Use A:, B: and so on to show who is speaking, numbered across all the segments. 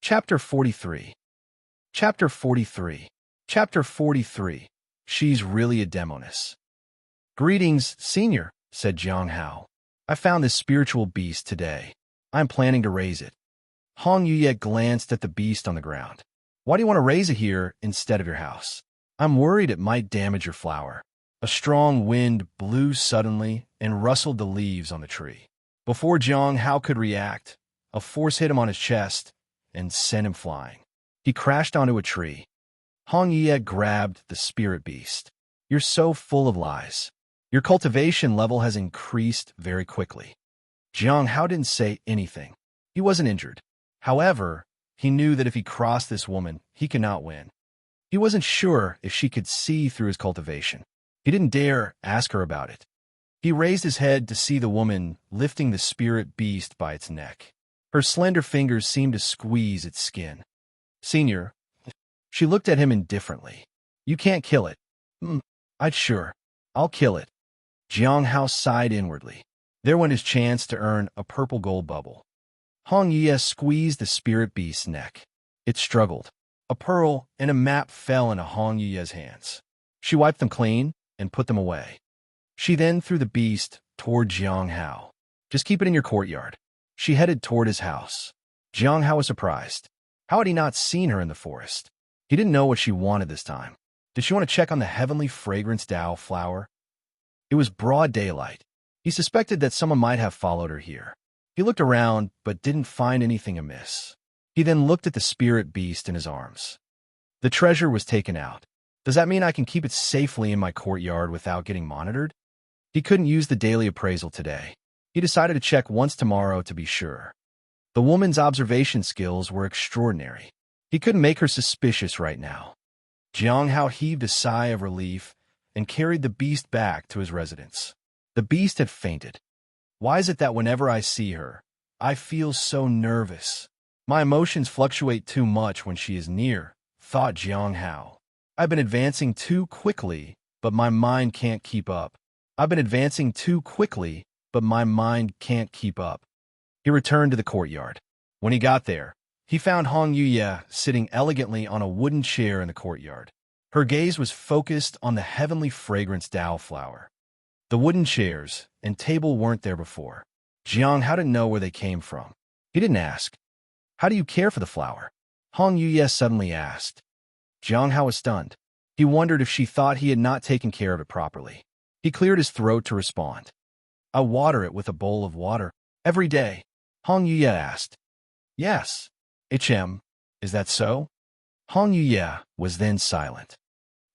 A: Chapter 43. Chapter 43. Chapter 43. She's really a demoness. Greetings, Senior, said Jiang Hao. I found this spiritual beast today. I'm planning to raise it. Hong Yuye glanced at the beast on the ground. Why do you want to raise it here instead of your house? I'm worried it might damage your flower. A strong wind blew suddenly and rustled the leaves on the tree. Before Jiang Hao could react, a force hit him on his chest and sent him flying. He crashed onto a tree. Hong Yuye grabbed the spirit beast. You're so full of lies. Your cultivation level has increased very quickly. Jiang Hao didn't say anything. He wasn't injured. However, he knew that if he crossed this woman, he could not win. He wasn't sure if she could see through his cultivation. He didn't dare ask her about it. He raised his head to see the woman lifting the spirit beast by its neck. Her slender fingers seemed to squeeze its skin. Senior, she looked at him indifferently. You can't kill it. I'll kill it. Jiang Hao sighed inwardly. There went his chance to earn a purple gold bubble. Hong Yuye squeezed the spirit beast's neck. It struggled. A pearl and a map fell into Hong Yuye's hands. She wiped them clean and put them away. She then threw the beast toward Jiang Hao. Just keep it in your courtyard. She headed toward his house. Jiang Hao was surprised. How had he not seen her in the forest? He didn't know what she wanted this time. Did she want to check on the heavenly fragrance Dao flower? It was broad daylight. He suspected that someone might have followed her here. He looked around, but didn't find anything amiss. He then looked at the spirit beast in his arms. The treasure was taken out. Does that mean I can keep it safely in my courtyard without getting monitored? He couldn't use the daily appraisal today. He decided to check once tomorrow to be sure. The woman's observation skills were extraordinary. He couldn't make her suspicious right now. Jiang Hao heaved a sigh of relief and carried the beast back to his residence. The beast had fainted. Why is it that whenever I see her, I feel so nervous? My emotions fluctuate too much when she is near, thought Jiang Hao. I've been advancing too quickly, but my mind can't keep up. He returned to the courtyard. When he got there, he found Hong Yuye sitting elegantly on a wooden chair in the courtyard. Her gaze was focused on the heavenly fragrance Dao flower. The wooden chairs and table weren't there before. Jiang Hao didn't know where they came from. He didn't ask. How do you care for the flower? Hong Yuye suddenly asked. Jiang Hao was stunned. He wondered if she thought he had not taken care of it properly. He cleared his throat to respond. I water it with a bowl of water every day. Hong Yuye asked. Yes. Is that so? Hong Yuye was then silent.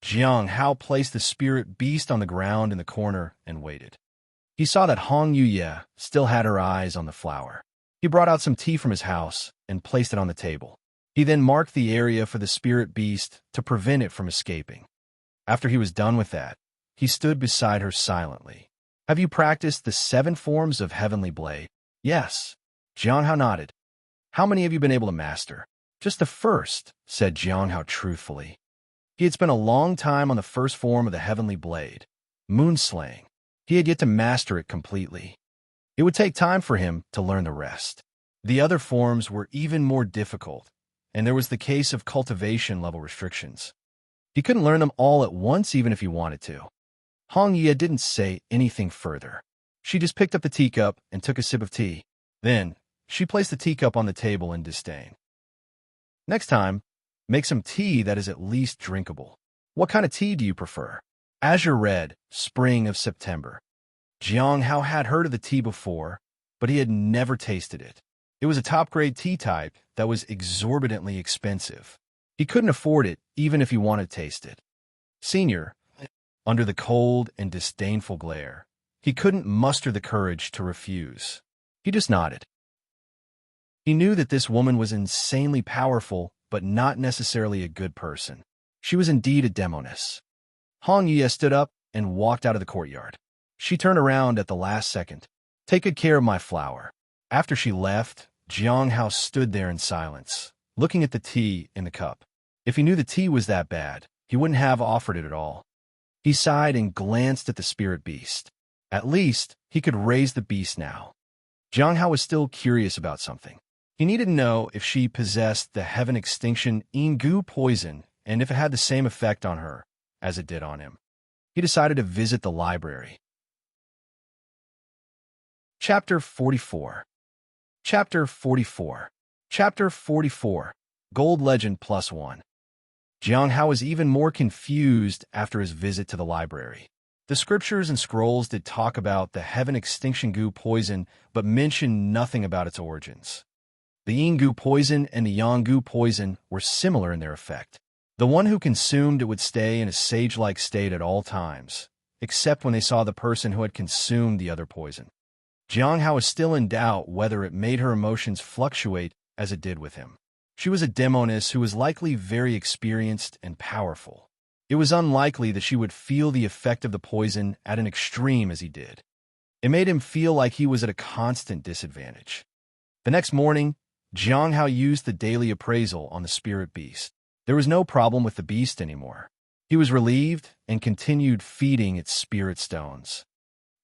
A: Jiang Hao placed the spirit beast on the ground in the corner and waited. He saw that Hong Yuye still had her eyes on the flower. He brought out some tea from his house and placed it on the table. He then marked the area for the spirit beast to prevent it from escaping. After he was done with that, he stood beside her silently. Have you practiced the 7 forms of heavenly blade? Yes. Jiang Hao nodded. How many have you been able to master? Just the first, said Jiang Hao truthfully. He had spent a long time on the first form of the heavenly blade, moon slaying. He had yet to master it completely. It would take time for him to learn the rest. The other forms were even more difficult, and there was the case of cultivation level restrictions. He couldn't learn them all at once even if he wanted to. Hong Yuye didn't say anything further. She just picked up the teacup and took a sip of tea. Then, she placed the teacup on the table in disdain. Next time, make some tea that is at least drinkable. What kind of tea do you prefer? Azure Red, Spring of September. Jiang Hao had heard of the tea before, but he had never tasted it. It was a top-grade tea type that was exorbitantly expensive. He couldn't afford it even if he wanted to taste it. Senior, under the cold and disdainful glare, he couldn't muster the courage to refuse. He just nodded. He knew that this woman was insanely powerful, but not necessarily a good person. She was indeed a demoness. Hong Yuye stood up and walked out of the courtyard. She turned around at the last second. Take good care of my flower. After she left, Jiang Hao stood there in silence, looking at the tea in the cup. If he knew the tea was that bad, he wouldn't have offered it at all. He sighed and glanced at the spirit beast. At least, he could raise the beast now. Jiang Hao was still curious about something. He needed to know if she possessed the heaven extinction Ingu poison and if it had the same effect on her as it did on him. He decided to visit the library. Chapter 44. Chapter 44. Chapter 44. Gold Legend +1. Jiang Hao was even more confused after his visit to the library. The scriptures and scrolls did talk about the heaven extinction goo poison, but mentioned nothing about its origins. The yin goo poison and the yang goo poison were similar in their effect. The one who consumed it would stay in a sage-like state at all times, except when they saw the person who had consumed the other poison. Jiang Hao was still in doubt whether it made her emotions fluctuate as it did with him. She was a demoness who was likely very experienced and powerful. It was unlikely that she would feel the effect of the poison at an extreme as he did. It made him feel like he was at a constant disadvantage. The next morning, Jiang Hao used the daily appraisal on the spirit beast. There was no problem with the beast anymore. He was relieved and continued feeding its spirit stones.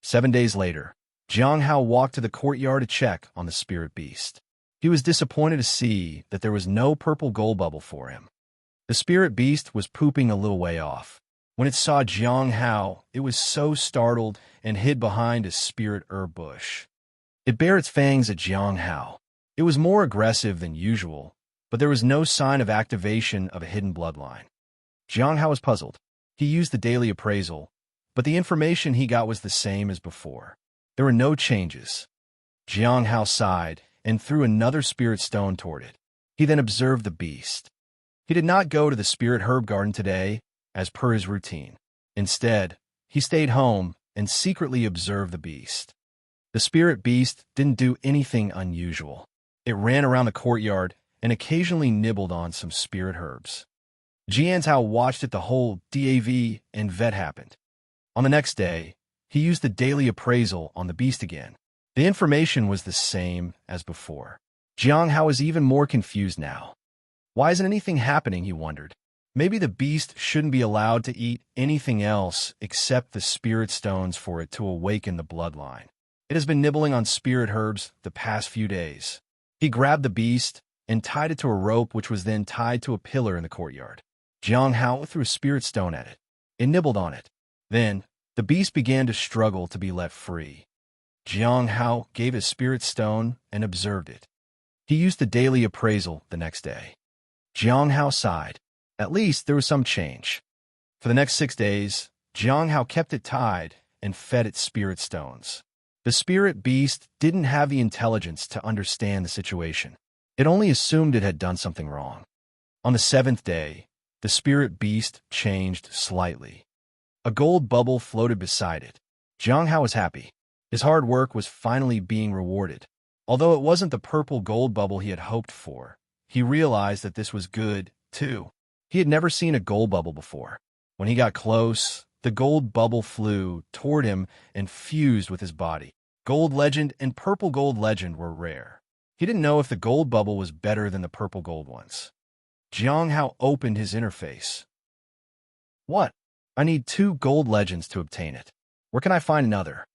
A: 7 days later, Jiang Hao walked to the courtyard to check on the spirit beast. He was disappointed to see that there was no purple gold bubble for him. The spirit beast was pooping a little way off. When it saw Jiang Hao, it was so startled and hid behind a spirit herb bush. It bared its fangs at Jiang Hao. It was more aggressive than usual, but there was no sign of activation of a hidden bloodline. Jiang Hao was puzzled. He used the daily appraisal, but the information he got was the same as before. There were no changes. Jiang Hao sighed and threw another spirit stone toward it. He then observed the beast. He did not go to the spirit herb garden today, as per his routine. Instead, he stayed home and secretly observed the beast. The spirit beast didn't do anything unusual. It ran around the courtyard and occasionally nibbled on some spirit herbs. Jian Hao watched it the whole DAV and vet happened. On the next day, he used the daily appraisal on the beast again. The information was the same as before. Jiang Hao was even more confused now. Why isn't anything happening, he wondered. Maybe the beast shouldn't be allowed to eat anything else except the spirit stones for it to awaken the bloodline. It has been nibbling on spirit herbs the past few days. He grabbed the beast and tied it to a rope which was then tied to a pillar in the courtyard. Jiang Hao threw a spirit stone at it. It nibbled on it. Then, the beast began to struggle to be let free. Jiang Hao gave his spirit stone and observed it. He used the daily appraisal the next day. Jiang Hao sighed. At least there was some change. For the next 6 days, Jiang Hao kept it tied and fed it spirit stones. The spirit beast didn't have the intelligence to understand the situation. It only assumed it had done something wrong. On the 7th day, the spirit beast changed slightly. A gold bubble floated beside it. Jiang Hao was happy. His hard work was finally being rewarded. Although it wasn't the purple gold bubble he had hoped for, he realized that this was good, too. He had never seen a gold bubble before. When he got close, the gold bubble flew toward him and fused with his body. Gold Legend and Purple Gold Legend were rare. He didn't know if the gold bubble was better than the purple gold ones. Jiang Hao opened his interface. What? I need 2 gold legends to obtain it. Where can I find another?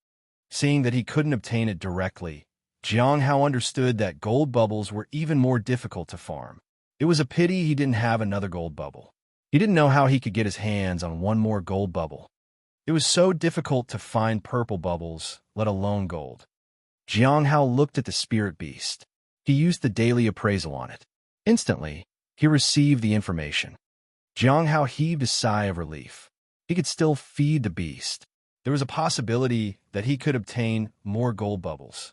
A: Seeing that he couldn't obtain it directly, Jiang Hao understood that gold bubbles were even more difficult to farm. It was a pity he didn't have another gold bubble. He didn't know how he could get his hands on one more gold bubble. It was so difficult to find purple bubbles, let alone gold. Jiang Hao looked at the spirit beast. He used the daily appraisal on it. Instantly, he received the information. Jiang Hao heaved a sigh of relief. He could still feed the beast. There was a possibility that he could obtain more gold bubbles.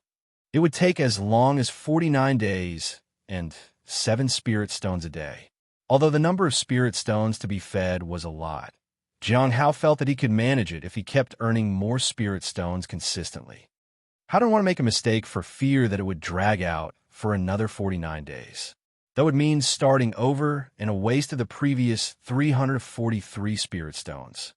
A: It would take as long as 49 days and 7 spirit stones a day. Although the number of spirit stones to be fed was a lot, Jiang Hao felt that he could manage it if he kept earning more spirit stones consistently. How did I want to make a mistake for fear that it would drag out for another 49 days? That would mean starting over and a waste of the previous 343 spirit stones.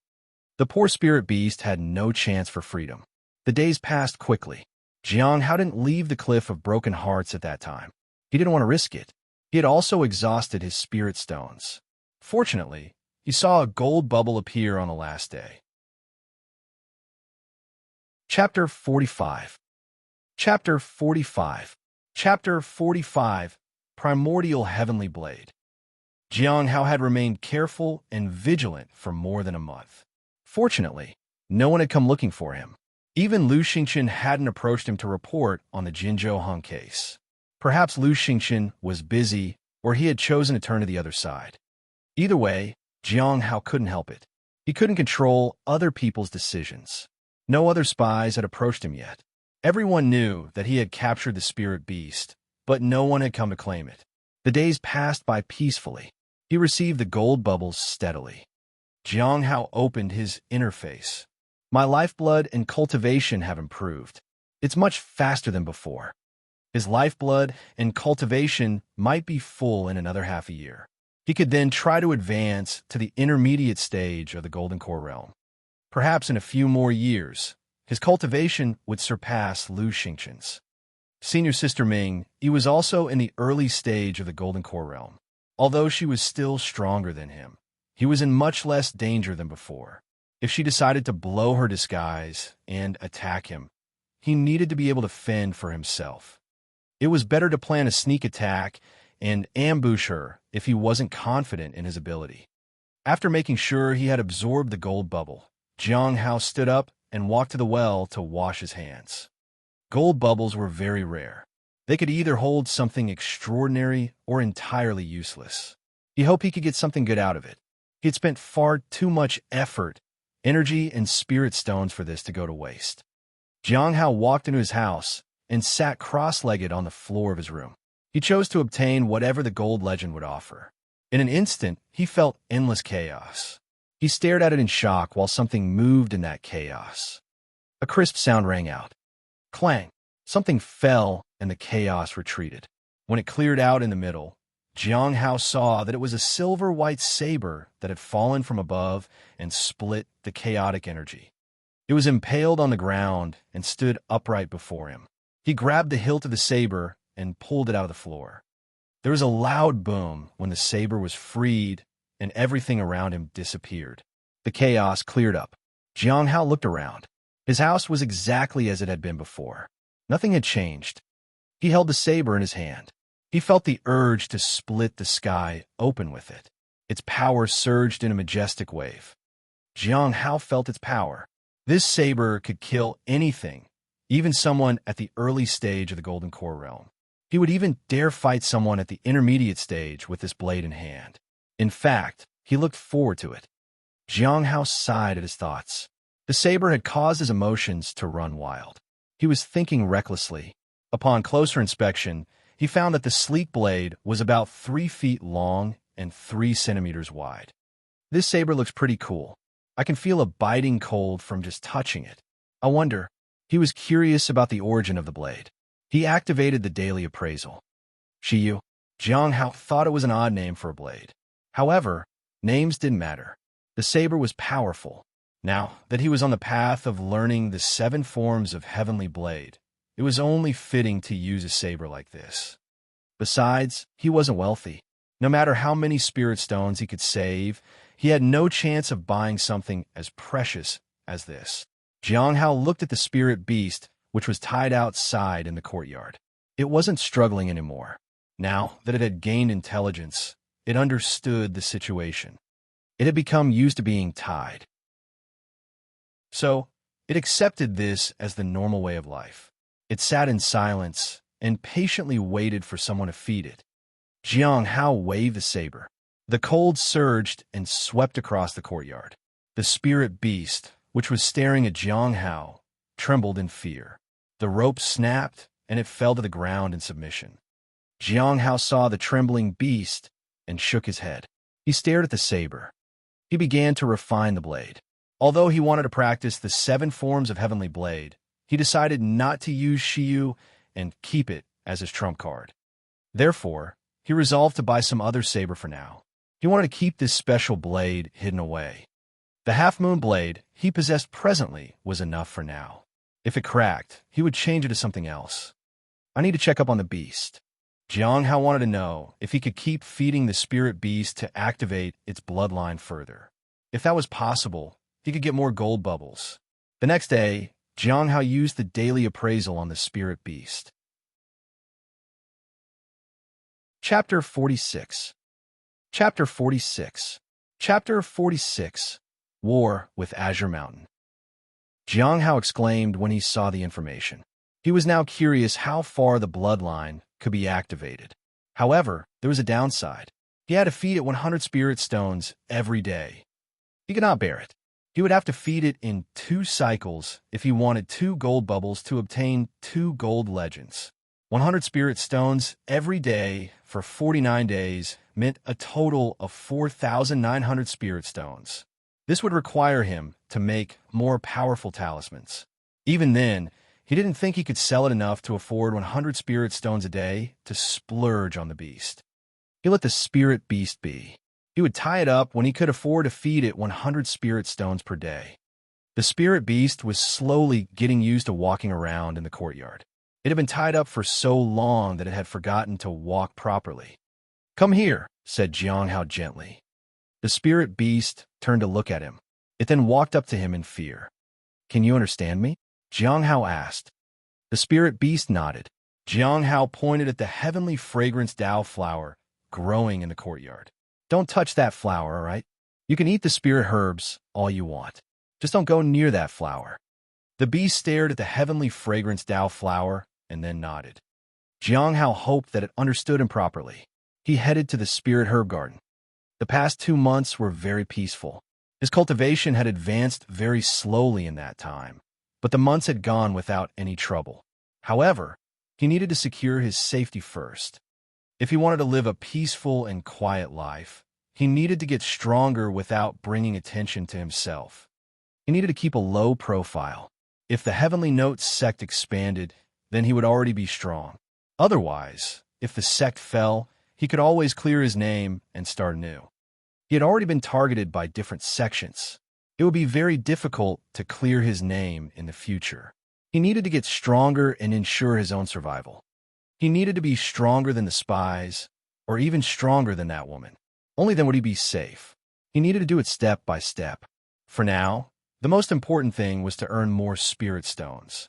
A: The poor spirit beast had no chance for freedom. The days passed quickly. Jiang Hao didn't leave the cliff of broken hearts at that time. He didn't want to risk it. He had also exhausted his spirit stones. Fortunately, he saw a gold bubble appear on the last day. Chapter 45. Chapter 45. Chapter 45, Primordial Heavenly Blade. Jiang Hao had remained careful and vigilant for more than a month. Fortunately, no one had come looking for him. Even Lu Xingchen hadn't approached him to report on the Jinzhou Hong case. Perhaps Lu Xingchen was busy, or he had chosen to turn to the other side. Either way, Jiang Hao couldn't help it. He couldn't control other people's decisions. No other spies had approached him yet. Everyone knew that he had captured the spirit beast, but no one had come to claim it. The days passed by peacefully. He received the gold bubbles steadily. Jiang Hao opened his interface. My lifeblood and cultivation have improved. It's much faster than before. His lifeblood and cultivation might be full in another half a year. He could then try to advance to the intermediate stage of the Golden Core realm. Perhaps in a few more years, his cultivation would surpass Lu Xingchen's. Senior Sister Ming, he was also in the early stage of the Golden Core realm. Although she was still stronger than him, he was in much less danger than before. If she decided to blow her disguise and attack him, he needed to be able to fend for himself. It was better to plan a sneak attack and ambush her if he wasn't confident in his ability. After making sure he had absorbed the gold bubble, Jiang Hao stood up and walked to the well to wash his hands. Gold bubbles were very rare. They could either hold something extraordinary or entirely useless. He hoped he could get something good out of it. He had spent far too much effort, energy, and spirit stones for this to go to waste. Jiang Hao walked into his house and sat cross-legged on the floor of his room. He chose to obtain whatever the gold legend would offer. In an instant, he felt endless chaos. He stared at it in shock while something moved in that chaos. A crisp sound rang out. Clang! Something fell and the chaos retreated. When it cleared out in the middle, Jiang Hao saw that it was a silver-white saber that had fallen from above and split the chaotic energy. It was impaled on the ground and stood upright before him. He grabbed the hilt of the saber and pulled it out of the floor. There was a loud boom when the saber was freed and everything around him disappeared. The chaos cleared up. Jiang Hao looked around. His house was exactly as it had been before. Nothing had changed. He held the saber in his hand. He felt the urge to split the sky open with it. Its power surged in a majestic wave. Jiang Hao felt its power. This saber could kill anything, even someone at the early stage of the Golden Core realm. He would even dare fight someone at the intermediate stage with this blade in hand. In fact, he looked forward to it. Jiang Hao sighed at his thoughts. The saber had caused his emotions to run wild. He was thinking recklessly. Upon closer inspection, he found that the sleek blade was about 3 feet long and 3 centimeters wide. This saber looks pretty cool. I can feel a biting cold from just touching it. I wonder. He was curious about the origin of the blade. He activated the daily appraisal. Shiyu. Jiang Hao thought it was an odd name for a blade. However, names didn't matter. The saber was powerful. Now that he was on the path of learning the 7 forms of Heavenly Blade, it was only fitting to use a saber like this. Besides, he wasn't wealthy. No matter how many spirit stones he could save, he had no chance of buying something as precious as this. Jiang Hao looked at the spirit beast, which was tied outside in the courtyard. It wasn't struggling anymore. Now that it had gained intelligence, it understood the situation. It had become used to being tied. So, it accepted this as the normal way of life. It sat in silence and patiently waited for someone to feed it. Jiang Hao waved the saber. The cold surged and swept across the courtyard. The spirit beast, which was staring at Jiang Hao, trembled in fear. The rope snapped and it fell to the ground in submission. Jiang Hao saw the trembling beast and shook his head. He stared at the saber. He began to refine the blade. Although he wanted to practice the 7 forms of Heavenly Blade, he decided not to use Shiyu and keep it as his trump card. Therefore, he resolved to buy some other saber for now. He wanted to keep this special blade hidden away. The half-moon blade he possessed presently was enough for now. If it cracked, he would change it to something else. I need to check up on the beast. Jiang Hao wanted to know if he could keep feeding the spirit beast to activate its bloodline further. If that was possible, he could get more gold bubbles. The next day, Jiang Hao used the daily appraisal on the spirit beast. Chapter 46. Chapter 46. Chapter 46. War with Azure Mountain. Jiang Hao exclaimed when he saw the information. He was now curious how far the bloodline could be activated. However, there was a downside. He had to feed it 100 spirit stones every day. He could not bear it. He would have to feed it in 2 cycles if he wanted 2 gold bubbles to obtain 2 gold legends. 100 spirit stones every day for 49 days meant a total of 4,900 spirit stones. This would require him to make more powerful talismans. Even then, he didn't think he could sell it enough to afford 100 spirit stones a day to splurge on the beast. He let the spirit beast be. He would tie it up when he could afford to feed it 100 spirit stones per day. The spirit beast was slowly getting used to walking around in the courtyard. It had been tied up for so long that it had forgotten to walk properly. "Come here," said Jiang Hao gently. The spirit beast turned to look at him. It then walked up to him in fear. "Can you understand me?" Jiang Hao asked. The spirit beast nodded. Jiang Hao pointed at the heavenly fragrance Dao flower growing in the courtyard. "Don't touch that flower, all right? You can eat the spirit herbs all you want. Just don't go near that flower." The beast stared at the heavenly fragrance Dao flower and then nodded. Jiang Hao hoped that it understood him properly. He headed to the spirit herb garden. The past 2 months were very peaceful. His cultivation had advanced very slowly in that time, but the months had gone without any trouble. However, he needed to secure his safety first. If he wanted to live a peaceful and quiet life, he needed to get stronger without bringing attention to himself. He needed to keep a low profile. If the Heavenly Notes sect expanded, then he would already be strong. Otherwise, if the sect fell, he could always clear his name and start anew. He had already been targeted by different sections. It would be very difficult to clear his name in the future. He needed to get stronger and ensure his own survival. He needed to be stronger than the spies, or even stronger than that woman. Only then would he be safe. He needed to do it step by step. For now, the most important thing was to earn more spirit stones.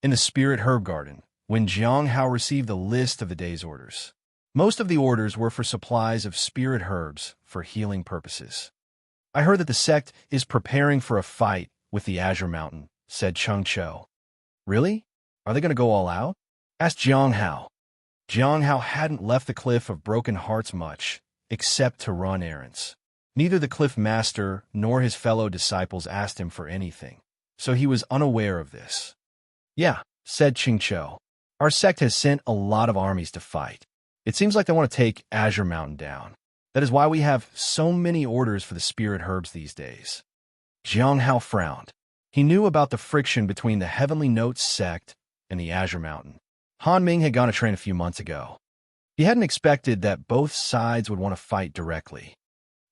A: In the spirit herb garden, when Jiang Hao received the list of the day's orders, most of the orders were for supplies of spirit herbs for healing purposes. "I heard that the sect is preparing for a fight with the Azure Mountain," said Cheng Cho. "Really? Are they going to go all out?" asked Jiang Hao. Jiang Hao hadn't left the Cliff of Broken Hearts much, except to run errands. Neither the Cliff Master nor his fellow disciples asked him for anything, so he was unaware of this. "Yeah," said Cheng Cho. "Our sect has sent a lot of armies to fight. It seems like they want to take Azure Mountain down. That is why we have so many orders for the spirit herbs these days." Jiang Hao frowned. He knew about the friction between the Heavenly Notes sect and the Azure Mountain. Han Ming had gone to train a few months ago. He hadn't expected that both sides would want to fight directly.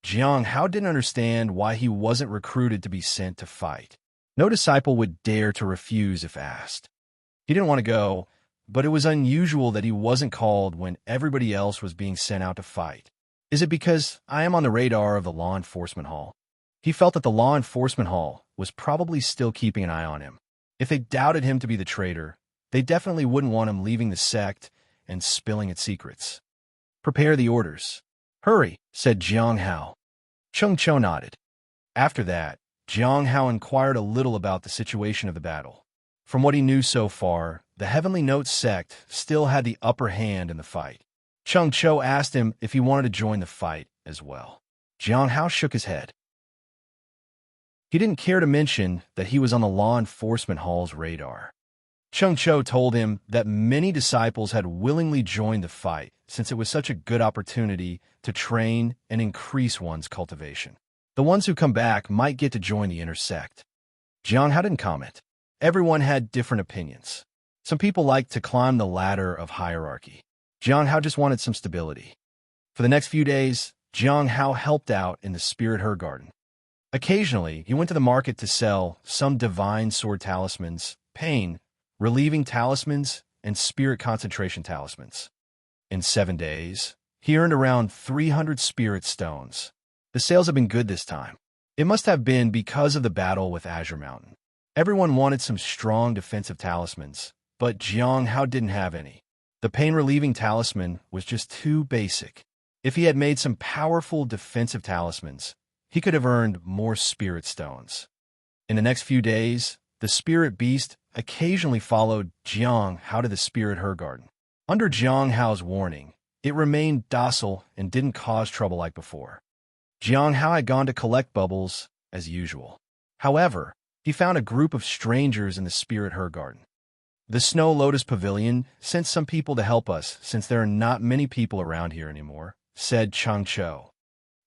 A: Jiang Hao didn't understand why he wasn't recruited to be sent to fight. No disciple would dare to refuse if asked. He didn't want to go, but it was unusual that he wasn't called when everybody else was being sent out to fight. "Is it because I am on the radar of the law enforcement hall?" He felt that the law enforcement hall was probably still keeping an eye on him. If they doubted him to be the traitor, they definitely wouldn't want him leaving the sect and spilling its secrets. "Prepare the orders." "Hurry," said Jiang Hao. Cheng Cho nodded. After that, Jiang Hao inquired a little about the situation of the battle. From what he knew so far, the Heavenly Notes sect still had the upper hand in the fight. Cheng Cho asked him if he wanted to join the fight as well. Jiang Hao shook his head. He didn't care to mention that he was on the law enforcement hall's radar. Cheng Cho told him that many disciples had willingly joined the fight since it was such a good opportunity to train and increase one's cultivation. The ones who come back might get to join the inner sect. Jiang Hao didn't comment. Everyone had different opinions. Some people liked to climb the ladder of hierarchy. Jiang Hao just wanted some stability. For the next few days, Jiang Hao helped out in the spirit herb garden. Occasionally, he went to the market to sell some divine sword talismans, pain, relieving talismans, and spirit concentration talismans. In 7 days, he earned around 300 spirit stones. The sales have been good this time. It must have been because of the battle with Azure Mountain. Everyone wanted some strong defensive talismans, but Jiang Hao didn't have any. The pain-relieving talisman was just too basic. If he had made some powerful defensive talismans, he could have earned more spirit stones. In the next few days, the spirit beast occasionally followed Jiang Hao to the spirit herb garden. Under Jiang Hao's warning, it remained docile and didn't cause trouble like before. Jiang Hao had gone to collect bubbles as usual. However, he found a group of strangers in the spirit herb garden. The Snow Lotus Pavilion sent some people to help us since there are not many people around here anymore, said Chang Cho.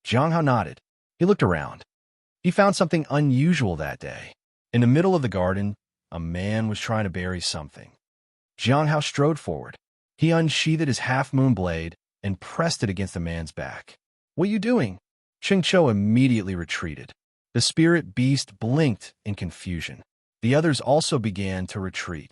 A: Jiang Hao nodded. He looked around. He found something unusual that day. In the middle of the garden, a man was trying to bury something. Jiang Hao strode forward. He unsheathed his half-moon blade and pressed it against the man's back. "What are you doing?" Ching Cho immediately retreated. The spirit beast blinked in confusion. The others also began to retreat.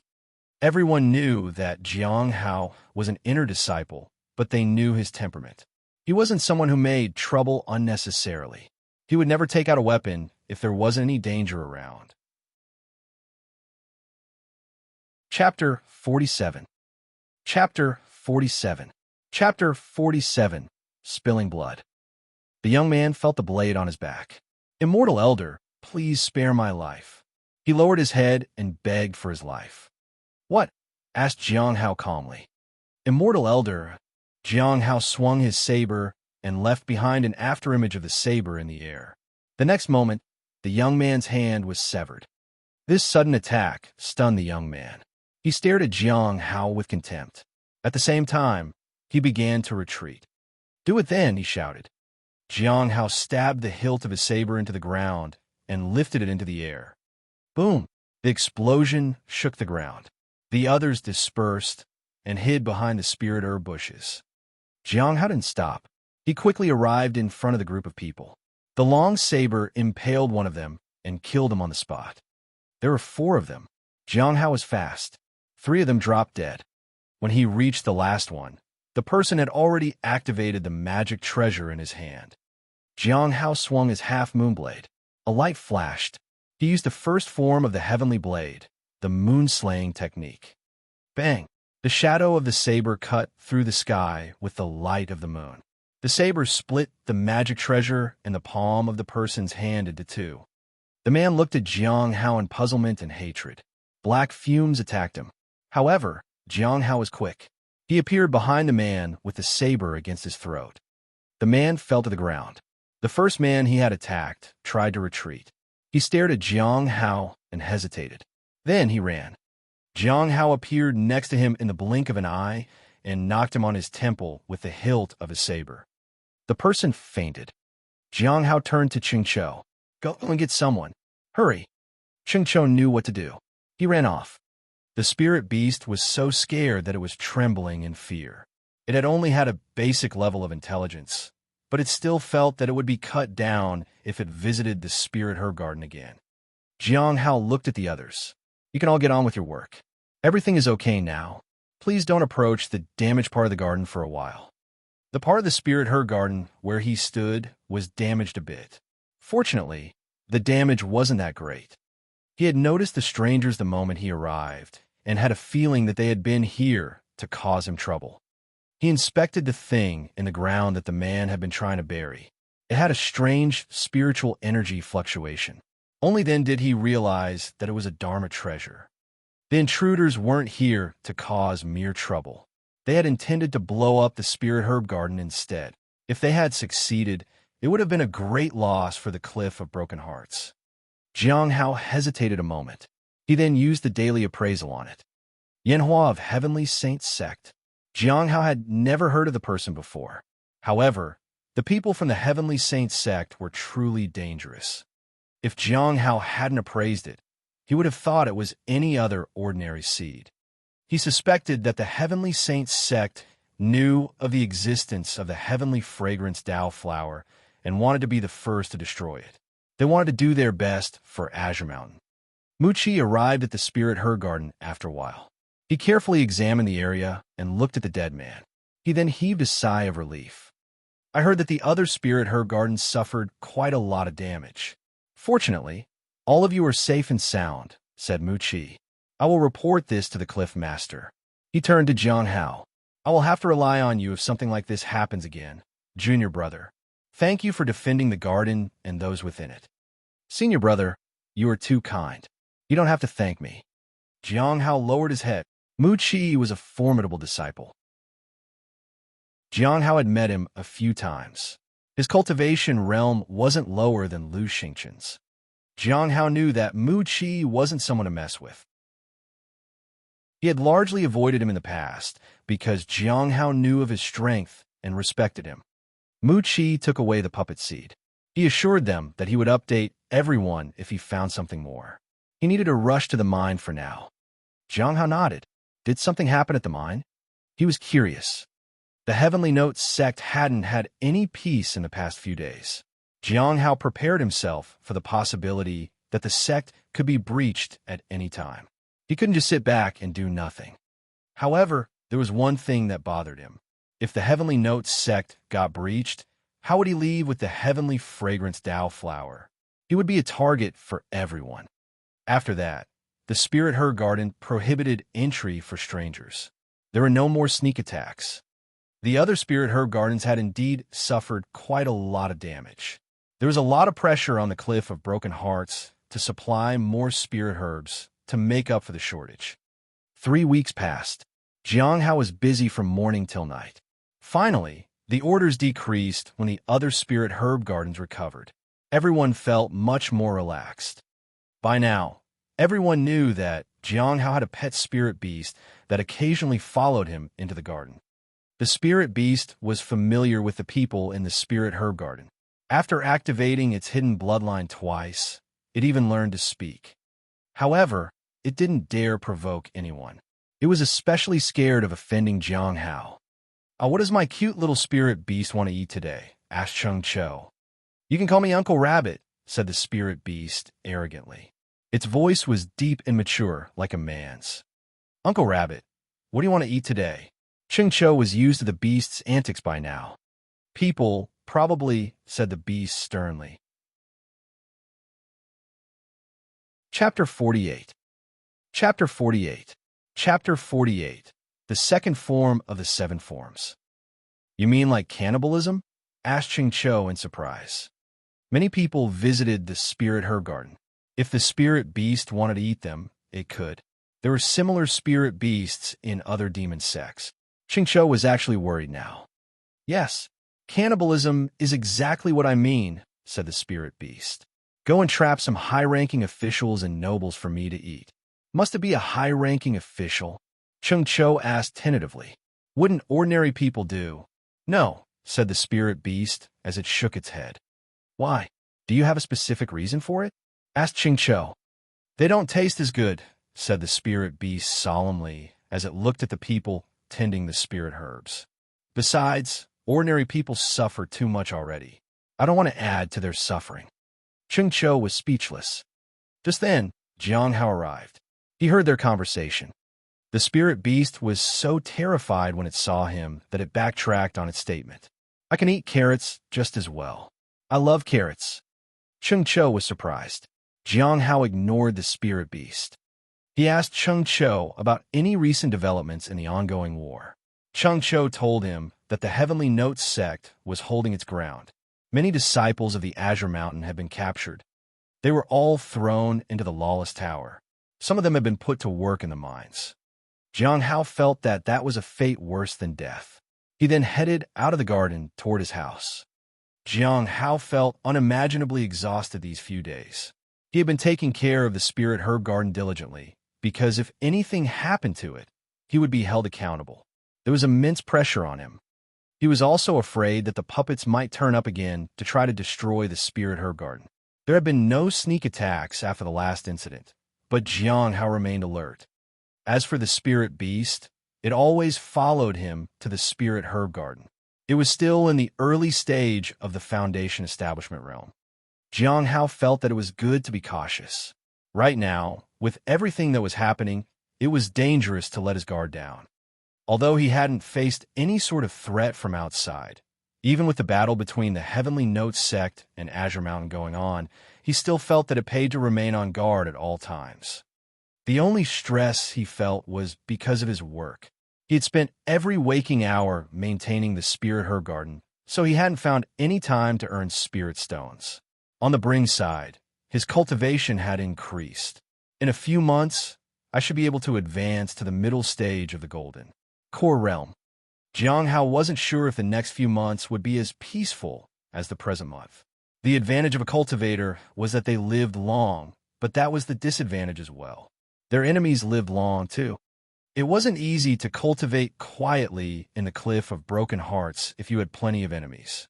A: Everyone knew that Jiang Hao was an inner disciple, but they knew his temperament. He wasn't someone who made trouble unnecessarily. He would never take out a weapon if there wasn't any danger around. Chapter 47. Chapter 47. Chapter 47. Spilling Blood. The young man felt the blade on his back. "Immortal Elder, please spare my life." He lowered his head and begged for his life. "What?" asked Jiang Hao calmly. "Immortal Elder." Jiang Hao swung his saber and left behind an afterimage of the saber in the air. The next moment, the young man's hand was severed. This sudden attack stunned the young man. He stared at Jiang Hao with contempt. At the same time, he began to retreat. "Do it then," he shouted. Jiang Hao stabbed the hilt of his saber into the ground and lifted it into the air. Boom! The explosion shook the ground. The others dispersed and hid behind the spirit herb bushes. Jiang Hao didn't stop. He quickly arrived in front of the group of people. The long saber impaled one of them and killed him on the spot. There were 4 of them. Jiang Hao was fast. 3 of them dropped dead. When he reached the last one, the person had already activated the magic treasure in his hand. Jiang Hao swung his half-moon blade. A light flashed. He used the first form of the heavenly blade, the moon-slaying technique. Bang! The shadow of the saber cut through the sky with the light of the moon. The saber split the magic treasure in the palm of the person's hand into 2. The man looked at Jiang Hao in puzzlement and hatred. Black fumes attacked him. However, Jiang Hao was quick. He appeared behind the man with the saber against his throat. The man fell to the ground. The first man he had attacked tried to retreat. He stared at Jiang Hao and hesitated. Then he ran. Jiang Hao appeared next to him in the blink of an eye and knocked him on his temple with the hilt of his saber. The person fainted. Jiang Hao turned to Ching Cho. "Go and get someone. Hurry." Ching Cho knew what to do. He ran off. The spirit beast was so scared that it was trembling in fear. It had only had a basic level of intelligence, but it still felt that it would be cut down if it visited the spirit herb garden again. Jiang Hao looked at the others. "You can all get on with your work. Everything is okay now. Please don't approach the damaged part of the garden for a while." The part of the spirit herb garden where he stood was damaged a bit. Fortunately, the damage wasn't that great. He had noticed the strangers the moment he arrived and had a feeling that they had been here to cause him trouble. He inspected the thing in the ground that the man had been trying to bury. It had a strange spiritual energy fluctuation. Only then did he realize that it was a Dharma treasure. The intruders weren't here to cause mere trouble. They had intended to blow up the spirit herb garden instead. If they had succeeded, it would have been a great loss for the Cliff of Broken Hearts. Jiang Hao hesitated a moment. He then used the daily appraisal on it. Yanhua of Heavenly Saint Sect. Jiang Hao had never heard of the person before. However, the people from the Heavenly Saint Sect were truly dangerous. If Jiang Hao hadn't appraised it, he would have thought it was any other ordinary seed. He suspected that the Heavenly Saint Sect knew of the existence of the Heavenly Fragrance Tao flower and wanted to be the first to destroy it. They wanted to do their best for Azure Mountain. Muchi arrived at the spirit herb garden after a while. He carefully examined the area and looked at the dead man. He then heaved a sigh of relief. "I heard that the other spirit herb gardens suffered quite a lot of damage. Fortunately, all of you are safe and sound," said Muchi. "I will report this to the Cliff Master." He turned to Jiang Hao. I will have to rely on you if something like this happens again. Junior brother, thank you for defending the garden and those within it. Senior brother, you are too kind. You don't have to thank me. Jiang Hao lowered his head. Mu Qi was a formidable disciple. Jiang Hao had met him a few times. His cultivation realm wasn't lower than Lu Xingchen's. Jiang Hao knew that Mu Qi wasn't someone to mess with. He had largely avoided him in the past because Jiang Hao knew of his strength and respected him. Mu Qi took away the puppet seed. He assured them that he would update everyone if he found something more. He needed to rush to the mine for now. Jiang Hao nodded. Did something happen at the mine? He was curious. The Heavenly Notes sect hadn't had any peace in the past few days. Jiang Hao prepared himself for the possibility that the sect could be breached at any time. He couldn't just sit back and do nothing. However, there was one thing that bothered him. If the Heavenly Notes sect got breached, how would he leave with the heavenly fragrance Dao flower? He would be a target for everyone. After that, the Spirit Herb Garden prohibited entry for strangers. There were no more sneak attacks. The other Spirit Herb Gardens had indeed suffered quite a lot of damage. There was a lot of pressure on the Cliff of Broken Hearts to supply more spirit herbs to make up for the shortage. 3 weeks passed. Jiang Hao was busy from morning till night. Finally, the orders decreased when the other Spirit Herb Gardens recovered. Everyone felt much more relaxed. By now, everyone knew that Jiang Hao had a pet spirit beast that occasionally followed him into the garden. The spirit beast was familiar with the people in the Spirit Herb Garden. After activating its hidden bloodline twice, it even learned to speak. However, it didn't dare provoke anyone. It was especially scared of offending Jiang Hao. What does my cute little spirit beast want to eat today? Asked Cheng Cho. You can call me Uncle Rabbit, said the spirit beast arrogantly. Its voice was deep and mature, like a man's. Uncle Rabbit, what do you want to eat today? Cheng Cho was used to the beast's antics by now. People, probably, said the beast sternly. Chapter 48. Chapter 48. Chapter 48. The second form of the 7 forms. You mean like cannibalism? Asked Cheng Cho in surprise. Many people visited the Spirit Herb Garden. If the spirit beast wanted to eat them, it could. There were similar spirit beasts in other demon sects. Cheng Cho was actually worried now. Yes, cannibalism is exactly what I mean, said the spirit beast. Go and trap some high-ranking officials and nobles for me to eat. Must it be a high-ranking official? Cheng Cho asked tentatively. Wouldn't ordinary people do? No, said the spirit beast as it shook its head. Why? Do you have a specific reason for it? Asked Cheng Cho. They don't taste as good, said the spirit beast solemnly as it looked at the people tending the spirit herbs. Besides, ordinary people suffer too much already. I don't want to add to their suffering. Cheng Cho was speechless. Just then, Jiang Hao arrived. He heard their conversation. The spirit beast was so terrified when it saw him that it backtracked on its statement. I can eat carrots just as well. I love carrots. Cheng Cho was surprised. Jiang Hao ignored the spirit beast. He asked Cheng Cho about any recent developments in the ongoing war. Cheng Cho told him that the Heavenly Notes sect was holding its ground. Many disciples of the Azure Mountain had been captured. They were all thrown into the Lawless Tower. Some of them had been put to work in the mines. Jiang Hao felt that that was a fate worse than death. He then headed out of the garden toward his house. Jiang Hao felt unimaginably exhausted these few days. He had been taking care of the Spirit Herb Garden diligently, because if anything happened to it, he would be held accountable. There was immense pressure on him. He was also afraid that the puppets might turn up again to try to destroy the Spirit Herb Garden. There had been no sneak attacks after the last incident, but Jiang Hao remained alert. As for the spirit beast, it always followed him to the Spirit Herb Garden. It was still in the early stage of the Foundation establishment realm. Jiang Hao felt that it was good to be cautious. Right now, with everything that was happening, it was dangerous to let his guard down. Although he hadn't faced any sort of threat from outside, even with the battle between the Heavenly Notes sect and Azure Mountain going on, he still felt that it paid to remain on guard at all times. The only stress he felt was because of his work. He had spent every waking hour maintaining the spirit herb garden, so he hadn't found any time to earn spirit stones. On the bring side, his cultivation had increased. In a few months, I should be able to advance to the middle stage of the golden core realm. Jiang Hao wasn't sure if the next few months would be as peaceful as the present month. The advantage of a cultivator was that they lived long, but that was the disadvantage as well. Their enemies lived long too. It wasn't easy to cultivate quietly in the cliff of broken hearts if you had plenty of enemies.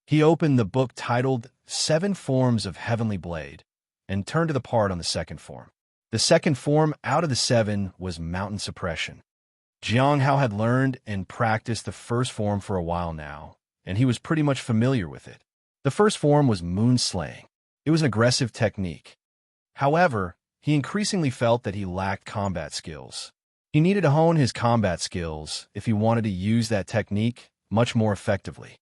A: He opened the book titled 7 Forms of Heavenly Blade and turned to the part on the second form. The second form out of the 7 was mountain suppression. Jiang Hao had learned and practiced the first form for a while now, and he was pretty much familiar with it. The first form was moon slaying. It was an aggressive technique. However, he increasingly felt that he lacked combat skills. He needed to hone his combat skills if he wanted to use that technique much more effectively.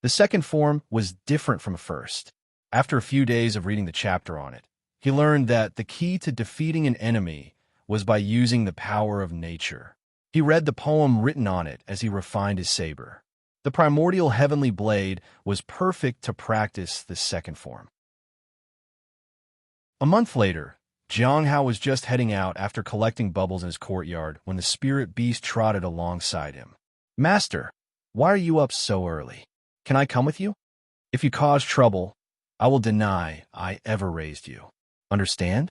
A: The second form was different from the first. After a few days of reading the chapter on it, he learned that the key to defeating an enemy was by using the power of nature. He read the poem written on it as he refined his saber. The primordial heavenly blade was perfect to practice this second form. A month later, Jiang Hao was just heading out after collecting bubbles in his courtyard when the spirit beast trotted alongside him. "Master, why are you up so early? Can I come with you? If you cause trouble, I will deny I ever raised you. Understand?"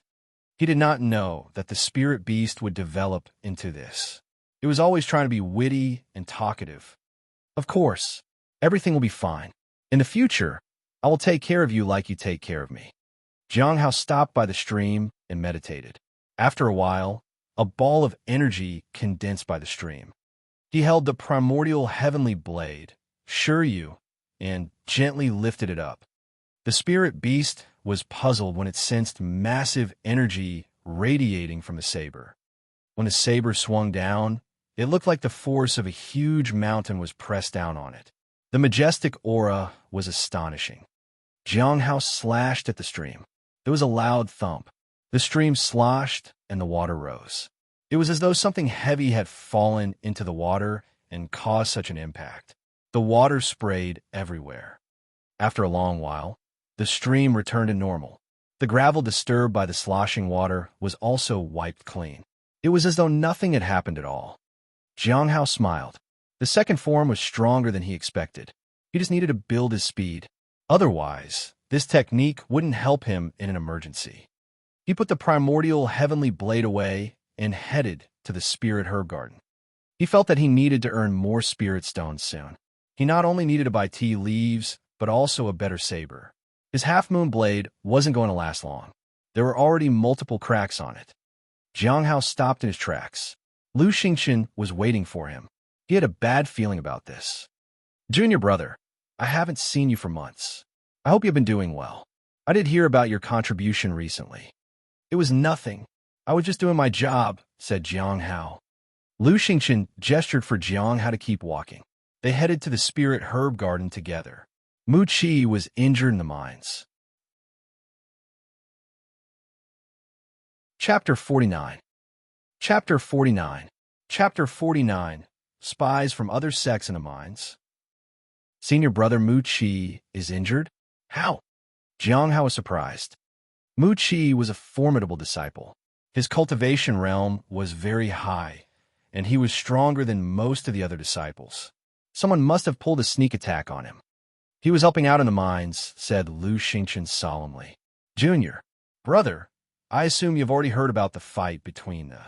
A: He did not know that the spirit beast would develop into this. It was always trying to be witty and talkative. "Of course, everything will be fine. In the future, I will take care of you like you take care of me." Jiang Hao stopped by the stream and meditated. After a while, a ball of energy condensed by the stream. He held the primordial heavenly blade, Shiryu, and gently lifted it up. The spirit beast was puzzled when it sensed massive energy radiating from the saber. When the saber swung down, it looked like the force of a huge mountain was pressed down on it. The majestic aura was astonishing. Jiang Hao slashed at the stream. There was a loud thump. The stream sloshed and the water rose. It was as though something heavy had fallen into the water and caused such an impact. The water sprayed everywhere. After a long while, the stream returned to normal. The gravel disturbed by the sloshing water was also wiped clean. It was as though nothing had happened at all. Jiang Hao smiled. The second form was stronger than he expected. He just needed to build his speed. Otherwise, this technique wouldn't help him in an emergency. He put the primordial heavenly blade away and headed to the spirit herb garden. He felt that he needed to earn more spirit stones soon. He not only needed to buy tea leaves, but also a better saber. His half-moon blade wasn't going to last long. There were already multiple cracks on it. Jiang Hao stopped in his tracks. Lu Xingqian was waiting for him. He had a bad feeling about this. "Junior brother, I haven't seen you for months. I hope you've been doing well. I did hear about your contribution recently." "It was nothing. I was just doing my job," said Jiang Hao. Lu Xingqian gestured for Jiang Hao to keep walking. They headed to the spirit herb garden together. Mu Qi was injured in the mines. Chapter 49. Chapter 49. Chapter 49. Spies from other sects in the mines. Senior brother Mu Qi is injured? How? Jiang Hao was surprised. Mu Qi was a formidable disciple. His cultivation realm was very high, and he was stronger than most of the other disciples. Someone must have pulled a sneak attack on him. "He was helping out in the mines," said Lu Xingqian solemnly. "Junior, brother, I assume you've already heard about the fight between the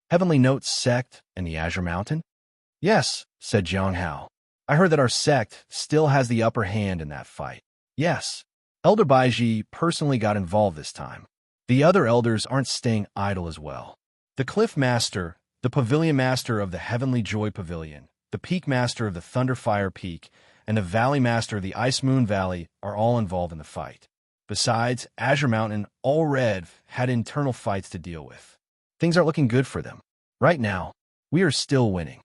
A: Heavenly Note sect and the Azure Mountain?" "Yes," said Jiang Hao. "I heard that our sect still has the upper hand in that fight." "Yes. Elder Baiji personally got involved this time. The other elders aren't staying idle as well. The Cliff Master, the Pavilion Master of the Heavenly Joy Pavilion, the Peak Master of the Thunderfire Peak, and the Valley Master of the Ice Moon Valley are all involved in the fight. Besides, Azure Mountain, all red, had internal fights to deal with. Things aren't looking good for them. Right now, we are still winning.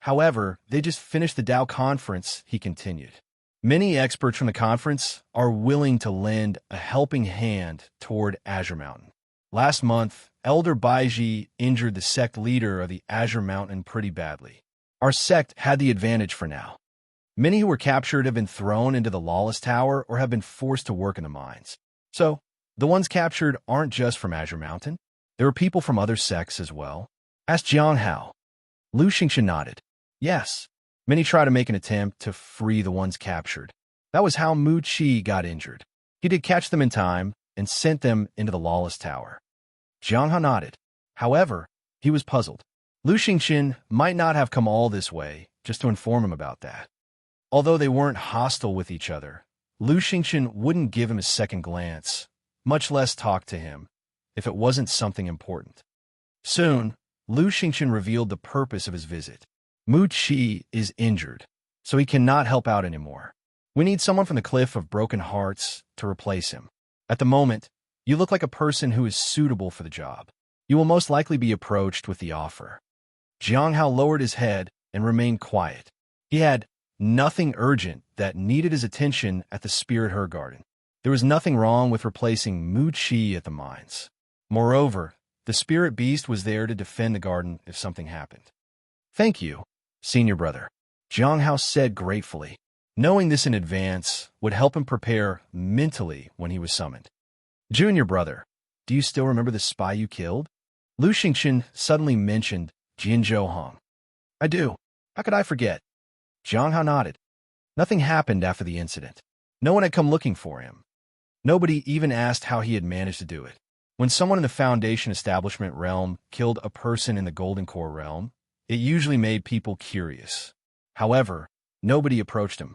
A: However, they just finished the Tao Conference," he continued. "Many experts from the conference are willing to lend a helping hand toward Azure Mountain. Last month, Elder Baiji injured the sect leader of the Azure Mountain pretty badly. Our sect had the advantage for now. Many who were captured have been thrown into the lawless tower or have been forced to work in the mines. So, the ones captured aren't just from Azure Mountain. There were people from other sects as well. Asked Jiang Hao. Lu Xingqian nodded. Yes. Many try to make an attempt to free the ones captured. That was how Mu Qi got injured. He did catch them in time and sent them into the lawless tower. Jiang Hao nodded. However, he was puzzled. Lu Xingqian might not have come all this way just to inform him about that. Although they weren't hostile with each other, Lu Xingqian wouldn't give him a second glance, much less talk to him, if it wasn't something important. Soon, Lu Xingqian revealed the purpose of his visit. Mu Qi is injured, so he cannot help out anymore. We need someone from the Cliff of Broken Hearts to replace him. At the moment, you look like a person who is suitable for the job. You will most likely be approached with the offer. Jiang Hao lowered his head and remained quiet. He had nothing urgent that needed his attention at the Spirit Her Garden. There was nothing wrong with replacing Mu Qi at the mines. Moreover, the spirit beast was there to defend the garden if something happened. Thank you, senior brother, Jiang Hao said gratefully. Knowing this in advance would help him prepare mentally when he was summoned. Junior brother, do you still remember the spy you killed? Lu Xingqian suddenly mentioned Jianzhou Hong. I do. How could I forget? Jiang Hao nodded. Nothing happened after the incident. No one had come looking for him. Nobody even asked how he had managed to do it. When someone in the Foundation Establishment realm killed a person in the Golden Core realm, it usually made people curious. However, nobody approached him.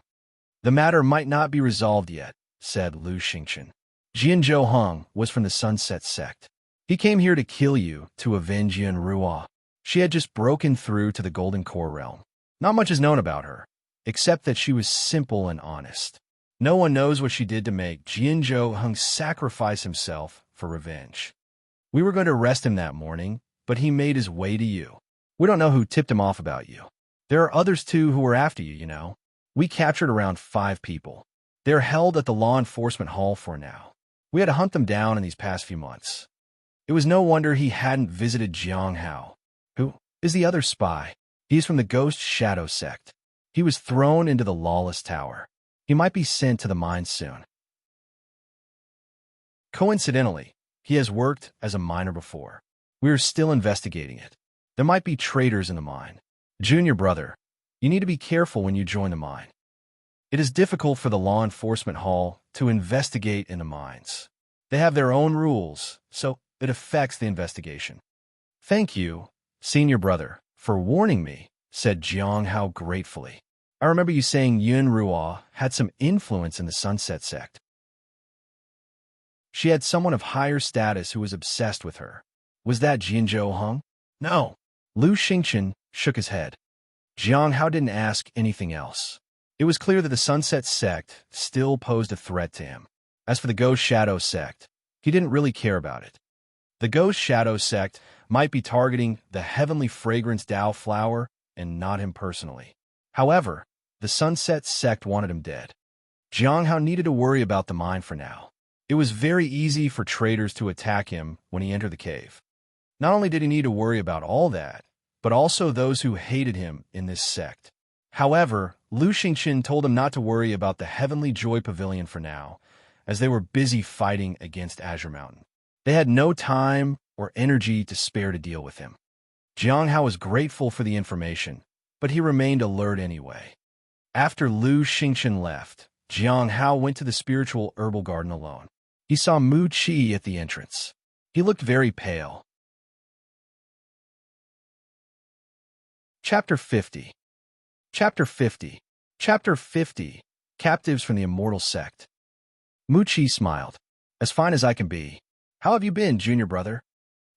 A: The matter might not be resolved yet, said Lu Xingqian. Jianzhou Hong was from the Sunset Sect. He came here to kill you to avenge Unravel. She had just broken through to the Golden Core realm. Not much is known about her, except that she was simple and honest. No one knows what she did to make Jianzhou Hong sacrifice himself for revenge. We were going to arrest him that morning, but he made his way to you. We don't know who tipped him off about you. There are others too who were after you, you know. We captured around 5 people. They're held at the law enforcement hall for now. We had to hunt them down in these past few months. It was no wonder he hadn't visited Jiang Hao. Who is the other spy? He is from the Ghost Shadow sect. He was thrown into the lawless tower. He might be sent to the mines soon. Coincidentally, he has worked as a miner before. We are still investigating it. There might be traitors in the mine. Junior brother, you need to be careful when you join the mine. It is difficult for the law enforcement hall to investigate in the mines. They have their own rules, so it affects the investigation. Thank you, senior brother, for warning me, said Jiang Hao gratefully. I remember you saying Yun Ruo had some influence in the Sunset Sect. She had someone of higher status who was obsessed with her. Was that Jianzhou Hong? No. Lu Xingqian shook his head. Jiang Hao didn't ask anything else. It was clear that the Sunset Sect still posed a threat to him. As for the Ghost Shadow Sect, he didn't really care about it. The Ghost Shadow Sect might be targeting the heavenly fragrance Dao flower and not him personally. However, the Sunset Sect wanted him dead. Jiang Hao needed to worry about the mine for now. It was very easy for traitors to attack him when he entered the cave. Not only did he need to worry about all that, but also those who hated him in this sect. However, Lu Xingqian told him not to worry about the Heavenly Joy Pavilion for now, as they were busy fighting against Azure Mountain. They had no time or energy to spare to deal with him. Jiang Hao was grateful for the information, but he remained alert anyway. After Lu Xingqian left, Jiang Hao went to the spiritual herbal garden alone. He saw Mu Qi at the entrance. He looked very pale. Chapter 50. Chapter 50. Chapter 50. Captives from the Immortal Sect. Mu Qi smiled. As fine as I can be. How have you been, junior brother?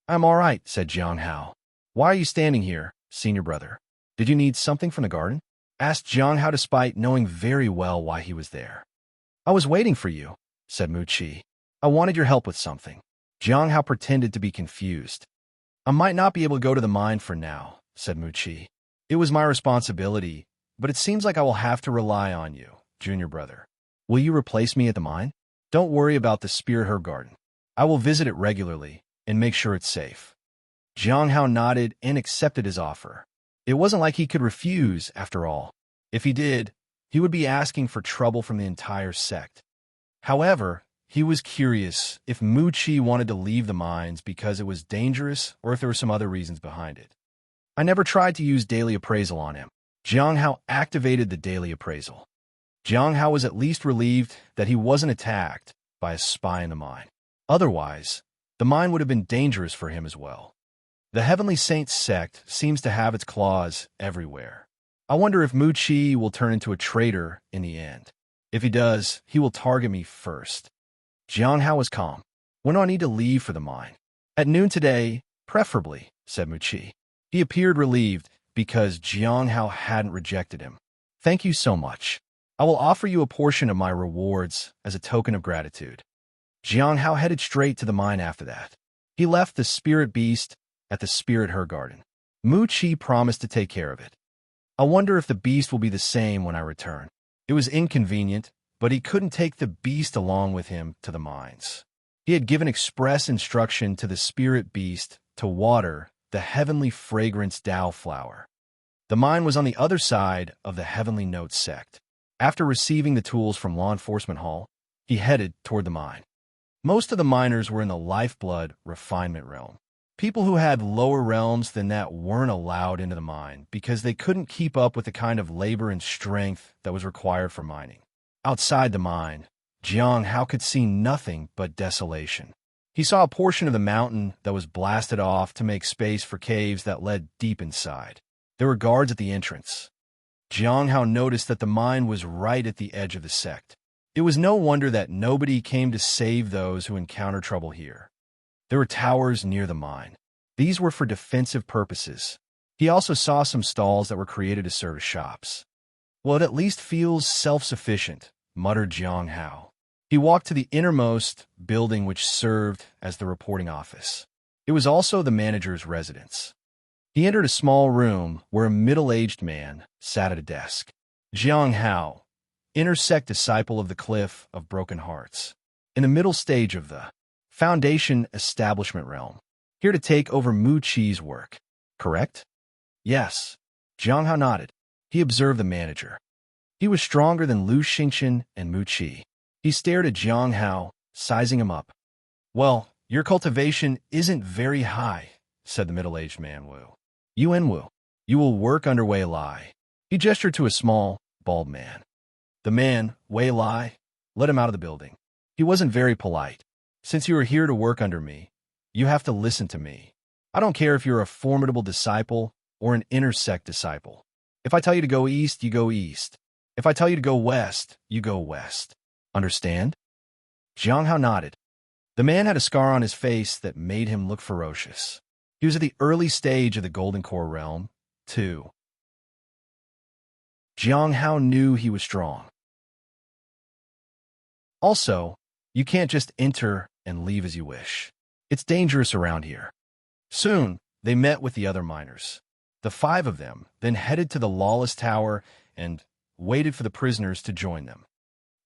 A: I'm all right, said Jiang Hao. Why are you standing here, senior brother? Did you need something from the garden? Asked Jiang Hao despite knowing very well why he was there. I was waiting for you, said Mu Qi. I wanted your help with something. Jiang Hao pretended to be confused. I might not be able to go to the mine for now, said Mu Qi. It was my responsibility, but it seems like I will have to rely on you, junior brother. Will you replace me at the mine? Don't worry about the Spirit Herb Garden. I will visit it regularly and make sure it's safe. Jiang Hao nodded and accepted his offer. It wasn't like he could refuse, after all. If he did, he would be asking for trouble from the entire sect. However, he was curious if Muchi wanted to leave the mines because it was dangerous or if there were some other reasons behind it. I never tried to use daily appraisal on him. Jiang Hao activated the daily appraisal. Jiang Hao was at least relieved that he wasn't attacked by a spy in the mine. Otherwise, the mine would have been dangerous for him as well. The Heavenly Saints sect seems to have its claws everywhere. I wonder if Muchi will turn into a traitor in the end. If he does, he will target me first. Jiang Hao was calm. When do I need to leave for the mine? At noon today, preferably, said Muchi. He appeared relieved because Jiang Hao hadn't rejected him. Thank you so much. I will offer you a portion of my rewards as a token of gratitude. Jiang Hao headed straight to the mine after that. He left the spirit beast at the spirit her garden. Muchi promised to take care of it. I wonder if the beast will be the same when I return. It was inconvenient, but he couldn't take the beast along with him to the mines. He had given express instruction to the spirit beast to water the heavenly fragrance Tao flower. The mine was on the other side of the Heavenly Note sect. After receiving the tools from Law Enforcement Hall, he headed toward the mine. Most of the miners were in the lifeblood refinement realm. People who had lower realms than that weren't allowed into the mine because they couldn't keep up with the kind of labor and strength that was required for mining. Outside the mine, Jiang Hao could see nothing but desolation. He saw a portion of the mountain that was blasted off to make space for caves that led deep inside. There were guards at the entrance. Jiang Hao noticed that the mine was right at the edge of the sect. It was no wonder that nobody came to save those who encountered trouble here. There were towers near the mine. These were for defensive purposes. He also saw some stalls that were created to serve as shops. Well, it at least feels self-sufficient, muttered Jiang Hao. He walked to the innermost building which served as the reporting office. It was also the manager's residence. He entered a small room where a middle-aged man sat at a desk. Jiang Hao, intersect disciple of the Cliff of Broken Hearts, in the middle stage of the Foundation Establishment realm, here to take over Muchi's work, correct? Yes. Jiang Hao nodded. He observed the manager. He was stronger than Lu Xingchen and Muchi. He stared at Jiang Hao, sizing him up. Well, your cultivation isn't very high, said the middle-aged man Wu. Yuan Wu, you will work under Wei Lai. He gestured to a small, bald man. The man, Wei Lai, let him out of the building. He wasn't very polite. Since you are here to work under me, you have to listen to me. I don't care if you're a formidable disciple or an intersect disciple. If I tell you to go east, you go east. If I tell you to go west, you go west. Understand? Jiang Hao nodded. The man had a scar on his face that made him look ferocious. He was at the early stage of the Golden Core realm, too. Jiang Hao knew he was strong. Also, you can't just enter and leave as you wish. It's dangerous around here. Soon, they met with the other miners. The 5 of them then headed to the Lawless Tower and waited for the prisoners to join them.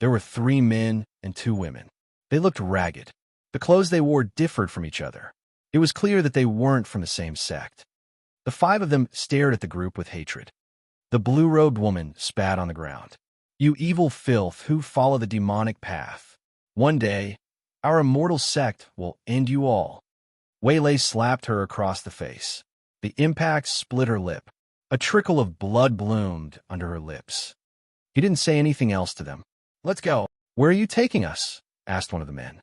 A: There were 3 men and 2 women. They looked ragged. The clothes they wore differed from each other. It was clear that they weren't from the same sect. The 5 of them stared at the group with hatred. The blue-robed woman spat on the ground. You evil filth who follow the demonic path. One day, our immortal sect will end you all. Wei Lai slapped her across the face. The impact split her lip. A trickle of blood bloomed under her lips. He didn't say anything else to them. Let's go. Where are you taking us? Asked one of the men.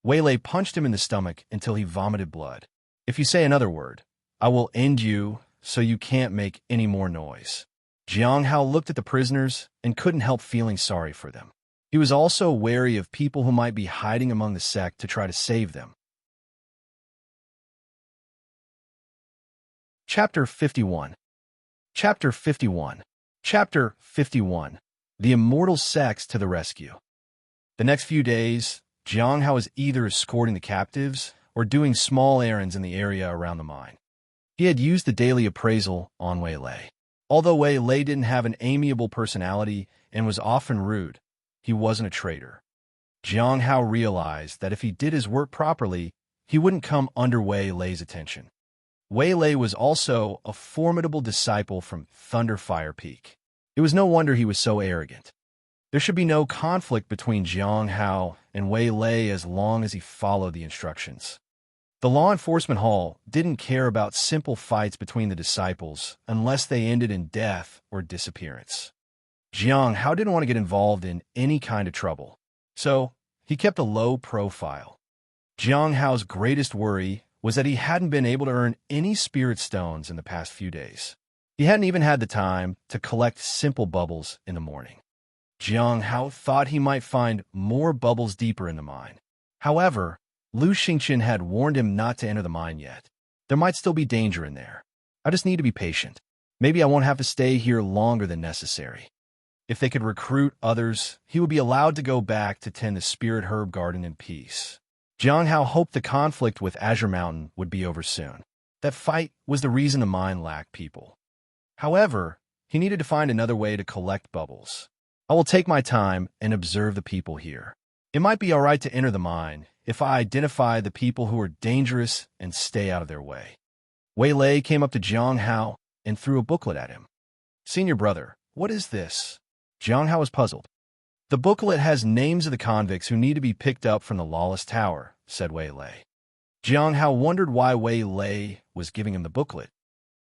A: Wei Lai punched him in the stomach until he vomited blood. If you say another word, I will end you so you can't make any more noise. Jiang Hao looked at the prisoners and couldn't help feeling sorry for them. He was also wary of people who might be hiding among the sect to try to save them. Chapter 51. Chapter 51. Chapter 51. The Immortal Sects to the Rescue. The next few days, Jiang Hao was either escorting the captives or doing small errands in the area around the mine. He had used the daily appraisal on Wei Lai. Although Wei Lai didn't have an amiable personality and was often rude, he wasn't a traitor. Jiang Hao realized that if he did his work properly, he wouldn't come under Wei Lai's attention. Wei Lei was also a formidable disciple from Thunderfire Peak. It was no wonder he was so arrogant. There should be no conflict between Jiang Hao and Wei Lei as long as he followed the instructions. The law enforcement hall didn't care about simple fights between the disciples unless they ended in death or disappearance. Jiang Hao didn't want to get involved in any kind of trouble, so he kept a low profile. Jiang Hao's greatest worry was that he hadn't been able to earn any spirit stones in the past few days. He hadn't even had the time to collect simple bubbles in the morning. Jiang Hao thought he might find more bubbles deeper in the mine. However, Lu Xingqian had warned him not to enter the mine yet. There might still be danger in there. I just need to be patient. Maybe I won't have to stay here longer than necessary. If they could recruit others, he would be allowed to go back to tend the Spirit Herb Garden in peace. Jiang Hao hoped the conflict with Azure Mountain would be over soon. That fight was the reason the mine lacked people. However, he needed to find another way to collect bubbles. I will take my time and observe the people here. It might be all right to enter the mine if I identify the people who are dangerous and stay out of their way. Wei Lei came up to Jiang Hao and threw a booklet at him. Senior brother, what is this? Jiang Hao was puzzled. The booklet has names of the convicts who need to be picked up from the Lawless Tower, said Wei Lei. Jiang Hao wondered why Wei Lei was giving him the booklet.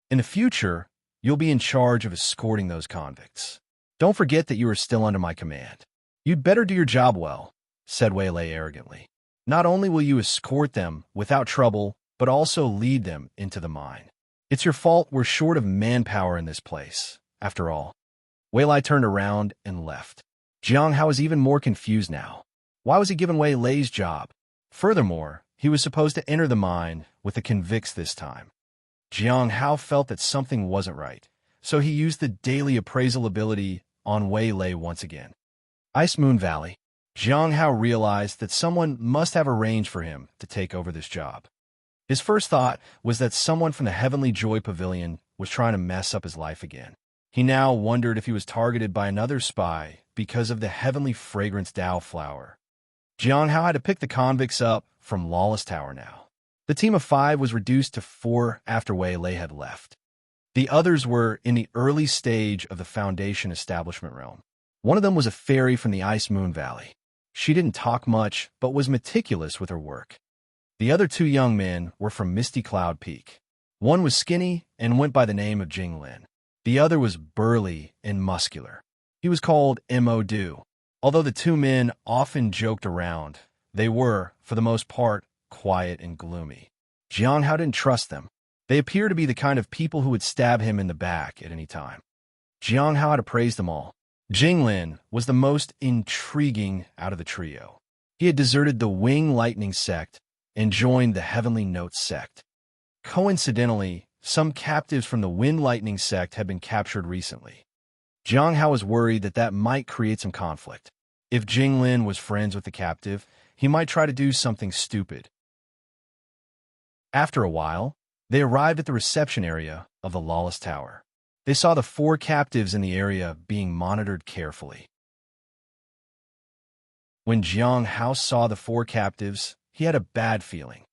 A: In the future, you'll be in charge of escorting those convicts. Don't forget that you are still under my command. You'd better do your job well, said Wei Lei arrogantly. Not only will you escort them without trouble, but also lead them into the mine. It's your fault we're short of manpower in this place, after all. Wei Lei turned around and left. Jiang Hao was even more confused now. Why was he given Wei Lei's job? Furthermore, he was supposed to enter the mine with the convicts this time. Jiang Hao felt that something wasn't right, so he used the daily appraisal ability on Wei Lei once again. Ice Moon Valley. Jiang Hao realized that someone must have arranged for him to take over this job. His first thought was that someone from the Heavenly Joy Pavilion was trying to mess up his life again. He now wondered if he was targeted by another spy because of the Heavenly Fragrance Dao flower. Jiang Hao had to pick the convicts up from Lawless Tower now. The team of 5 was reduced to 4 after Wei Lei had left. The others were in the early stage of the Foundation Establishment realm. One of them was a fairy from the Ice Moon Valley. She didn't talk much, but was meticulous with her work. The other 2 young men were from Misty Cloud Peak. One was skinny and went by the name of Jinglin. The other was burly and muscular. He was called Mo Du. Although the 2 men often joked around, they were, for the most part, quiet and gloomy. Jiang Hao didn't trust them. They appeared to be the kind of people who would stab him in the back at any time. Jiang Hao had appraised them all. Jinglin was the most intriguing out of the trio. He had deserted the Wing Lightning sect and joined the Heavenly Notes sect. Coincidentally, some captives from the Wind Lightning sect had been captured recently. Jiang Hao was worried that that might create some conflict. If Jinglin was friends with the captive, he might try to do something stupid. After a while, they arrived at the reception area of the Lawless Tower. They saw the 4 captives in the area being monitored carefully. When Jiang Hao saw the 4 captives, he had a bad feeling.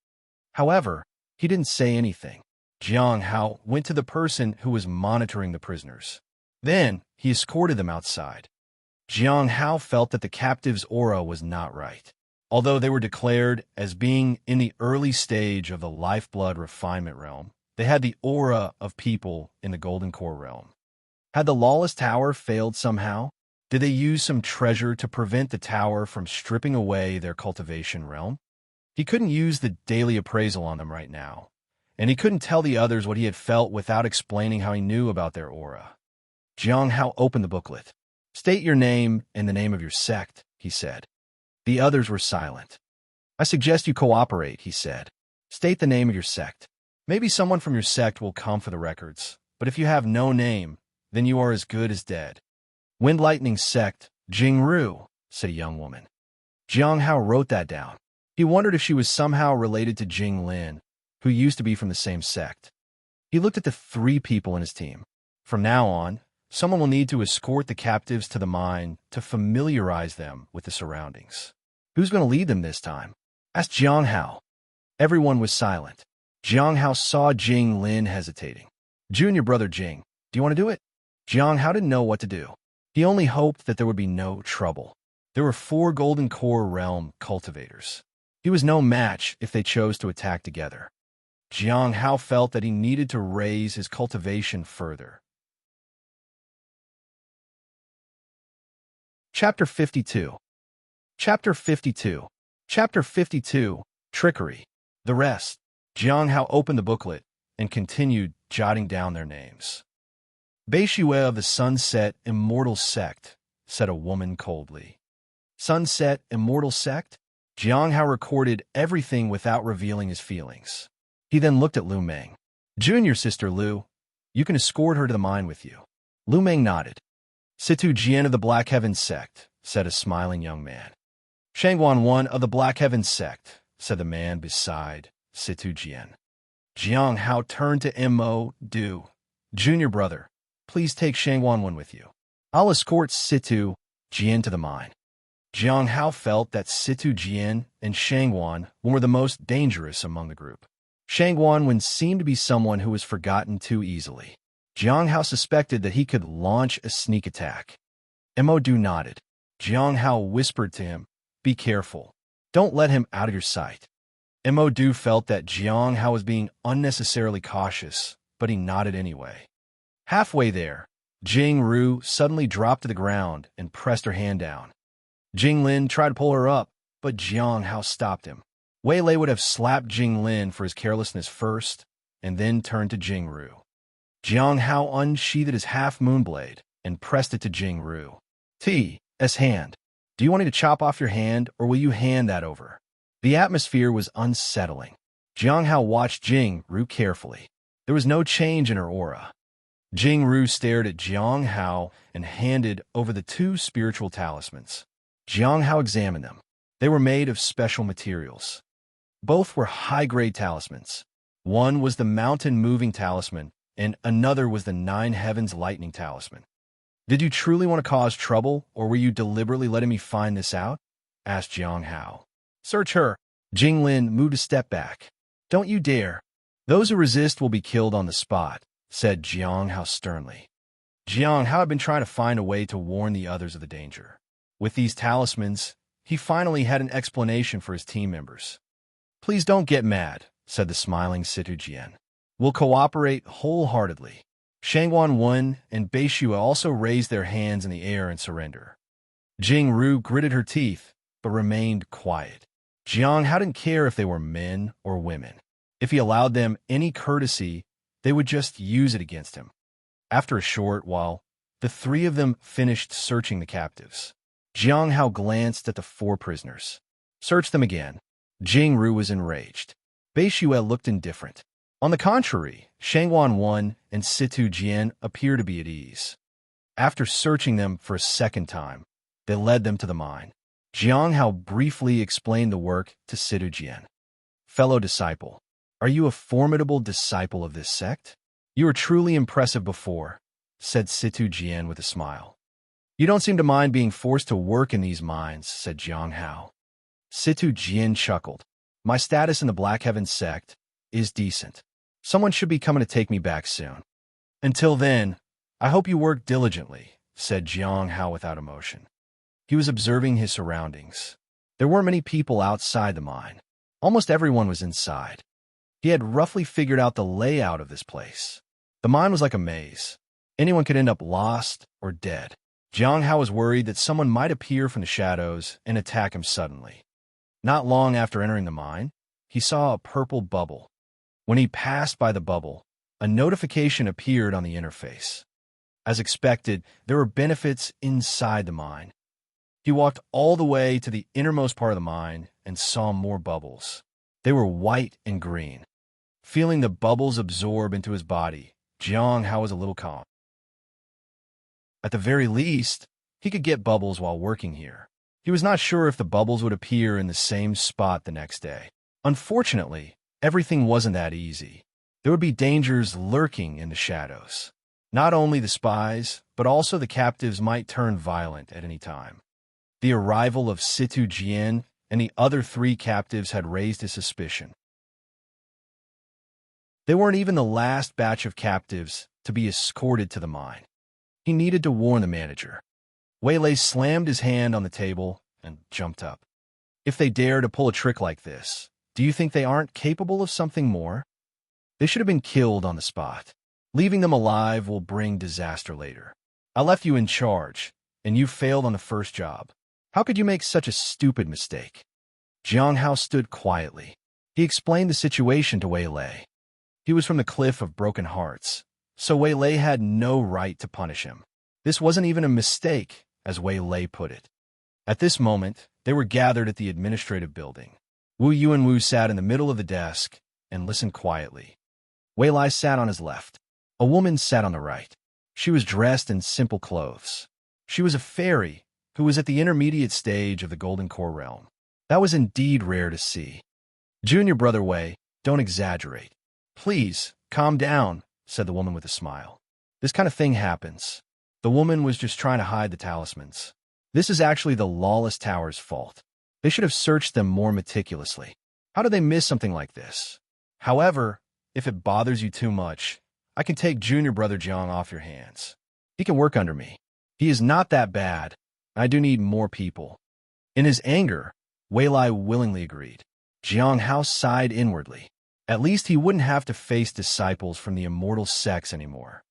A: However, he didn't say anything. Jiang Hao went to the person who was monitoring the prisoners. Then, he escorted them outside. Jiang Hao felt that the captive's aura was not right. Although they were declared as being in the early stage of the lifeblood refinement realm, they had the aura of people in the Golden Core realm. Had the Lawless Tower failed somehow? Did they use some treasure to prevent the tower from stripping away their cultivation realm? He couldn't use the daily appraisal on them right now, and he couldn't tell the others what he had felt without explaining how he knew about their aura. Jiang Hao opened the booklet. State your name and the name of your sect, he said. The others were silent. I suggest you cooperate, he said. State the name of your sect. Maybe someone from your sect will come for the records, but if you have no name, then you are as good as dead. Wind Lightning sect, Jingru, said a young woman. Jiang Hao wrote that down. He wondered if she was somehow related to Jinglin, who used to be from the same sect. He looked at the 3 people in his team. From now on, someone will need to escort the captives to the mine to familiarize them with the surroundings. Who's going to lead them this time? Asked Jiang Hao. Everyone was silent. Jiang Hao saw Jing Lin hesitating. Junior brother Jing, do you want to do it? Jiang Hao didn't know what to do. He only hoped that there would be no trouble. There were 4 Golden Core Realm cultivators. He was no match if they chose to attack together. Jiang Hao felt that he needed to raise his cultivation further. Chapter 52. Chapter 52. Chapter 52. Trickery. The rest. Jiang Hao opened the booklet and continued jotting down their names. Beishue of the Sunset Immortal Sect, said a woman coldly. Sunset Immortal Sect? Jiang Hao recorded everything without revealing his feelings. He then looked at Lu Meng. Junior sister Lu, you can escort her to the mine with you. Lu Meng nodded. Situ Jian of the Black Heaven Sect, said a smiling young man. Shangguan Wan of the Black Heaven Sect, said the man beside Situ Jian. Jiang Hao turned to Mo Du. Junior brother, please take Shangguan Wan with you. I'll escort Situ Jian to the mine. Jiang Hao felt that Situ Jian and Shangguan Wan were the most dangerous among the group. Shangguan Wan seemed to be someone who was forgotten too easily. Jiang Hao suspected that he could launch a sneak attack. Mo Du nodded. Jiang Hao whispered to him, be careful. Don't let him out of your sight. Mo Du felt that Jiang Hao was being unnecessarily cautious, but he nodded anyway. Halfway there, Jing Ru suddenly dropped to the ground and pressed her hand down. Jing Lin tried to pull her up, but Jiang Hao stopped him. Wei Lei would have slapped Jing Lin for his carelessness first, and then turned to Jing Ru. Jiang Hao unsheathed his half-moon blade and pressed it to Jing Ru. T.'s hand. Do you want me to chop off your hand, or will you hand that over? The atmosphere was unsettling. Jiang Hao watched Jing Ru carefully. There was no change in her aura. Jing Ru stared at Jiang Hao and handed over the 2 spiritual talismans. Jiang Hao examined them. They were made of special materials. Both were high-grade talismans. One was the Mountain Moving Talisman, and another was the 9 Heavens Lightning Talisman. Did you truly want to cause trouble, or were you deliberately letting me find this out? Asked Jiang Hao. Search her. Jing Lin moved a step back. Don't you dare. Those who resist will be killed on the spot, said Jiang Hao sternly. Jiang Hao had been trying to find a way to warn the others of the danger. With these talismans, he finally had an explanation for his team members. Please don't get mad, said the smiling Situ Jian. We'll cooperate wholeheartedly. Shangguan Wan and Beishue also raised their hands in the air in surrender. Jing Ru gritted her teeth, but remained quiet. Jiang Hao didn't care if they were men or women. If he allowed them any courtesy, they would just use it against him. After a short while, the 3 of them finished searching the captives. Jiang Hao glanced at the 4 prisoners. Search them again. Jing Ru was enraged. Beishue looked indifferent. On the contrary, Shangguan Wan and Situ Jian appeared to be at ease. After searching them for a second time, they led them to the mine. Jiang Hao briefly explained the work to Situ Jian. Fellow disciple, are you a formidable disciple of this sect? You were truly impressive before, said Situ Jian with a smile. You don't seem to mind being forced to work in these mines, said Jiang Hao. Situ Jian chuckled. My status in the Black Heaven sect is decent. Someone should be coming to take me back soon. Until then, I hope you work diligently, said Jiang Hao without emotion. He was observing his surroundings. There weren't many people outside the mine. Almost everyone was inside. He had roughly figured out the layout of this place. The mine was like a maze. Anyone could end up lost or dead. Jiang Hao was worried that someone might appear from the shadows and attack him suddenly. Not long after entering the mine, he saw a purple bubble. When he passed by the bubble, a notification appeared on the interface. As expected, there were benefits inside the mine. He walked all the way to the innermost part of the mine and saw more bubbles. They were white and green. Feeling the bubbles absorb into his body, Jiang Hao was a little calm. At the very least, he could get bubbles while working here. He was not sure if the bubbles would appear in the same spot the next day. Unfortunately, everything wasn't that easy. There would be dangers lurking in the shadows. Not only the spies, but also the captives might turn violent at any time. The arrival of Situ Jian and the other 3 captives had raised his suspicion. They weren't even the last batch of captives to be escorted to the mine. He needed to warn the manager. Wei slammed his hand on the table and jumped up. If they dare to pull a trick like this, do you think they aren't capable of something more? They should have been killed on the spot. Leaving them alive will bring disaster later. I left you in charge, and you failed on the first job. How could you make such a stupid mistake? Jiang Hao stood quietly. He explained the situation to Wei Lei. He was from the Cliff of Broken Hearts, so Wei Lei had no right to punish him. This wasn't even a mistake, as Wei Lei put it. At this moment, they were gathered at the administrative building. Wu Yuanwu sat in the middle of the desk and listened quietly. Wei Lei sat on his left. A woman sat on the right. She was dressed in simple clothes. She was a fairy who was at the intermediate stage of the Golden Core realm. That was indeed rare to see. Junior brother Wei, don't exaggerate. Please, calm down, said the woman with a smile. This kind of thing happens. The woman was just trying to hide the talismans. This is actually the Lawless Tower's fault. They should have searched them more meticulously. How did they miss something like this? However, if it bothers you too much, I can take junior brother Jiang off your hands. He can work under me. He is not that bad. I do need more people. In his anger, Wei Lei willingly agreed. Jiang Hao sighed inwardly. At least he wouldn't have to face disciples from the immortal sex anymore.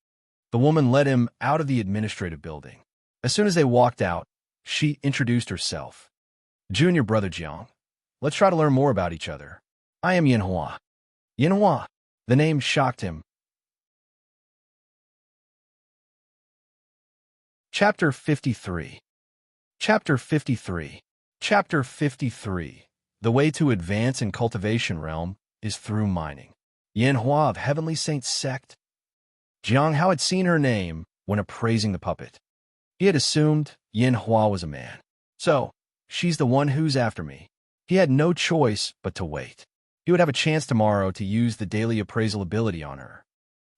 A: The woman led him out of the administrative building. As soon as they walked out, she introduced herself. Junior brother Jiang, let's try to learn more about each other. I am Yanhua. Yanhua. The name shocked him. Chapter 53. Chapter 53. Chapter 53. The way to advance in cultivation realm is through mining. Yanhua of Heavenly Saint Sect. Jiang Hao had seen her name when appraising the puppet. He had assumed Yanhua was a man. So, she's the one who's after me. He had no choice but to wait. He would have a chance tomorrow to use the daily appraisal ability on her.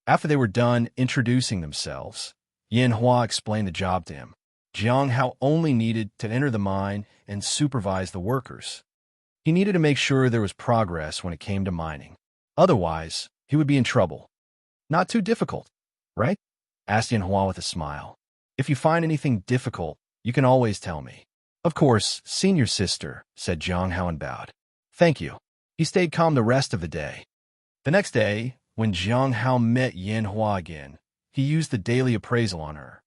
A: After they were done introducing themselves, Yanhua explained the job to him. Jiang Hao only needed to enter the mine and supervise the workers. He needed to make sure there was progress when it came to mining. Otherwise, he would be in trouble. Not too difficult, right? Asked Yanhua with a smile. If you find anything difficult, you can always tell me. Of course, senior sister, said Jiang Hao and bowed. Thank you. He stayed calm the rest of the day. The next day, when Jiang Hao met Yanhua again, he used the daily appraisal on her.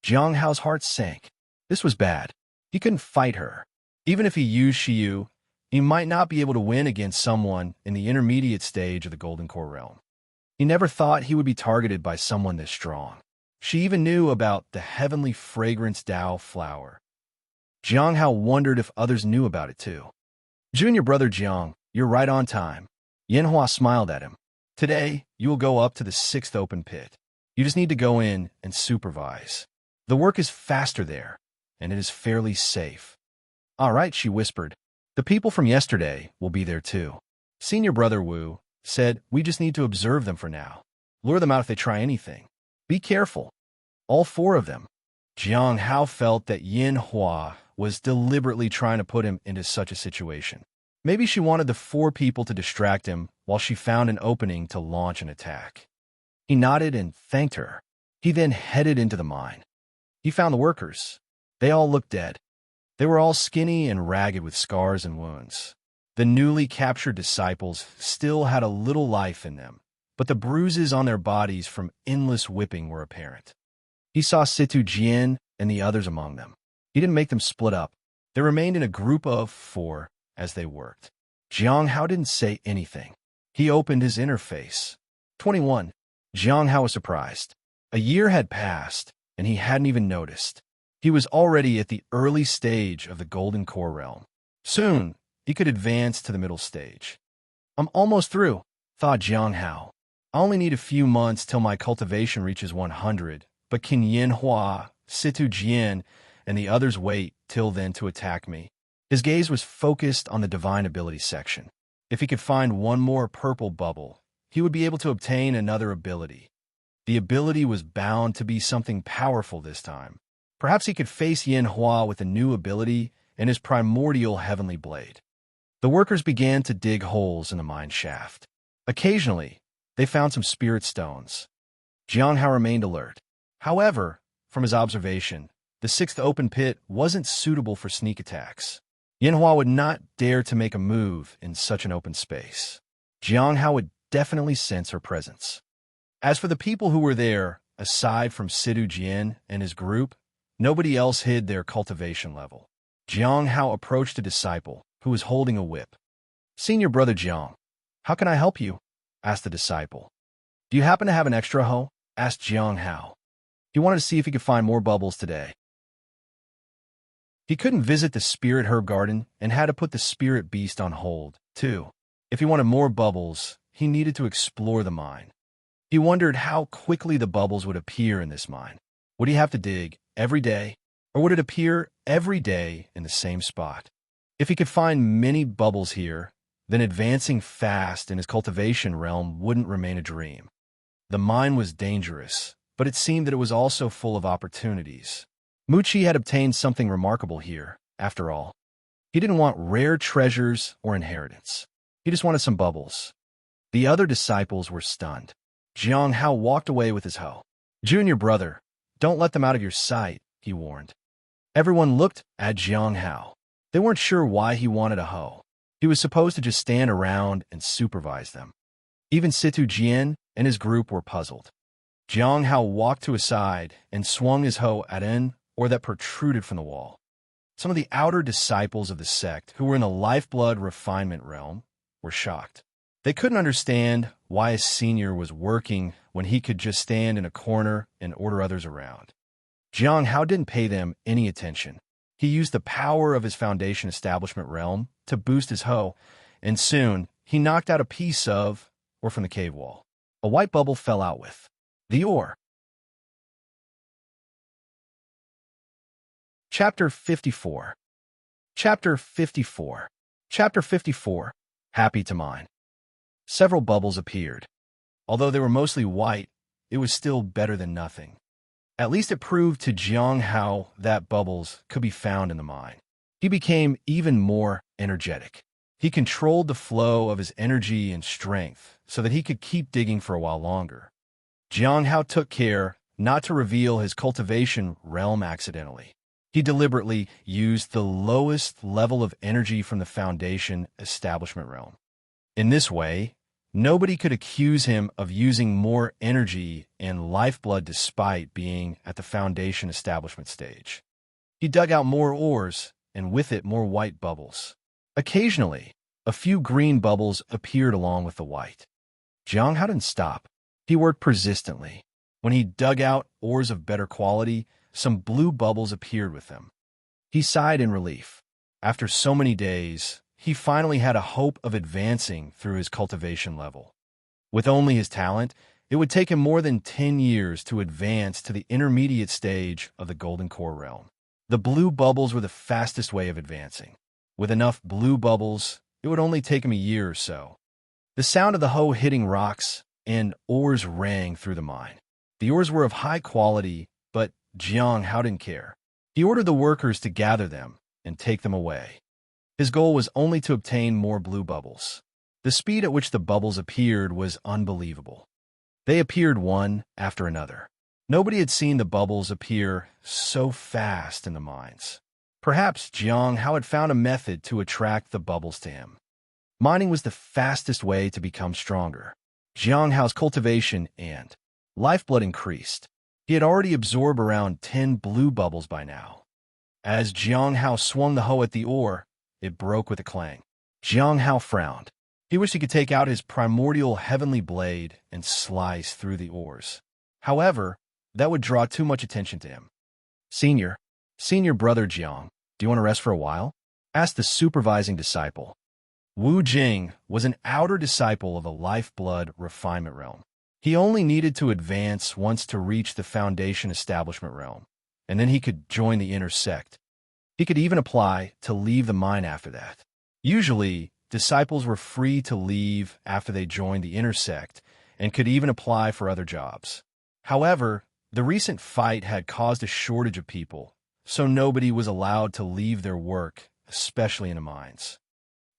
A: Jiang Hao's heart sank. This was bad. He couldn't fight her. Even if he used Shiyu, he might not be able to win against someone in the intermediate stage of the Golden Core realm. He never thought he would be targeted by someone this strong. She even knew about the heavenly fragrance Dao flower. Jiang Hao wondered if others knew about it too. Junior brother Jiang, you're right on time. Yanhua smiled at him. Today, you will go up to the 6th open pit. You just need to go in and supervise. The work is faster there, and it is fairly safe. All right, she whispered. The people from yesterday will be there too. Senior brother Wu said, we just need to observe them for now. Lure them out if they try anything. Be careful. All 4 of them. Jiang Hao felt that Yanhua was deliberately trying to put him into such a situation. Maybe she wanted the 4 people to distract him while she found an opening to launch an attack. He nodded and thanked her. He then headed into the mine. He found the workers. They all looked dead. They were all skinny and ragged with scars and wounds. The newly captured disciples still had a little life in them, but the bruises on their bodies from endless whipping were apparent. He saw Situ Jian and the others among them. He didn't make them split up. They remained in a group of 4 as they worked. Jiang Hao didn't say anything. He opened his interface. 21. Jiang Hao was surprised. A year had passed, and he hadn't even noticed. He was already at the early stage of the Golden Core realm. Soon, he could advance to the middle stage. I'm almost through, thought Jiang Hao. I only need a few months till my cultivation reaches 100, but can Yanhua, Situ Jian, and the others wait till then to attack me? His gaze was focused on the divine ability section. If he could find one more purple bubble, he would be able to obtain another ability. The ability was bound to be something powerful this time. Perhaps he could face Yanhua with a new ability and his primordial heavenly blade. The workers began to dig holes in the mine shaft. Occasionally, They found some spirit stones. Jiang Hao remained alert. However, from his observation, the sixth open pit wasn't suitable for sneak attacks. Yanhua would not dare to make a move in such an open space. Jiang Hao would definitely sense her presence. As for the people who were there, aside from Sidu Jian and his group, nobody else hid their cultivation level. Jiang Hao approached a disciple who was holding a whip. "Senior brother Jiang, how can I help you?" asked the disciple. "Do you happen to have an extra hoe?" asked Jiang Hao. He wanted to see if he could find more bubbles today. He couldn't visit the spirit herb garden and had to put the spirit beast on hold, too. If he wanted more bubbles, he needed to explore the mine. He wondered how quickly the bubbles would appear in this mine. Would he have to dig every day, or would it appear every day in the same spot? If he could find many bubbles here, then advancing fast in his cultivation realm wouldn't remain a dream. The mine was dangerous, but it seemed that it was also full of opportunities. Muchi had obtained something remarkable here, after all. He didn't want rare treasures or inheritance. He just wanted some bubbles. The other disciples were stunned. Jiang Hao walked away with his hoe. "Junior brother, don't let them out of your sight," he warned. Everyone looked at Jiang Hao. They weren't sure why he wanted a hoe. He was supposed to just stand around and supervise them. Even Situ Jian and his group were puzzled. Jiang Hao walked to his side and swung his hoe at an or that protruded from the wall. Some of the outer disciples of the sect, who were in the lifeblood refinement realm, were shocked. They couldn't understand why a senior was working when he could just stand in a corner and order others around. Jiang Hao didn't pay them any attention. He used the power of his foundation establishment realm to boost his hoe, and soon he knocked out a piece of, or from the cave wall. A white bubble fell out with the ore. Chapter 54. Chapter 54. Chapter 54. Happy to mine. Several bubbles appeared. Although they were mostly white, it was still better than nothing. At least it proved to Jiang Hao that bubbles could be found in the mine. He became even more energetic. He controlled the flow of his energy and strength so that he could keep digging for a while longer. Jiang Hao took care not to reveal his cultivation realm accidentally. He deliberately used the lowest level of energy from the foundation establishment realm. In this way, nobody could accuse him of using more energy and lifeblood despite being at the foundation establishment stage. He dug out more ores, and with it more white bubbles. Occasionally, a few green bubbles appeared along with the white. Jiang Hao didn't stop. He worked persistently. When he dug out ores of better quality, some blue bubbles appeared with them. He sighed in relief. After so many days, he finally had a hope of advancing through his cultivation level. With only his talent, it would take him more than 10 years to advance to the intermediate stage of the Golden Core realm. The blue bubbles were the fastest way of advancing. With enough blue bubbles, it would only take him a year or so. The sound of the hoe hitting rocks and ores rang through the mine. The ores were of high quality, but Jiang Hao didn't care. He ordered the workers to gather them and take them away. His goal was only to obtain more blue bubbles. The speed at which the bubbles appeared was unbelievable. They appeared one after another. Nobody had seen the bubbles appear so fast in the mines. Perhaps Jiang Hao had found a method to attract the bubbles to him. Mining was the fastest way to become stronger. Jiang Hao's cultivation and lifeblood increased. He had already absorbed around 10 blue bubbles by now. As Jiang Hao swung the hoe at the ore, it broke with a clang. Jiang Hao frowned. He wished he could take out his primordial heavenly blade and slice through the ores. However, that would draw too much attention to him. Senior brother Jiang, do you want to rest for a while?" asked the supervising disciple. Wu Jing was an outer disciple of the lifeblood refinement realm. He only needed to advance once to reach the foundation establishment realm, and then he could join the inner sect. He could even apply to leave the mine after that. Usually, disciples were free to leave after they joined the inner sect and could even apply for other jobs. However, the recent fight had caused a shortage of people, so nobody was allowed to leave their work, especially in the mines.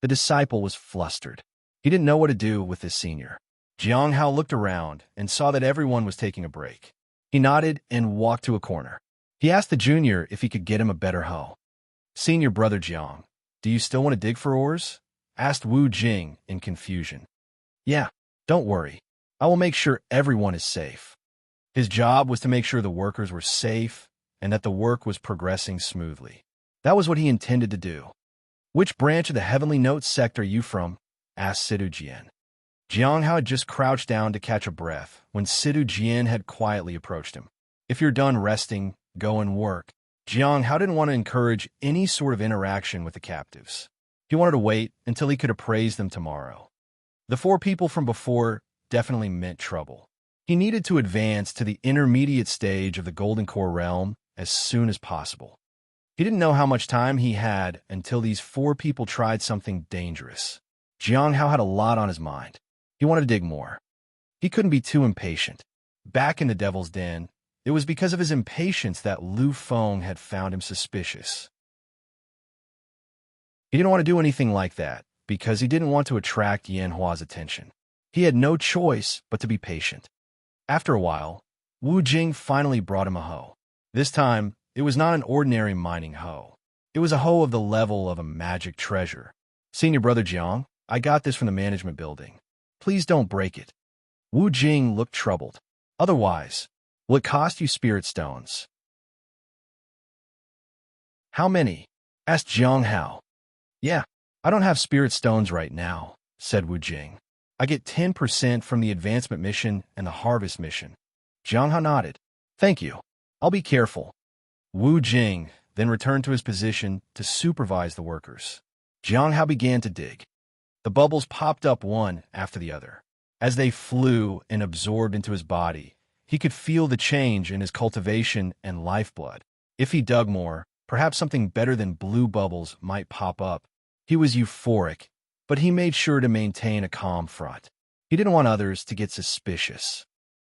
A: The disciple was flustered. He didn't know what to do with this senior. Jiang Hao looked around and saw that everyone was taking a break. He nodded and walked to a corner. He asked the junior if he could get him a better hoe. Senior brother Jiang, do you still want to dig for ores? Asked Wu Jing in confusion. Yeah, don't worry. I will make sure everyone is safe. His job was to make sure the workers were safe and that the work was progressing smoothly. That was what he intended to do. Which branch of the Heavenly Notes sect are you from? Asked Sidu Jian. Jiang Hao had just crouched down to catch a breath when Sidu Jian had quietly approached him. If you're done resting, go and work. Jiang Hao didn't want to encourage any sort of interaction with the captives. He wanted to wait until he could appraise them tomorrow. The 4 people from before definitely meant trouble. He needed to advance to the intermediate stage of the Golden Core realm as soon as possible. He didn't know how much time he had until these 4 people tried something dangerous. Jiang Hao had a lot on his mind. He wanted to dig more. He couldn't be too impatient. Back in the Devil's Den, it was because of his impatience that Lu Feng had found him suspicious. He didn't want to do anything like that because he didn't want to attract Yan Hua's attention. He had no choice but to be patient. After a while, Wu Jing finally brought him a hoe. This time, it was not an ordinary mining hoe. It was a hoe of the level of a magic treasure. Senior brother Jiang, I got this from the management building. Please don't break it. Wu Jing looked troubled. Otherwise, will it cost you spirit stones? How many? Asked Jiang Hao. Yeah, I don't have spirit stones right now, said Wu Jing. I get 10% from the advancement mission and the harvest mission. Jiang Hao nodded. Thank you. I'll be careful. Wu Jing then returned to his position to supervise the workers. Jiang Hao began to dig. The bubbles popped up one after the other. As they flew and absorbed into his body, he could feel the change in his cultivation and lifeblood. If he dug more, perhaps something better than blue bubbles might pop up. He was euphoric, but he made sure to maintain a calm front. He didn't want others to get suspicious.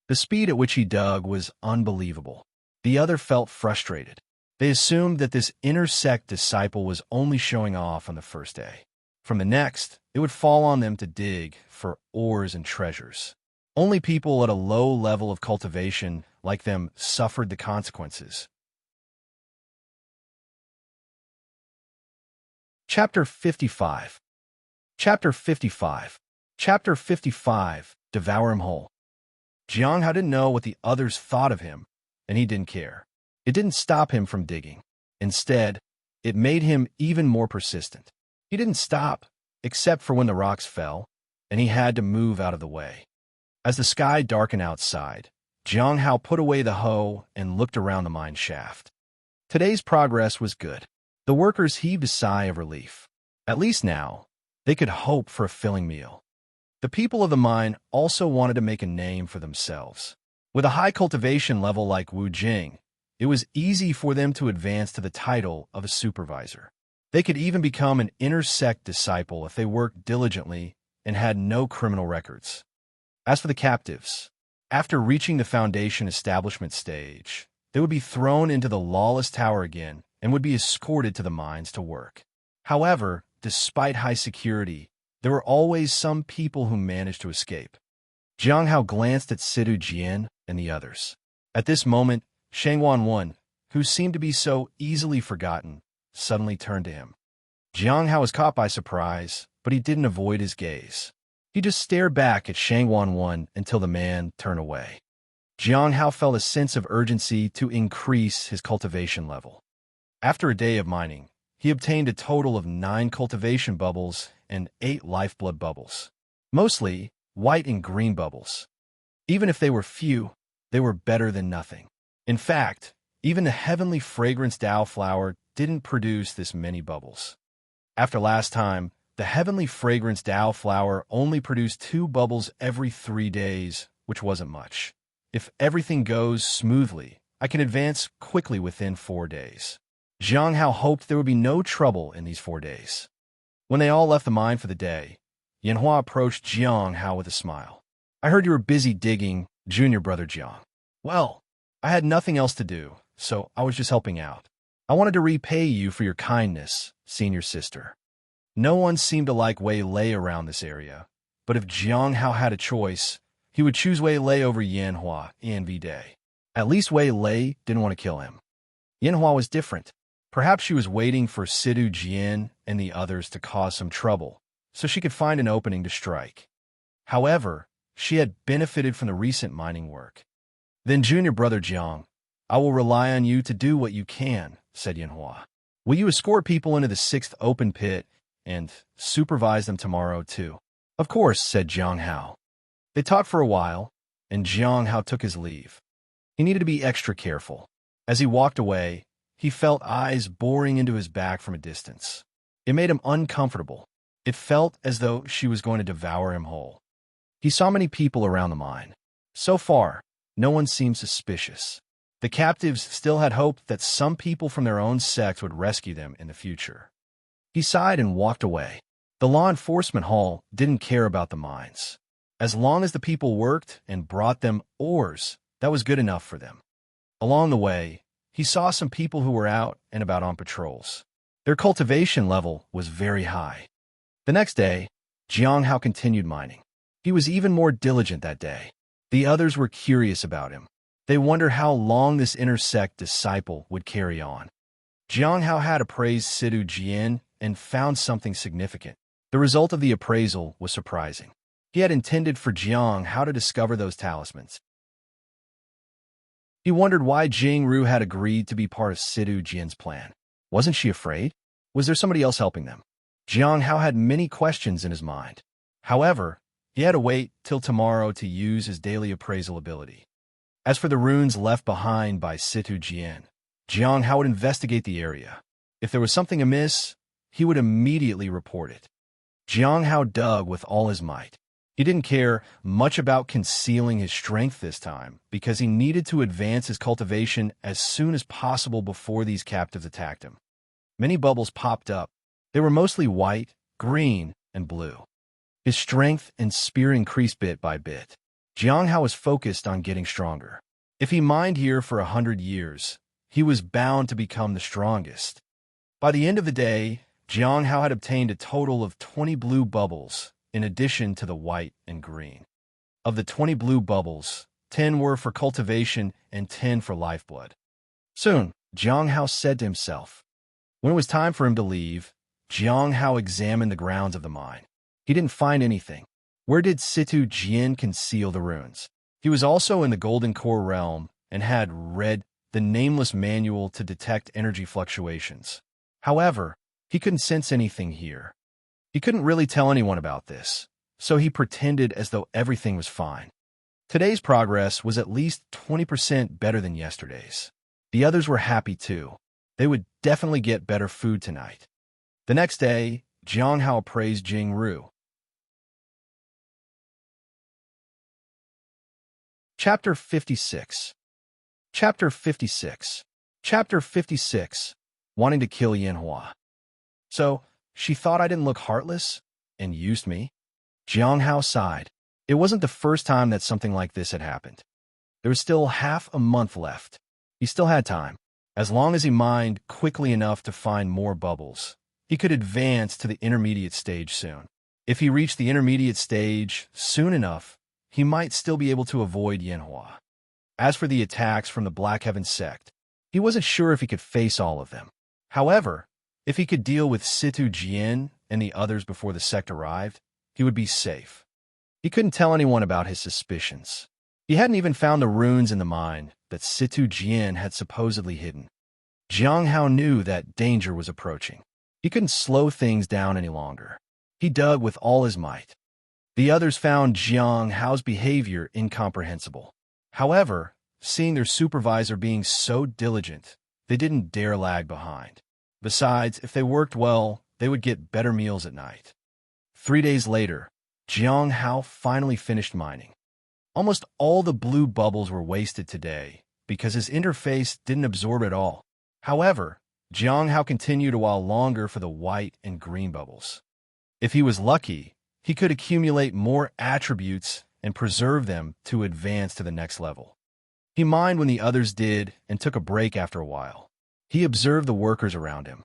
A: The speed at which he dug was unbelievable. The other felt frustrated. They assumed that this inner sect disciple was only showing off on the first day. From the next, it would fall on them to dig for ores and treasures. Only people at a low level of cultivation like them suffered the consequences. Chapter 55. Chapter 55. Chapter 55. Devour him whole. Jiang Hao didn't know what the others thought of him, and he didn't care. It didn't stop him from digging. Instead, it made him even more persistent. He didn't stop, except for when the rocks fell, and he had to move out of the way. As the sky darkened outside, Jiang Hao put away the hoe and looked around the mine shaft. Today's progress was good. The workers heaved a sigh of relief. At least now, they could hope for a filling meal. The people of the mine also wanted to make a name for themselves. With a high cultivation level like Wu Jing, it was easy for them to advance to the title of a supervisor. They could even become an inner sect disciple if they worked diligently and had no criminal records. As for the captives, after reaching the foundation establishment stage, they would be thrown into the lawless tower again and would be escorted to the mines to work. However, despite high security, there were always some people who managed to escape. Jiang Hao glanced at Sidu Jian and the others. At this moment, Shang Wanwen, who seemed to be so easily forgotten, suddenly turned to him. Jiang Hao was caught by surprise, but he didn't avoid his gaze. He just stared back at Shang Wanwen until the man turned away. Jiang Hao felt a sense of urgency to increase his cultivation level. After a day of mining, he obtained a total of 9 cultivation bubbles and 8 lifeblood bubbles, mostly white and green bubbles. Even if they were few, they were better than nothing. In fact, even the heavenly fragrance Dao flower didn't produce this many bubbles. After last time, the heavenly fragrance Dao flower only produced 2 bubbles every 3 days, which wasn't much. If everything goes smoothly, I can advance quickly within 4 days. Jiang Hao hoped there would be no trouble in these 4 days. When they all left the mine for the day, Yanhua approached Jiang Hao with a smile. I heard you were busy digging, junior brother Jiang. Well, I had nothing else to do, so I was just helping out. I wanted to repay you for your kindness, senior sister. No one seemed to like waylay around this area, but if Jiang Hao had a choice, he would choose Wei Lei over Yanhua every day. At least Wei Lei didn't want to kill him. Yanhua was different. Perhaps she was waiting for Sidu Jian and the others to cause some trouble, so she could find an opening to strike. However, she had benefited from the recent mining work. Then junior brother Jiang, I will rely on you to do what you can, said Yanhua. Will you escort people into the 6th open pit and supervise them tomorrow too? Of course, said Jiang Hao. They talked for a while, and Jiang Hao took his leave. He needed to be extra careful. As he walked away, he felt eyes boring into his back from a distance. It made him uncomfortable. It felt as though she was going to devour him whole. He saw many people around the mine. So far, no one seemed suspicious. The captives still had hope that some people from their own sect would rescue them in the future. He sighed and walked away. The law enforcement hall didn't care about the mines. As long as the people worked and brought them ores, that was good enough for them. Along the way, he saw some people who were out and about on patrols. Their cultivation level was very high. The next day, Jiang Hao continued mining. He was even more diligent that day. The others were curious about him. They wondered how long this intersect disciple would carry on. Jiang Hao had appraised Sidu Jian and found something significant. The result of the appraisal was surprising. He had intended for Jiang Hao to discover those talismans. He wondered why Jing Ru had agreed to be part of Sidu Jian's plan. Wasn't she afraid? Was there somebody else helping them? Jiang Hao had many questions in his mind. However, he had to wait till tomorrow to use his daily appraisal ability. As for the runes left behind by Situ Jian, Jiang Hao would investigate the area. If there was something amiss, he would immediately report it. Jiang Hao dug with all his might. He didn't care much about concealing his strength this time because he needed to advance his cultivation as soon as possible before these captives attacked him. Many bubbles popped up. They were mostly white, green, and blue. His strength and spear increased bit by bit. Jiang Hao was focused on getting stronger. If he mined here for 100 years, he was bound to become the strongest. By the end of the day, Jiang Hao had obtained a total of 20 blue bubbles, in addition to the white and green. Of the 20 blue bubbles, 10 were for cultivation and 10 for lifeblood. Soon, Jiang Hao said to himself. When it was time for him to leave, Jiang Hao examined the grounds of the mine. He didn't find anything. Where did Situ Jian conceal the runes? He was also in the Golden Core realm and had read the nameless manual to detect energy fluctuations. However, he couldn't sense anything here. He couldn't really tell anyone about this, so he pretended as though everything was fine. Today's progress was at least 20% better than yesterday's. The others were happy too. They would definitely get better food tonight. The next day, Jiang Hao praised Jing Ru. Chapter 56. Chapter 56. Chapter 56. Wanting to kill Yanhua. So, she thought I didn't look heartless and used me? Jiang Hao sighed. It wasn't the first time that something like this had happened. There was still half a month left. He still had time. As long as he mined quickly enough to find more bubbles, he could advance to the intermediate stage soon. If he reached the intermediate stage soon enough, he might still be able to avoid Yanhua. As for the attacks from the Black Heaven sect, he wasn't sure if he could face all of them. However, if he could deal with Situ Jian and the others before the sect arrived, he would be safe. He couldn't tell anyone about his suspicions. He hadn't even found the runes in the mine that Situ Jian had supposedly hidden. Jiang Hao knew that danger was approaching. He couldn't slow things down any longer. He dug with all his might. The others found Jiang Hao's behavior incomprehensible. However, seeing their supervisor being so diligent, they didn't dare lag behind. Besides, if they worked well, they would get better meals at night. 3 days later, Jiang Hao finally finished mining. Almost all the blue bubbles were wasted today because his interface didn't absorb it all. However, Jiang Hao continued a while longer for the white and green bubbles. If he was lucky, he could accumulate more attributes and preserve them to advance to the next level. He mined when the others did and took a break after a while. He observed the workers around him.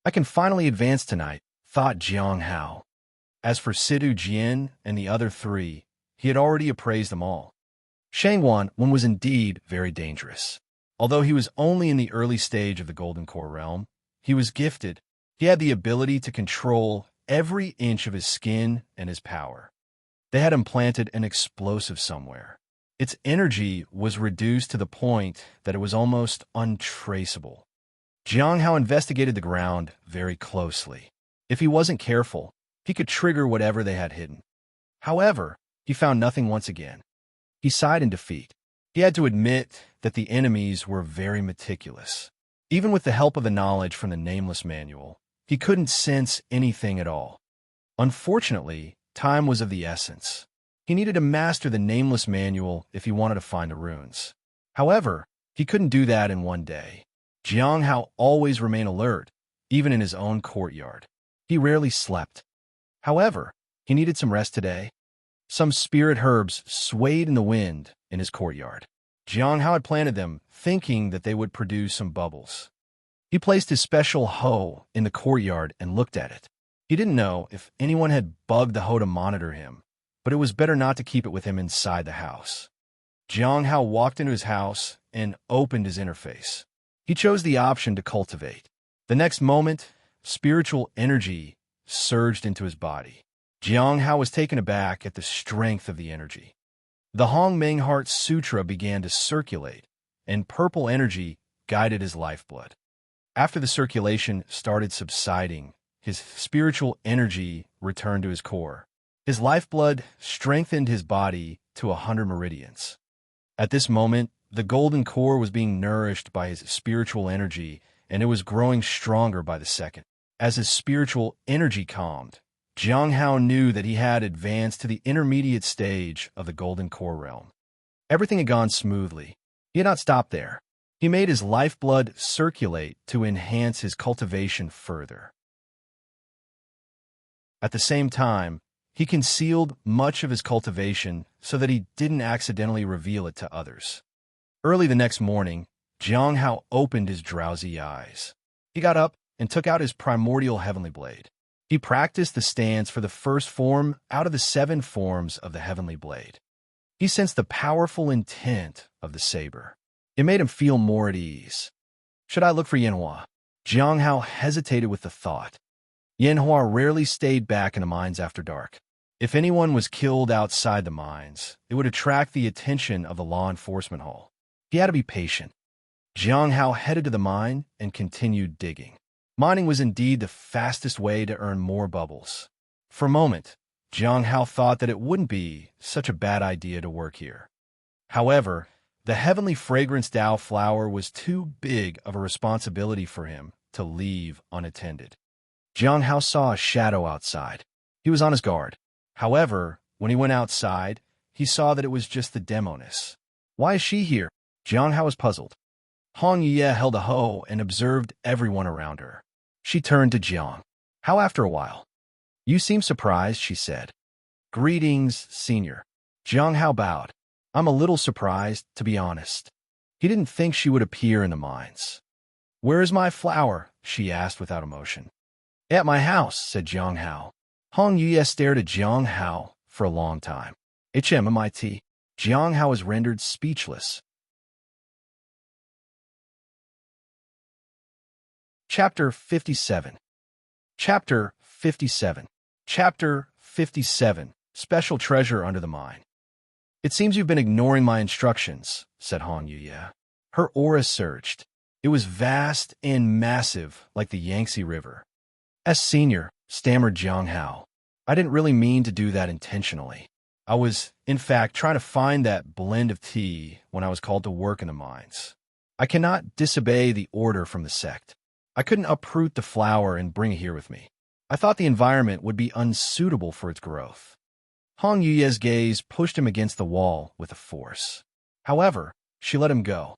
A: I can finally advance tonight, thought Jiang Hao. As for Sidu Jian and the other three, he had already appraised them all. Shangwan was indeed very dangerous. Although he was only in the early stage of the Golden Core realm, he was gifted. He had the ability to control every inch of his skin and his power. They had implanted an explosive somewhere. Its energy was reduced to the point that it was almost untraceable. Jiang Hao investigated the ground very closely. If he wasn't careful, he could trigger whatever they had hidden. However, he found nothing once again. He sighed in defeat. He had to admit that the enemies were very meticulous. Even with the help of the knowledge from the Nameless Manual, he couldn't sense anything at all. Unfortunately, time was of the essence. He needed to master the Nameless Manual if he wanted to find the runes. However, he couldn't do that in one day. Jiang Hao always remained alert, even in his own courtyard. He rarely slept. However, he needed some rest today. Some spirit herbs swayed in the wind in his courtyard. Jiang Hao had planted them, thinking that they would produce some bubbles. He placed his special hoe in the courtyard and looked at it. He didn't know if anyone had bugged the hoe to monitor him, but it was better not to keep it with him inside the house. Jiang Hao walked into his house and opened his interface. He chose the option to cultivate. The next moment, spiritual energy surged into his body. Jiang Hao was taken aback at the strength of the energy. The Hong Meng Heart Sutra began to circulate, and purple energy guided his lifeblood. After the circulation started subsiding, his spiritual energy returned to his core. His lifeblood strengthened his body to 100 meridians. At this moment, the golden core was being nourished by his spiritual energy, and it was growing stronger by the second. As his spiritual energy calmed, Jiang Hao knew that he had advanced to the intermediate stage of the Golden Core realm. Everything had gone smoothly. He had not stopped there. He made his lifeblood circulate to enhance his cultivation further. At the same time, he concealed much of his cultivation so that he didn't accidentally reveal it to others. Early the next morning, Jiang Hao opened his drowsy eyes. He got up and took out his primordial heavenly blade. He practiced the stance for the first form out of the 7 forms of the heavenly blade. He sensed the powerful intent of the saber. It made him feel more at ease. Should I look for Yanhua? Jiang Hao hesitated with the thought. Yanhua rarely stayed back in the mines after dark. If anyone was killed outside the mines, it would attract the attention of the law enforcement hall. He had to be patient. Jiang Hao headed to the mine and continued digging. Mining was indeed the fastest way to earn more bubbles. For a moment, Jiang Hao thought that it wouldn't be such a bad idea to work here. However, the heavenly fragrance Tao flower was too big of a responsibility for him to leave unattended. Jiang Hao saw a shadow outside. He was on his guard. However, when he went outside, he saw that it was just the demoness. Why is she here? Jiang Hao was puzzled. Hong Ye held a hoe and observed everyone around her. She turned to Jiang Hao after a while. You seem surprised, she said. Greetings, senior. Jiang Hao bowed. I'm a little surprised, to be honest. He didn't think she would appear in the mines. Where is my flower? She asked without emotion. At my house, said Jiang Hao. Hong Ye stared at Jiang Hao for a long time. HMMIT. Jiang Hao was rendered speechless. Chapter 57. Chapter 57. Chapter 57. Special treasure under the mine. It seems you've been ignoring my instructions, said Hong Yuye. Her aura surged. It was vast and massive like the Yangtze River. As senior, stammered Jiang Hao. I didn't really mean to do that intentionally. I was, in fact, trying to find that blend of tea when I was called to work in the mines. I cannot disobey the order from the sect. I couldn't uproot the flower and bring it here with me. I thought the environment would be unsuitable for its growth. Hong Yuye's gaze pushed him against the wall with a force. However, she let him go.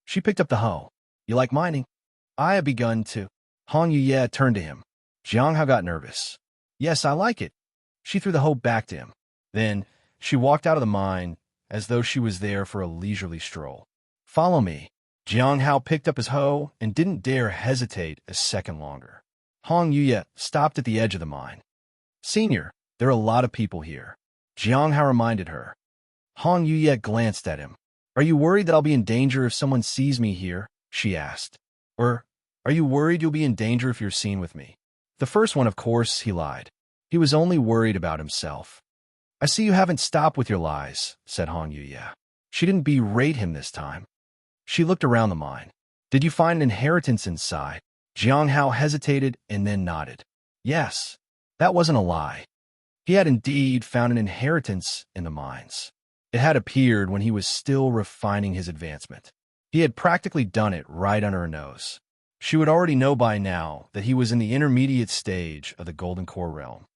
A: She picked up the hoe. You like mining? I have begun to. Hong Yuye turned to him. Jiang Hao got nervous. Yes, I like it. She threw the hoe back to him. Then, she walked out of the mine as though she was there for a leisurely stroll. Follow me. Jiang Hao picked up his hoe and didn't dare hesitate a second longer. Hong Yuye stopped at the edge of the mine. Senior, There are a lot of people here. Jiang Hao reminded her. Hong Yuye glanced at him. Are you worried that I'll be in danger if someone sees me here? She asked. Or, are you worried you'll be in danger if you're seen with me? The first one, of course, he lied. He was only worried about himself. I see you haven't stopped with your lies, said Hong Yuye. She didn't berate him this time. She looked around the mine. Did you find an inheritance inside? Jiang Hao hesitated and then nodded. Yes, that wasn't a lie. He had indeed found an inheritance in the mines. It had appeared when he was still refining his advancement. He had practically done it right under her nose. She would already know by now that he was in the intermediate stage of the Golden Core realm.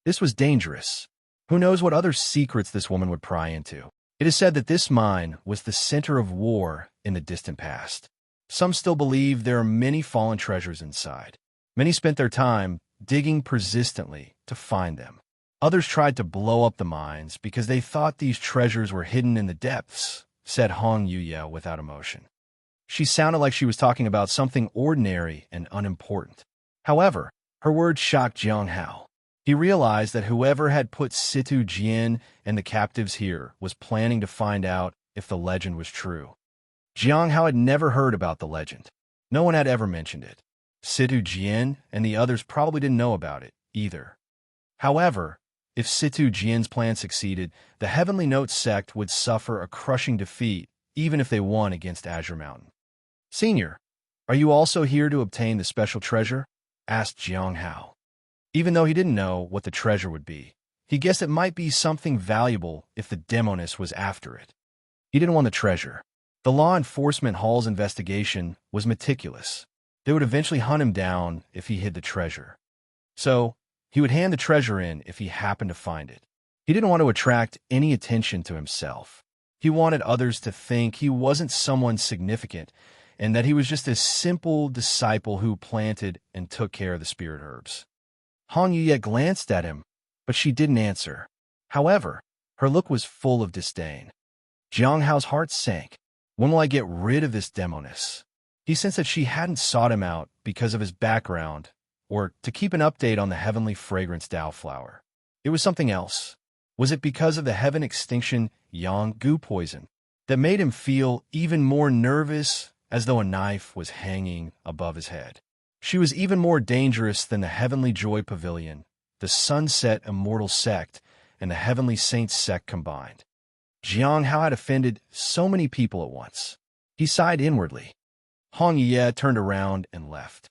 A: This was dangerous. Who knows what other secrets this woman would pry into? It is said that this mine was the center of war in the distant past. Some still believe there are many fallen treasures inside. Many spent their time digging persistently to find them. Others tried to blow up the mines because they thought these treasures were hidden in the depths, said Hong Yuye without emotion. She sounded like she was talking about something ordinary and unimportant. However, her words shocked Jiang Hao. He realized that whoever had put Situ Jian and the captives here was planning to find out if the legend was true. Jiang Hao had never heard about the legend. No one had ever mentioned it. Situ Jian and the others probably didn't know about it either. However, if Situ Jian's plan succeeded, the Heavenly Note sect would suffer a crushing defeat even if they won against Azure Mountain. Senior, are you also here to obtain the special treasure? Asked Jiang Hao. Even though he didn't know what the treasure would be, he guessed it might be something valuable if the Demoness was after it. He didn't want the treasure. The law enforcement hall's investigation was meticulous. They would eventually hunt him down if he hid the treasure. So, he would hand the treasure in if he happened to find it. He didn't want to attract any attention to himself. He wanted others to think he wasn't someone significant and that he was just a simple disciple who planted and took care of the spirit herbs. Hong Yuye glanced at him, but she didn't answer. However, her look was full of disdain. Jiang Hao's heart sank. When will I get rid of this Demoness? He sensed that she hadn't sought him out because of his background or to keep an update on the heavenly fragrance Dao flower. It was something else. Was it because of the heaven extinction Yang Gu poison that made him feel even more nervous, as though a knife was hanging above his head? She was even more dangerous than the Heavenly Joy Pavilion, the Sunset Immortal Sect, and the Heavenly Saints Sect combined. Jiang Hao had offended so many people at once. He sighed inwardly. Hong Yuye turned around and left.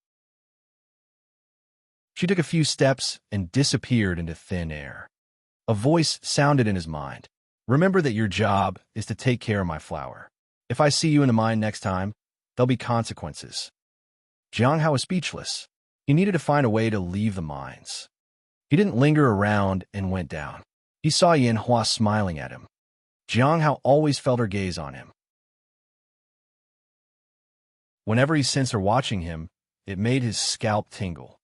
A: She took a few steps and disappeared into thin air. A voice sounded in his mind. Remember that your job is to take care of my flower. If I see you in the mine next time, there'll be consequences. Jiang Hao was speechless. He needed to find a way to leave the mines. He didn't linger around and went down. He saw Yin Hua smiling at him. Jiang Hao always felt her gaze on him. Whenever he sensed her watching him, it made his scalp tingle.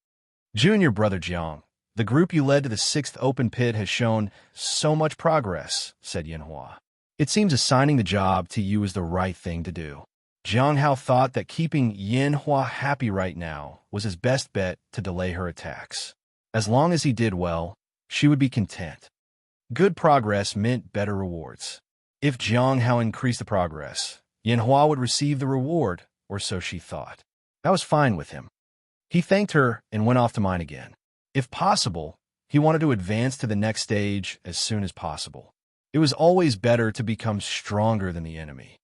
A: Junior brother Jiang, the group you led to the 6th open pit has shown so much progress, said Yin Hua. It seems assigning the job to you is the right thing to do. Jiang Hao thought that keeping Yin Hua happy right now was his best bet to delay her attacks. As long as he did well, she would be content. Good progress meant better rewards. If Jiang Hao increased the progress, Yin Hua would receive the reward, or so she thought. That was fine with him. He thanked her and went off to mine again. If possible, he wanted to advance to the next stage as soon as possible. It was always better to become stronger than the enemy.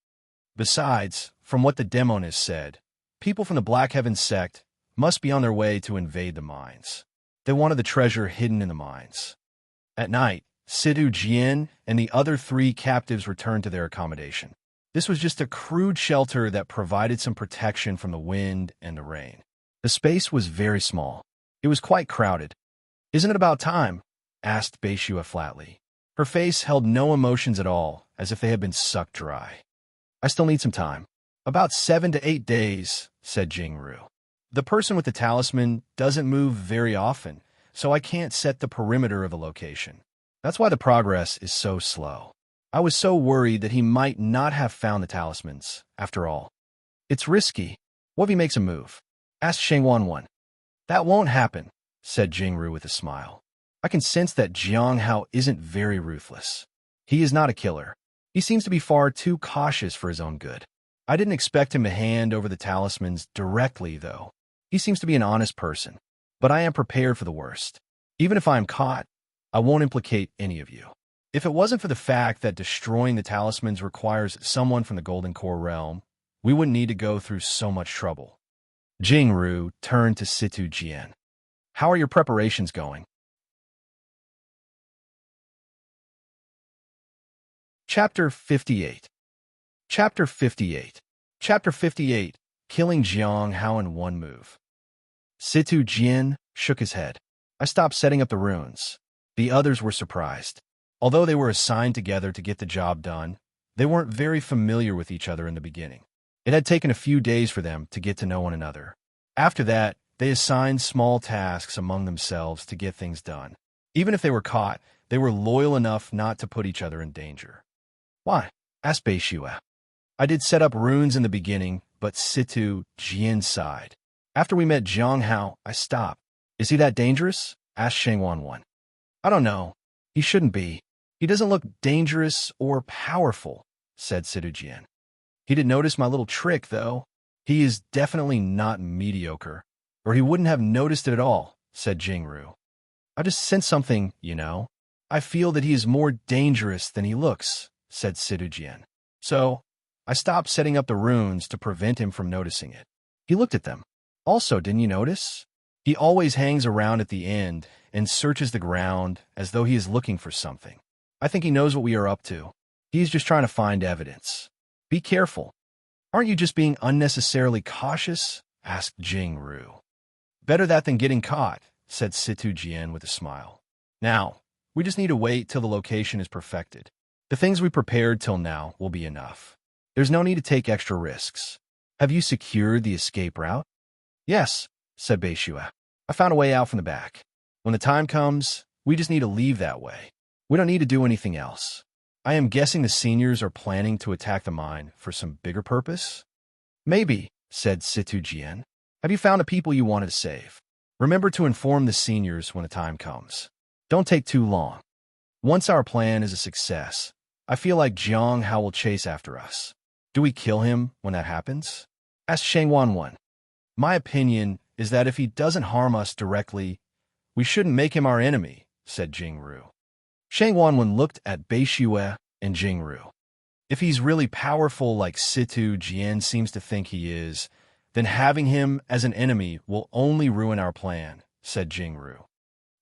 A: Besides, from what the Demoness said, people from the Black Heaven sect must be on their way to invade the mines. They wanted the treasure hidden in the mines. At night, Situ Jian and the other 3 captives returned to their accommodation. This was just a crude shelter that provided some protection from the wind and the rain. The space was very small. It was quite crowded. Isn't it about time? Asked Beishua flatly. Her face held no emotions at all, as if they had been sucked dry. I still need some time. About 7 to 8 days, said Jingru. The person with the talisman doesn't move very often, so I can't set the perimeter of the location. That's why the progress is so slow. I was so worried that he might not have found the talismans, after all. It's risky. What if he makes a move? Asked Sheng Wanwan. That won't happen, said Jingru with a smile. I can sense that Jiang Hao isn't very ruthless. He is not a killer. He seems to be far too cautious for his own good. I didn't expect him to hand over the talismans directly, though. He seems to be an honest person, but I am prepared for the worst. Even if I am caught, I won't implicate any of you. If it wasn't for the fact that destroying the talismans requires someone from the Golden Core realm, we wouldn't need to go through so much trouble. Jingru turned to Situ Jian. How are your preparations going? Chapter 58. Chapter 58. Chapter 58. Killing Jiang Hao in one move. Situ Jian shook his head. I stopped setting up the runes. The others were surprised. Although they were assigned together to get the job done, they weren't very familiar with each other in the beginning. It had taken a few days for them to get to know one another. After that, they assigned small tasks among themselves to get things done. Even if they were caught, they were loyal enough not to put each other in danger. Why? Asked Bei Shue. I did set up runes in the beginning, but Situ Jian sighed. After we met Jiang Hao, I stopped. Is he that dangerous? Asked Shang Wanwan. I don't know. He shouldn't be. He doesn't look dangerous or powerful, said Situ Jian. He didn't notice my little trick, though. He is definitely not mediocre, or he wouldn't have noticed it at all, said Jingru. I just sense something, you know. I feel that he is more dangerous than he looks, said Situ Jian. So, I stopped setting up the runes to prevent him from noticing it. He looked at them. Also, didn't you notice? He always hangs around at the end and searches the ground as though he is looking for something. I think he knows what we are up to. He's just trying to find evidence. Be careful. Aren't you just being unnecessarily cautious? Asked Jingru. Better that than getting caught, said Situ Jian with a smile. Now, we just need to wait till the location is perfected. The things we prepared till now will be enough. There's no need to take extra risks. Have you secured the escape route? Yes, said Bei Shue. I found a way out from the back. When the time comes, we just need to leave that way. We don't need to do anything else. I am guessing the seniors are planning to attack the mine for some bigger purpose? Maybe, said Situ Jian. Have you found the people you wanted to save? Remember to inform the seniors when the time comes. Don't take too long. Once our plan is a success, I feel like Jiang Hao will chase after us. Do we kill him when that happens? Asked Shang Wanwan. My opinion is that if he doesn't harm us directly, we shouldn't make him our enemy, said Jingru. Shang Wanwan looked at Bei Shue and Jingru. If he's really powerful like Situ Jian seems to think he is, then having him as an enemy will only ruin our plan, said Jingru.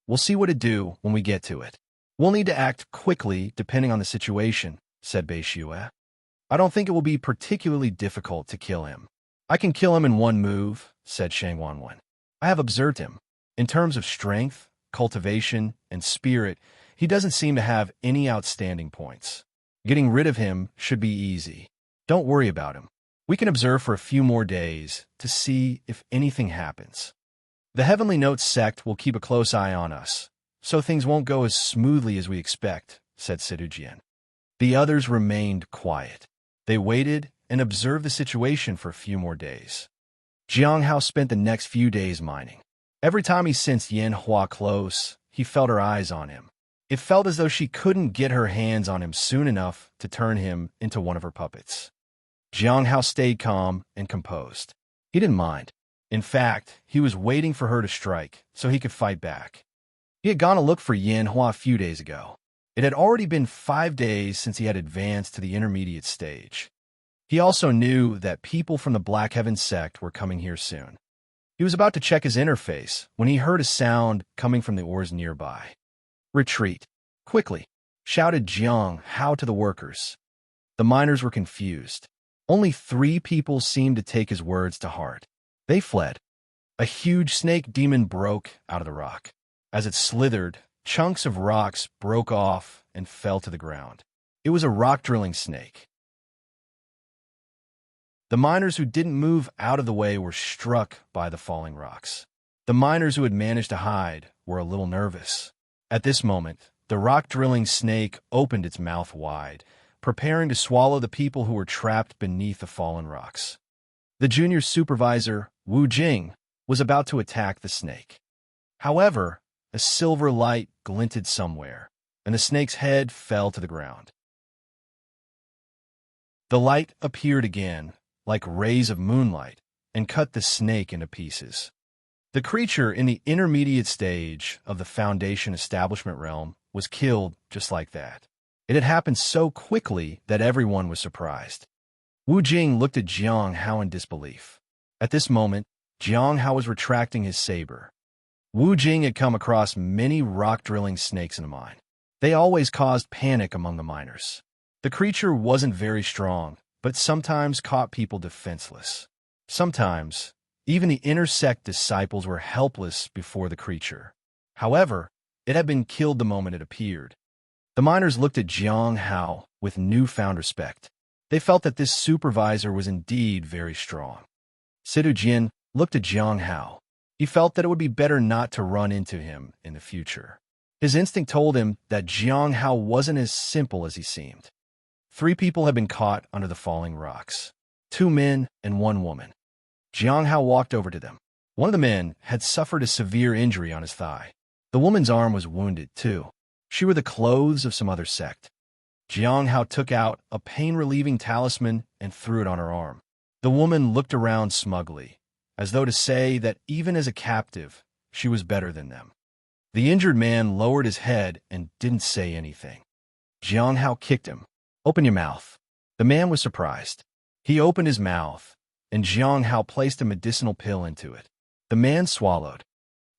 A: We'll see what to do when we get to it. We'll need to act quickly depending on the situation, said Bei Shue. I don't think it will be particularly difficult to kill him. I can kill him in one move, said Shang Wanwan. I have observed him. In terms of strength, cultivation, and spirit, he doesn't seem to have any outstanding points. Getting rid of him should be easy. Don't worry about him. We can observe for a few more days to see if anything happens. The Heavenly Notes sect will keep a close eye on us, so things won't go as smoothly as we expect, said Situ Jian. The others remained quiet. They waited and observed the situation for a few more days. Jiang Hao spent the next few days mining. Every time he sensed Yan Hua close, he felt her eyes on him. It felt as though she couldn't get her hands on him soon enough to turn him into one of her puppets. Jiang Hao stayed calm and composed. He didn't mind. In fact, he was waiting for her to strike so he could fight back. He had gone to look for Yan Hua a few days ago. It had already been 5 days since he had advanced to the intermediate stage. He also knew that people from the Black Heaven sect were coming here soon. He was about to check his interface when he heard a sound coming from the ores nearby. Retreat. Quickly, shouted Jiang Hao to the workers. The miners were confused. Only 3 people seemed to take his words to heart. They fled. A huge snake demon broke out of the rock. As it slithered, chunks of rocks broke off and fell to the ground. It was a rock-drilling snake. The miners who didn't move out of the way were struck by the falling rocks. The miners who had managed to hide were a little nervous. At this moment, the rock-drilling snake opened its mouth wide, preparing to swallow the people who were trapped beneath the fallen rocks. The junior supervisor, Wu Jing, was about to attack the snake. However, a silver light glinted somewhere, and the snake's head fell to the ground. The light appeared again, like rays of moonlight, and cut the snake into pieces. The creature in the intermediate stage of the Foundation establishment realm was killed just like that. It had happened so quickly that everyone was surprised. Wu Jing looked at Jiang Hao in disbelief. At this moment, Jiang Hao was retracting his saber. Wu Jing had come across many rock-drilling snakes in the mine. They always caused panic among the miners. The creature wasn't very strong, but sometimes caught people defenseless. Sometimes, even the inner sect disciples were helpless before the creature. However, it had been killed the moment it appeared. The miners looked at Jiang Hao with newfound respect. They felt that this supervisor was indeed very strong. Sidu Jin looked at Jiang Hao. He felt that it would be better not to run into him in the future. His instinct told him that Jiang Hao wasn't as simple as he seemed. 3 people had been caught under the falling rocks. 2 men and 1 woman. Jiang Hao walked over to them. One of the men had suffered a severe injury on his thigh. The woman's arm was wounded, too. She wore the clothes of some other sect. Jiang Hao took out a pain-relieving talisman and threw it on her arm. The woman looked around smugly, as though to say that even as a captive, she was better than them. The injured man lowered his head and didn't say anything. Jiang Hao kicked him. "Open your mouth." The man was surprised. He opened his mouth, and Jiang Hao placed a medicinal pill into it. The man swallowed.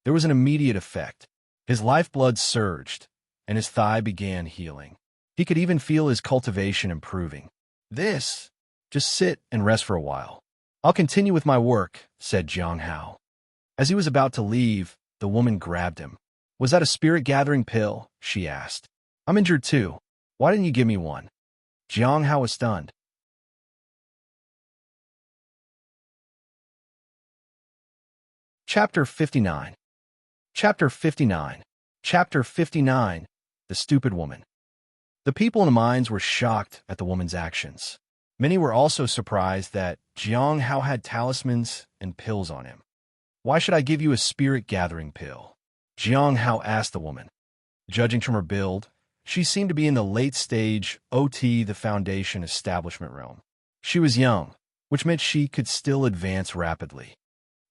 A: There was an immediate effect. His lifeblood surged, and his thigh began healing. He could even feel his cultivation improving. Just sit and rest for a while. I'll continue with my work," said Jiang Hao. As he was about to leave, the woman grabbed him. "Was that a spirit-gathering pill?" she asked. "I'm injured too. Why didn't you give me one?" Jiang Hao was stunned. Chapter 59. Chapter 59. Chapter 59. The Stupid Woman. The people in the mines were shocked at the woman's actions. Many were also surprised that Jiang Hao had talismans and pills on him. "Why should I give you a spirit-gathering pill?" Jiang Hao asked the woman. Judging from her build, she seemed to be in the late stage the Foundation establishment realm. She was young, which meant she could still advance rapidly.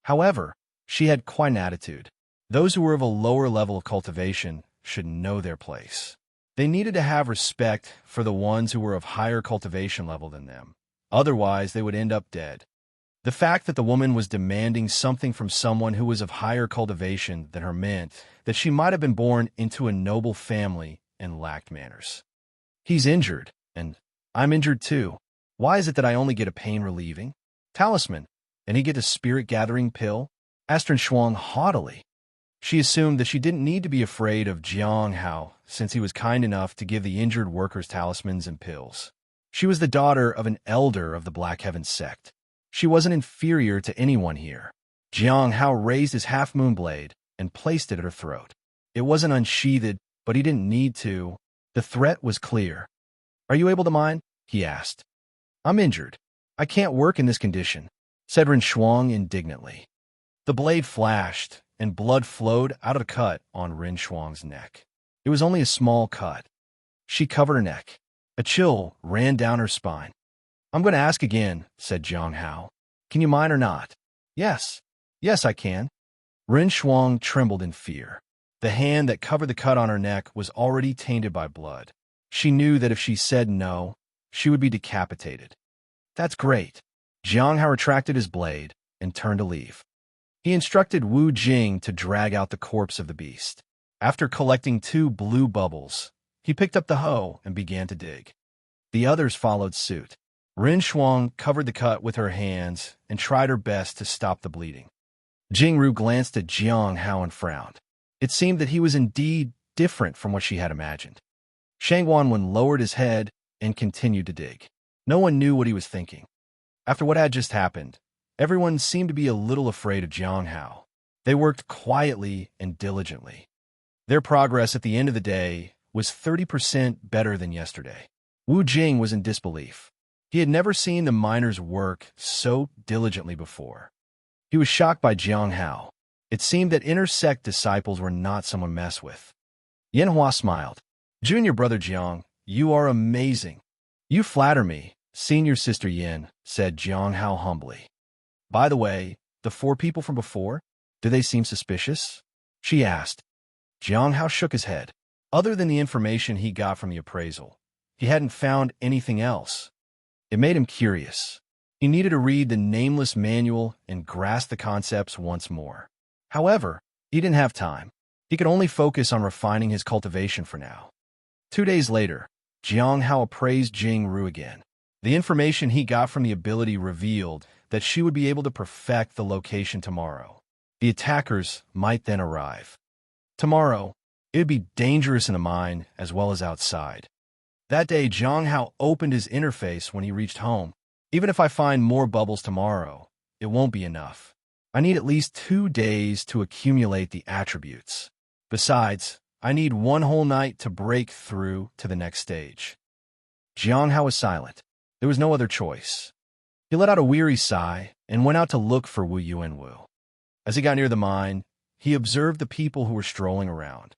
A: However, she had quite an attitude. Those who were of a lower level of cultivation should know their place. They needed to have respect for the ones who were of higher cultivation level than them. Otherwise, they would end up dead. The fact that the woman was demanding something from someone who was of higher cultivation than her meant that she might have been born into a noble family and lacked manners. "He's injured, and I'm injured too. Why is it that I only get a pain-relieving talisman, and he get a spirit-gathering pill?" asked Ren Shuang haughtily. She assumed that she didn't need to be afraid of Jiang Hao since he was kind enough to give the injured workers talismans and pills. She was the daughter of an elder of the Black Heaven sect. She wasn't inferior to anyone here. Jiang Hao raised his half-moon blade and placed it at her throat. It wasn't unsheathed, but he didn't need to. The threat was clear. "Are you able to mine?" he asked. "I'm injured. I can't work in this condition," said Ren Shuang indignantly. The blade flashed, and blood flowed out of the cut on Ren Shuang's neck. It was only a small cut. She covered her neck. A chill ran down her spine. "I'm going to ask again," said Jiang Hao. "Can you mine or not?" Yes, I can." Ren Shuang trembled in fear. The hand that covered the cut on her neck was already tainted by blood. She knew that if she said no, she would be decapitated. "That's great." Jiang Hao retracted his blade and turned to leave. He instructed Wu Jing to drag out the corpse of the beast. After collecting 2 blue bubbles, he picked up the hoe and began to dig. The others followed suit. Ren Shuang covered the cut with her hands and tried her best to stop the bleeding. Jingru glanced at Jiang Hao and frowned. It seemed that he was indeed different from what she had imagined. Shang Wanwen lowered his head and continued to dig. No one knew what he was thinking. After what had just happened, everyone seemed to be a little afraid of Jiang Hao. They worked quietly and diligently. Their progress at the end of the day was 30% better than yesterday. Wu Jing was in disbelief. He had never seen the miners work so diligently before. He was shocked by Jiang Hao. It seemed that inner sect disciples were not someone to mess with. Yanhua smiled. Junior brother Jiang, you are amazing. You flatter me, senior sister Yin, said Jiang Hao humbly. By the way, the 4 people from before, do they seem suspicious? She asked. Jiang Hao shook his head. Other than the information he got from the appraisal, he hadn't found anything else. It made him curious. He needed to read the nameless manual and grasp the concepts once more. However, he didn't have time. He could only focus on refining his cultivation for now. 2 days later, Jiang Hao appraised Jing Ru again. The information he got from the ability revealed that she would be able to perfect the location tomorrow. The attackers might then arrive. Tomorrow, it would be dangerous in the mine as well as outside. That day, Jiang Hao opened his interface when he reached home. Even if I find more bubbles tomorrow, it won't be enough. I need at least 2 days to accumulate the attributes. Besides, I need 1 whole night to break through to the next stage. Jiang Hao was silent. There was no other choice. He let out a weary sigh and went out to look for Wu Yuanwu. As he got near the mine, he observed the people who were strolling around.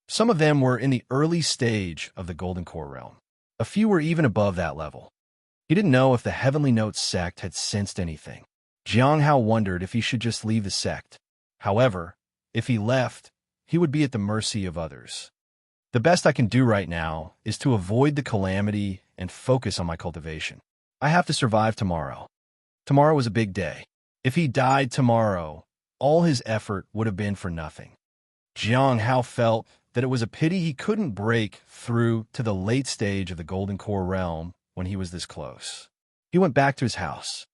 A: Some of them were in the early stage of the Golden Core realm. A few were even above that level. He didn't know if the Heavenly Note sect had sensed anything. Jiang Hao wondered if he should just leave the sect. However, if he left, he would be at the mercy of others. The best I can do right now is to avoid the calamity and focus on my cultivation. I have to survive tomorrow. Tomorrow was a big day. If he died tomorrow, all his effort would have been for nothing. Jiang Hao felt that it was a pity he couldn't break through to the late stage of the Golden Core realm when he was this close. He went back to his house.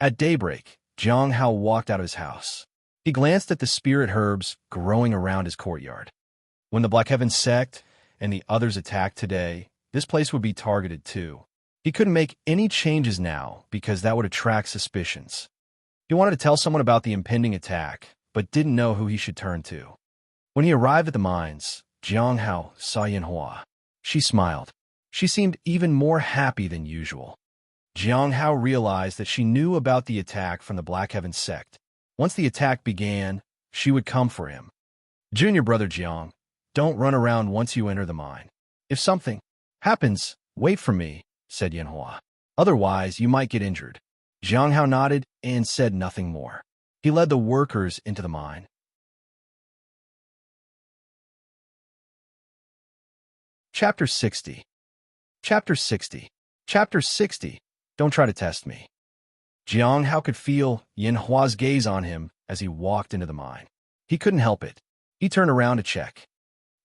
A: At daybreak, Jiang Hao walked out of his house. He glanced at the spirit herbs growing around his courtyard. When the Black Heaven sect and the others attacked today, this place would be targeted too. He couldn't make any changes now because that would attract suspicions. He wanted to tell someone about the impending attack, but didn't know who he should turn to. When he arrived at the mines, Jiang Hao saw Yanhua. She smiled. She seemed even more happy than usual. Jiang Hao realized that she knew about the attack from the Black Heaven sect. Once the attack began, she would come for him. Junior brother Jiang, don't run around once you enter the mine. If something happens, wait for me, said Yanhua. Otherwise, you might get injured. Jiang Hao nodded and said nothing more. He led the workers into the mine. Chapter 60. Chapter 60. Chapter 60. Don't try to test me. Jiang Hao could feel Yanhua's gaze on him as he walked into the mine. He couldn't help it. He turned around to check.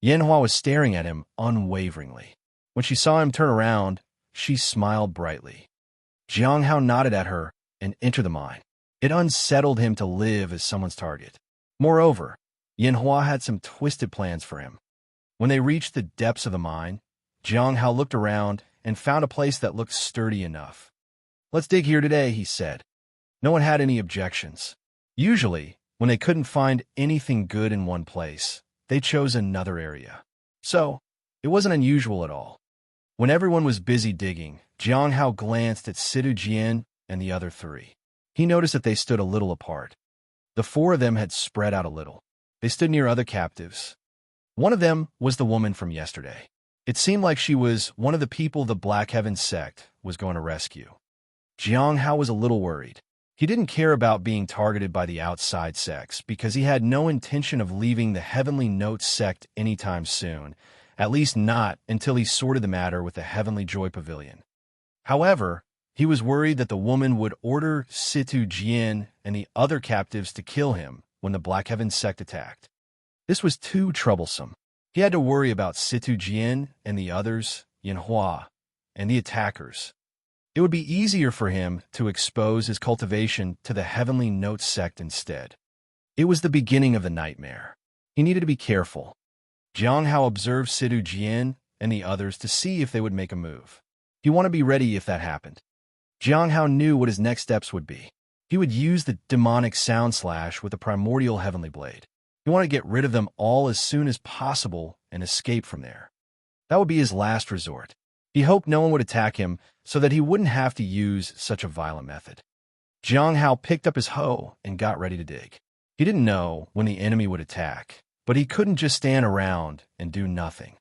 A: Yanhua was staring at him unwaveringly. When she saw him turn around, she smiled brightly. Jiang Hao nodded at her and entered the mine. It unsettled him to live as someone's target. Moreover, Yanhua had some twisted plans for him. When they reached the depths of the mine, Jiang Hao looked around and found a place that looked sturdy enough. Let's dig here today, he said. No one had any objections. Usually, when they couldn't find anything good in one place, they chose another area. So, it wasn't unusual at all. When everyone was busy digging, Jiang Hao glanced at Sidu Jian and the other 3. He noticed that they stood a little apart. The 4 of them had spread out a little. They stood near other captives. One of them was the woman from yesterday. It seemed like she was one of the people the Black Heaven sect was going to rescue. Jiang Hao was a little worried. He didn't care about being targeted by the outside sects because he had no intention of leaving the Heavenly Note sect anytime soon, at least not until he sorted the matter with the Heavenly Joy Pavilion. However, he was worried that the woman would order Situ Jian and the other captives to kill him when the Black Heaven sect attacked. This was too troublesome. He had to worry about Situ Jian and the others, Yanhua, and the attackers. It would be easier for him to expose his cultivation to the Heavenly Note sect instead. It was the beginning of the nightmare. He needed to be careful. Jiang Hao observed Situ Jian and the others to see if they would make a move. He wanted to be ready if that happened. Jiang Hao knew what his next steps would be. He would use the demonic sound slash with the primordial heavenly blade. He wanted to get rid of them all as soon as possible and escape from there. That would be his last resort. He hoped no one would attack him so that he wouldn't have to use such a violent method. Jiang Hao picked up his hoe and got ready to dig. He didn't know when the enemy would attack, but he couldn't just stand around and do nothing.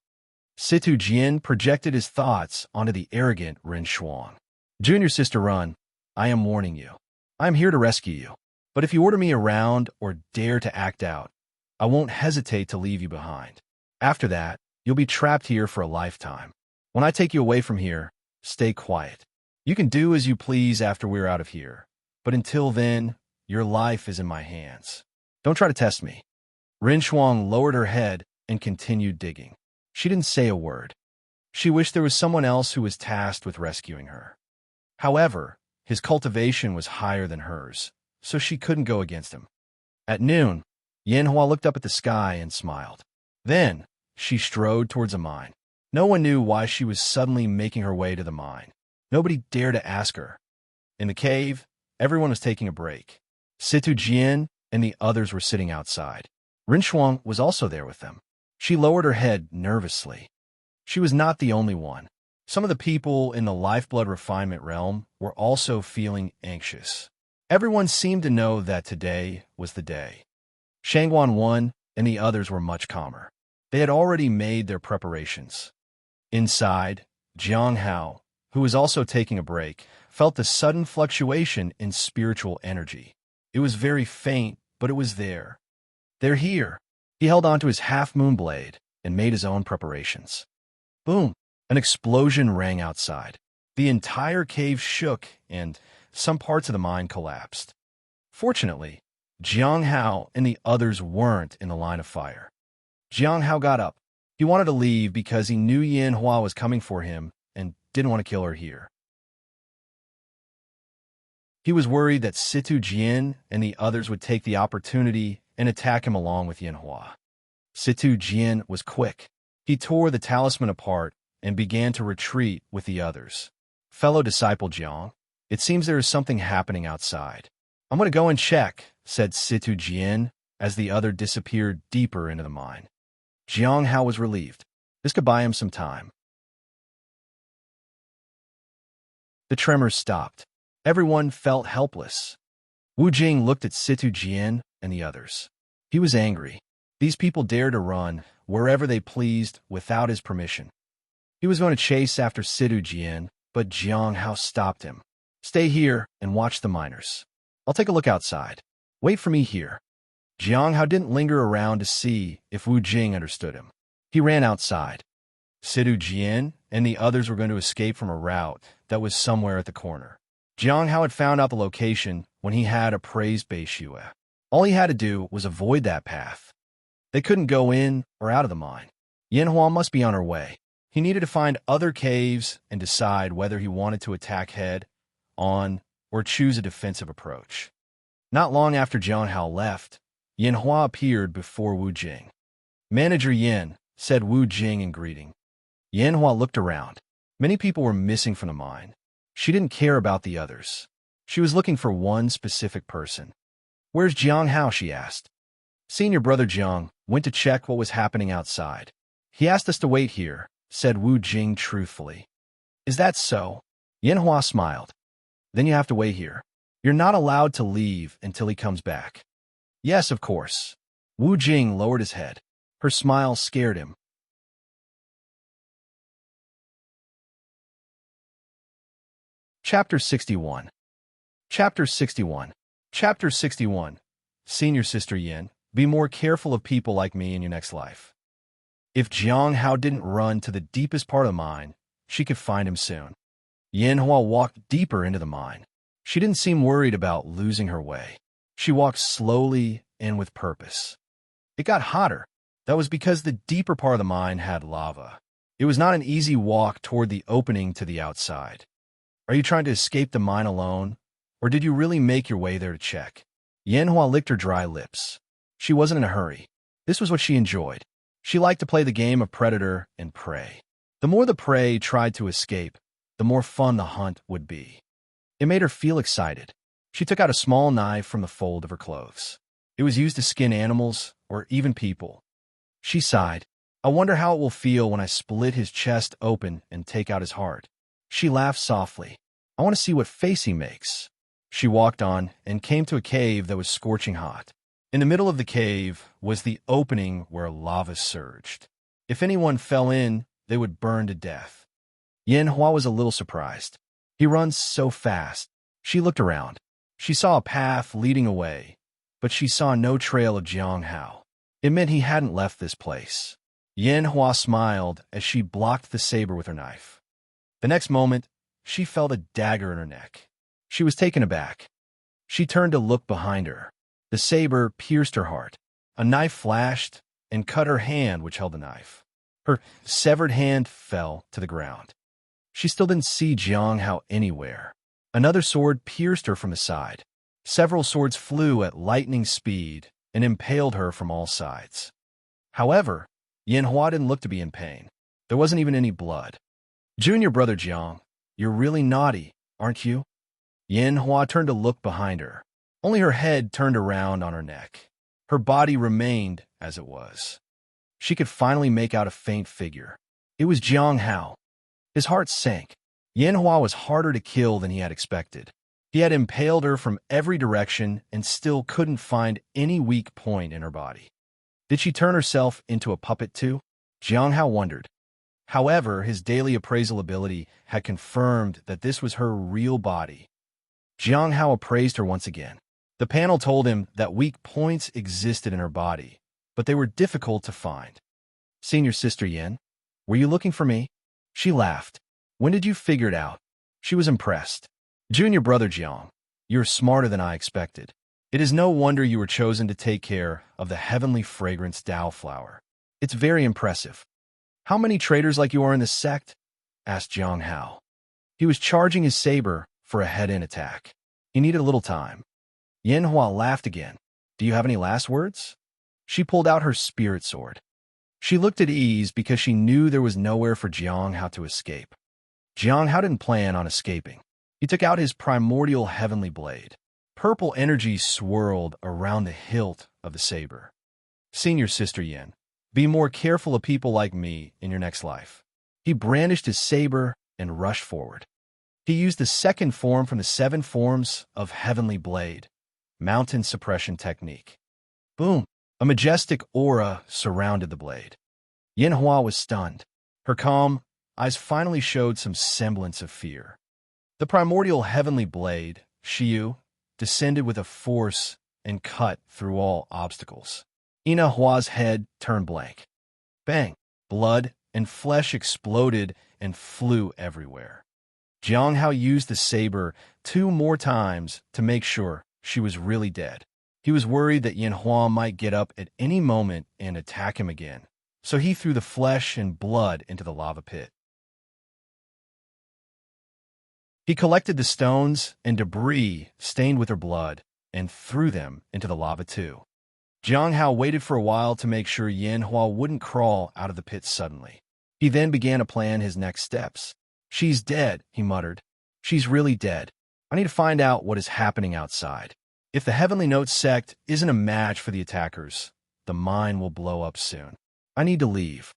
A: Situ Jian projected his thoughts onto the arrogant Ren Shuang. Junior sister Run, I am warning you. I am here to rescue you. But if you order me around or dare to act out, I won't hesitate to leave you behind. After that, you'll be trapped here for a lifetime. When I take you away from here, stay quiet. You can do as you please after we're out of here. But until then, your life is in my hands. Don't try to test me. Ren Shuang lowered her head and continued digging. She didn't say a word. She wished there was someone else who was tasked with rescuing her. However, his cultivation was higher than hers, so she couldn't go against him. At noon, Yanhua looked up at the sky and smiled. Then, she strode towards a mine. No one knew why she was suddenly making her way to the mine. Nobody dared to ask her. In the cave, everyone was taking a break. Situ Jian and the others were sitting outside. Ren Shuang was also there with them. She lowered her head nervously. She was not the only one. Some of the people in the lifeblood refinement realm were also feeling anxious. Everyone seemed to know that today was the day. Shangguan 1 and the others were much calmer. They had already made their preparations. Inside, Jiang Hao, who was also taking a break, felt the sudden fluctuation in spiritual energy. It was very faint, but it was there. They're here. He held onto his half-moon blade and made his own preparations. Boom! An explosion rang outside. The entire cave shook and some parts of the mine collapsed. Fortunately, Jiang Hao and the others weren't in the line of fire. Jiang Hao got up. He wanted to leave because he knew Yanhua was coming for him and didn't want to kill her here. He was worried that Situ Jian and the others would take the opportunity and attack him along with Yanhua. Situ Jian was quick. He tore the talisman apart and began to retreat with the others. Fellow disciple Jiang, it seems there is something happening outside. I'm going to go and check, said Situ Jian as the other disappeared deeper into the mine. Jiang Hao was relieved. This could buy him some time. The tremors stopped. Everyone felt helpless. Wu Jing looked at Situ Jian and the others. He was angry. These people dared to run wherever they pleased without his permission. He was going to chase after Situ Jian, but Jiang Hao stopped him. Stay here and watch the miners. I'll take a look outside. Wait for me here. Jiang Hao didn't linger around to see if Wu Jing understood him. He ran outside. Situ Jian and the others were going to escape from a route that was somewhere at the corner. Jiang Hao had found out the location when he had appraised Beishue. All he had to do was avoid that path. They couldn't go in or out of the mine. Yanhua must be on her way. He needed to find other caves and decide whether he wanted to attack head on or choose a defensive approach. Not long after Jiang Hao left, Yanhua appeared before Wu Jing. Manager Yin, said Wu Jing in greeting. Yanhua looked around. Many people were missing from the mine. She didn't care about the others. She was looking for one specific person. Where's Jiang Hao? She asked. Senior brother Jiang went to check what was happening outside. He asked us to wait here, said Wu Jing truthfully. Is that so? Yanhua smiled. Then you have to wait here. You're not allowed to leave until he comes back. Yes, of course. Wu Jing lowered his head. Her smile scared him. Chapter 61. Chapter 61. Chapter 61. Senior Sister Yin, be more careful of people like me in your next life. If Jiang Hao didn't run to the deepest part of the mine, she could find him soon. Yanhua walked deeper into the mine. She didn't seem worried about losing her way. She walked slowly and with purpose. It got hotter. That was because the deeper part of the mine had lava. It was not an easy walk toward the opening to the outside. Are you trying to escape the mine alone, or did you really make your way there to check? Yanhua licked her dry lips. She wasn't in a hurry. This was what she enjoyed. She liked to play the game of predator and prey. The more the prey tried to escape, the more fun the hunt would be. It made her feel excited. She took out a small knife from the fold of her clothes. It was used to skin animals or even people. She sighed. I wonder how it will feel when I split his chest open and take out his heart. She laughed softly. I want to see what face he makes. She walked on and came to a cave that was scorching hot. In the middle of the cave was the opening where lava surged. If anyone fell in, they would burn to death. Yen Hua was a little surprised. He runs so fast. She looked around. She saw a path leading away, but she saw no trail of Jiang Hao. It meant he hadn't left this place. Yen Hua smiled as she blocked the saber with her knife. The next moment, she felt a dagger in her neck. She was taken aback. She turned to look behind her. The saber pierced her heart. A knife flashed and cut her hand which held the knife. Her severed hand fell to the ground. She still didn't see Jiang Hao anywhere. Another sword pierced her from the side. Several swords flew at lightning speed and impaled her from all sides. However, Yen Hua didn't look to be in pain. There wasn't even any blood. Junior brother Jiang, you're really naughty, aren't you? Yen Hua turned to look behind her. Only her head turned around on her neck. Her body remained as it was. She could finally make out a faint figure. It was Jiang Hao. His heart sank. Yen Hua was harder to kill than he had expected. He had impaled her from every direction and still couldn't find any weak point in her body. Did she turn herself into a puppet too? Jiang Hao wondered. However, his daily appraisal ability had confirmed that this was her real body. Jiang Hao appraised her once again. The panel told him that weak points existed in her body, but they were difficult to find. Senior Sister Yen, were you looking for me? She laughed. When did you figure it out? She was impressed. Junior brother Jiang, you're smarter than I expected. It is no wonder you were chosen to take care of the heavenly fragrance Dao flower. It's very impressive. How many traders like you are in this sect? Asked Jiang Hao. He was charging his saber for a head-in attack. He needed a little time. Yen Hua laughed again. Do you have any last words? She pulled out her spirit sword. She looked at ease because she knew there was nowhere for Jiang Hao to escape. Jiang Hao didn't plan on escaping. He took out his primordial heavenly blade. Purple energy swirled around the hilt of the saber. Senior Sister Yen, be more careful of people like me in your next life. He brandished his saber and rushed forward. He used the second form from the 7 forms of heavenly blade, mountain suppression technique. Boom! A majestic aura surrounded the blade. Yen Hua was stunned. Her calm eyes finally showed some semblance of fear. The primordial heavenly blade, Shiyu, descended with a force and cut through all obstacles. Ina Hua's head turned blank. Bang! Blood and flesh exploded and flew everywhere. Jiang Hao used the saber 2 more times to make sure she was really dead. He was worried that Yen Hua might get up at any moment and attack him again, so he threw the flesh and blood into the lava pit. He collected the stones and debris stained with her blood and threw them into the lava too. Jiang Hao waited for a while to make sure Yen Hua wouldn't crawl out of the pit suddenly. He then began to plan his next steps. She's dead, he muttered. She's really dead. I need to find out what is happening outside. If the Heavenly Note sect isn't a match for the attackers, the mine will blow up soon. I need to leave.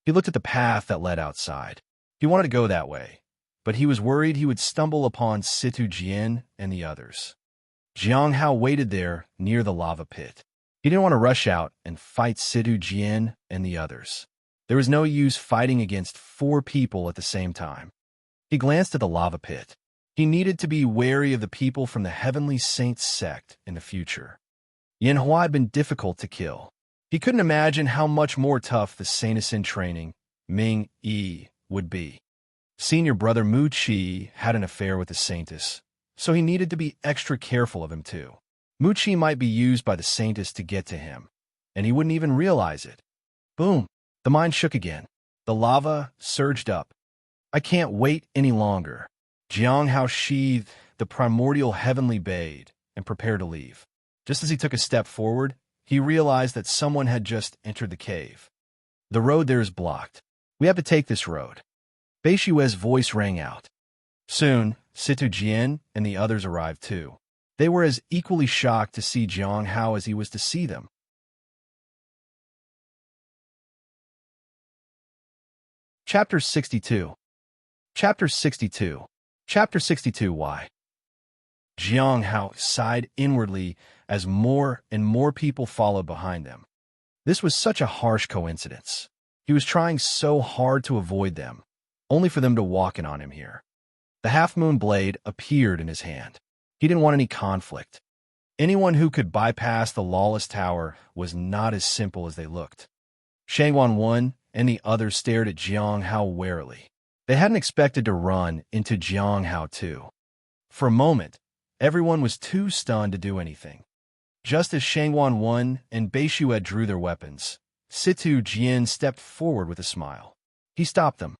A: He looked at the path that led outside. He wanted to go that way, but he was worried he would stumble upon Situ Jian and the others. Jiang Hao waited there near the lava pit. He didn't want to rush out and fight Situ Jian and the others. There was no use fighting against 4 people at the same time. He glanced at the lava pit. He needed to be wary of the people from the Heavenly Saints sect in the future. Yen Hua had been difficult to kill. He couldn't imagine how much more tough the Saintess in training, Ming Yi, would be. Senior brother Mu Qi had an affair with the Saintess, so he needed to be extra careful of him too. Mu Qi might be used by the Saintess to get to him, and he wouldn't even realize it. Boom! The mine shook again. The lava surged up. I can't wait any longer. Jiang Hao sheathed the primordial heavenly blade and prepared to leave. Just as he took a step forward, he realized that someone had just entered the cave. The road there is blocked. We have to take this road. Bei Shui's voice rang out. Soon, Situ Jian and the others arrived too. They were as equally shocked to see Jiang Hao as he was to see them. Chapter 62. Chapter 62. Chapter 62. Why? Jiang Hao sighed inwardly as more and more people followed behind them. This was such a harsh coincidence. He was trying so hard to avoid them, only for them to walk in on him here. The half-moon blade appeared in his hand. He didn't want any conflict. Anyone who could bypass the lawless tower was not as simple as they looked. Shang Wan and the others stared at Jiang Hao warily. They hadn't expected to run into Jiang Hao too. For a moment, everyone was too stunned to do anything. Just as Shang Wan and Bei Shuai drew their weapons, Situ Jian stepped forward with a smile. He stopped them.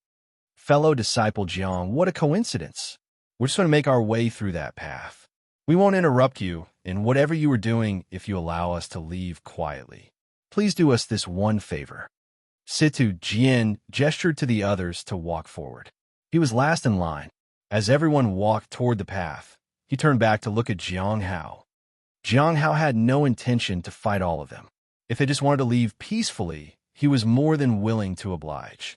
A: Fellow disciple Jiang, what a coincidence. We're just going to make our way through that path. We won't interrupt you in whatever you are doing if you allow us to leave quietly. Please do us this one favor. Situ Jian gestured to the others to walk forward. He was last in line. As everyone walked toward the path, he turned back to look at Jiang Hao. Jiang Hao had no intention to fight all of them. If they just wanted to leave peacefully, he was more than willing to oblige.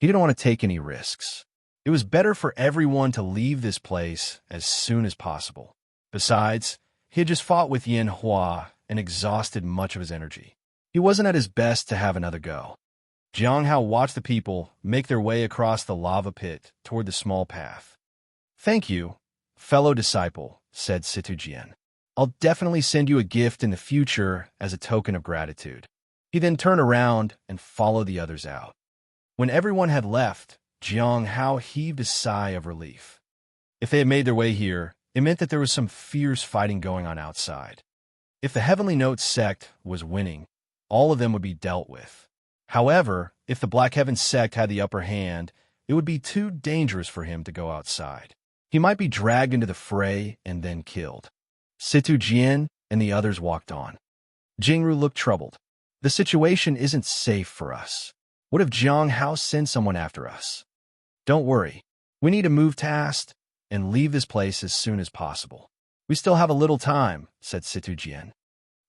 A: He didn't want to take any risks. It was better for everyone to leave this place as soon as possible. Besides, he had just fought with Yin Hua and exhausted much of his energy. He wasn't at his best to have another go. Jiang Hao watched the people make their way across the lava pit toward the small path. "Thank you, fellow disciple," said Situ Jian. "I'll definitely send you a gift in the future as a token of gratitude." He then turned around and followed the others out. When everyone had left, Jiang Hao heaved a sigh of relief. If they had made their way here, it meant that there was some fierce fighting going on outside. If the Heavenly Note sect was winning, all of them would be dealt with. However, if the Black Heaven sect had the upper hand, it would be too dangerous for him to go outside. He might be dragged into the fray and then killed. Situ Jian and the others walked on. Jingru looked troubled. The situation isn't safe for us. What if Jiang Hao sends someone after us? Don't worry. We need to move past and leave this place as soon as possible. We still have a little time, said Situ Jian.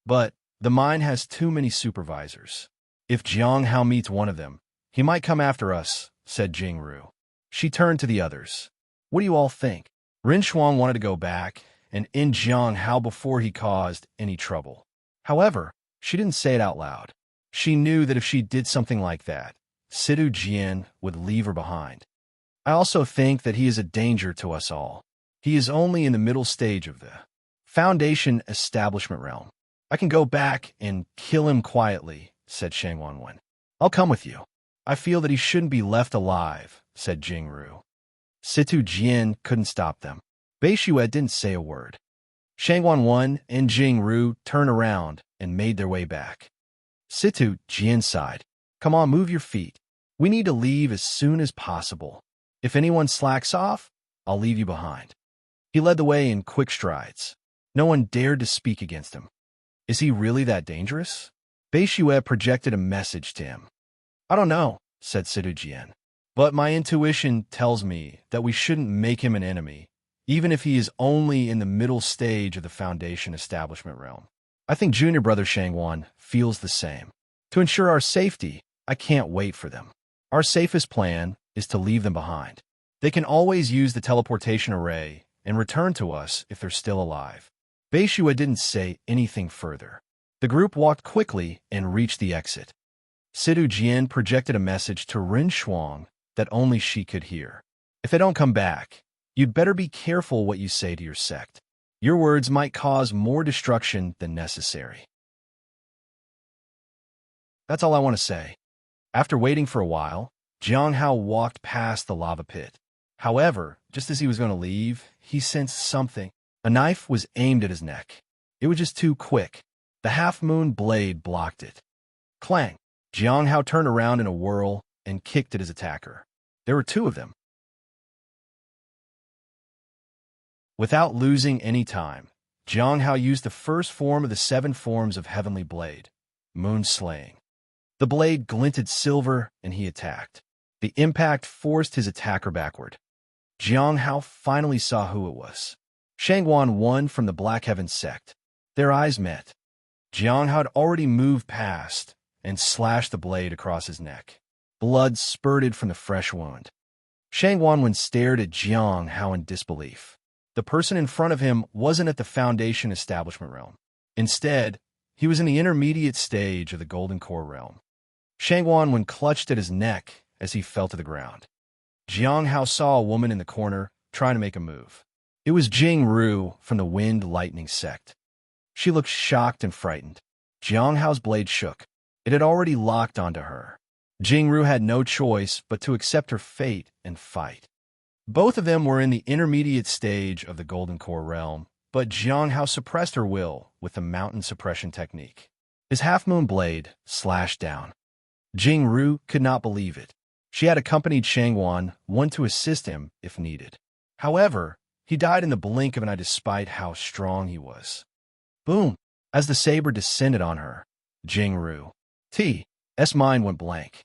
A: But the mine has too many supervisors. If Jiang Hao meets one of them, he might come after us, said Jingru. She turned to the others. What do you all think? Rin Shuang wanted to go back and end Jiang Hao before he caused any trouble. However, she didn't say it out loud. She knew that if she did something like that, Situ Jian would leave her behind. I also think that he is a danger to us all. He is only in the middle stage of the Foundation establishment realm. I can go back and kill him quietly, said Shang Wanwen. I'll come with you. I feel that he shouldn't be left alive, said Jingru. Situ Jian couldn't stop them. Bei Shuai didn't say a word. Shang Wanwen and Jingru turned around and made their way back. Situ Jian sighed. Come on, move your feet. We need to leave as soon as possible. If anyone slacks off, I'll leave you behind. He led the way in quick strides. No one dared to speak against him. Is he really that dangerous? Bei Shuai projected a message to him. I don't know, said Situ Jian. But my intuition tells me that we shouldn't make him an enemy, even if he is only in the middle stage of the Foundation establishment realm. I think junior brother Shangwan feels the same. To ensure our safety, I can't wait for them. Our safest plan is to leave them behind. They can always use the teleportation array and return to us if they're still alive. Bei Shuai didn't say anything further. The group walked quickly and reached the exit. Situ Jian projected a message to Rin Shuang that only she could hear. If they don't come back, you'd better be careful what you say to your sect. Your words might cause more destruction than necessary. That's all I want to say. After waiting for a while, Jiang Hao walked past the lava pit. However, just as he was going to leave, he sensed something. A knife was aimed at his neck. It was just too quick. The half-moon blade blocked it. Clang! Jiang Hao turned around in a whirl and kicked at his attacker. There were two of them. Without losing any time, Jiang Hao used the first form of the 7 forms of Heavenly Blade, Moon Slaying. The blade glinted silver, and he attacked. The impact forced his attacker backward. Jiang Hao finally saw who it was. Shangwan won from the Black Heaven sect. Their eyes met. Jiang Hao had already moved past and slashed the blade across his neck. Blood spurted from the fresh wound. Shang Wanwen stared at Jiang Hao in disbelief. The person in front of him wasn't at the Foundation Establishment realm. Instead, he was in the intermediate stage of the Golden Core realm. Shang Wanwen clutched at his neck as he fell to the ground. Jiang Hao saw a woman in the corner trying to make a move. It was Jing Ru from the Wind Lightning sect. She looked shocked and frightened. Jiang Hao's blade shook. It had already locked onto her. Jing Ru had no choice but to accept her fate and fight. Both of them were in the intermediate stage of the Golden Core realm, but Jiang Hao suppressed her will with the mountain suppression technique. His half-moon blade slashed down. Jing Ru could not believe it. She had accompanied Shang Wanwen to assist him if needed. However, he died in the blink of an eye despite how strong he was. Boom! As the saber descended on her, Jing Ru's mind went blank.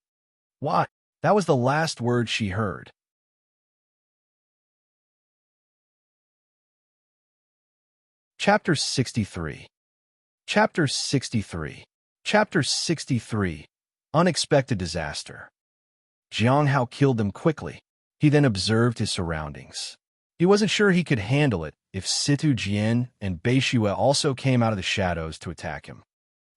A: Why? That was the last word she heard. Chapter 63. Chapter 63. Chapter 63. Unexpected disaster. Jiang Hao killed them quickly. He then observed his surroundings. He wasn't sure he could handle it if Situ Jian and Bei Shue also came out of the shadows to attack him.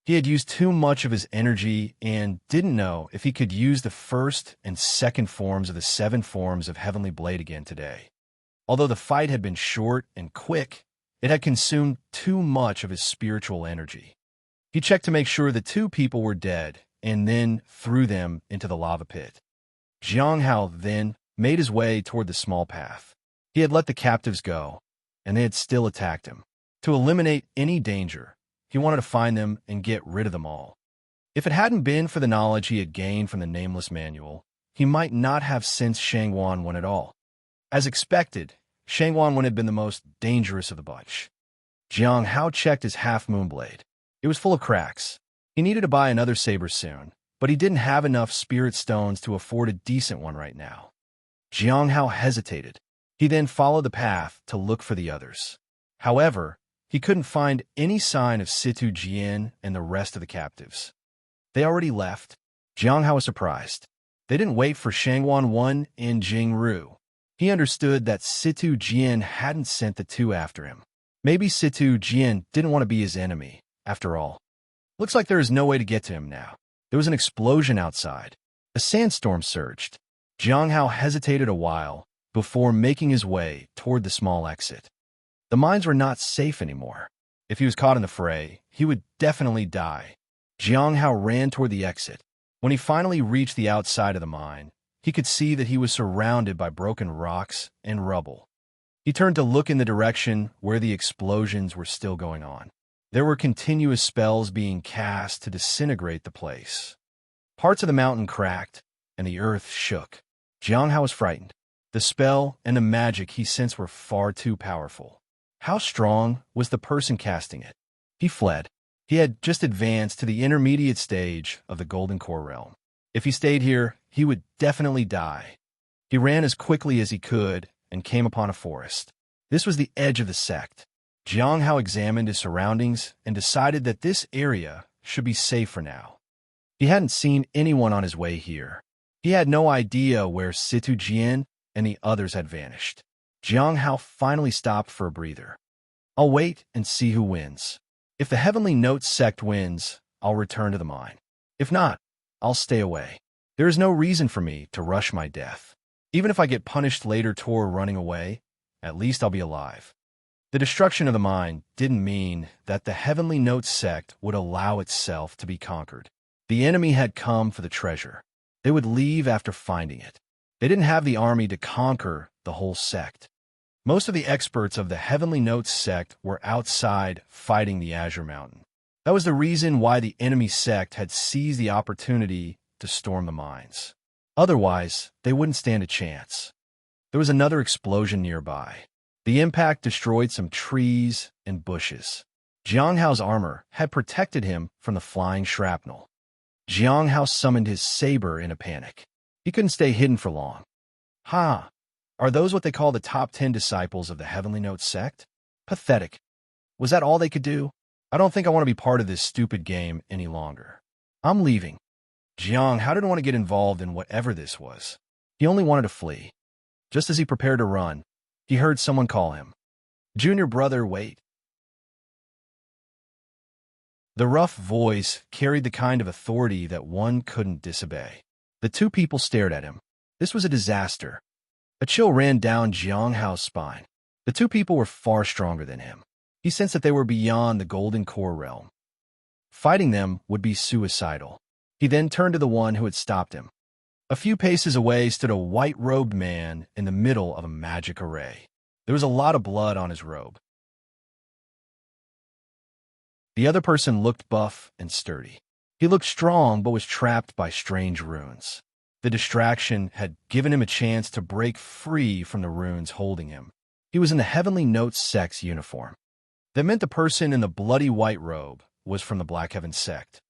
A: He had used too much of his energy and didn't know if he could use the first and second forms of the 7 forms of Heavenly Blade again today. Although the fight had been short and quick, it had consumed too much of his spiritual energy. He checked to make sure the 2 people were dead and then threw them into the lava pit. Jiang Hao then made his way toward the small path. He had let the captives go, and they had still attacked him. To eliminate any danger, he wanted to find them and get rid of them all. If it hadn't been for the knowledge he had gained from the Nameless Manual, he might not have sensed Shang Wanwen at all. As expected, Shang Wanwen had been the most dangerous of the bunch. Jiang Hao checked his half-moon blade. It was full of cracks. He needed to buy another saber soon, but he didn't have enough spirit stones to afford a decent one right now. Jiang Hao hesitated. He then followed the path to look for the others. However, he couldn't find any sign of Situ Jian and the rest of the captives. They already left. Jiang Hao was surprised. They didn't wait for Shang Wanwen and Jing Ru. He understood that Situ Jian hadn't sent the 2 after him. Maybe Situ Jian didn't want to be his enemy, after all. Looks like there is no way to get to him now. There was an explosion outside. A sandstorm surged. Jiang Hao hesitated a while before making his way toward the small exit. The mines were not safe anymore. If he was caught in the fray, he would definitely die. Jiang Hao ran toward the exit. When he finally reached the outside of the mine, he could see that he was surrounded by broken rocks and rubble. He turned to look in the direction where the explosions were still going on. There were continuous spells being cast to disintegrate the place. Parts of the mountain cracked, and the earth shook. Jiang Hao was frightened. The spell and the magic he sensed were far too powerful. How strong was the person casting it? He fled. He had just advanced to the intermediate stage of the Golden Core realm. If he stayed here, he would definitely die. He ran as quickly as he could and came upon a forest. This was the edge of the sect. Jiang Hao examined his surroundings and decided that this area should be safe for now. He hadn't seen anyone on his way here. He had no idea where Situ Jian and the others had vanished. Jiang Hao finally stopped for a breather. I'll wait and see who wins. If the Heavenly Note sect wins, I'll return to the mine. If not, I'll stay away. There is no reason for me to rush my death. Even if I get punished later for running away, at least I'll be alive. The destruction of the mine didn't mean that the Heavenly Note sect would allow itself to be conquered. The enemy had come for the treasure. They would leave after finding it. They didn't have the army to conquer the whole sect. Most of the experts of the Heavenly Note sect were outside fighting the Azure Mountain. That was the reason why the enemy sect had seized the opportunity to storm the mines. Otherwise, they wouldn't stand a chance. There was another explosion nearby. The impact destroyed some trees and bushes. Jiang Hao's armor had protected him from the flying shrapnel. Jiang Hao summoned his saber in a panic. He couldn't stay hidden for long. Ha! Are those what they call the top 10 disciples of the Heavenly Note sect? Pathetic. Was that all they could do? I don't think I want to be part of this stupid game any longer. I'm leaving. Jiang Hao didn't want to get involved in whatever this was. He only wanted to flee. Just as he prepared to run, he heard someone call him. "Junior brother, wait." The rough voice carried the kind of authority that one couldn't disobey. The two people stared at him. This was a disaster. A chill ran down Jiang Hao's spine. The two people were far stronger than him. He sensed that they were beyond the golden core realm. Fighting them would be suicidal. He then turned to the one who had stopped him. A few paces away stood a white-robed man in the middle of a magic array. There was a lot of blood on his robe. The other person looked buff and sturdy. He looked strong but was trapped by strange runes. The distraction had given him a chance to break free from the runes holding him. He was in the Heavenly Notes sect's uniform. That meant the person in the bloody white robe was from the Black Heaven sect.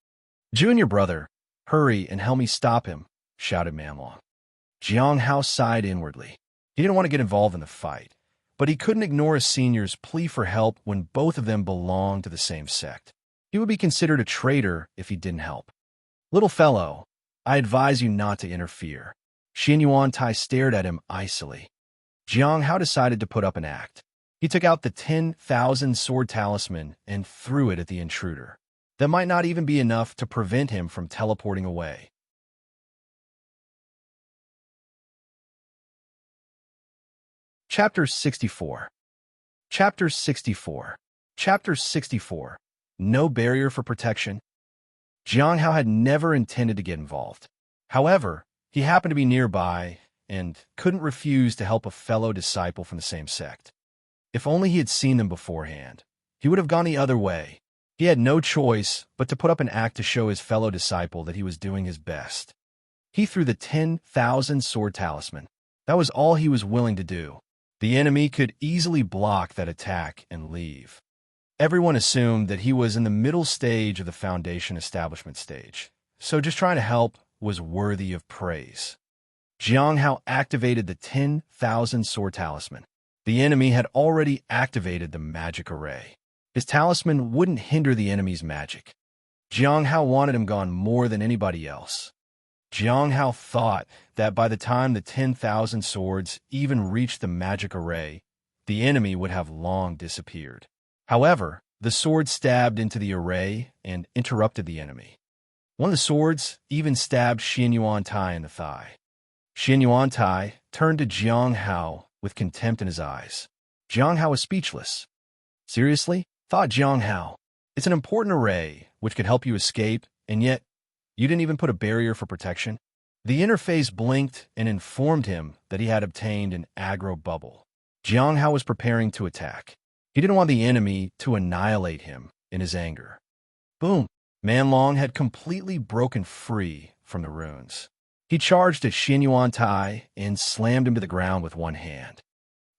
A: "Junior brother, hurry and help me stop him," shouted Manlong. Jiang Hao sighed inwardly. He didn't want to get involved in the fight, but he couldn't ignore his senior's plea for help when both of them belonged to the same sect. He would be considered a traitor if he didn't help. "Little fellow, I advise you not to interfere." Xian Yuantai stared at him icily. Jiang Hao decided to put up an act. He took out the 10,000 sword talisman and threw it at the intruder. That might not even be enough to prevent him from teleporting away. Chapter 64. Chapter 64. Chapter 64. No barrier for protection. Jiang Hao had never intended to get involved. However, he happened to be nearby and couldn't refuse to help a fellow disciple from the same sect. If only he had seen them beforehand, he would have gone the other way. He had no choice but to put up an act to show his fellow disciple that he was doing his best. He threw the 10,000 sword talisman. That was all he was willing to do. The enemy could easily block that attack and leave. Everyone assumed that he was in the middle stage of the Foundation establishment stage, so just trying to help was worthy of praise. Jiang Hao activated the 10,000 sword talisman. The enemy had already activated the magic array. His talisman wouldn't hinder the enemy's magic. Jiang Hao wanted him gone more than anybody else. Jiang Hao thought that by the time the 10,000 swords even reached the magic array, the enemy would have long disappeared. However, the sword stabbed into the array and interrupted the enemy. One of the swords even stabbed Xian Yuantai in the thigh. Xian Yuantai turned to Jiang Hao with contempt in his eyes. Jiang Hao was speechless. "Seriously?" thought Jiang Hao. "It's an important array which could help you escape, and yet you didn't even put a barrier for protection?" The interface blinked and informed him that he had obtained an aggro bubble. Jiang Hao was preparing to attack. He didn't want the enemy to annihilate him in his anger. Boom! Manlong had completely broken free from the runes. He charged at Xian Yuantai and slammed him to the ground with one hand.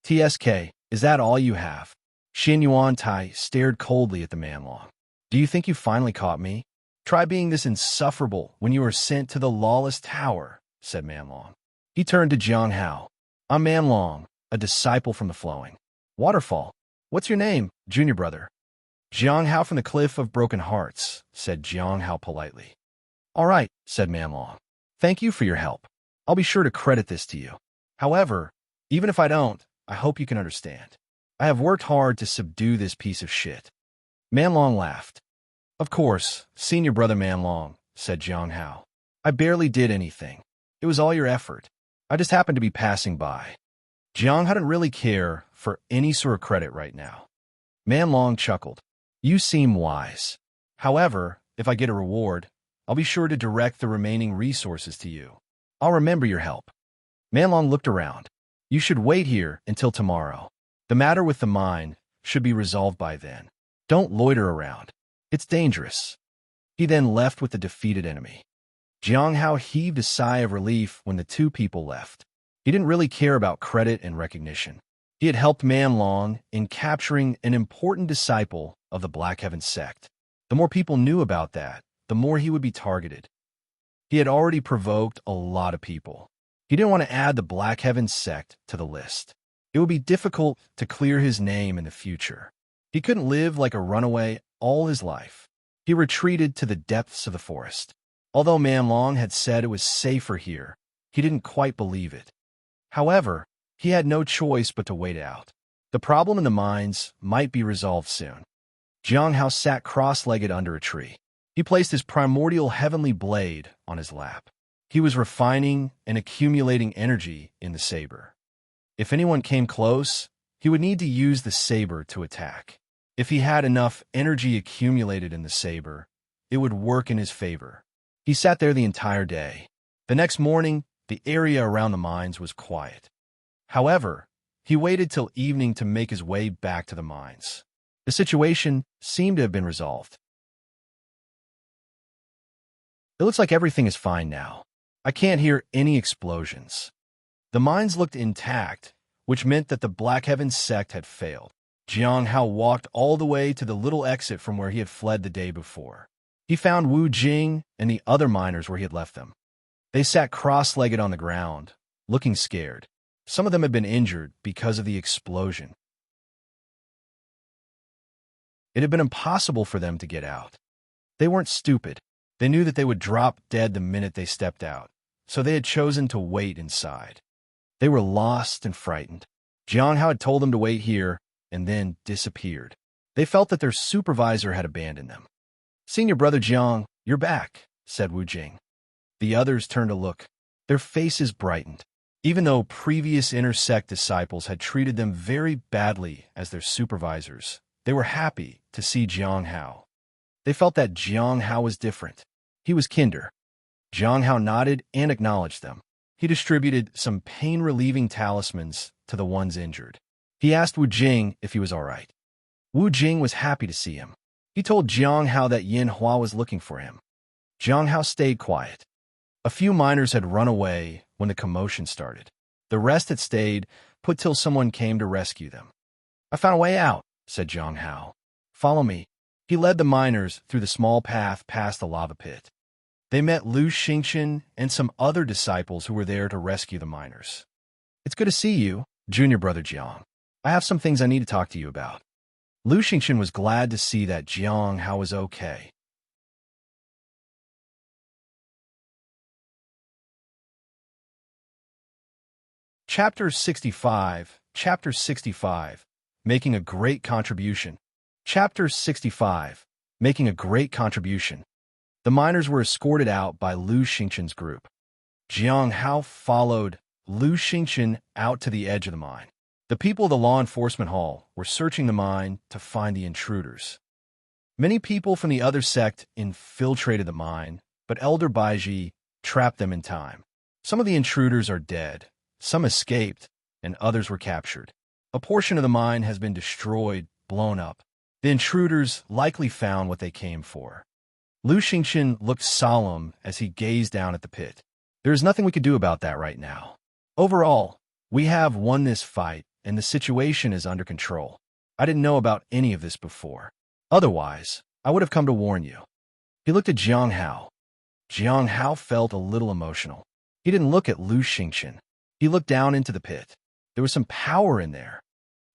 A: "TSK, is that all you have?" Xian Yuantai stared coldly at the Manlong. "Do you think you finally caught me? Try being this insufferable when you are sent to the lawless tower," said Manlong. He turned to Jiang Hao. "I'm Manlong, a disciple from the flowing waterfall. What's your name, junior brother?" "Jiang Hao from the Cliff of Broken Hearts," said Jiang Hao politely. "All right," said Manlong. "Thank you for your help. I'll be sure to credit this to you. However, even if I don't, I hope you can understand. I have worked hard to subdue this piece of shit." Manlong laughed. "Of course, senior brother Manlong," said Jiang Hao. "I barely did anything. It was all your effort. I just happened to be passing by." Jiang Hao didn't really care for any sort of credit right now. Manlong chuckled. "You seem wise. However, if I get a reward, I'll be sure to direct the remaining resources to you. I'll remember your help." Manlong looked around. "You should wait here until tomorrow. The matter with the mine should be resolved by then. Don't loiter around. It's dangerous." He then left with the defeated enemy. Jiang Hao heaved a sigh of relief when the two people left. He didn't really care about credit and recognition. He had helped Manlong in capturing an important disciple of the Black Heaven sect. The more people knew about that, the more he would be targeted. He had already provoked a lot of people. He didn't want to add the Black Heaven sect to the list. It would be difficult to clear his name in the future. He couldn't live like a runaway all his life. He retreated to the depths of the forest. Although Manlong had said it was safer here, he didn't quite believe it. However, He had no choice but to wait it out. The problem in the mines might be resolved soon. Jiang Hao sat cross-legged under a tree. He placed his primordial heavenly blade on his lap. He was refining and accumulating energy in the saber. If anyone came close, he would need to use the saber to attack. If he had enough energy accumulated in the saber, it would work in his favor. He sat there the entire day. The next morning, the area around the mines was quiet. However, he waited till evening to make his way back to the mines. The situation seemed to have been resolved. It looks like everything is fine now. I can't hear any explosions. The mines looked intact, which meant that the Black Heaven sect had failed. Jiang Hao walked all the way to the little exit from where he had fled the day before. He found Wu Jing and the other miners where he had left them. They sat cross-legged on the ground, looking scared. Some of them had been injured because of the explosion. It had been impossible for them to get out. They weren't stupid. They knew that they would drop dead the minute they stepped out, so they had chosen to wait inside. They were lost and frightened. Jiang Hao had told them to wait here and then disappeared. They felt that their supervisor had abandoned them. "Senior brother Jiang, you're back," said Wu Jing. The others turned to look. Their faces brightened. Even though previous intersect disciples had treated them very badly as their supervisors, they were happy to see Jiang Hao. They felt that Jiang Hao was different. He was kinder. Jiang Hao nodded and acknowledged them. He distributed some pain-relieving talismans to the ones injured. He asked Wu Jing if he was all right. Wu Jing was happy to see him. He told Jiang Hao that Yin Hua was looking for him. Jiang Hao stayed quiet. A few miners had run away when the commotion started. The rest had stayed, put till someone came to rescue them. "I found a way out," said Jiang Hao. "Follow me." He led the miners through the small path past the lava pit. They met Lu Xingchen and some other disciples who were there to rescue the miners. "It's good to see you, junior brother Jiang. I have some things I need to talk to you about." Lu Xingchen was glad to see that Jiang Hao was okay. Chapter 65, Making a Great Contribution. Chapter 65, Making a Great Contribution. The miners were escorted out by Lu Xingchen's group. Jiang Hao followed Lu Xingchen out to the edge of the mine. The people of the law enforcement hall were searching the mine to find the intruders. Many people from the other sect infiltrated the mine, but Elder Baiji trapped them in time. Some of the intruders are dead, some escaped, and others were captured. A portion of the mine has been destroyed, blown up. The intruders likely found what they came for. Lu Xingchen looked solemn as he gazed down at the pit. "There is nothing we could do about that right now. Overall, we have won this fight, and the situation is under control. I didn't know about any of this before. Otherwise, I would have come to warn you." He looked at Jiang Hao. Jiang Hao felt a little emotional. He didn't look at Lu Xingchen. He looked down into the pit. There was some power in there.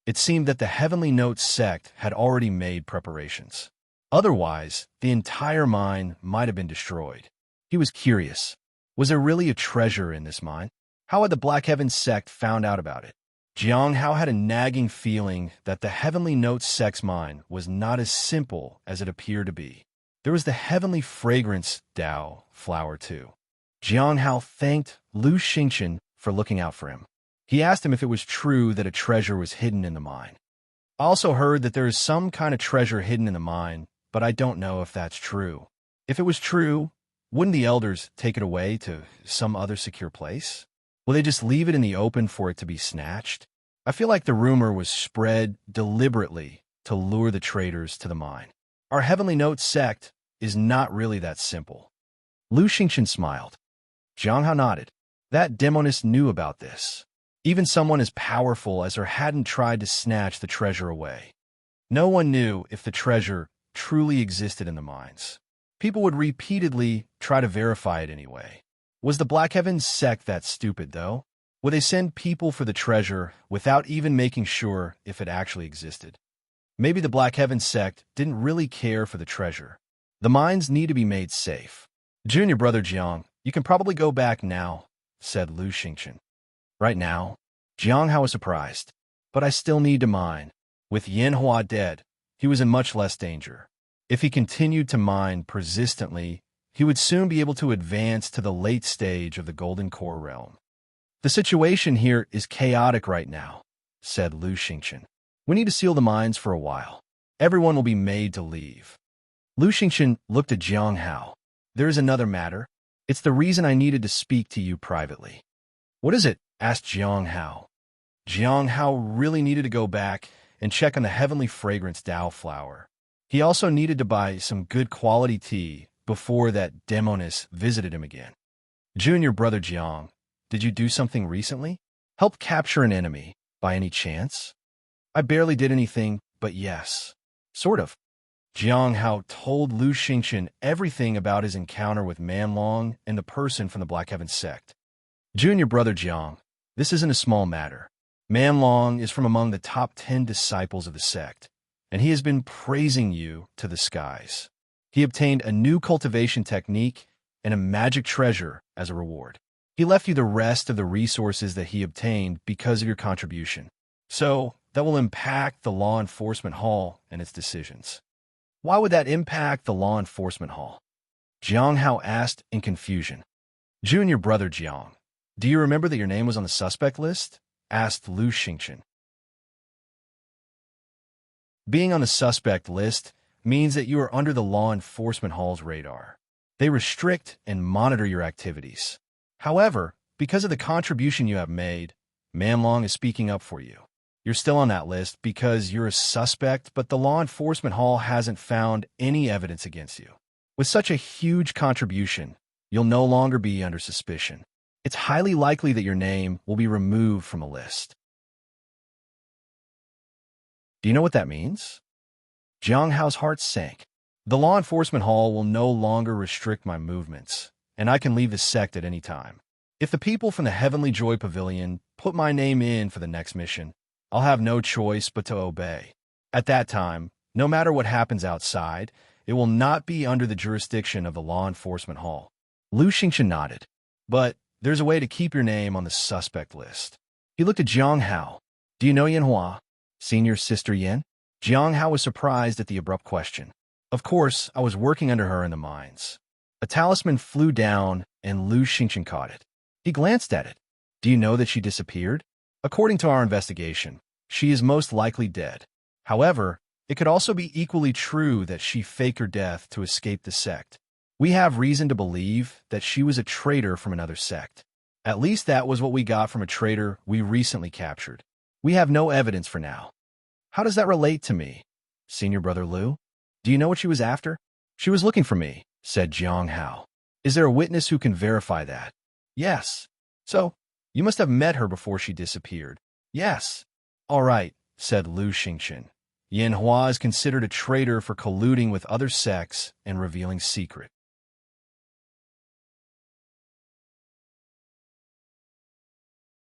A: It seemed that the Heavenly Note sect had already made preparations. Otherwise, the entire mine might have been destroyed. He was curious. Was there really a treasure in this mine? How had the Black Heaven sect found out about it? Jiang Hao had a nagging feeling that the Heavenly Note sect's mine was not as simple as it appeared to be. There was the Heavenly Fragrance Dao flower too. Jiang Hao thanked Lu Xingchen for looking out for him. He asked him if it was true that a treasure was hidden in the mine. "I also heard that there is some kind of treasure hidden in the mine, but I don't know if that's true. If it was true, wouldn't the elders take it away to some other secure place? Will they just leave it in the open for it to be snatched? I feel like the rumor was spread deliberately to lure the traders to the mine. Our Heavenly Note sect is not really that simple." Lu Xingchen smiled. Jiang Hao nodded. That demoness knew about this. Even someone as powerful as her hadn't tried to snatch the treasure away. No one knew if the treasure truly existed in the mines. People would repeatedly try to verify it anyway. Was the Black Heaven sect that stupid, though? Would they send people for the treasure without even making sure if it actually existed? Maybe the Black Heaven sect didn't really care for the treasure. The mines need to be made safe. "Junior brother Jiang, you can probably go back now," said Lu Xingchen. "Right now?" Jiang Hao was surprised. But I still need to mine. With Yin Hua dead, he was in much less danger. If he continued to mine persistently, he would soon be able to advance to the late stage of the Golden Core realm. The situation here is chaotic right now, said Lu Xingchen. We need to seal the mines for a while. Everyone will be made to leave. Lu Xingchen looked at Jiang Hao. There is another matter. It's the reason I needed to speak to you privately. What is it? Asked Jiang Hao. Jiang Hao really needed to go back and check on the heavenly fragrance Dao flower. He also needed to buy some good quality tea before that demoness visited him again. Junior brother Jiang, did you do something recently? Help capture an enemy, by any chance? I barely did anything, but yes. Sort of. Jiang Hao told Lu Xingchen everything about his encounter with Manlong and the person from the Black Heaven sect. Junior brother Jiang, this isn't a small matter. Manlong is from among the top 10 disciples of the sect, and he has been praising you to the skies. He obtained a new cultivation technique and a magic treasure as a reward. He left you the rest of the resources that he obtained because of your contribution. So, that will impact the Law Enforcement Hall and its decisions. Why would that impact the Law Enforcement Hall? Jiang Hao asked in confusion. Junior brother Jiang, do you remember that your name was on the suspect list? Asked Lu Xingchen. Being on the suspect list means that you are under the Law Enforcement Hall's radar. They restrict and monitor your activities. However, because of the contribution you have made, Manlong is speaking up for you. You're still on that list because you're a suspect, but the Law Enforcement Hall hasn't found any evidence against you. With such a huge contribution, you'll no longer be under suspicion. It's highly likely that your name will be removed from the list. Do you know what that means? Jiang Hao's heart sank. The Law Enforcement Hall will no longer restrict my movements, and I can leave the sect at any time. If the people from the Heavenly Joy Pavilion put my name in for the next mission, I'll have no choice but to obey. At that time, no matter what happens outside, it will not be under the jurisdiction of the Law Enforcement Hall. Lu Xingchen nodded. But there's a way to keep your name on the suspect list. He looked at Jiang Hao. Do you know Yin Hua, senior sister Yin? Jiang Hao was surprised at the abrupt question. Of course, I was working under her in the mines. A talisman flew down, and Lu Xingchen caught it. He glanced at it. Do you know that she disappeared? According to our investigation, she is most likely dead. However, it could also be equally true that she faked her death to escape the sect. We have reason to believe that she was a traitor from another sect. At least that was what we got from a traitor we recently captured. We have no evidence for now. How does that relate to me? Senior brother Lu? Do you know what she was after? She was looking for me, said Jiang Hao. Is there a witness who can verify that? Yes. So, you must have met her before she disappeared. Yes. All right, said Lu Xingchen. Yin Hua is considered a traitor for colluding with other sects and revealing secret.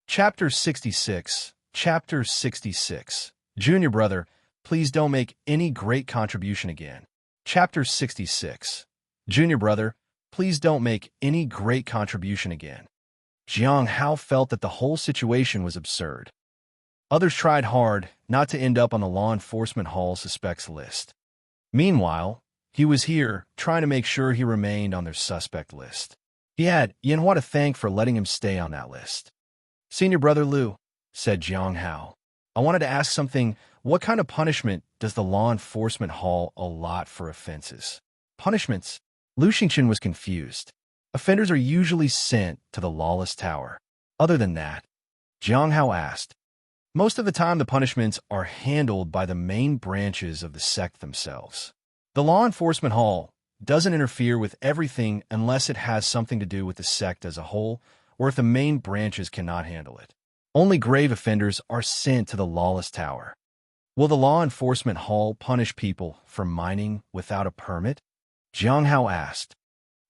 A: Chapter 66. Chapter 66. Junior brother, please don't make any great contribution again. Chapter 66. Junior brother, please don't make any great contribution again. Jiang Hao felt that the whole situation was absurd. Others tried hard not to end up on the Law Enforcement Hall suspects list. Meanwhile, he was here, trying to make sure he remained on their suspect list. He had Yin Hua to thank for letting him stay on that list. Senior brother Lu, said Jiang Hao, I wanted to ask something. What kind of punishment does the Law Enforcement Hall allot for offenses? Punishments? Lu Xingchen was confused. Offenders are usually sent to the Lawless Tower. Other than that, Jiang Hao asked. Most of the time, the punishments are handled by the main branches of the sect themselves. The Law Enforcement Hall doesn't interfere with everything unless it has something to do with the sect as a whole, or if the main branches cannot handle it. Only grave offenders are sent to the Lawless Tower. Will the Law Enforcement Hall punish people for mining without a permit? Jiang Hao asked.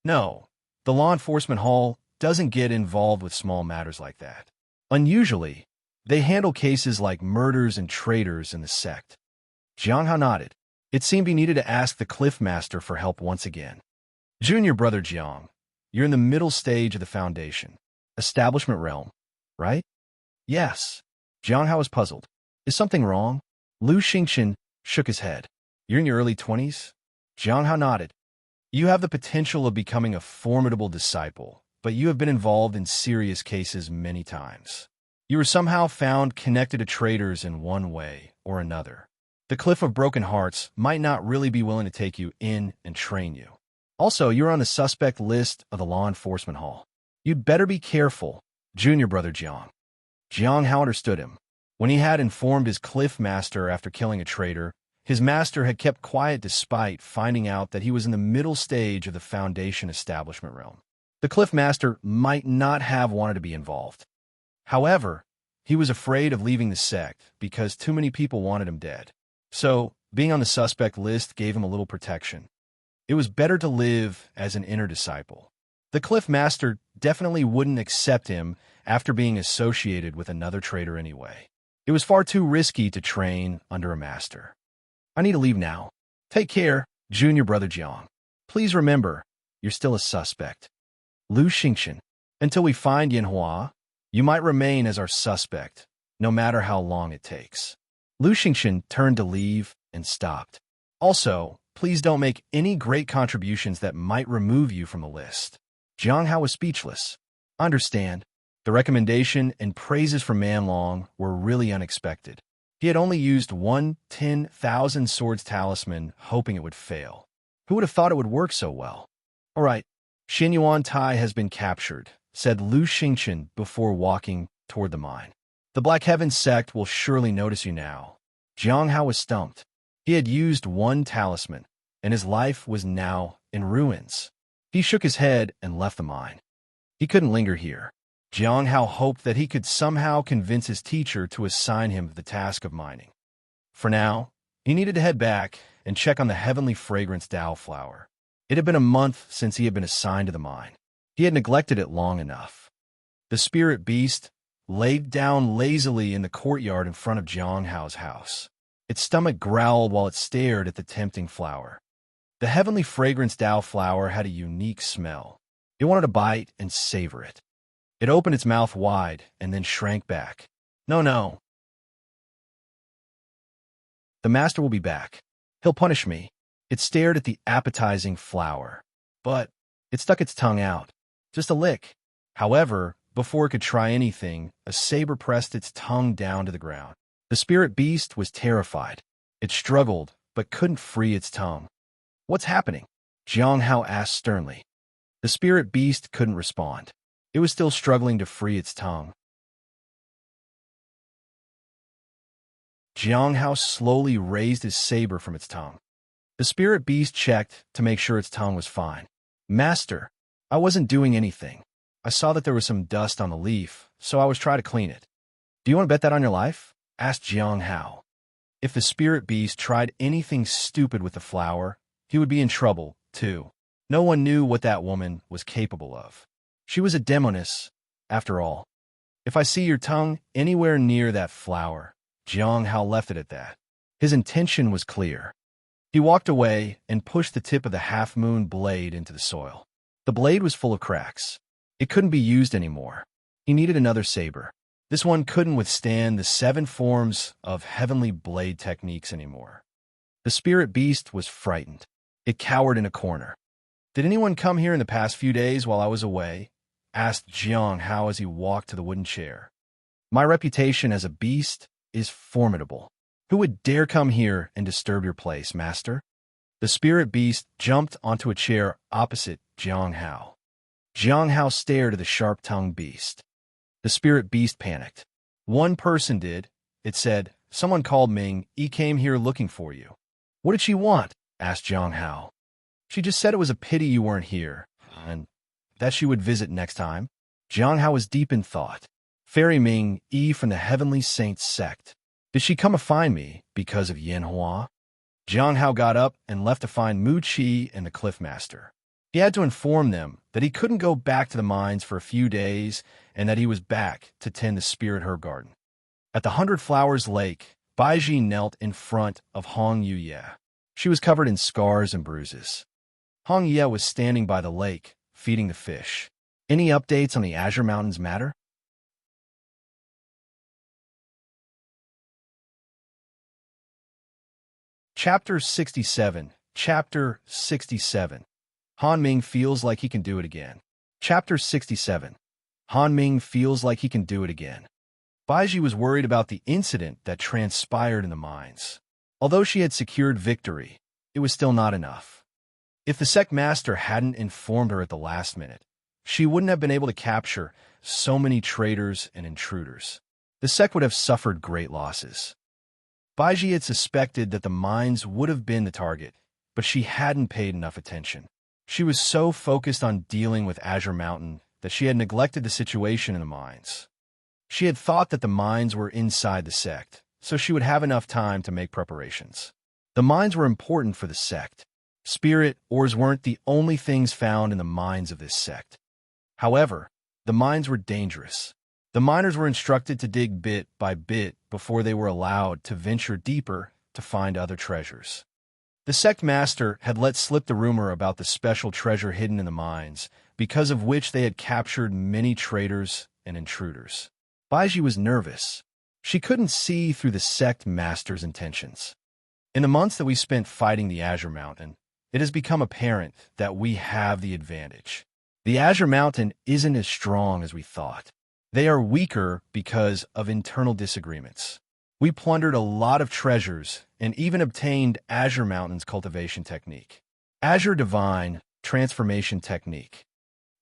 A: No, the Law Enforcement Hall doesn't get involved with small matters like that. Unusually, they handle cases like murders and traitors in the sect. Jiang Hao nodded. It seemed he needed to ask the Cliff Master for help once again. Junior brother Jiang, you're in the middle stage of the Foundation. Establishment realm, right? Yes. Jiang Hao was puzzled. Is something wrong? Lu Xingqian shook his head. You're in your early 20s? Jiang Hao nodded. You have the potential of becoming a formidable disciple, but you have been involved in serious cases many times. You were somehow found connected to traitors in one way or another. The Cliff of Broken Hearts might not really be willing to take you in and train you. Also, you're on the suspect list of the law enforcement hall. You'd better be careful, junior brother Jiang. Jiang Hao understood him. When he had informed his cliff master after killing a traitor, his master had kept quiet despite finding out that he was in the middle stage of the Foundation establishment realm. The cliff master might not have wanted to be involved. However, he was afraid of leaving the sect because too many people wanted him dead. So, being on the suspect list gave him a little protection. It was better to live as an inner disciple. The cliff master definitely wouldn't accept him after being associated with another traitor anyway. It was far too risky to train under a master. I need to leave now. Take care, junior brother Jiang. Please remember, you're still a suspect. Lu Xingqian. Until we find Yanhua, you might remain as our suspect, no matter how long it takes. Lu Xingqian turned to leave and stopped. Also, please don't make any great contributions that might remove you from the list. Jiang Hao was speechless. Understand. The recommendation and praises from Manlong were really unexpected. He had only used one 10,000 swords talisman, hoping it would fail. Who would have thought it would work so well? All right, Xinyuan Tai has been captured, said Lu Xingqian before walking toward the mine. The Black Heaven sect will surely notice you now. Jiang Hao was stumped. He had used one talisman, and his life was now in ruins. He shook his head and left the mine. He couldn't linger here. Jiang Hao hoped that he could somehow convince his teacher to assign him the task of mining. For now, he needed to head back and check on the heavenly fragrance Dao flower. It had been a month since he had been assigned to the mine. He had neglected it long enough. The spirit beast laid down lazily in the courtyard in front of Jiang Hao's house. Its stomach growled while it stared at the tempting flower. The heavenly fragrance Dao flower had a unique smell. It wanted to bite and savor it. It opened its mouth wide and then shrank back. No. The master will be back. He'll punish me. It stared at the appetizing flower. But it stuck its tongue out. Just a lick. However, before it could try anything, a saber pressed its tongue down to the ground. The spirit beast was terrified. It struggled, but couldn't free its tongue. What's happening? Jiang Hao asked sternly. The spirit beast couldn't respond. It was still struggling to free its tongue. Jiang Hao slowly raised his saber from its tongue. The spirit beast checked to make sure its tongue was fine. Master, I wasn't doing anything. I saw that there was some dust on the leaf, so I was trying to clean it. Do you want to bet that on your life? Asked Jiang Hao. If the spirit beast tried anything stupid with the flower, he would be in trouble, too. No one knew what that woman was capable of. She was a demoness, after all. If I see your tongue anywhere near that flower, Jiang Hao left it at that. His intention was clear. He walked away and pushed the tip of the half-moon blade into the soil. The blade was full of cracks. It couldn't be used anymore. He needed another saber. This one couldn't withstand the 7 forms of heavenly blade techniques anymore. The spirit beast was frightened. It cowered in a corner. Did anyone come here in the past few days while I was away? Asked Jiang Hao as he walked to the wooden chair. My reputation as a beast is formidable. Who would dare come here and disturb your place, master? The spirit beast jumped onto a chair opposite Jiang Hao. Jiang Hao stared at the sharp-tongued beast. The spirit beast panicked. One person did. It said, someone called Ming. He came here looking for you. What did she want? Asked Jiang Hao. She just said it was a pity you weren't here, and that she would visit next time. Jiang Hao was deep in thought. Fairy Ming Yi from the Heavenly Saints sect. Did she come to find me because of Yanhua? Jiang Hao got up and left to find Mu Qi and the Cliff Master. He had to inform them that he couldn't go back to the mines for a few days and that he was back to tend the spirit herb garden. At the 100 Flowers Lake, Baiji knelt in front of Hong Yuye. She was covered in scars and bruises. Hong Ye was standing by the lake, feeding the fish. Any updates on the Azure Mountains matter? Chapter 67. Chapter 67. Han Ming feels like he can do it again. Chapter 67. Han Ming feels like he can do it again. Baiji was worried about the incident that transpired in the mines. Although she had secured victory, it was still not enough. If the sect master hadn't informed her at the last minute, she wouldn't have been able to capture so many traitors and intruders. The sect would have suffered great losses. Baiji had suspected that the mines would have been the target, but she hadn't paid enough attention. She was so focused on dealing with Azure Mountain that she had neglected the situation in the mines. She had thought that the mines were inside the sect, so she would have enough time to make preparations. The mines were important for the sect. Spirit ores weren't the only things found in the mines of this sect. However, the mines were dangerous. The miners were instructed to dig bit by bit before they were allowed to venture deeper to find other treasures. The sect master had let slip the rumor about the special treasure hidden in the mines, because of which they had captured many traitors and intruders. Baiji was nervous. She couldn't see through the sect master's intentions. In the months that we spent fighting the Azure Mountain, it has become apparent that we have the advantage. The Azure Mountain isn't as strong as we thought. They are weaker because of internal disagreements. We plundered a lot of treasures and even obtained Azure Mountain's cultivation technique. Azure Divine Transformation Technique.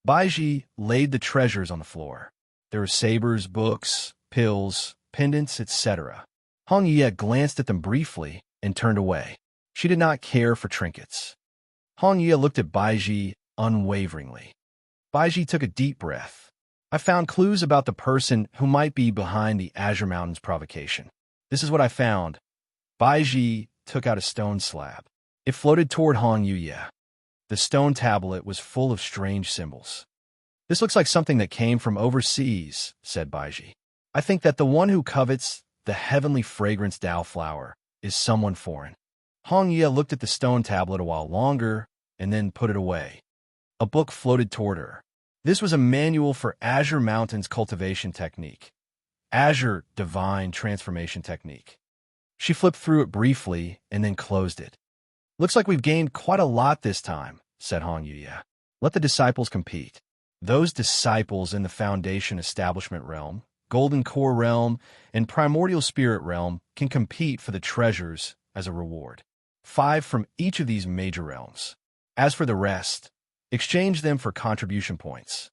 A: Baiji laid the treasures on the floor. There were sabers, books, pills, pendants, etc. Hong Ye glanced at them briefly and turned away. She did not care for trinkets. Hong Ye looked at Baiji unwaveringly. Baiji took a deep breath. I found clues about the person who might be behind the Azure Mountain's provocation. This is what I found. Baiji took out a stone slab. It floated toward Hong Ye. The stone tablet was full of strange symbols. This looks like something that came from overseas, said Baiji. I think that the one who covets the heavenly fragrance Dao flower is someone foreign. Hong Ye looked at the stone tablet a while longer and then put it away. A book floated toward her. This was a manual for Azure Mountain's cultivation technique. Azure Divine Transformation Technique. She flipped through it briefly and then closed it. Looks like we've gained quite a lot this time, said Hong Ye. Let the disciples compete. Those disciples in the Foundation Establishment Realm, Golden Core Realm, and Primordial Spirit Realm can compete for the treasures as a reward. 5 from each of these major realms. As for the rest, exchange them for contribution points.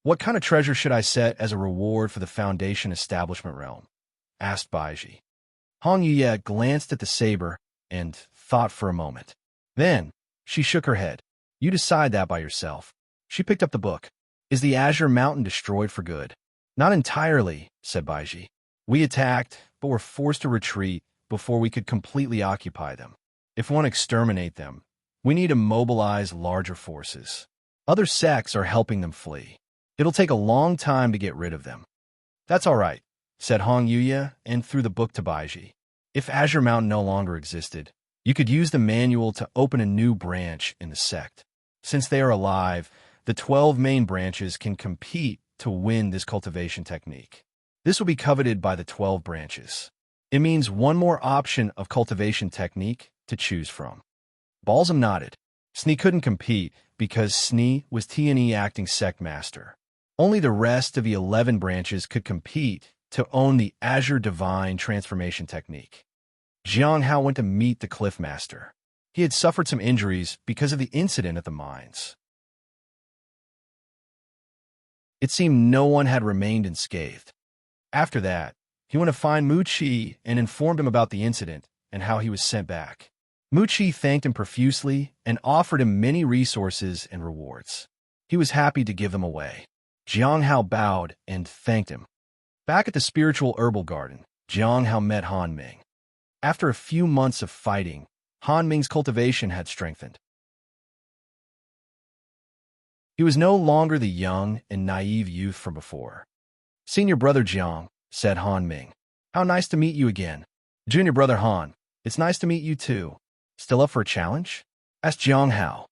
A: What kind of treasure should I set as a reward for the Foundation Establishment Realm? Asked Baiji. Hong Ye glanced at the saber and thought for a moment. Then, she shook her head. You decide that by yourself. She picked up the book. Is the Azure Mountain destroyed for good? Not entirely, said Baiji. We attacked, but were forced to retreat before we could completely occupy them. If we want to exterminate them, we need to mobilize larger forces. Other sects are helping them flee. It'll take a long time to get rid of them. That's all right, said Hong Ye and threw the book to Baiji. If Azure Mountain no longer existed, you could use the manual to open a new branch in the sect. Since they are alive, the 12 main branches can compete to win this cultivation technique. This will be coveted by the 12 branches. It means one more option of cultivation technique to choose from. Balsam nodded. Snee couldn't compete because Snee was TNE acting sect master. Only the rest of the 11 branches could compete to own the Azure Divine Transformation Technique. Jiang Hao went to meet the Cliff Master. He had suffered some injuries because of the incident at the mines. It seemed no one had remained unscathed. After that, he went to find Mu Qi and informed him about the incident and how he was sent back. Mu Qi thanked him profusely and offered him many resources and rewards. He was happy to give them away. Jiang Hao bowed and thanked him. Back at the spiritual herbal garden, Jiang Hao met Han Ming. After a few months of fighting, Han Ming's cultivation had strengthened. He was no longer the young and naive youth from before. Senior brother Jiang, said Han Ming. How nice to meet you again. Junior brother Han, it's nice to meet you too. Still up for a challenge? Asked Jiang Hao.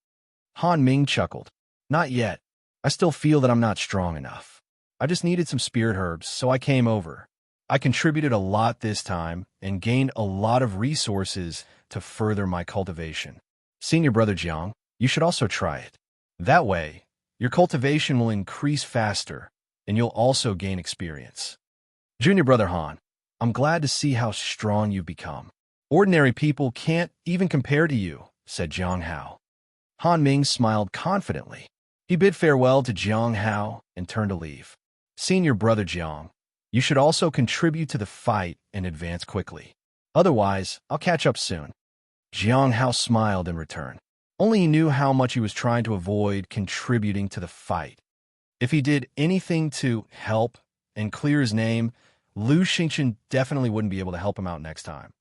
A: Han Ming chuckled. Not yet. I still feel that I'm not strong enough. I just needed some spirit herbs, so I came over. I contributed a lot this time and gained a lot of resources to further my cultivation. Senior Brother Jiang, you should also try it. That way, your cultivation will increase faster, and you'll also gain experience. Junior Brother Han, I'm glad to see how strong you've become. Ordinary people can't even compare to you, said Jiang Hao. Han Ming smiled confidently. He bid farewell to Jiang Hao and turned to leave. Senior Brother Jiang, you should also contribute to the fight and advance quickly. Otherwise, I'll catch up soon. Jiang Hao smiled in return. Only he knew how much he was trying to avoid contributing to the fight. If he did anything to help and clear his name, Lu Xingchen definitely wouldn't be able to help him out next time.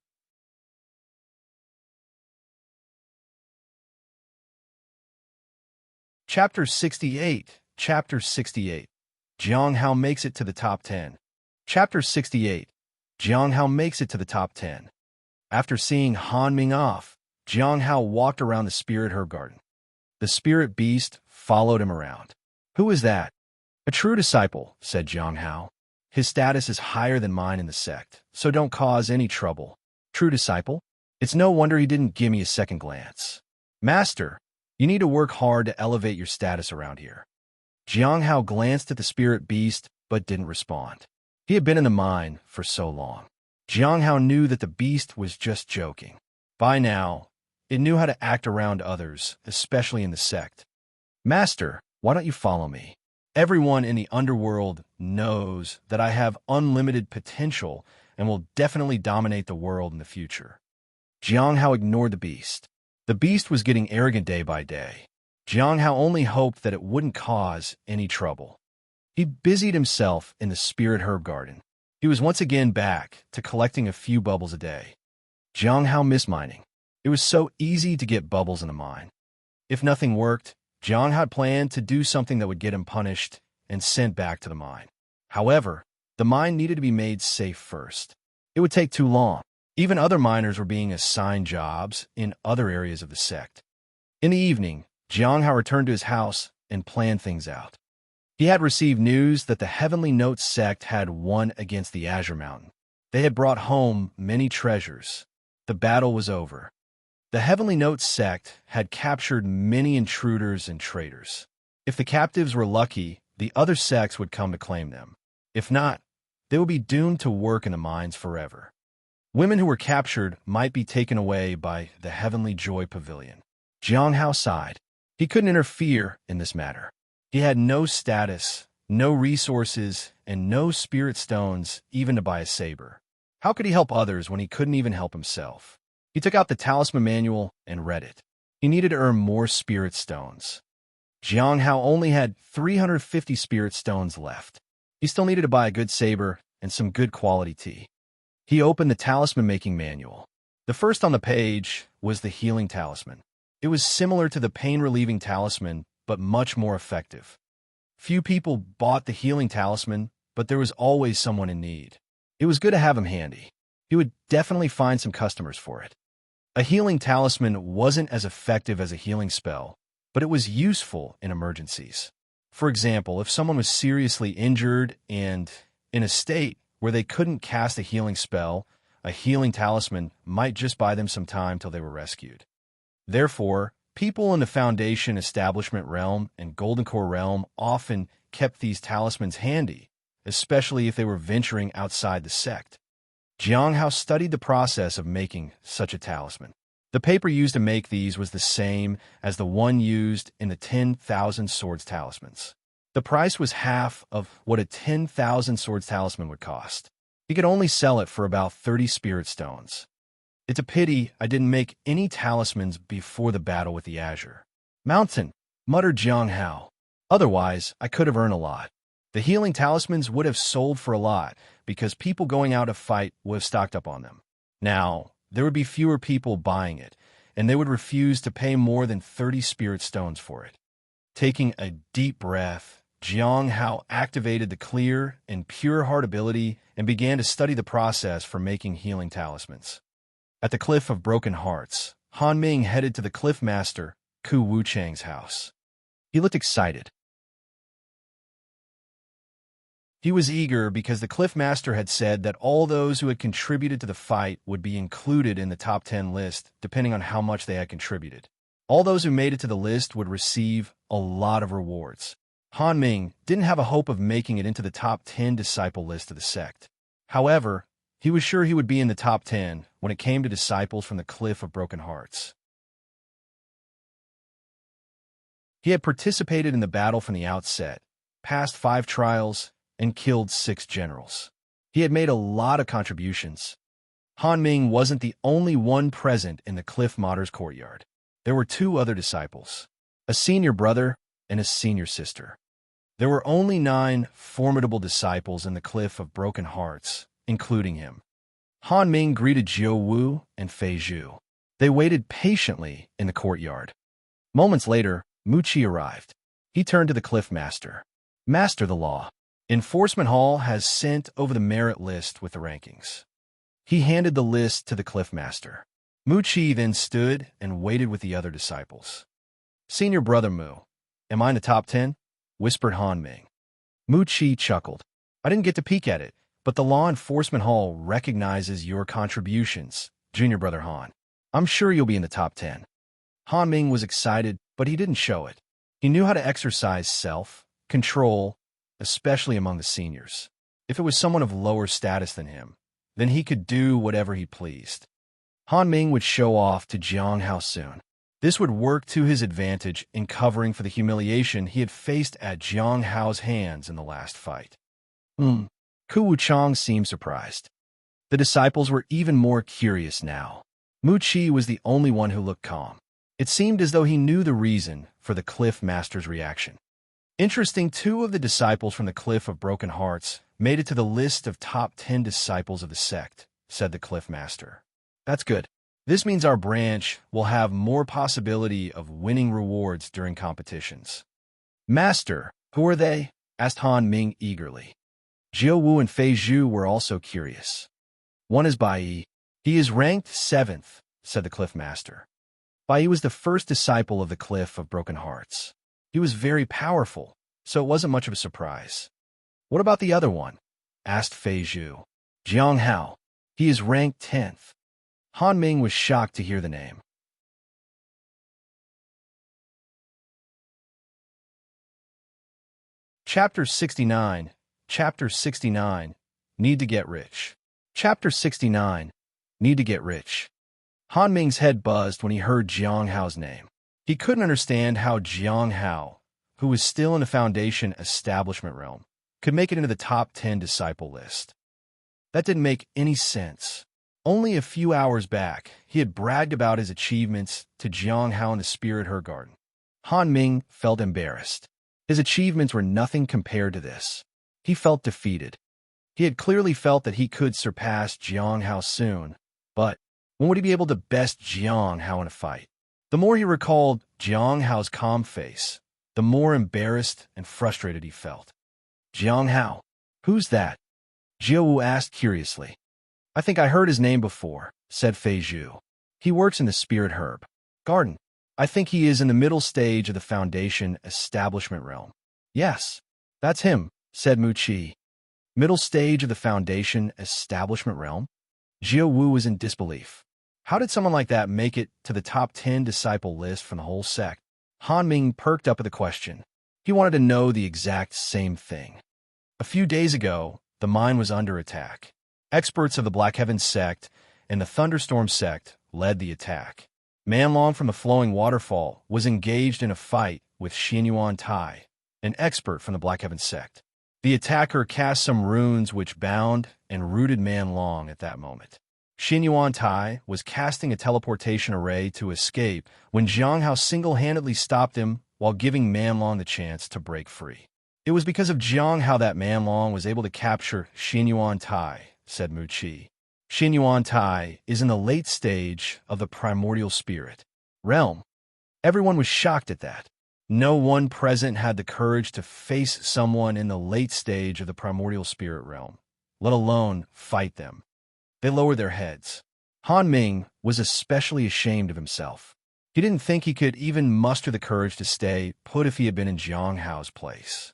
A: Chapter 68. Chapter 68. Jiang Hao makes it to the top 10. Chapter 68. Jiang Hao makes it to the top 10. After seeing Han Ming off, Jiang Hao walked around the spirit herb garden. The spirit beast followed him around. Who is that? A true disciple, said Jiang Hao. His status is higher than mine in the sect, so don't cause any trouble. True disciple? It's no wonder he didn't give me a second glance. Master, you need to work hard to elevate your status around here. Jiang Hao glanced at the spirit beast, but didn't respond. He had been in the mine for so long. Jiang Hao knew that the beast was just joking. By now, it knew how to act around others, especially in the sect. Master, why don't you follow me? Everyone in the underworld knows that I have unlimited potential and will definitely dominate the world in the future. Jiang Hao ignored the beast. The beast was getting arrogant day by day. Jiang Hao only hoped that it wouldn't cause any trouble. He busied himself in the spirit herb garden. He was once again back to collecting a few bubbles a day. Jiang Hao missed mining. It was so easy to get bubbles in a mine. If nothing worked, Jiang had planned to do something that would get him punished and sent back to the mine. However, the mine needed to be made safe first. It would take too long. Even other miners were being assigned jobs in other areas of the sect. In the evening, Jiang Hao returned to his house and planned things out. He had received news that the Heavenly Note sect had won against the Azure Mountain. They had brought home many treasures. The battle was over. The Heavenly Note sect had captured many intruders and traitors. If the captives were lucky, the other sects would come to claim them. If not, they would be doomed to work in the mines forever. Women who were captured might be taken away by the Heavenly Joy Pavilion. Jiang Hao sighed. He couldn't interfere in this matter. He had no status, no resources, and no spirit stones even to buy a saber. How could he help others when he couldn't even help himself? He took out the talisman manual and read it. He needed to earn more spirit stones. Jiang Hao only had 350 spirit stones left. He still needed to buy a good saber and some good quality tea. He opened the talisman-making manual. The first on the page was the healing talisman. It was similar to the pain-relieving talisman, but much more effective. Few people bought the healing talisman, but there was always someone in need. It was good to have him handy. He would definitely find some customers for it. A healing talisman wasn't as effective as a healing spell, but it was useful in emergencies. For example, if someone was seriously injured and in a state where they couldn't cast a healing spell, a healing talisman might just buy them some time till they were rescued. Therefore, people in the Foundation Establishment realm and Golden Core realm often kept these talismans handy, especially if they were venturing outside the sect. Jiang Hao studied the process of making such a talisman. The paper used to make these was the same as the one used in the 10,000 Swords talismans. The price was half of what a 10,000 Swords talisman would cost. He could only sell it for about 30 spirit stones. It's a pity I didn't make any talismans before the battle with the Azure Mountain, muttered Jiang Hao. Otherwise, I could have earned a lot. The healing talismans would have sold for a lot because people going out to fight would have stocked up on them. Now, there would be fewer people buying it, and they would refuse to pay more than 30 spirit stones for it. Taking a deep breath, Jiang Hao activated the clear and pure heart ability and began to study the process for making healing talismans. At the Cliff of Broken Hearts, Han Ming headed to the Cliff Master, Ku Wuchang's house. He looked excited. He was eager because the Cliff Master had said that all those who had contributed to the fight would be included in the top 10 list, depending on how much they had contributed. All those who made it to the list would receive a lot of rewards. Han Ming didn't have a hope of making it into the top 10 disciple list of the sect. However, he was sure he would be in the top 10 when it came to disciples from the Cliff of Broken Hearts. He had participated in the battle from the outset, passed 5 trials, and killed 6 generals. He had made a lot of contributions. Han Ming wasn't the only one present in the Cliff Martyr's courtyard. There were 2 other disciples, a senior brother and a senior sister. There were only 9 formidable disciples in the Cliff of Broken Hearts, including him. Han Ming greeted Jiao Wu and Fei Zhu. They waited patiently in the courtyard. Moments later, Mu Qi arrived. He turned to the Cliff Master. Master, the law. Enforcement Hall has sent over the merit list with the rankings. He handed the list to the Cliff Master. Mu Qi then stood and waited with the other disciples. Senior brother Mu, am I in the top 10? Whispered Han Ming. Mu Qi chuckled. I didn't get to peek at it, but the Law Enforcement Hall recognizes your contributions, Junior brother Han. I'm sure you'll be in the top 10. Han Ming was excited, but he didn't show it. He knew how to exercise self-control, especially among the seniors. If it was someone of lower status than him, then he could do whatever he pleased. Han Ming would show off to Jiang Hao soon. This would work to his advantage in covering for the humiliation he had faced at Jiang Hao's hands in the last fight. Ku Wuchang seemed surprised. The disciples were even more curious now. Mu Qi was the only one who looked calm. It seemed as though he knew the reason for the Cliff Master's reaction. Interesting, 2 of the disciples from the Cliff of Broken Hearts made it to the list of top 10 disciples of the sect, said the Cliff Master. That's good. This means our branch will have more possibility of winning rewards during competitions. Master, who are they? Asked Han Ming eagerly. Jiao Wu and Fei Zhu were also curious. One is Bai. He is ranked 7th, said the Cliff Master. Bai was the first disciple of the Cliff of Broken Hearts. He was very powerful, so it wasn't much of a surprise. What about the other one? Asked Fei Zhu. Jiang Hao. He is ranked 10th. Han Ming was shocked to hear the name. Chapter 69. Chapter 69. Need to get rich. Chapter 69. Need to get rich. Han Ming's head buzzed when he heard Jiang Hao's name. He couldn't understand how Jiang Hao, who was still in the Foundation establishment realm, could make it into the top 10 disciple list. That didn't make any sense. Only a few hours back, he had bragged about his achievements to Jiang Hao in the Spirit Her Garden. Han Ming felt embarrassed. His achievements were nothing compared to this. He felt defeated. He had clearly felt that he could surpass Jiang Hao soon, but when would he be able to best Jiang Hao in a fight? The more he recalled Jiang Hao's calm face, the more embarrassed and frustrated he felt. Jiang Hao? Who's that? Jiao Wu asked curiously. I think I heard his name before, said Fei Zhu. He works in the Spirit Herb Garden. I think he is in the middle stage of the Foundation establishment realm. Yes, that's him, said Mu Qi. Middle stage of the Foundation establishment realm? Jiao Wu was in disbelief. How did someone like that make it to the top 10 disciple list from the whole sect? Han Ming perked up at the question. He wanted to know the exact same thing. A few days ago, the mine was under attack. Experts of the Black Heaven sect and the Thunderstorm sect led the attack. Manlong from the Flowing Waterfall was engaged in a fight with Xinyuan Tai, an expert from the Black Heaven sect. The attacker cast some runes which bound and rooted Manlong at that moment. Xinyuan Tai was casting a teleportation array to escape when Jiang Hao single-handedly stopped him while giving Manlong the chance to break free. It was because of Jiang Hao that Manlong was able to capture Xinyuan Tai, said Mu Qi. Xinyuan Tai is in the late stage of the primordial spirit realm. Everyone was shocked at that. No one present had the courage to face someone in the late stage of the primordial spirit realm, let alone fight them. They lowered their heads. Han Ming was especially ashamed of himself. He didn't think he could even muster the courage to stay put if he had been in Jiang Hao's place.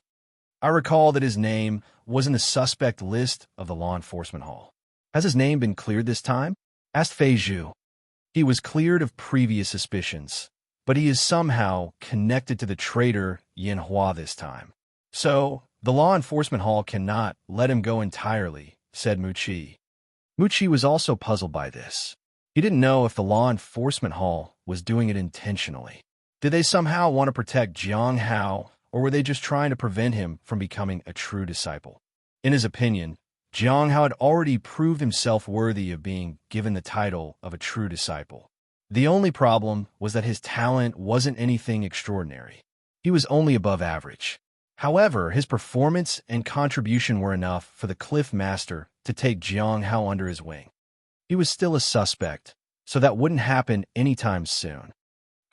A: I recall that his name was in the suspect list of the law enforcement hall. Has his name been cleared this time? Asked Fei Zhu. He was cleared of previous suspicions, but he is somehow connected to the traitor Yin Hua this time. So, the law enforcement hall cannot let him go entirely, said Muqi. Muqi was also puzzled by this. He didn't know if the law enforcement hall was doing it intentionally. Did they somehow want to protect Jiang Hao, or were they just trying to prevent him from becoming a true disciple? In his opinion, Jiang Hao had already proved himself worthy of being given the title of a true disciple. The only problem was that his talent wasn't anything extraordinary. He was only above average. However, his performance and contribution were enough for the Cliff Master to take Jiang Hao under his wing. He was still a suspect, so that wouldn't happen anytime soon.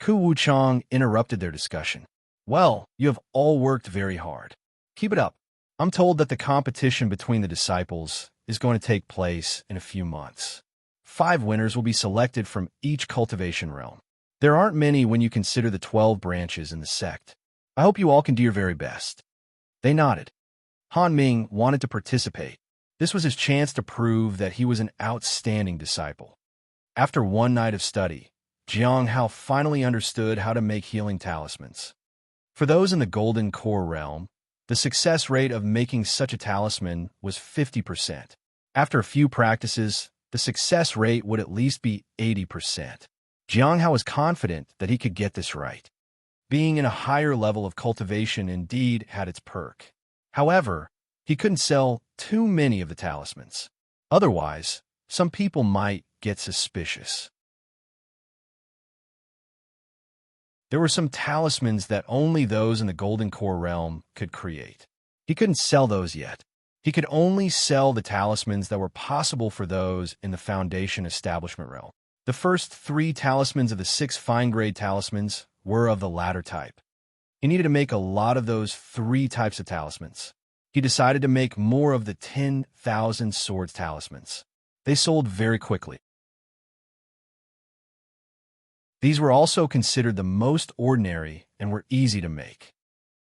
A: Ku Wuchang interrupted their discussion. Well, you have all worked very hard. Keep it up. I'm told that the competition between the disciples is going to take place in a few months. 5 winners will be selected from each cultivation realm. There aren't many when you consider the 12 branches in the sect. I hope you all can do your very best. They nodded. Han Ming wanted to participate. This was his chance to prove that he was an outstanding disciple. After one night of study, Jiang Hao finally understood how to make healing talismans. For those in the Golden Core realm, the success rate of making such a talisman was 50%. After a few practices, the success rate would at least be 80%. Jiang Hao was confident that he could get this right. Being in a higher level of cultivation indeed had its perk. However, he couldn't sell too many of the talismans. Otherwise, some people might get suspicious. There were some talismans that only those in the Golden Core realm could create. He couldn't sell those yet. He could only sell the talismans that were possible for those in the Foundation Establishment realm. The first 3 talismans of the 6 fine-grade talismans were of the latter type. He needed to make a lot of those 3 types of talismans. He decided to make more of the 10,000 swords talismans. They sold very quickly. These were also considered the most ordinary and were easy to make.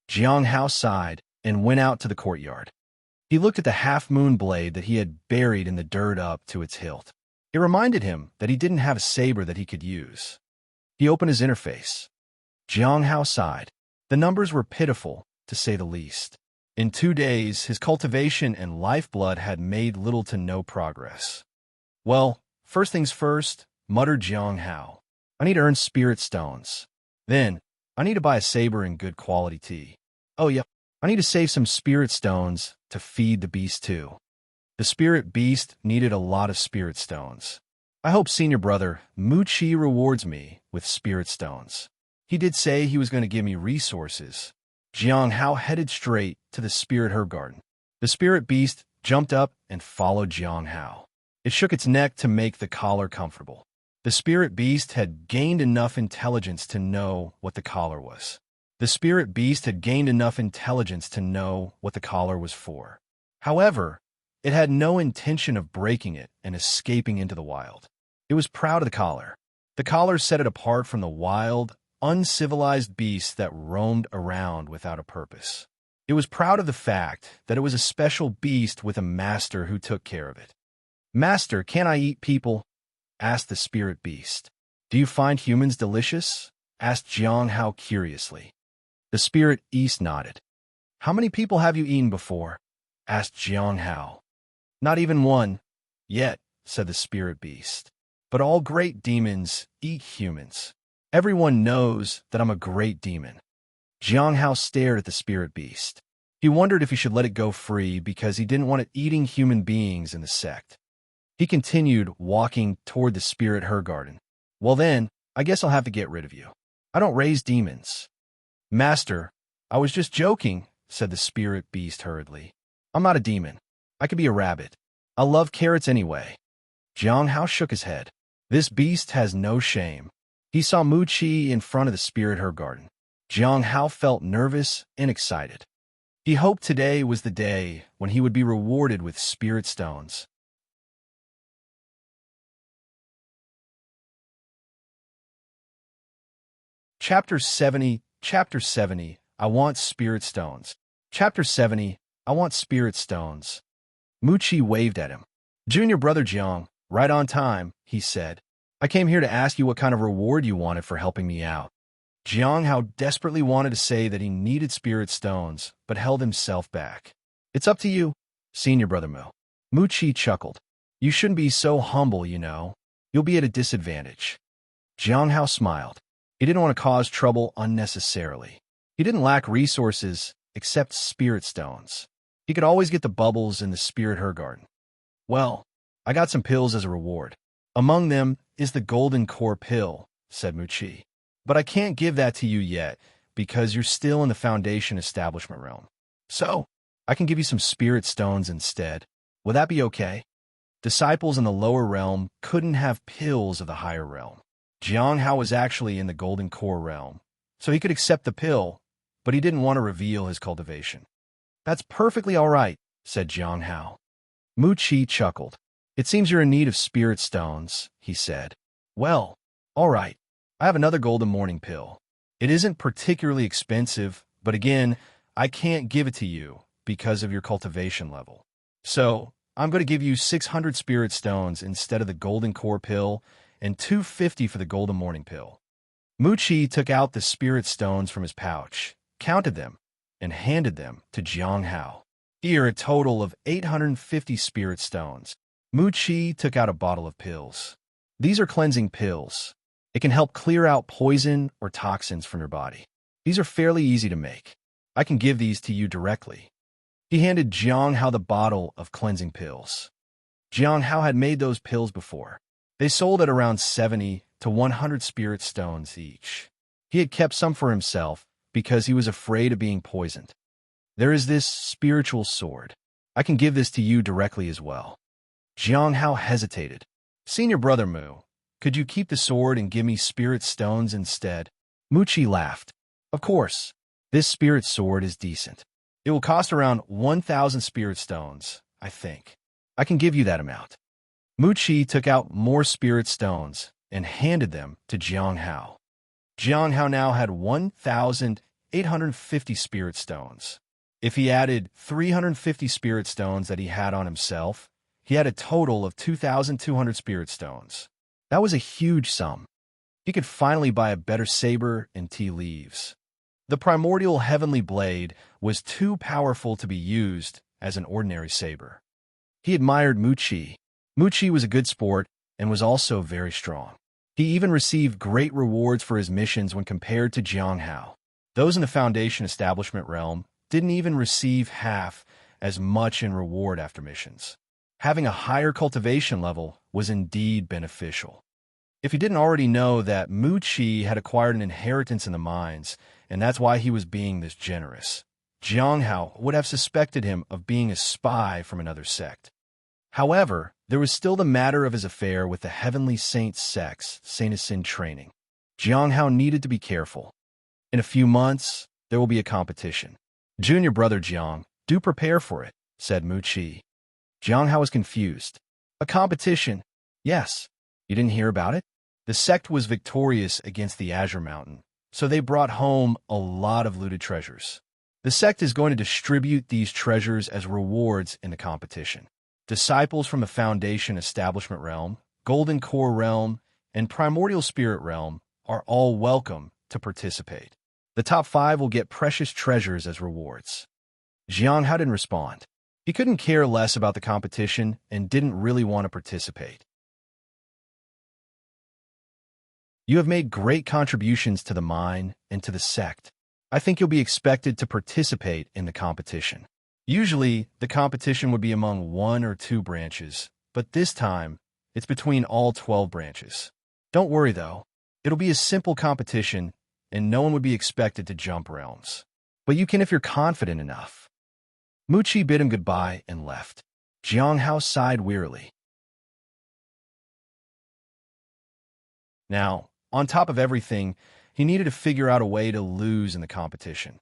A: Jiang Hao sighed and went out to the courtyard. He looked at the half-moon blade that he had buried in the dirt up to its hilt. It reminded him that he didn't have a saber that he could use. He opened his interface. Jiang Hao sighed. The numbers were pitiful, to say the least. In 2 days, his cultivation and lifeblood had made little to no progress. Well, first things first, muttered Jiang Hao. I need to earn spirit stones. Then, I need to buy a saber and good quality tea. Oh yeah, I need to save some spirit stones to feed the beast too. The spirit beast needed a lot of spirit stones. I hope senior brother Muqi rewards me with spirit stones. He did say he was going to give me resources. Jiang Hao headed straight to the spirit herb garden. The spirit beast jumped up and followed Jiang Hao. It shook its neck to make the collar comfortable. The spirit beast had gained enough intelligence to know what the collar was. The spirit beast had gained enough intelligence to know what the collar was for. However, it had no intention of breaking it and escaping into the wild. It was proud of the collar. The collar set it apart from the wild, uncivilized beasts that roamed around without a purpose. It was proud of the fact that it was a special beast with a master who took care of it. Master, can I eat people? Asked the spirit beast. Do you find humans delicious? Asked Jiang Hao curiously. The spirit beast nodded. How many people have you eaten before? Asked Jiang Hao. Not even one. Yet, said the spirit beast. But all great demons eat humans. Everyone knows that I'm a great demon. Jiang Hao stared at the spirit beast. He wondered if he should let it go free because he didn't want it eating human beings in the sect. He continued walking toward the spirit herb garden. Well then, I guess I'll have to get rid of you. I don't raise demons. Master, I was just joking, said the spirit beast hurriedly. I'm not a demon. I could be a rabbit. I love carrots anyway. Jiang Hao shook his head. This beast has no shame. He saw Muqi in front of the spirit herb garden. Jiang Hao felt nervous and excited. He hoped today was the day when he would be rewarded with spirit stones. Chapter 70, I Want Spirit Stones. Chapter 70, I Want Spirit Stones. Muchi waved at him. Junior brother Jiang, right on time, he said. I came here to ask you what kind of reward you wanted for helping me out. Jiang Hao desperately wanted to say that he needed spirit stones, but held himself back. It's up to you, senior brother Mu. Muchi chuckled. You shouldn't be so humble, you know. You'll be at a disadvantage. Jiang Hao smiled. He didn't want to cause trouble unnecessarily. He didn't lack resources, except spirit stones. He could always get the bubbles in the spirit her garden. Well, I got some pills as a reward. Among them is the golden core pill, said Muchi. But I can't give that to you yet, because you're still in the foundation establishment realm. So, I can give you some spirit stones instead. Will that be okay? Disciples in the lower realm couldn't have pills of the higher realm. Jiang Hao was actually in the golden core realm, so he could accept the pill, but he didn't want to reveal his cultivation. That's perfectly all right, said Jiang Hao. Muchi chuckled. It seems you're in need of spirit stones, he said. Well, all right. I have another golden morning pill. It isn't particularly expensive, but again, I can't give it to you because of your cultivation level. So, I'm going to give you 600 spirit stones instead of the golden core pill and 250 for the golden morning pill. Muchi took out the spirit stones from his pouch, counted them, and handed them to Jiang Hao. Here, a total of 850 spirit stones. Muchi took out a bottle of pills. These are cleansing pills. It can help clear out poison or toxins from your body. These are fairly easy to make. I can give these to you directly. He handed Jiang Hao the bottle of cleansing pills. Jiang Hao had made those pills before. They sold at around 70 to 100 spirit stones each. He had kept some for himself because he was afraid of being poisoned. There is this spiritual sword. I can give this to you directly as well. Jiang Hao hesitated. Senior brother Mu, could you keep the sword and give me spirit stones instead? Muchi laughed. Of course. This spirit sword is decent. It will cost around 1,000 spirit stones, I think. I can give you that amount. Muchi took out more spirit stones and handed them to Jiang Hao. Jiang Hao now had 1,850 spirit stones. If he added 350 spirit stones that he had on himself, he had a total of 2,200 spirit stones. That was a huge sum. He could finally buy a better saber and tea leaves. The primordial heavenly blade was too powerful to be used as an ordinary saber. He admired Muchi. Muchi was a good sport and was also very strong. He even received great rewards for his missions when compared to Jiang Hao. Those in the Foundation establishment realm didn't even receive half as much in reward after missions. Having a higher cultivation level was indeed beneficial. If you didn't already know that Muchi had acquired an inheritance in the mines, and that's why he was being this generous, Jiang Hao would have suspected him of being a spy from another sect. However, there was still the matter of his affair with the Heavenly Saint sect's Saint training. Jiang Hao needed to be careful. In a few months, there will be a competition. Junior brother Jiang, do prepare for it, said Muchi. Jiang Hao was confused. A competition? Yes. You didn't hear about it? The sect was victorious against the Azure Mountain, so they brought home a lot of looted treasures. The sect is going to distribute these treasures as rewards in the competition. Disciples from the Foundation Establishment Realm, Golden Core Realm, and Primordial Spirit Realm are all welcome to participate. The top 5 will get precious treasures as rewards. Jiang Hao didn't respond. He couldn't care less about the competition and didn't really want to participate. You have made great contributions to the mine and to the sect. I think you'll be expected to participate in the competition. Usually, the competition would be among 1 or 2 branches, but this time, it's between all 12 branches. Don't worry, though. It'll be a simple competition, and no one would be expected to jump realms. But you can if you're confident enough. Muchi bid him goodbye and left. Jiang Hao sighed wearily. Now, on top of everything, he needed to figure out a way to lose in the competition.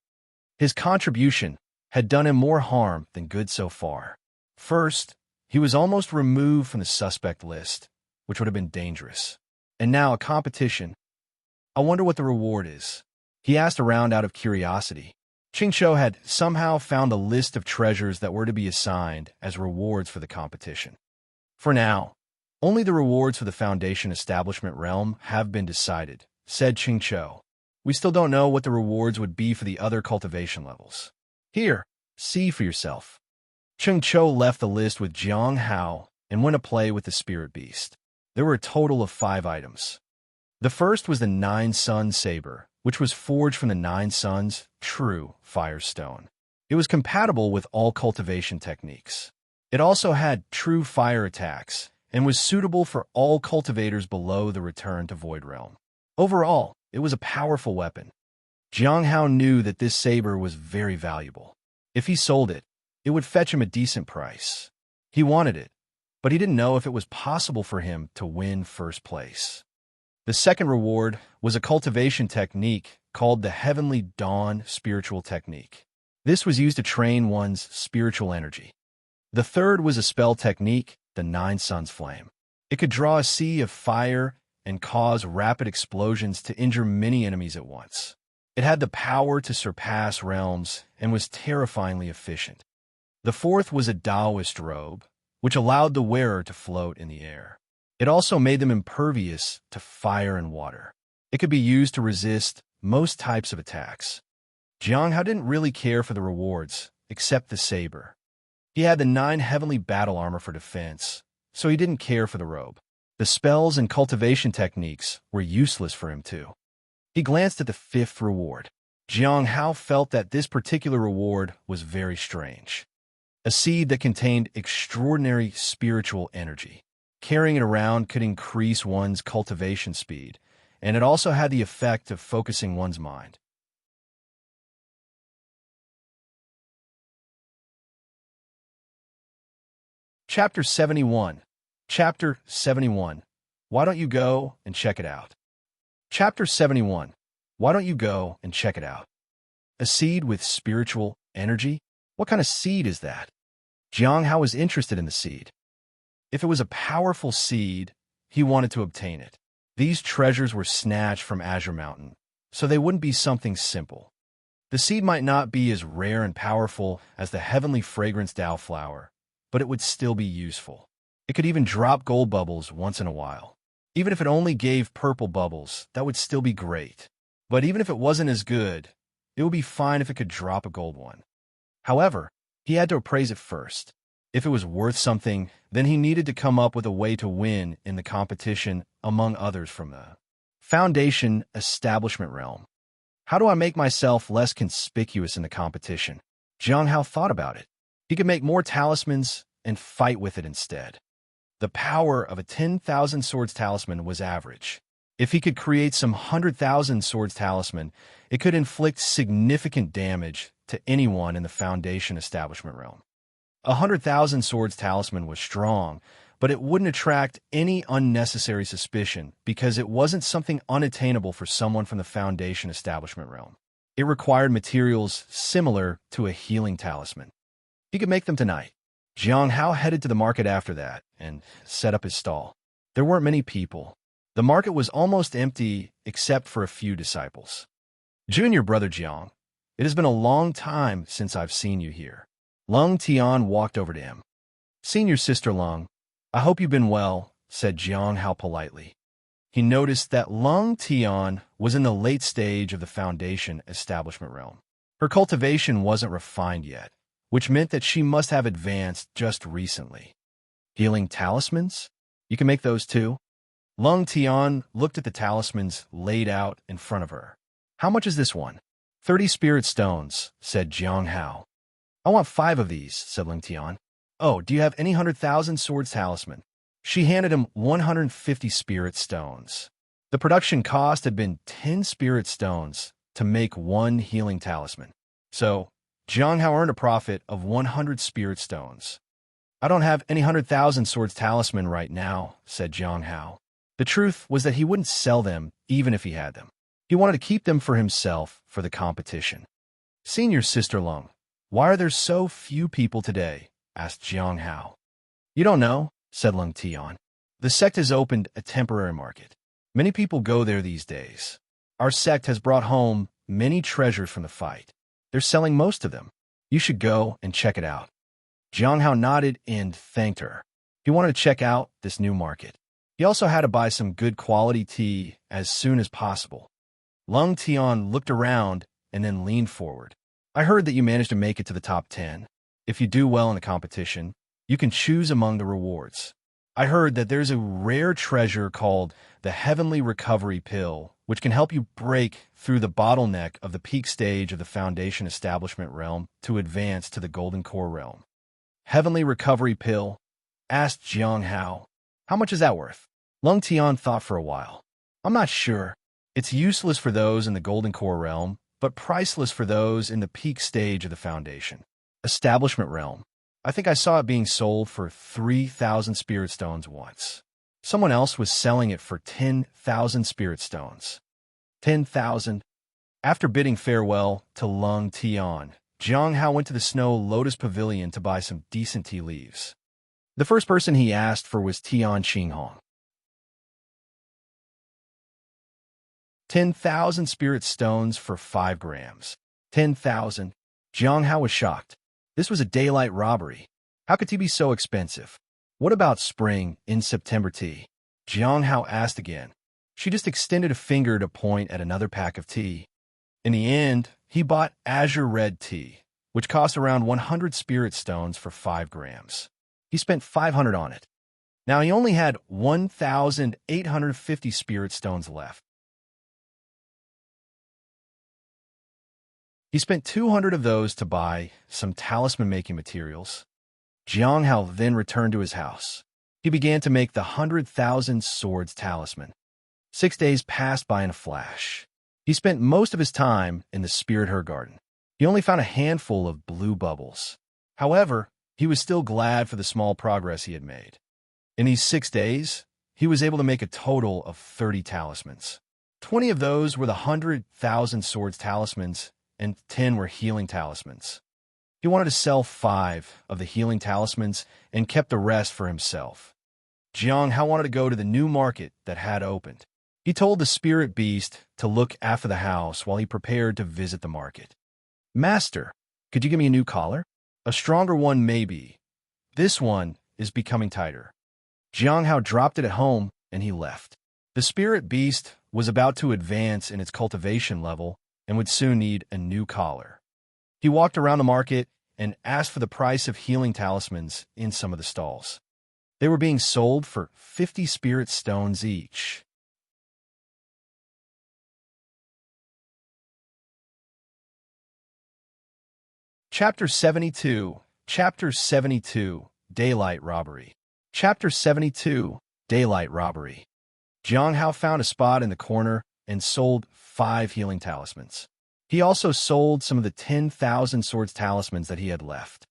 A: His contribution had done him more harm than good so far. First, he was almost removed from the suspect list, which would have been dangerous. And now a competition. I wonder what the reward is. He asked around out of curiosity. Qingqiu had somehow found a list of treasures that were to be assigned as rewards for the competition. For now, only the rewards for the Foundation Establishment realm have been decided, said Qingqiu. We still don't know what the rewards would be for the other cultivation levels. Here, see for yourself. Qingqiu left the list with Jiang Hao and went to play with the spirit beast. There were a total of 5 items. The first was the 9 Sun Saber, which was forged from the 9 Suns' true Firestone. It was compatible with all cultivation techniques. It also had true fire attacks and was suitable for all cultivators below the return to Void Realm. Overall, it was a powerful weapon. Jiang Hao knew that this saber was very valuable. If he sold it, it would fetch him a decent price. He wanted it, but he didn't know if it was possible for him to win first place. The second reward was a cultivation technique called the Heavenly Dawn Spiritual Technique. This was used to train one's spiritual energy. The third was a spell technique, the 9 Suns Flame. It could draw a sea of fire and cause rapid explosions to injure many enemies at once. It had the power to surpass realms and was terrifyingly efficient. The fourth was a Taoist robe, which allowed the wearer to float in the air. It also made them impervious to fire and water. It could be used to resist most types of attacks. Jiang Hao didn't really care for the rewards, except the saber. He had the 9 heavenly battle armor for defense, so he didn't care for the robe. The spells and cultivation techniques were useless for him too. He glanced at the 5th reward. Jiang Hao felt that this particular reward was very strange. A seed that contained extraordinary spiritual energy. Carrying it around could increase one's cultivation speed, and it also had the effect of focusing one's mind. Chapter 71. Chapter 71. Why don't you go and check it out? Chapter 71. Why don't you go and check it out? A seed with spiritual energy? What kind of seed is that? Jiang Hao was interested in the seed. If it was a powerful seed, he wanted to obtain it. These treasures were snatched from Azure Mountain, so they wouldn't be something simple. The seed might not be as rare and powerful as the heavenly fragrance Tao flower, but it would still be useful. It could even drop gold bubbles once in a while. Even if it only gave purple bubbles, that would still be great. But even if it wasn't as good, it would be fine if it could drop a gold one. However, he had to appraise it first. If it was worth something, then he needed to come up with a way to win in the competition among others from the Foundation Establishment realm. How do I make myself less conspicuous in the competition? Jiang Hao thought about it. He could make more talismans and fight with it instead. The power of a 10,000 swords talisman was average. If he could create some 100,000 swords talisman, it could inflict significant damage to anyone in the Foundation Establishment realm. 100,000 swords talisman was strong, but it wouldn't attract any unnecessary suspicion because it wasn't something unattainable for someone from the Foundation Establishment realm. It required materials similar to a healing talisman. He could make them tonight. Jiang Hao headed to the market after that and set up his stall. There weren't many people. The market was almost empty except for a few disciples. Junior brother Jiang, it has been a long time since I've seen you here. Lung Tian walked over to him. Senior sister Lung, I hope you've been well, said Jiang Hao politely. He noticed that Lung Tian was in the late stage of the Foundation Establishment realm. Her cultivation wasn't refined yet, which meant that she must have advanced just recently. Healing talismans? You can make those too? Lung Tian looked at the talismans laid out in front of her. How much is this one? 30 spirit stones, said Jiang Hao. I want 5 of these, said Lung Tian. Oh, do you have any 100,000 swords talisman? She handed him 150 spirit stones. The production cost had been 10 spirit stones to make 1 healing talisman. So, Jiang Hao earned a profit of 100 spirit stones. I don't have any 100,000 swords talisman right now, said Jiang Hao. The truth was that he wouldn't sell them even if he had them. He wanted to keep them for himself for the competition. Senior sister Lung, why are there so few people today? Asked Jiang Hao. You don't know, said Lung Tian. The sect has opened a temporary market. Many people go there these days. Our sect has brought home many treasures from the fight. They're selling most of them. You should go and check it out. Jiang Hao nodded and thanked her. He wanted to check out this new market. He also had to buy some good quality tea as soon as possible. Lung Tian looked around and then leaned forward. I heard that you managed to make it to the top 10. If you do well in the competition, you can choose among the rewards. I heard that there's a rare treasure called the Heavenly Recovery Pill, which can help you break through the bottleneck of the peak stage of the Foundation Establishment realm to advance to the Golden Core realm. Heavenly Recovery Pill? Asked Jiang Hao. How much is that worth? Lung Tian thought for a while. I'm not sure. It's useless for those in the Golden Core realm, but priceless for those in the peak stage of the Foundation Establishment realm. I think I saw it being sold for 3,000 spirit stones once. Someone else was selling it for 10,000 spirit stones. 10,000? After bidding farewell to Lung Tian, Jiang Hao went to the Snow Lotus Pavilion to buy some decent tea leaves. The first person he asked for was Tian Xinghong. 10,000 spirit stones for 5 grams. 10,000. Jiang Hao was shocked. This was a daylight robbery. How could tea be so expensive? What about spring in September tea? Jiang Hao asked again. She just extended a finger to point at another pack of tea. In the end, he bought azure red tea, which cost around 100 spirit stones for 5 grams. He spent 500 on it. Now he only had 1,850 spirit stones left. He spent 200 of those to buy some talisman-making materials. Jiang Hao then returned to his house. He began to make the 100,000 swords talisman. 6 days passed by in a flash. He spent most of his time in the Spirit Her Garden. He only found a handful of blue bubbles. However, he was still glad for the small progress he had made. In these 6 days, he was able to make a total of 30 talismans. 20 of those were the 100,000 swords talismans, and 10 were healing talismans. He wanted to sell 5 of the healing talismans and kept the rest for himself. Jiang Hao wanted to go to the new market that had opened. He told the spirit beast to look after the house while he prepared to visit the market. Master, could you give me a new collar? A stronger one, maybe. This one is becoming tighter. Jiang Hao dropped it at home and he left. The spirit beast was about to advance in its cultivation level and would soon need a new collar. He walked around the market and asked for the price of healing talismans in some of the stalls. They were being sold for 50 spirit stones each. Chapter 72. Chapter 72. Daylight Robbery. Chapter 72. Daylight Robbery. Jiang Hao found a spot in the corner and sold 5 healing talismans. He also sold some of the 10,000 swords talismans that he had left.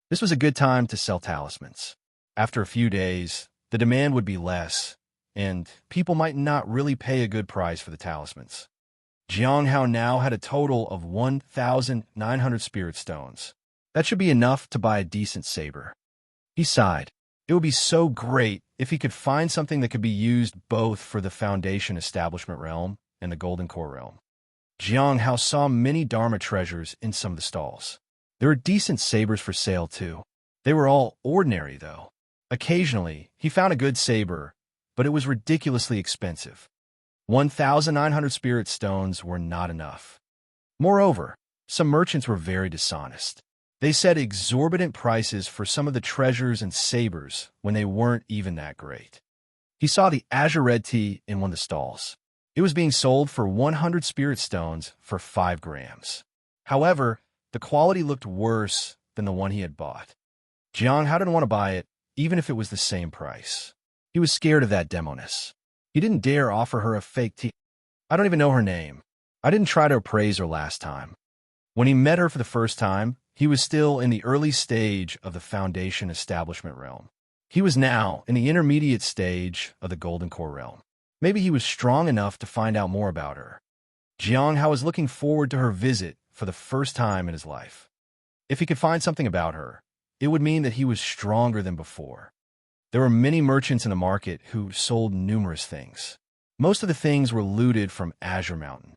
A: This was a good time to sell talismans. After a few days, the demand would be less, and people might not really pay a good price for the talismans. Jiang Hao now had a total of 1,900 spirit stones. That should be enough to buy a decent saber. He sighed. It would be so great if he could find something that could be used both for the Foundation Establishment realm and the Golden Core realm. Jiang Hao saw many Dharma treasures in some of the stalls. There were decent sabers for sale, too. They were all ordinary, though. Occasionally, he found a good saber, but it was ridiculously expensive. 1,900 spirit stones were not enough. Moreover, some merchants were very dishonest. They set exorbitant prices for some of the treasures and sabers when they weren't even that great. He saw the azure red tea in one of the stalls. It was being sold for 100 spirit stones for 5 grams. However, the quality looked worse than the one he had bought. Jiang Hao didn't want to buy it, even if it was the same price. He was scared of that demoness. He didn't dare offer her a fake tea. I don't even know her name. I didn't try to appraise her last time. When he met her for the first time, he was still in the early stage of the Foundation Establishment realm. He was now in the intermediate stage of the Golden Core realm. Maybe he was strong enough to find out more about her. Jiang Hao was looking forward to her visit for the first time in his life. If he could find something about her, it would mean that he was stronger than before. There were many merchants in the market who sold numerous things. Most of the things were looted from Azure Mountain.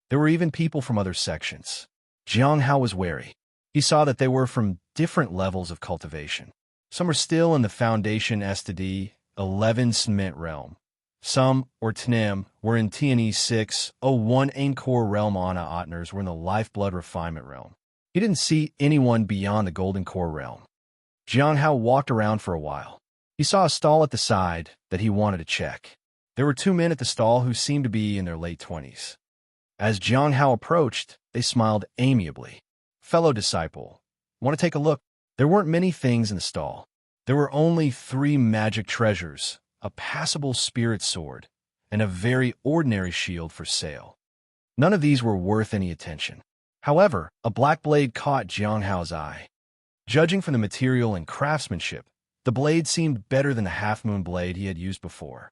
A: There were even people from other sections. Jiang Hao was wary. He saw that they were from different levels of cultivation. Some were still in the Foundation STD 11 cement realm. Some, or Tnim, were in TNE 601 Aincore realm. Anna Otners were in the Lifeblood Refinement realm. He didn't see anyone beyond the Golden Core realm. Jiang Hao walked around for a while. He saw a stall at the side that he wanted to check. There were 2 men at the stall who seemed to be in their late 20s. As Jiang Hao approached, they smiled amiably. "Fellow disciple, want to take a look?" There weren't many things in the stall. There were only 3 magic treasures, a passable spirit sword, and a very ordinary shield for sale. None of these were worth any attention. However, a black blade caught Jiang Hao's eye. Judging from the material and craftsmanship, the blade seemed better than the half-moon blade he had used before.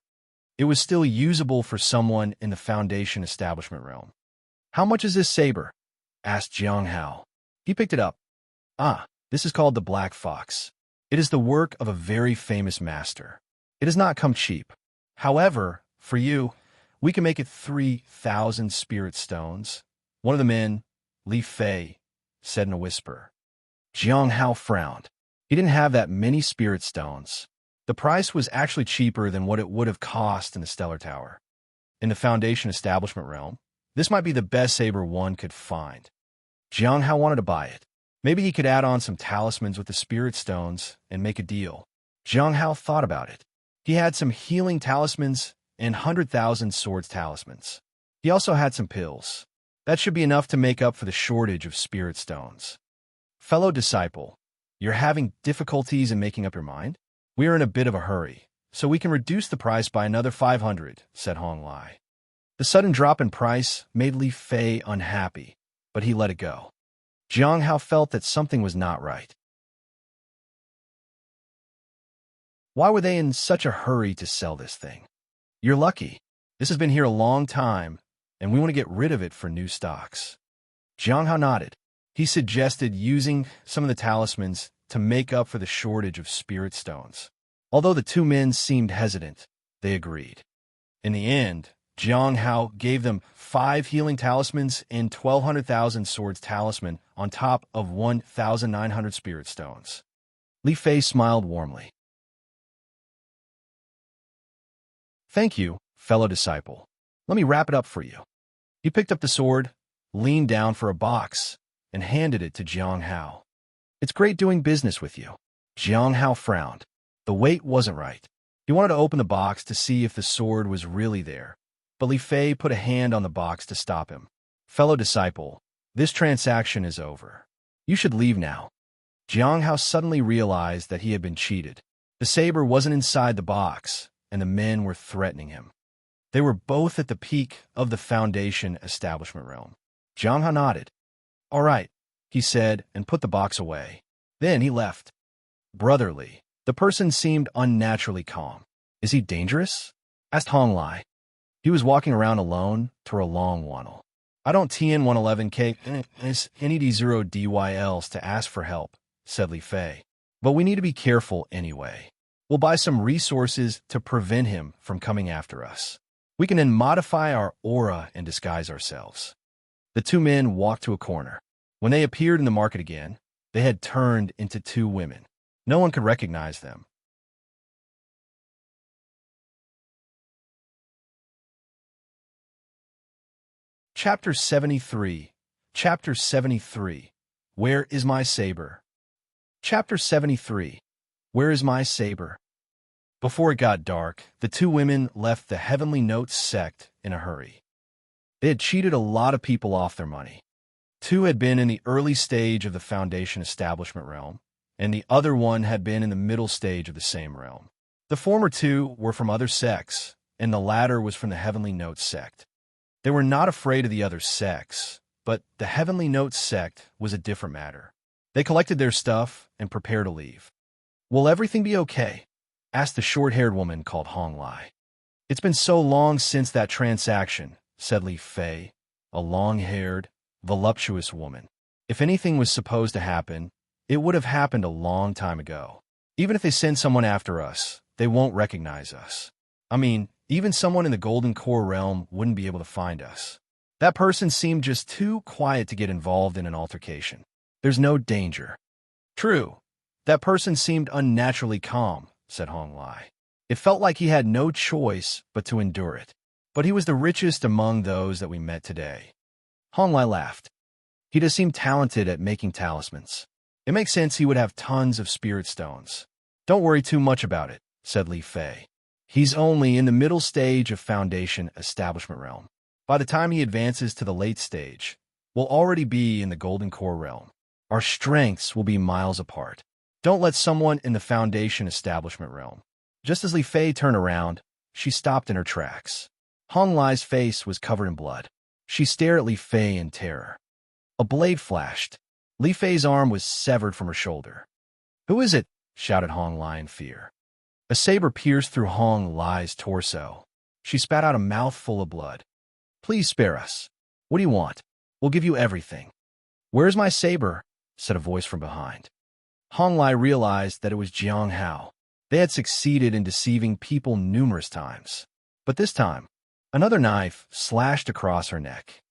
A: It was still usable for someone in the Foundation establishment realm. "How much is this saber?" asked Jiang Hao. He picked it up. "Ah, this is called the Black Fox. It is the work of a very famous master. It does not come cheap. However, for you, we can make it 3,000 spirit stones." One of the men, Li Fei, said in a whisper. Jiang Hao frowned. He didn't have that many spirit stones. The price was actually cheaper than what it would have cost in the Stellar Tower. In the Foundation establishment realm, this might be the best saber one could find. Jiang Hao wanted to buy it. Maybe he could add on some talismans with the spirit stones and make a deal. Jiang Hao thought about it. He had some healing talismans and 100,000 swords talismans. He also had some pills. That should be enough to make up for the shortage of spirit stones. "Fellow disciple, you're having difficulties in making up your mind? We are in a bit of a hurry, so we can reduce the price by another 500, said Hong Lai. The sudden drop in price made Li Fei unhappy, but he let it go. Jiang Hao felt that something was not right. Why were they in such a hurry to sell this thing? You're lucky. This has been here a long time, and we want to get rid of it for new stocks. Jiang Hao nodded. He suggested using some of the talismans to make up for the shortage of spirit stones. Although the 2 men seemed hesitant, they agreed. In the end, Jiang Hao gave them 5 healing talismans and 1,200,000 swords talisman on top of 1,900 spirit stones. Li Fei smiled warmly. Thank you, fellow disciple. Let me wrap it up for you. He picked up the sword, leaned down for a box, and handed it to Jiang Hao. It's great doing business with you. Jiang Hao frowned. The weight wasn't right. He wanted to open the box to see if the sword was really there, but Li Fei put a hand on the box to stop him. Fellow disciple, this transaction is over. You should leave now. Jiang Hao suddenly realized that he had been cheated. The saber wasn't inside the box, and the men were threatening him. They were both at the peak of the Foundation establishment realm. Jiang Hao nodded. All right, he said, and put the box away. Then he left. Brotherly. The person seemed unnaturally calm. Is he dangerous? Asked Hong Lai. He was walking around alone to a long while. I don't TN 111K any D0 DYLs to ask for help, said Li Fei. But we need to be careful anyway. We'll buy some resources to prevent him from coming after us. We can then modify our aura and disguise ourselves. The 2 men walked to a corner. When they appeared in the market again, they had turned into 2 women. No one could recognize them. Chapter 73. Chapter 73. Where is my saber? Chapter 73. Where is my saber? Before it got dark, the 2 women left the Heavenly Notes sect in a hurry. They had cheated a lot of people off their money. 2 had been in the early stage of the Foundation establishment realm, and the other one had been in the middle stage of the same realm. The former 2 were from other sects, and the latter was from the Heavenly Notes sect. They were not afraid of the other sects, but the Heavenly Notes sect was a different matter. They collected their stuff and prepared to leave. Will everything be okay? Asked the short-haired woman called Hong Lai. It's been so long since that transaction, said Li Fei, a long-haired, voluptuous woman. If anything was supposed to happen, it would have happened a long time ago. Even if they send someone after us, they won't recognize us. I mean, even someone in the Golden Core realm wouldn't be able to find us. That person seemed just too quiet to get involved in an altercation. There's no danger. True. That person seemed unnaturally calm, said Hong Lai. It felt like he had no choice but to endure it. But he was the richest among those that we met today. Hong Lai laughed. He does seem talented at making talismans. It makes sense he would have tons of spirit stones. Don't worry too much about it, said Li Fei. He's only in the middle stage of foundation establishment realm. By the time he advances to the late stage, we'll already be in the golden core realm. Our strengths will be miles apart. Don't let someone in the foundation establishment realm. Just as Li Fei turned around, she stopped in her tracks. Hong Lai's face was covered in blood. She stared at Li Fei in terror. A blade flashed. Li Fei's arm was severed from her shoulder. "Who is it?" shouted Hong Lai in fear. A saber pierced through Hong Lai's torso. She spat out a mouthful of blood. "Please spare us. What do you want? We'll give you everything." "Where's my saber?" said a voice from behind. Hong Lai realized that it was Jiang Hao. They had succeeded in deceiving people numerous times. But this time, another knife slashed across her neck.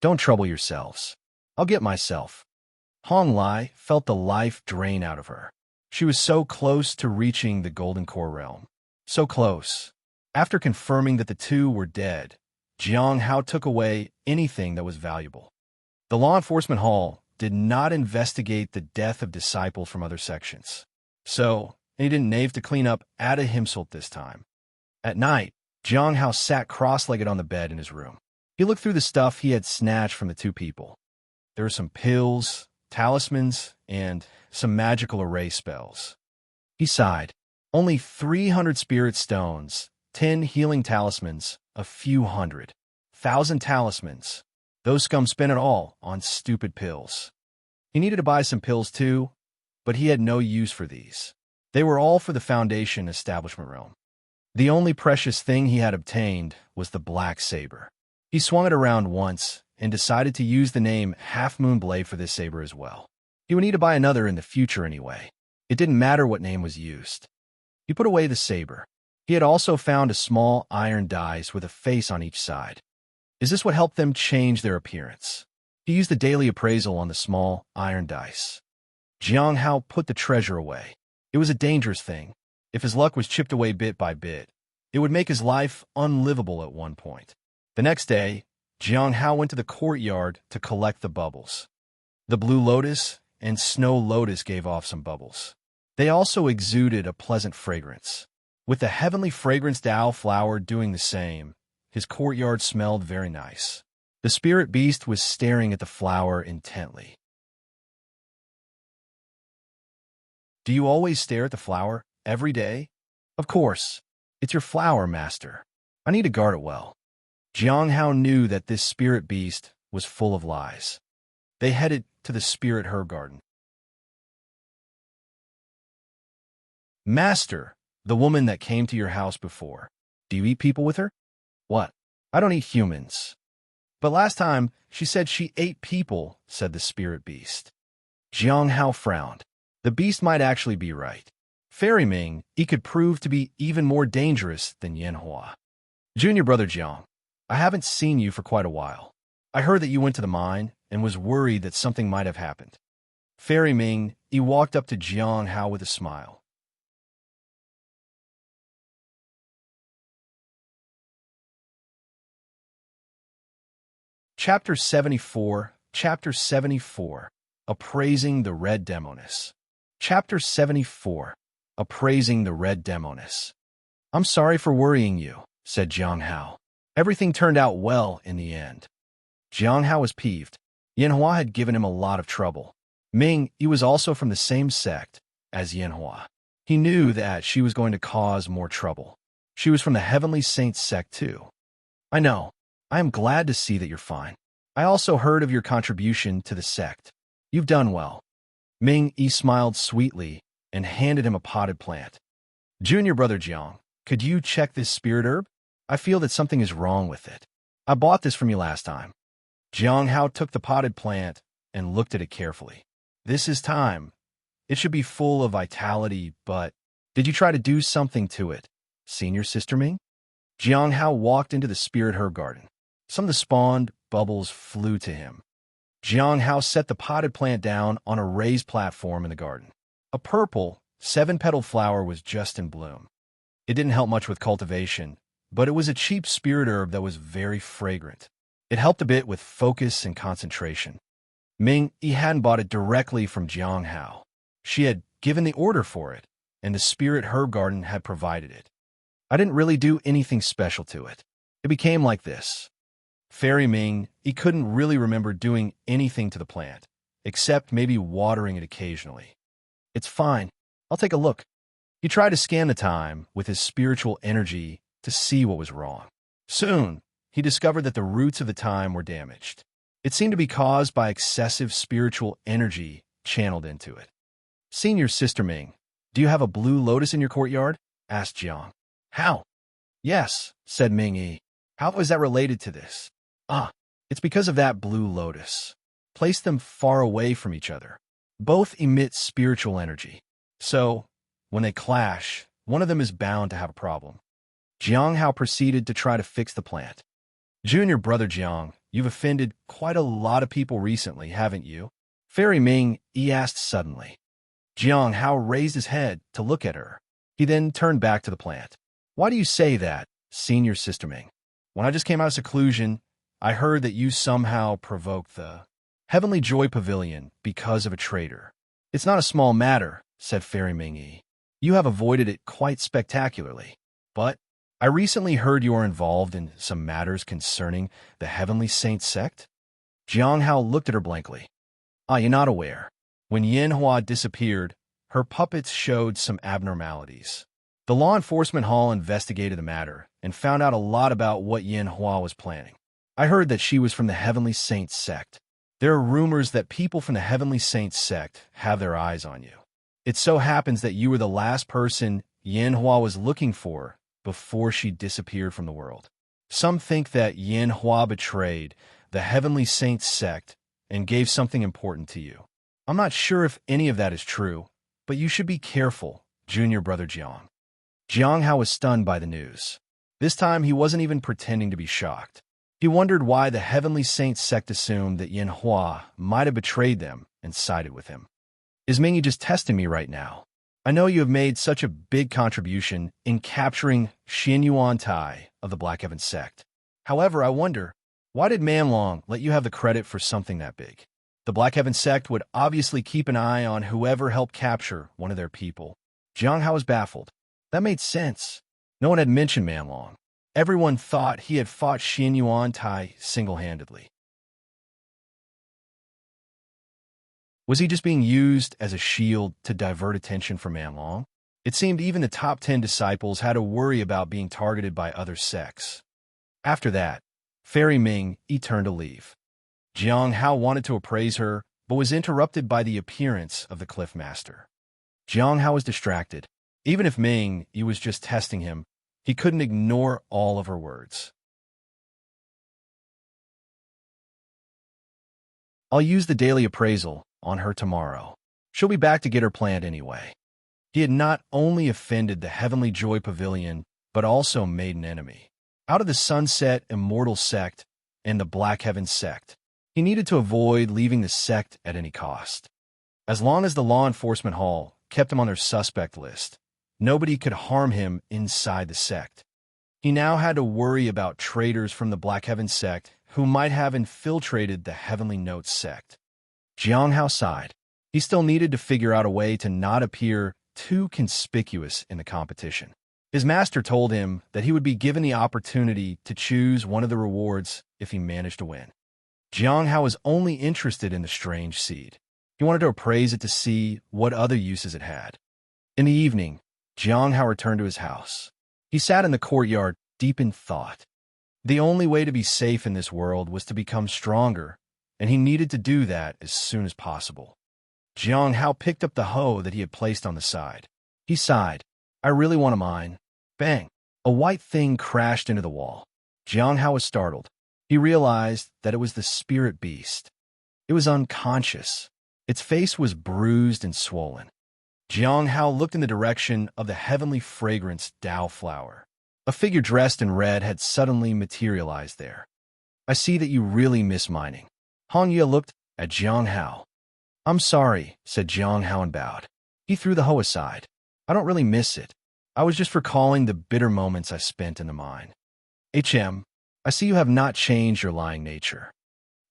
A: "Don't trouble yourselves. I'll get myself." Hong Lai felt the life drain out of her. She was so close to reaching the Golden Core realm. So close. After confirming that the two were dead, Jiang Hao took away anything that was valuable. The law enforcement hall did not investigate the death of disciples from other sections. So, he didn't knave to clean up Ada himself this time. At night, Jiang Hao sat cross-legged on the bed in his room. He looked through the stuff he had snatched from the two people. There were some pills, talismans, and some magical array spells. He sighed. Only 300 spirit stones, 10 healing talismans, a few hundred. 1,000 talismans. Those scum spent it all on stupid pills. He needed to buy some pills too, but he had no use for these. They were all for the Foundation establishment realm. The only precious thing he had obtained was the black saber. He swung it around once and decided to use the name Half Moon Blade for this saber as well. He would need to buy another in the future anyway. It didn't matter what name was used. He put away the saber. He had also found a small iron dice with a face on each side. Is this what helped them change their appearance? He used the daily appraisal on the small iron dice. Jiang Hao put the treasure away. It was a dangerous thing. If his luck was chipped away bit by bit, it would make his life unlivable at one point. The next day, Jiang Hao went to the courtyard to collect the bubbles. The blue lotus and snow lotus gave off some bubbles. They also exuded a pleasant fragrance. With the heavenly fragrance Dao flower doing the same, his courtyard smelled very nice. The spirit beast was staring at the flower intently. "Do you always stare at the flower, every day?" "Of course. It's your flower, master. I need to guard it well." Jiang Hao knew that this spirit beast was full of lies. They headed to the spirit herb garden. "Master, the woman that came to your house before, do you eat people with her?" "What? I don't eat humans." "But last time, she said she ate people," said the spirit beast. Jiang Hao frowned. The beast might actually be right. Fairy Ming, he could prove to be even more dangerous than Yanhua. "Junior brother Jiang, I haven't seen you for quite a while. I heard that you went to the mine and was worried that something might have happened." Fairy Ming, he walked up to Jiang Hao with a smile. Chapter 74, Chapter 74, Appraising the Red Demoness. Chapter 74, Appraising the Red Demoness. "I'm sorry for worrying you," said Jiang Hao. "Everything turned out well in the end." Jiang Hao was peeved. Yanhua had given him a lot of trouble. Ming, he was also from the same sect as Yanhua. He knew that she was going to cause more trouble. She was from the Heavenly Saints sect too. "I know. I am glad to see that you're fine. I also heard of your contribution to the sect. You've done well." Ming Yi smiled sweetly and handed him a potted plant. "Junior brother Jiang, could you check this spirit herb? I feel that something is wrong with it. I bought this from you last time." Jiang Hao took the potted plant and looked at it carefully. "This is time. It should be full of vitality, but did you try to do something to it, Senior Sister Ming?" Jiang Hao walked into the spirit herb garden. Some of the spawned bubbles flew to him. Jiang Hao set the potted plant down on a raised platform in the garden. A purple, seven-petaled flower was just in bloom. It didn't help much with cultivation, but it was a cheap spirit herb that was very fragrant. It helped a bit with focus and concentration. Ming Yi hadn't bought it directly from Jiang Hao. She had given the order for it, and the spirit herb garden had provided it. I didn't really do anything special to it. It became like this. Fairy Ming, he couldn't really remember doing anything to the plant, except maybe watering it occasionally. It's fine. I'll take a look. He tried to scan the time with his spiritual energy to see what was wrong. Soon, he discovered that the roots of the time were damaged. It seemed to be caused by excessive spiritual energy channeled into it. Senior Sister Ming, do you have a blue lotus in your courtyard? Asked Jiang. How? Yes, said Ming Yi. How is that related to this? It's because of that blue lotus. Place them far away from each other. Both emit spiritual energy. So, when they clash, one of them is bound to have a problem. Jiang Hao proceeded to try to fix the plant. Junior brother Jiang, you've offended quite a lot of people recently, haven't you? Fairy Ming Yi asked suddenly. Jiang Hao raised his head to look at her. He then turned back to the plant. Why do you say that, Senior Sister Ming? When I just came out of seclusion, I heard that you somehow provoked the Heavenly Joy Pavilion because of a traitor. It's not a small matter, said Fairy Ming Yi. You have avoided it quite spectacularly. But I recently heard you are involved in some matters concerning the Heavenly Saint sect. Jiang Hao looked at her blankly. You're not aware. When Yin Hua disappeared, her puppets showed some abnormalities. The law enforcement hall investigated the matter and found out a lot about what Yin Hua was planning. I heard that she was from the Heavenly Saint sect. There are rumors that people from the Heavenly Saint sect have their eyes on you. It so happens that you were the last person Yin Hua was looking for before she disappeared from the world. Some think that Yin Hua betrayed the Heavenly Saint sect and gave something important to you. I'm not sure if any of that is true, but you should be careful, Junior Brother Jiang. Jiang Hao was stunned by the news. This time he wasn't even pretending to be shocked. He wondered why the Heavenly Saint sect assumed that Yin Hua might have betrayed them and sided with him. Is Ming Yi just testing me right now? I know you have made such a big contribution in capturing Xin Yuan Tai of the Black Heaven sect. However, I wonder, why did Manlong let you have the credit for something that big? The Black Heaven sect would obviously keep an eye on whoever helped capture one of their people. Jiang Hao was baffled. That made sense. No one had mentioned Manlong. Everyone thought he had fought Xin Yuan Tai single-handedly. Was he just being used as a shield to divert attention from Manlong? It seemed even the top 10 disciples had to worry about being targeted by other sects. After that, Fairy Ming Yi turned to leave. Jiang Hao wanted to appraise her, but was interrupted by the appearance of the Cliff Master. Jiang Hao was distracted. Even if Ming Yi was just testing him, he couldn't ignore all of her words. I'll use the daily appraisal on her tomorrow. She'll be back to get her plant anyway. He had not only offended the Heavenly Joy Pavilion, but also made an enemy. Out of the Sunset Immortal sect and the Black Heaven sect, he needed to avoid leaving the sect at any cost. As long as the law enforcement hall kept him on their suspect list, nobody could harm him inside the sect. He now had to worry about traitors from the Black Heaven sect who might have infiltrated the Heavenly Notes sect. Jiang Hao sighed. He still needed to figure out a way to not appear too conspicuous in the competition. His master told him that he would be given the opportunity to choose one of the rewards if he managed to win. Jiang Hao was only interested in the strange seed. He wanted to appraise it to see what other uses it had. In the evening, Jiang Hao returned to his house. He sat in the courtyard, deep in thought. The only way to be safe in this world was to become stronger, and he needed to do that as soon as possible. Jiang Hao picked up the hoe that he had placed on the side. He sighed. I really want to mine. Bang! A white thing crashed into the wall. Jiang Hao was startled. He realized that it was the spirit beast. It was unconscious. Its face was bruised and swollen. Jiang Hao looked in the direction of the heavenly fragrance Dao flower. A figure dressed in red had suddenly materialized there. I see that you really miss mining. Hong Yue looked at Jiang Hao. I'm sorry, said Jiang Hao and bowed. He threw the hoe aside. I don't really miss it. I was just recalling the bitter moments I spent in the mine. I see you have not changed your lying nature.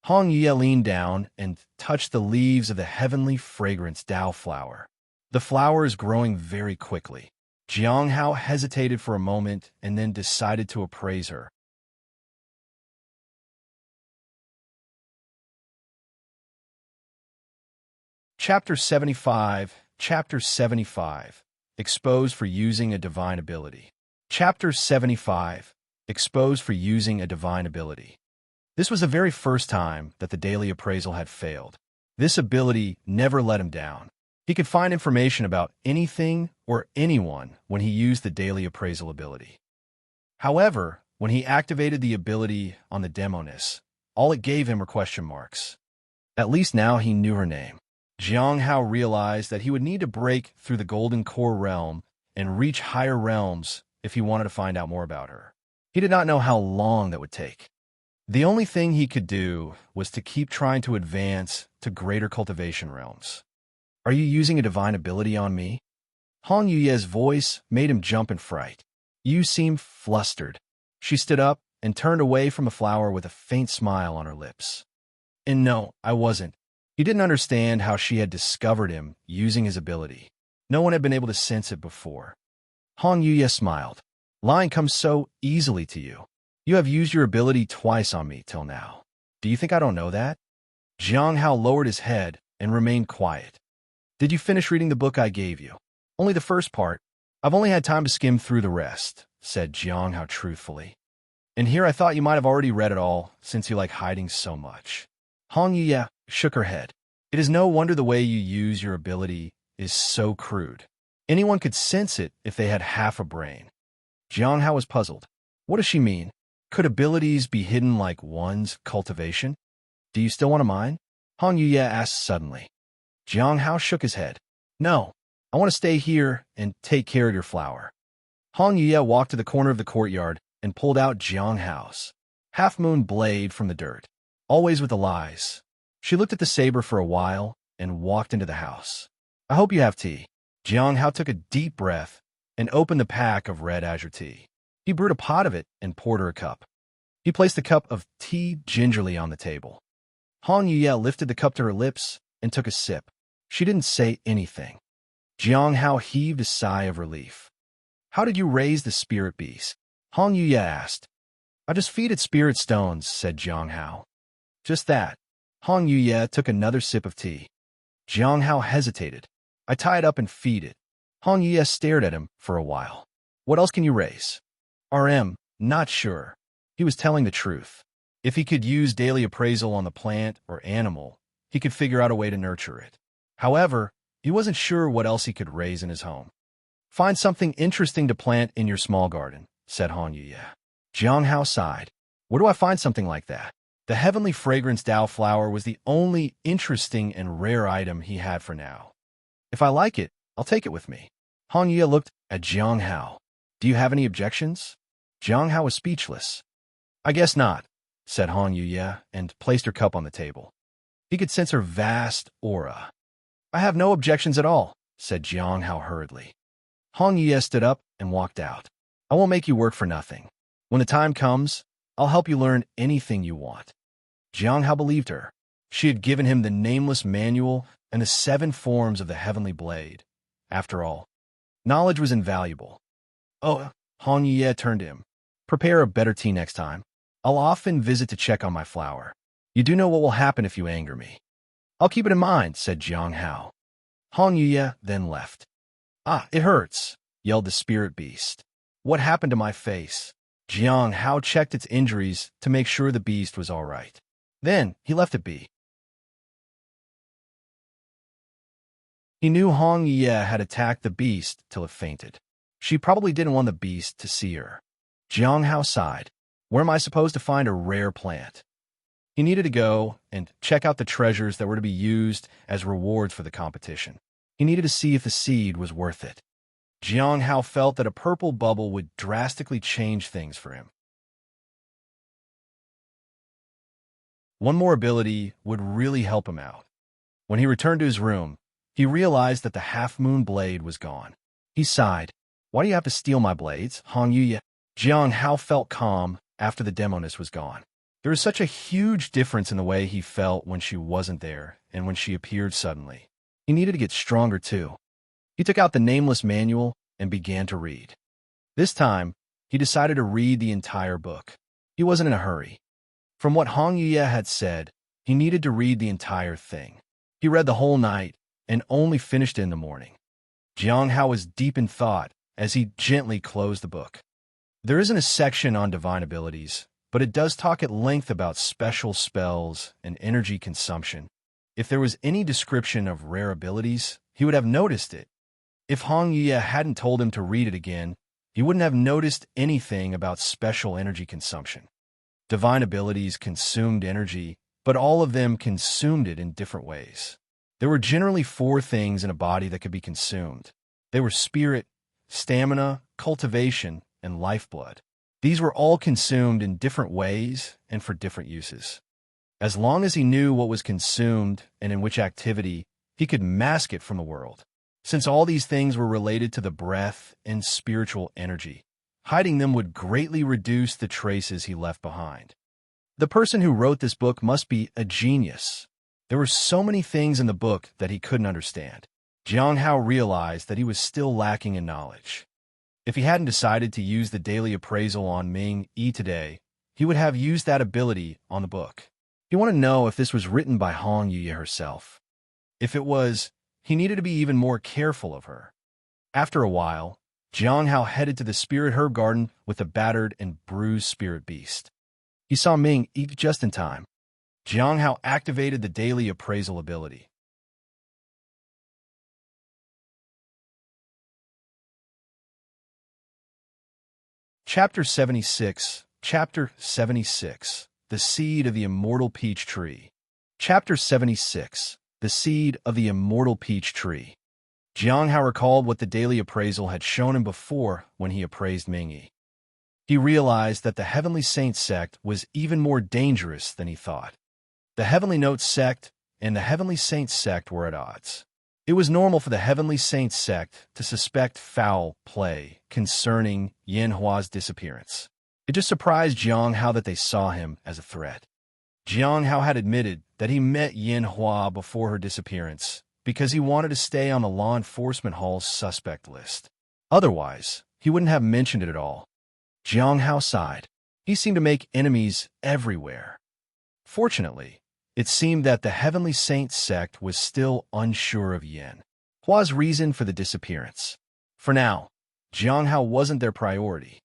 A: Hong Yue leaned down and touched the leaves of the heavenly fragrance Dao flower. The flower is growing very quickly. Jiang Hao hesitated for a moment and then decided to appraise her. Chapter 75. Exposed for using a divine ability. Chapter 75. Exposed for using a divine ability. This was the very first time that the daily appraisal had failed. This ability never let him down. He could find information about anything or anyone when he used the daily appraisal ability. However, when he activated the ability on the demoness, all it gave him were question marks. At least now he knew her name. Jiang Hao realized that he would need to break through the Golden Core realm and reach higher realms if he wanted to find out more about her. He did not know how long that would take. The only thing he could do was to keep trying to advance to greater cultivation realms. Are you using a divine ability on me? Hong Yuye's voice made him jump in fright. You seem flustered. She stood up and turned away from the flower with a faint smile on her lips. And no, I wasn't. He didn't understand how she had discovered him using his ability. No one had been able to sense it before. Hong Yuye smiled. Lying comes so easily to you. You have used your ability twice on me till now. Do you think I don't know that? Jiang Hao lowered his head and remained quiet. Did you finish reading the book I gave you? Only the first part. I've only had time to skim through the rest, said Jiang Hao truthfully. And here I thought you might have already read it all, since you like hiding so much. Hong Yuye shook her head. It is no wonder the way you use your ability is so crude. Anyone could sense it if they had half a brain. Jiang Hao was puzzled. What does she mean? Could abilities be hidden like one's cultivation? Do you still want to mine? Hong Yuye asked suddenly. Jiang Hao shook his head. No, I want to stay here and take care of your flower. Hong Yuye walked to the corner of the courtyard and pulled out Jiang Hao's half-moon blade from the dirt. Always with the lies. She looked at the saber for a while and walked into the house. I hope you have tea. Jiang Hao took a deep breath and opened the pack of red azure tea. He brewed a pot of it and poured her a cup. He placed the cup of tea gingerly on the table. Hong Yuye lifted the cup to her lips and took a sip. She didn't say anything. Jiang Hao heaved a sigh of relief. How did you raise the spirit beast? Hong Yuye asked. I just feed it spirit stones, said Jiang Hao. Just that. Hong Yuye took another sip of tea. Jiang Hao hesitated. I tie it up and feed it. Hong Yuye stared at him for a while. What else can you raise? Not sure. He was telling the truth. If he could use daily appraisal on the plant or animal, he could figure out a way to nurture it. However, he wasn't sure what else he could raise in his home. Find something interesting to plant in your small garden, said Hong Yuye. Jiang Hao sighed. Where do I find something like that? The heavenly fragrance Dao flower was the only interesting and rare item he had for now. If I like it, I'll take it with me. Hong Yuye looked at Jiang Hao. Do you have any objections? Jiang Hao was speechless. I guess not, said Hong Yuye and placed her cup on the table. He could sense her vast aura. I have no objections at all, said Jiang Hao hurriedly. Hong Yuye stood up and walked out. I won't make you work for nothing. When the time comes, I'll help you learn anything you want. Jiang Hao believed her. She had given him the nameless manual and the 7 forms of the heavenly blade. After all, knowledge was invaluable. Oh, Hong Yuye turned to him. Prepare a better tea next time. I'll often visit to check on my flower. You do know what will happen if you anger me. I'll keep it in mind, said Jiang Hao. Hong Yuye then left. Ah, it hurts, yelled the spirit beast. What happened to my face? Jiang Hao checked its injuries to make sure the beast was all right. Then he left it be. He knew Hong Yuye had attacked the beast till it fainted. She probably didn't want the beast to see her. Jiang Hao sighed. Where am I supposed to find a rare plant? He needed to go and check out the treasures that were to be used as rewards for the competition. He needed to see if the seed was worth it. Jiang Hao felt that a purple bubble would drastically change things for him. One more ability would really help him out. When he returned to his room, he realized that the half-moon blade was gone. He sighed. Why do you have to steal my blades, Hong Yuya? Jiang Hao felt calm after the demoness was gone. There was such a huge difference in the way he felt when she wasn't there and when she appeared suddenly. He needed to get stronger too. He took out the nameless manual and began to read. This time, he decided to read the entire book. He wasn't in a hurry. From what Hong Yuya had said, he needed to read the entire thing. He read the whole night and only finished it in the morning. Jiang Hao was deep in thought as he gently closed the book. There isn't a section on divine abilities, but it does talk at length about special spells and energy consumption. If there was any description of rare abilities, he would have noticed it. If Hong Yuya hadn't told him to read it again, he wouldn't have noticed anything about special energy consumption. Divine abilities consumed energy, but all of them consumed it in different ways. There were generally 4 things in a body that could be consumed. They were spirit, stamina, cultivation, and lifeblood. These were all consumed in different ways and for different uses. As long as he knew what was consumed and in which activity, he could mask it from the world. Since all these things were related to the breath and spiritual energy, hiding them would greatly reduce the traces he left behind. The person who wrote this book must be a genius. There were so many things in the book that he couldn't understand. Jiang Hao realized that he was still lacking in knowledge. If he hadn't decided to use the daily appraisal on Ming Yi today, he would have used that ability on the book. He wanted to know if this was written by Hong Yuya herself. If it was, he needed to be even more careful of her. After a while, Jiang Hao headed to the spirit herb garden with the battered and bruised spirit beast. He saw Ming Yi just in time. Jiang Hao activated the daily appraisal ability. Chapter 76, Chapter 76, The Seed of the Immortal Peach Tree. Chapter 76, The Seed of the Immortal Peach Tree. Jiang Hao recalled what the daily appraisal had shown him before when he appraised Ming Yi. He realized that the Heavenly Saint sect was even more dangerous than he thought. The Heavenly Note sect and the Heavenly Saint sect were at odds. It was normal for the Heavenly Saint sect to suspect foul play concerning Yin Hua's disappearance. It just surprised Jiang Hao that they saw him as a threat. Jiang Hao had admitted that he met Yin Hua before her disappearance because he wanted to stay on the law enforcement hall's suspect list. Otherwise, he wouldn't have mentioned it at all. Jiang Hao sighed. He seemed to make enemies everywhere. Fortunately, it seemed that the Heavenly Saint sect was still unsure of Yin Hua's reason for the disappearance. For now, Jiang Hao wasn't their priority.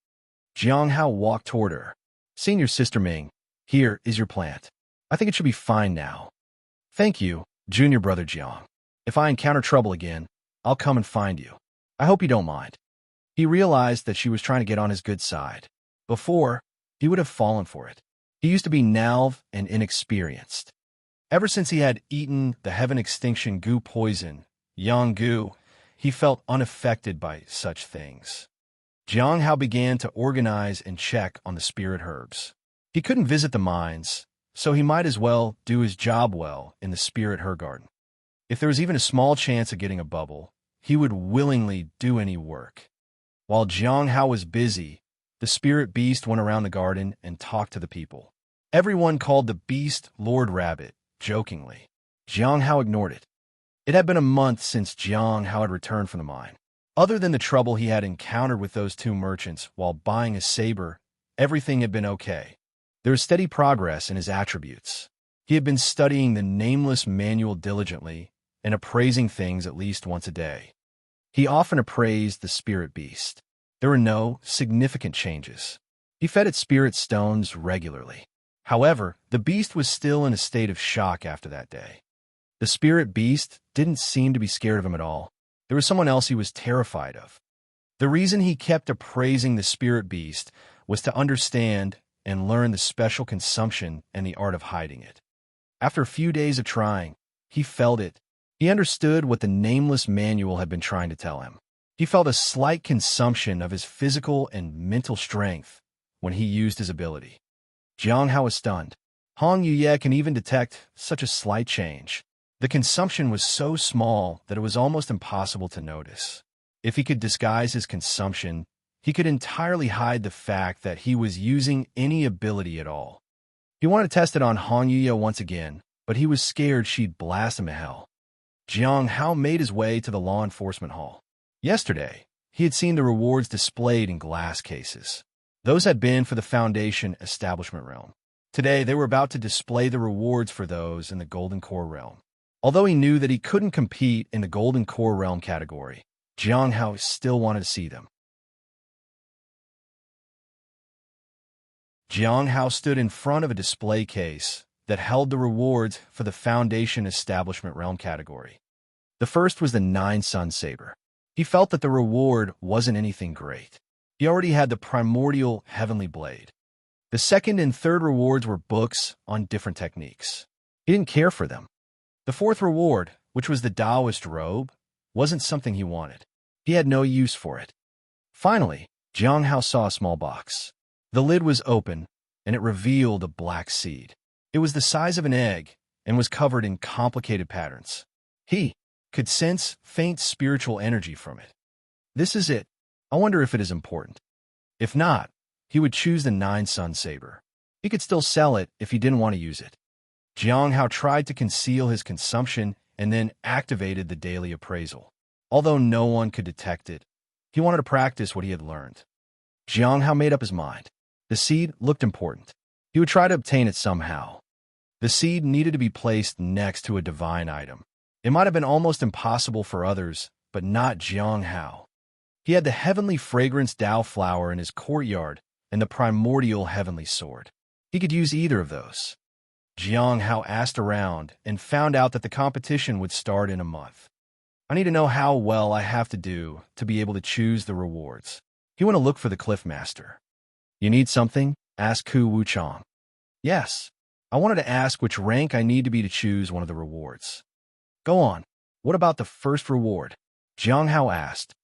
A: Jiang Hao walked toward her. "Senior Sister Ming, here is your plant. I think it should be fine now." "Thank you, Junior Brother Jiang. If I encounter trouble again, I'll come and find you. I hope you don't mind." He realized that she was trying to get on his good side. Before, he would have fallen for it. He used to be naïve and inexperienced. Ever since he had eaten the heaven extinction goo poison, yang goo, he felt unaffected by such things. Jiang Hao began to organize and check on the spirit herbs. He couldn't visit the mines, so he might as well do his job well in the spirit herb garden. If there was even a small chance of getting a bubble, he would willingly do any work. While Jiang Hao was busy, the spirit beast went around the garden and talked to the people. Everyone called the beast Lord Rabbit, jokingly. Jiang Hao ignored it. It had been a month since Jiang Hao had returned from the mine. Other than the trouble he had encountered with those 2 merchants while buying a saber, everything had been okay. There was steady progress in his attributes. He had been studying the nameless manual diligently and appraising things at least once a day. He often appraised the spirit beast. There were no significant changes. He fed it spirit stones regularly. However, the beast was still in a state of shock after that day. The spirit beast didn't seem to be scared of him at all. There was someone else he was terrified of. The reason he kept appraising the spirit beast was to understand and learn the special consumption and the art of hiding it. After a few days of trying, he felt it. He understood what the nameless manual had been trying to tell him. He felt a slight consumption of his physical and mental strength when he used his ability. Jiang Hao was stunned. Hong Yuye can even detect such a slight change. The consumption was so small that it was almost impossible to notice. If he could disguise his consumption, he could entirely hide the fact that he was using any ability at all. He wanted to test it on Hong Yuye once again, but he was scared she'd blast him to hell. Jiang Hao made his way to the law enforcement hall. Yesterday, he had seen the rewards displayed in glass cases. Those had been for the Foundation establishment realm. Today, they were about to display the rewards for those in the Golden Core realm. Although he knew that he couldn't compete in the Golden Core realm category, Jiang Hao still wanted to see them. Jiang Hao stood in front of a display case that held the rewards for the Foundation establishment realm category. The first was the 9-Sun Saber. He felt that the reward wasn't anything great. He already had the primordial heavenly blade. The second and third rewards were books on different techniques. He didn't care for them. The fourth reward, which was the Taoist robe, wasn't something he wanted. He had no use for it. Finally, Jiang Hao saw a small box. The lid was open, and it revealed a black seed. It was the size of an egg and was covered in complicated patterns. He could sense faint spiritual energy from it. This is it. I wonder if it is important. If not, he would choose the 9-Sun Saber. He could still sell it if he didn't want to use it. Jiang Hao tried to conceal his consumption and then activated the daily appraisal. Although no one could detect it, he wanted to practice what he had learned. Jiang Hao made up his mind. The seed looked important. He would try to obtain it somehow. The seed needed to be placed next to a divine item. It might have been almost impossible for others, but not Jiang Hao. He had the heavenly fragrance Tao flower in his courtyard and the primordial heavenly sword. He could use either of those. Jiang Hao asked around and found out that the competition would start in a month. I need to know how well I have to do to be able to choose the rewards. He went to look for the Cliff Master. You need something? Asked Ku Wuchang. Yes. I wanted to ask which rank I need to be to choose one of the rewards. Go on. What about the first reward? Jiang Hao asked.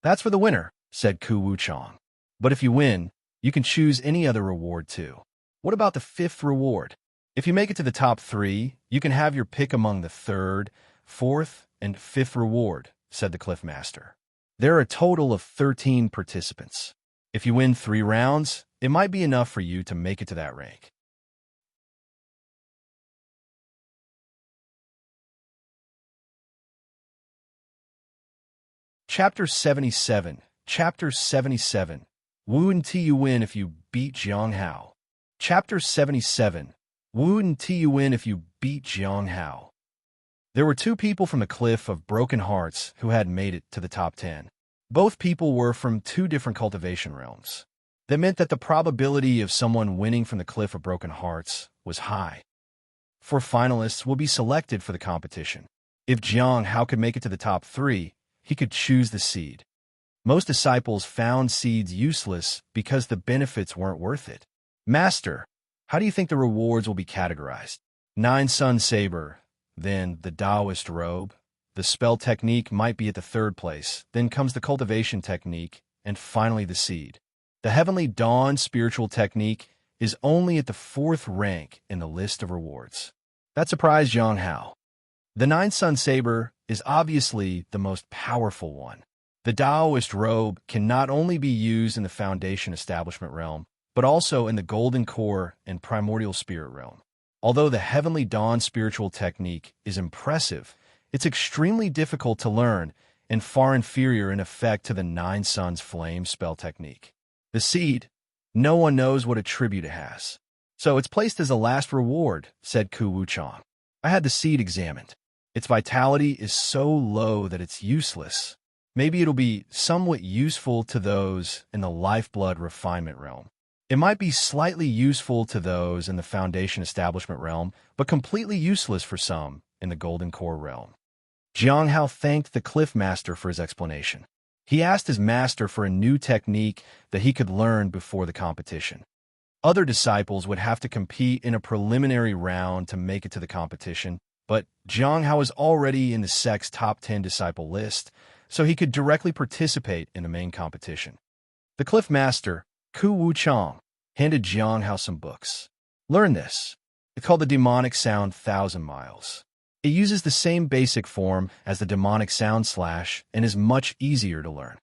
A: That's for the winner, said Ku Wuchang. But if you win, you can choose any other reward too. What about the fifth reward? If you make it to the top 3, you can have your pick among the third, fourth, and fifth reward, said the Cliff Master. There are a total of 13 participants. If you win 3 rounds, it might be enough for you to make it to that rank. Chapter 77. Chapter 77. Wu and Ti you win if you beat Jiang Hao. Chapter 77. Wu and Ti you win if you beat Jiang Hao. There were 2 people from the Cliff of Broken Hearts who had made it to the top 10. Both people were from 2 different cultivation realms. That meant that the probability of someone winning from the Cliff of Broken Hearts was high. 4 finalists will be selected for the competition. If Jiang Hao could make it to the top 3, he could choose the seed. Most disciples found seeds useless because the benefits weren't worth it. Master, how do you think the rewards will be categorized? 9-Sun Saber, then the Taoist robe. The spell technique might be at the 3rd place, then comes the cultivation technique, and finally the seed. The Heavenly Dawn spiritual technique is only at the 4th rank in the list of rewards. That surprised Jiang Hao. The 9-Sun Saber is obviously the most powerful one. The Taoist robe can not only be used in the Foundation establishment realm, but also in the Golden Core and Primordial Spirit realm. Although the Heavenly Dawn spiritual technique is impressive, it's extremely difficult to learn and far inferior in effect to the 9 Suns Flame spell technique. The seed, no one knows what attribute it has. So it's placed as the last reward, said Ku Wuchang. I had the seed examined. Its vitality is so low that it's useless. Maybe it'll be somewhat useful to those in the Lifeblood refinement realm. It might be slightly useful to those in the Foundation establishment realm, but completely useless for some in the Golden Core realm. Jiang Hao thanked the Cliff Master for his explanation. He asked his master for a new technique that he could learn before the competition. Other disciples would have to compete in a preliminary round to make it to the competition, but Jiang Hao was already in the sect's top 10 disciple list, so he could directly participate in the main competition. The Cliff Master, Ku Wuchang, handed Jiang Hao some books. Learn this. It's called the demonic sound 1,000 miles. It uses the same basic form as the demonic sound slash and is much easier to learn.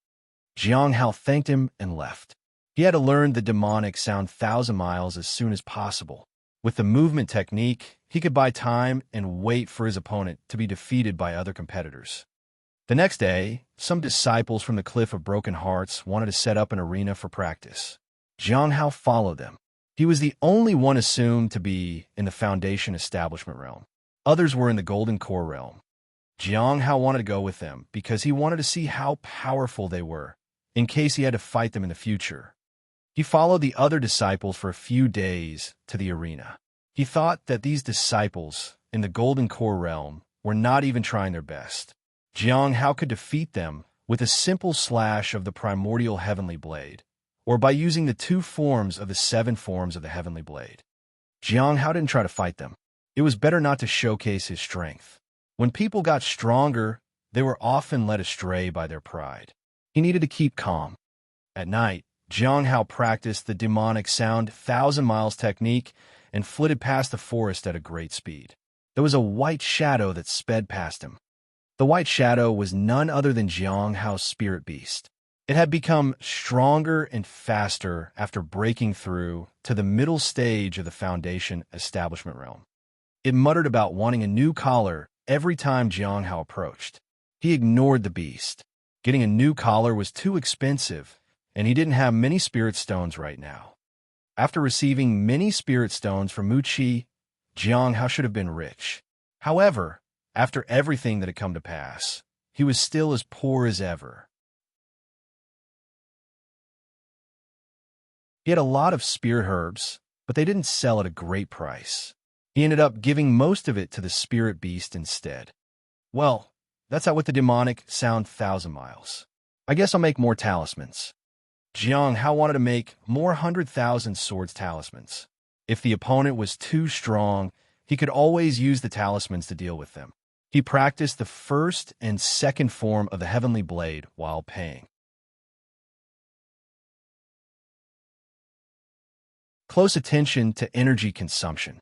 A: Jiang Hao thanked him and left. He had to learn the demonic sound 1,000 miles as soon as possible. With the movement technique, he could buy time and wait for his opponent to be defeated by other competitors. The next day, some disciples from the Cliff of Broken Hearts wanted to set up an arena for practice. Jiang Hao followed them. He was the only one assumed to be in the Foundation Establishment realm. Others were in the Golden Core realm. Jiang Hao wanted to go with them because he wanted to see how powerful they were, in case he had to fight them in the future. He followed the other disciples for a few days to the arena. He thought that these disciples in the Golden Core realm were not even trying their best. Jiang Hao could defeat them with a simple slash of the primordial heavenly blade, or by using the 2 forms of the 7 forms of the heavenly blade. Jiang Hao didn't try to fight them. It was better not to showcase his strength. When people got stronger, they were often led astray by their pride. He needed to keep calm. At night, Jiang Hao practiced the demonic sound 1,000 miles technique and flitted past the forest at a great speed. There was a white shadow that sped past him. The white shadow was none other than Jiang Hao's spirit beast. It had become stronger and faster after breaking through to the middle stage of the Foundation Establishment realm. It muttered about wanting a new collar every time Jiang Hao approached. He ignored the beast. Getting a new collar was too expensive, and he didn't have many spirit stones right now. After receiving many spirit stones from Mu Qi, Jiang Hao should have been rich. However, after everything that had come to pass, he was still as poor as ever. He had a lot of spirit herbs, but they didn't sell at a great price. He ended up giving most of it to the spirit beast instead. Well, that's out with the demonic sound 1,000 miles. I guess I'll make more talismans. Jiang Hao wanted to make more 100,000 swords talismans. If the opponent was too strong, he could always use the talismans to deal with them. He practiced the 1st and 2nd form of the heavenly blade while paying. Close attention to energy consumption.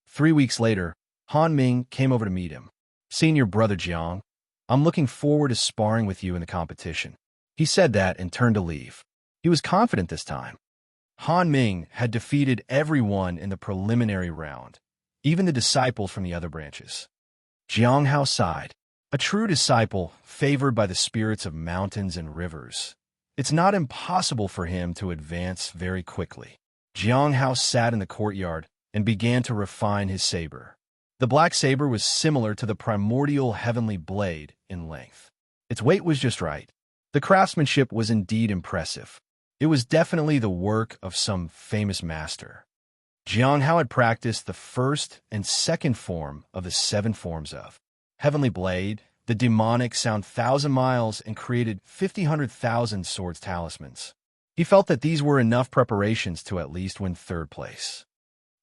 A: 3 weeks later, Han Ming came over to meet him. "Senior brother Jiang, I'm looking forward to sparring with you in the competition." He said that and turned to leave. He was confident this time. Han Ming had defeated everyone in the preliminary round, even the disciples from the other branches. Jiang Hao sighed. A true disciple, favored by the spirits of mountains and rivers. It's not impossible for him to advance very quickly. Jiang Hao sat in the courtyard and began to refine his saber. The black saber was similar to the primordial heavenly blade in length. Its weight was just right. The craftsmanship was indeed impressive. It was definitely the work of some famous master. Jiang Hao had practiced the 1st and 2nd form of the 7 forms of heavenly blade, the demonic sound 1,000 miles, and created 1,000 swords talismans. He felt that these were enough preparations to at least win 3rd place.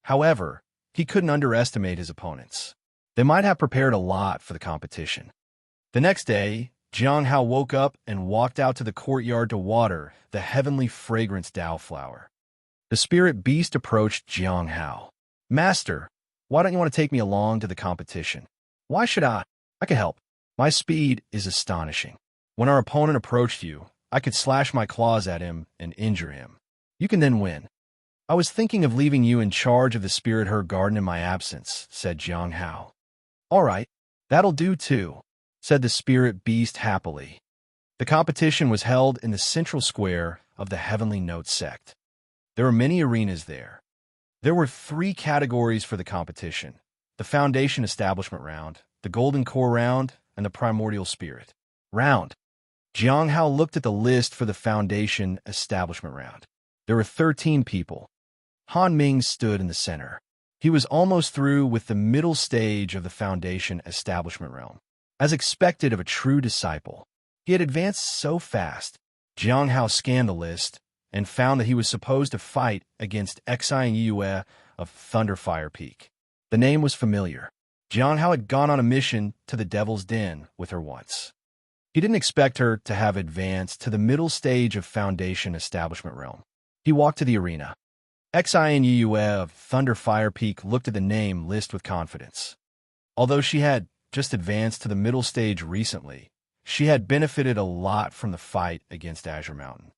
A: However, he couldn't underestimate his opponents. They might have prepared a lot for the competition. The next day, Jiang Hao woke up and walked out to the courtyard to water the heavenly fragrance Dao flower. The spirit beast approached Jiang Hao. "Master, why don't you want to take me along to the competition?" "Why should I? I can help. My speed is astonishing. When our opponent approached you, I could slash my claws at him and injure him. You can then win." "I was thinking of leaving you in charge of the spirit herb garden in my absence," said Jiang Hao. "All right, that'll do too," said the spirit beast happily. The competition was held in the central square of the Heavenly Note sect. There were many arenas there. There were 3 categories for the competition: the Foundation Establishment round, the Golden Core round, and the Primordial Spirit round. Jiang Hao looked at the list for the Foundation Establishment round. There were 13 people. Han Ming stood in the center. He was almost through with the middle stage of the Foundation Establishment realm. As expected of a true disciple, he had advanced so fast. Jiang Hao scanned the list and found that he was supposed to fight against Xing Yue of Thunderfire Peak. The name was familiar. Jiang Hao had gone on a mission to the Devil's Den with her once. He didn't expect her to have advanced to the middle stage of Foundation Establishment realm. He walked to the arena. Xinyu of Thunder Fire Peak looked at the name list with confidence. Although she had just advanced to the middle stage recently, she had benefited a lot from the fight against Azure Mountain.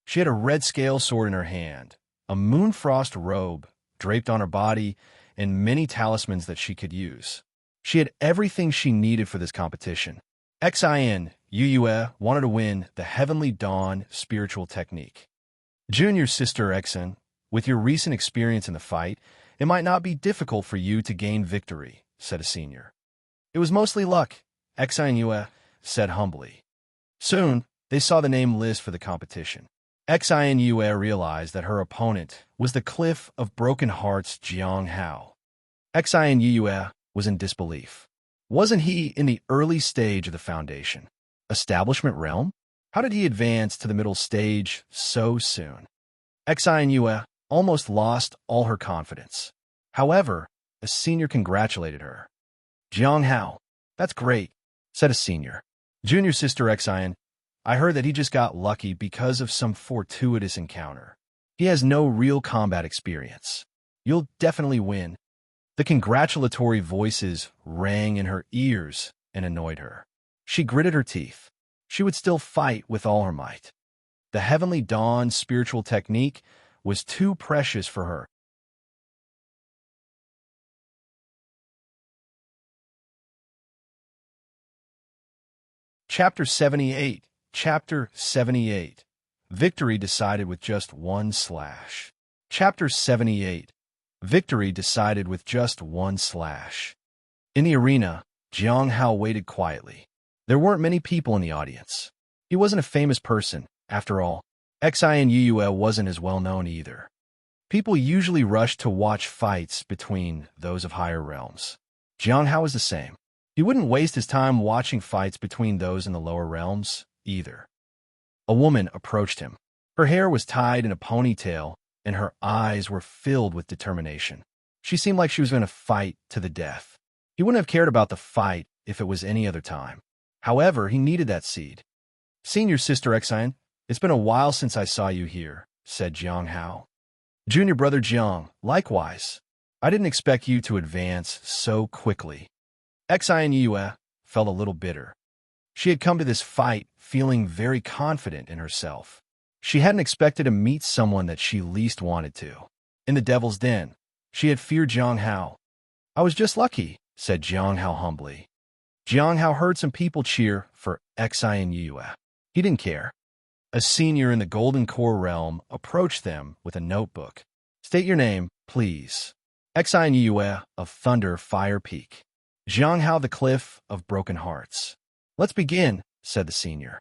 A: She had a red scale sword in her hand, a moonfrost robe draped on her body, and many talismans that she could use. She had everything she needed for this competition. Xin Yuyue wanted to win the Heavenly Dawn spiritual technique. Junior sister Xin, with your recent experience in the fight, it might not be difficult for you to gain victory, said a senior. It was mostly luck, Xin Yue said humbly. Soon, they saw the name list for the competition. Xin Yue realized that her opponent was the Cliff of Broken Hearts Jiang Hao. Xin Yue was in disbelief. Wasn't he in the early stage of the foundation? Establishment realm? How did he advance to the middle stage so soon? Xin Yue almost lost all her confidence. However, a senior congratulated her. Jiang Hao, that's great, said a senior. Junior sister Xin, I heard that he just got lucky because of some fortuitous encounter. He has no real combat experience. You'll definitely win. The congratulatory voices rang in her ears and annoyed her. She gritted her teeth. She would still fight with all her might. The Heavenly Dawn spiritual technique was too precious for her. Chapter 78. Chapter 78. Victory decided with just one slash. Chapter 78. Victory decided with just one slash. In the arena, Jiang Hao waited quietly. There weren't many people in the audience. He wasn't a famous person, after all. Xin Yuyue wasn't as well known either. People usually rushed to watch fights between those of higher realms. Jiang Hao was the same. He wouldn't waste his time watching fights between those in the lower realms, either. A woman approached him. Her hair was tied in a ponytail, and her eyes were filled with determination. She seemed like she was going to fight to the death. He wouldn't have cared about the fight if it was any other time. However, he needed that seed. Senior sister Xin, it's been a while since I saw you here, said Jiang Hao. Junior brother Jiang, likewise. I didn't expect you to advance so quickly. Xin Yue felt a little bitter. She had come to this fight feeling very confident in herself. She hadn't expected to meet someone that she least wanted to. In the Devil's Den, she had feared Jiang Hao. I was just lucky, said Jiang Hao humbly. Jiang Hao heard some people cheer for Xin Yue. He didn't care. A senior in the Golden Core realm approached them with a notebook. State your name, please. Xin Yue of Thunder Fire Peak. Jiang Hao the Cliff of Broken Hearts. Let's begin, said the senior.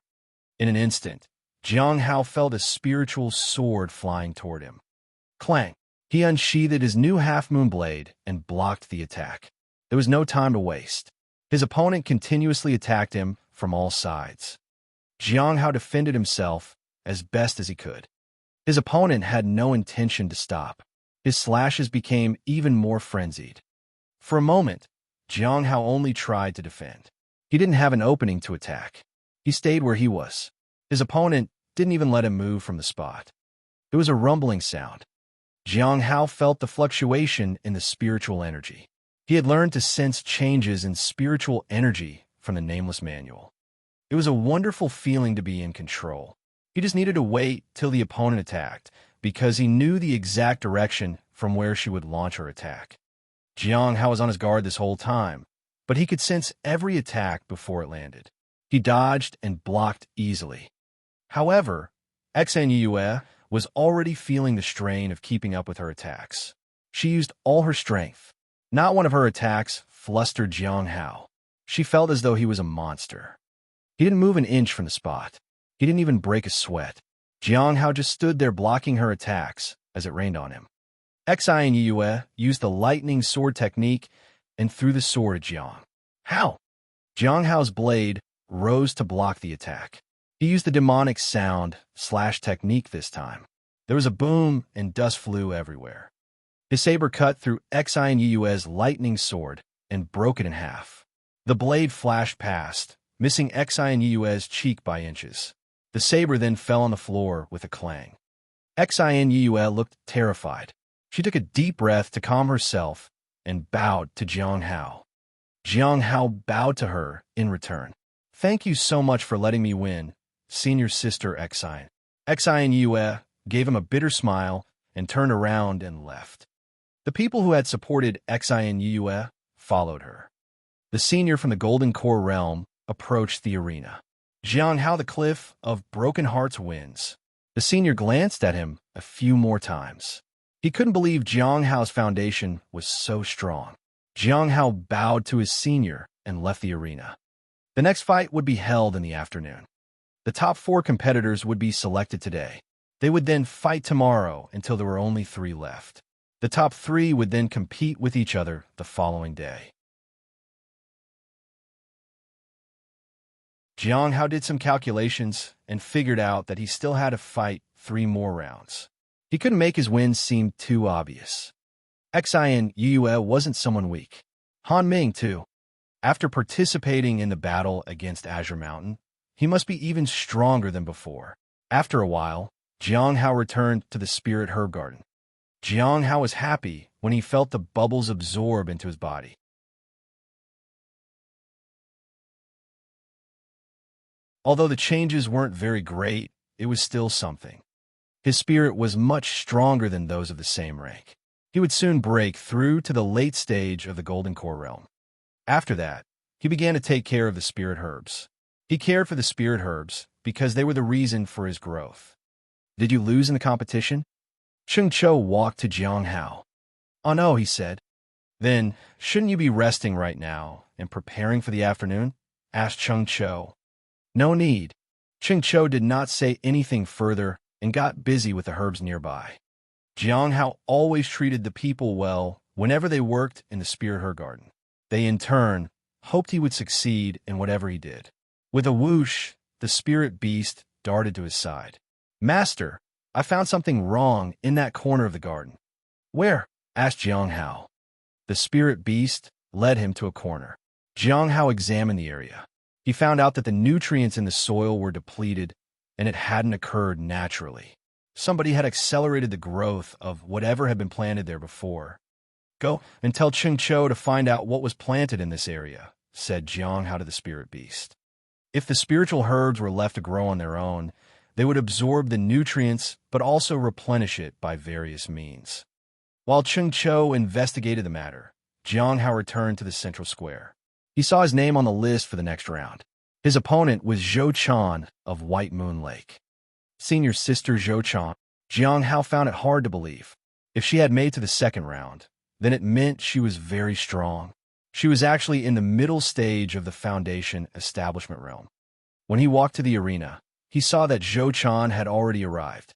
A: In an instant, Jiang Hao felt a spiritual sword flying toward him. Clang! He unsheathed his new half-moon blade and blocked the attack. There was no time to waste. His opponent continuously attacked him from all sides. Jiang Hao defended himself as best as he could. His opponent had no intention to stop. His slashes became even more frenzied. For a moment, Jiang Hao only tried to defend. He didn't have an opening to attack. He stayed where he was. His opponent didn't even let him move from the spot. It was a rumbling sound. Jiang Hao felt the fluctuation in the spiritual energy. He had learned to sense changes in spiritual energy from the Nameless Manual. It was a wonderful feeling to be in control. He just needed to wait till the opponent attacked, because he knew the exact direction from where she would launch her attack. Jiang Hao was on his guard this whole time, but he could sense every attack before it landed. He dodged and blocked easily. However, Xin Yue was already feeling the strain of keeping up with her attacks. She used all her strength. Not one of her attacks flustered Jiang Hao. She felt as though he was a monster. He didn't move an inch from the spot. He didn't even break a sweat. Jiang Hao just stood there blocking her attacks as it rained on him. Xin Yue used the lightning sword technique and threw the sword at Jiang Hao. Jiang Hao's blade rose to block the attack. He used the demonic sound slash technique this time. There was a boom and dust flew everywhere. His saber cut through Xin Yue's lightning sword and broke it in half. The blade flashed past, missing Xin Yue's cheek by inches. The saber then fell on the floor with a clang. Xin Yue looked terrified. She took a deep breath to calm herself and bowed to Jiang Hao. Jiang Hao bowed to her in return. Thank you so much for letting me win, senior sister Xin. Xin Yue gave him a bitter smile and turned around and left. The people who had supported Xin Yue followed her. The senior from the Golden Core realm approached the arena. Jiang Hao, the cliff of broken hearts, wins. The senior glanced at him a few more times. He couldn't believe Jiang Hao's foundation was so strong. Jiang Hao bowed to his senior and left the arena. The next fight would be held in the afternoon. The top 4 competitors would be selected today. They would then fight tomorrow until there were only 3 left. The top 3 would then compete with each other the following day. Jiang Hao did some calculations and figured out that he still had to fight 3 more rounds. He couldn't make his wins seem too obvious. Xin Yue wasn't someone weak. Han Ming, too. After participating in the battle against Azure Mountain, he must be even stronger than before. After a while, Jiang Hao returned to the Spirit Herb Garden. Jiang Hao was happy when he felt the bubbles absorb into his body. Although the changes weren't very great, it was still something. His spirit was much stronger than those of the same rank. He would soon break through to the late stage of the Golden Core realm. After that, he began to take care of the spirit herbs. He cared for the spirit herbs because they were the reason for his growth. Did you lose in the competition? Cheng Cho walked to Jiang Hao. Oh no, he said. Then, shouldn't you be resting right now and preparing for the afternoon? Asked Cheng Cho. No need. Cheng Cho did not say anything further and got busy with the herbs nearby. Jiang Hao always treated the people well whenever they worked in the Spirit Herb Garden. They, in turn, hoped he would succeed in whatever he did. With a whoosh, the spirit beast darted to his side. Master, I found something wrong in that corner of the garden. Where? Asked Jiang Hao. The spirit beast led him to a corner. Jiang Hao examined the area. He found out that the nutrients in the soil were depleted, and it hadn't occurred naturally. Somebody had accelerated the growth of whatever had been planted there before. Go and tell Cheng Cho to find out what was planted in this area, said Jiang Hao to the spirit beast. If the spiritual herbs were left to grow on their own, they would absorb the nutrients but also replenish it by various means. While Cheng Cho investigated the matter, Jiang Hao returned to the central square. He saw his name on the list for the next round. His opponent was Zhou Chan of White Moon Lake. Senior sister Zhou Chan. Jiang Hao found it hard to believe. If she had made to the second round, then it meant she was very strong. She was actually in the middle stage of the Foundation establishment realm. When he walked to the arena, he saw that Zhou Chan had already arrived.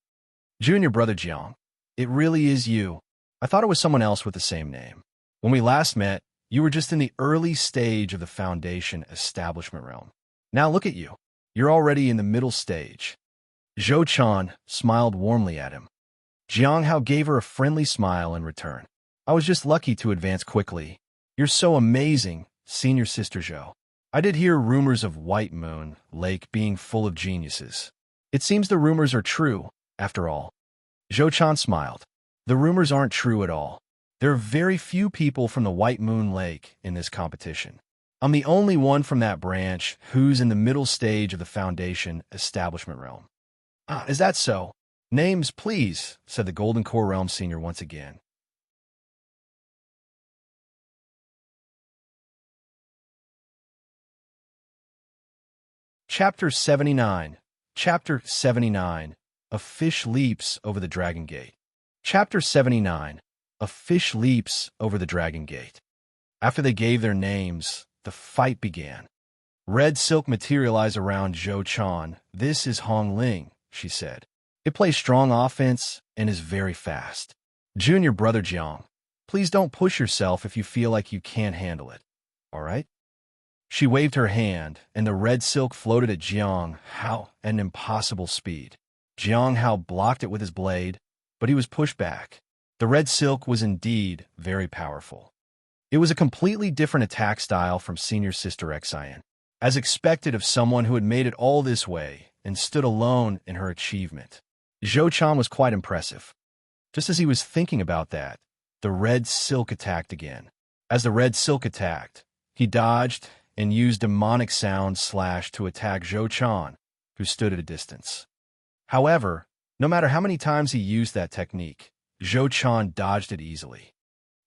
A: Junior brother Jiang, it really is you. I thought it was someone else with the same name. When we last met, you were just in the early stage of the Foundation establishment realm. Now look at you. You're already in the middle stage. Zhou Chan smiled warmly at him. Jiang Hao gave her a friendly smile in return. I was just lucky to advance quickly. You're so amazing, senior sister Zhou. I did hear rumors of White Moon Lake being full of geniuses. It seems the rumors are true, after all. Zhou Chan smiled. The rumors aren't true at all. There are very few people from the White Moon Lake in this competition. I'm the only one from that branch who's in the middle stage of the Foundation establishment realm. Ah, is that so? Names, please, said the Golden Core Realm Senior once again. Chapter 79. Chapter 79. A fish leaps over the Dragon Gate. Chapter 79. A fish leaps over the Dragon Gate. After they gave their names, the fight began. Red silk materialized around Zhou Chan. This is Hong Ling, she said. It plays strong offense and is very fast. Junior brother Jiang, please don't push yourself if you feel like you can't handle it. All right? She waved her hand, and the red silk floated at Jiang Hao at an impossible speed. Jiang Hao blocked it with his blade, but he was pushed back. The red silk was indeed very powerful. It was a completely different attack style from senior sister Xin, as expected of someone who had made it all this way and stood alone in her achievement. Zhou Chan was quite impressive. Just as he was thinking about that, the red silk attacked again. As the red silk attacked, he dodged and used demonic sound slash to attack Zhou Chan, who stood at a distance. However, no matter how many times he used that technique, Zhou Chan dodged it easily.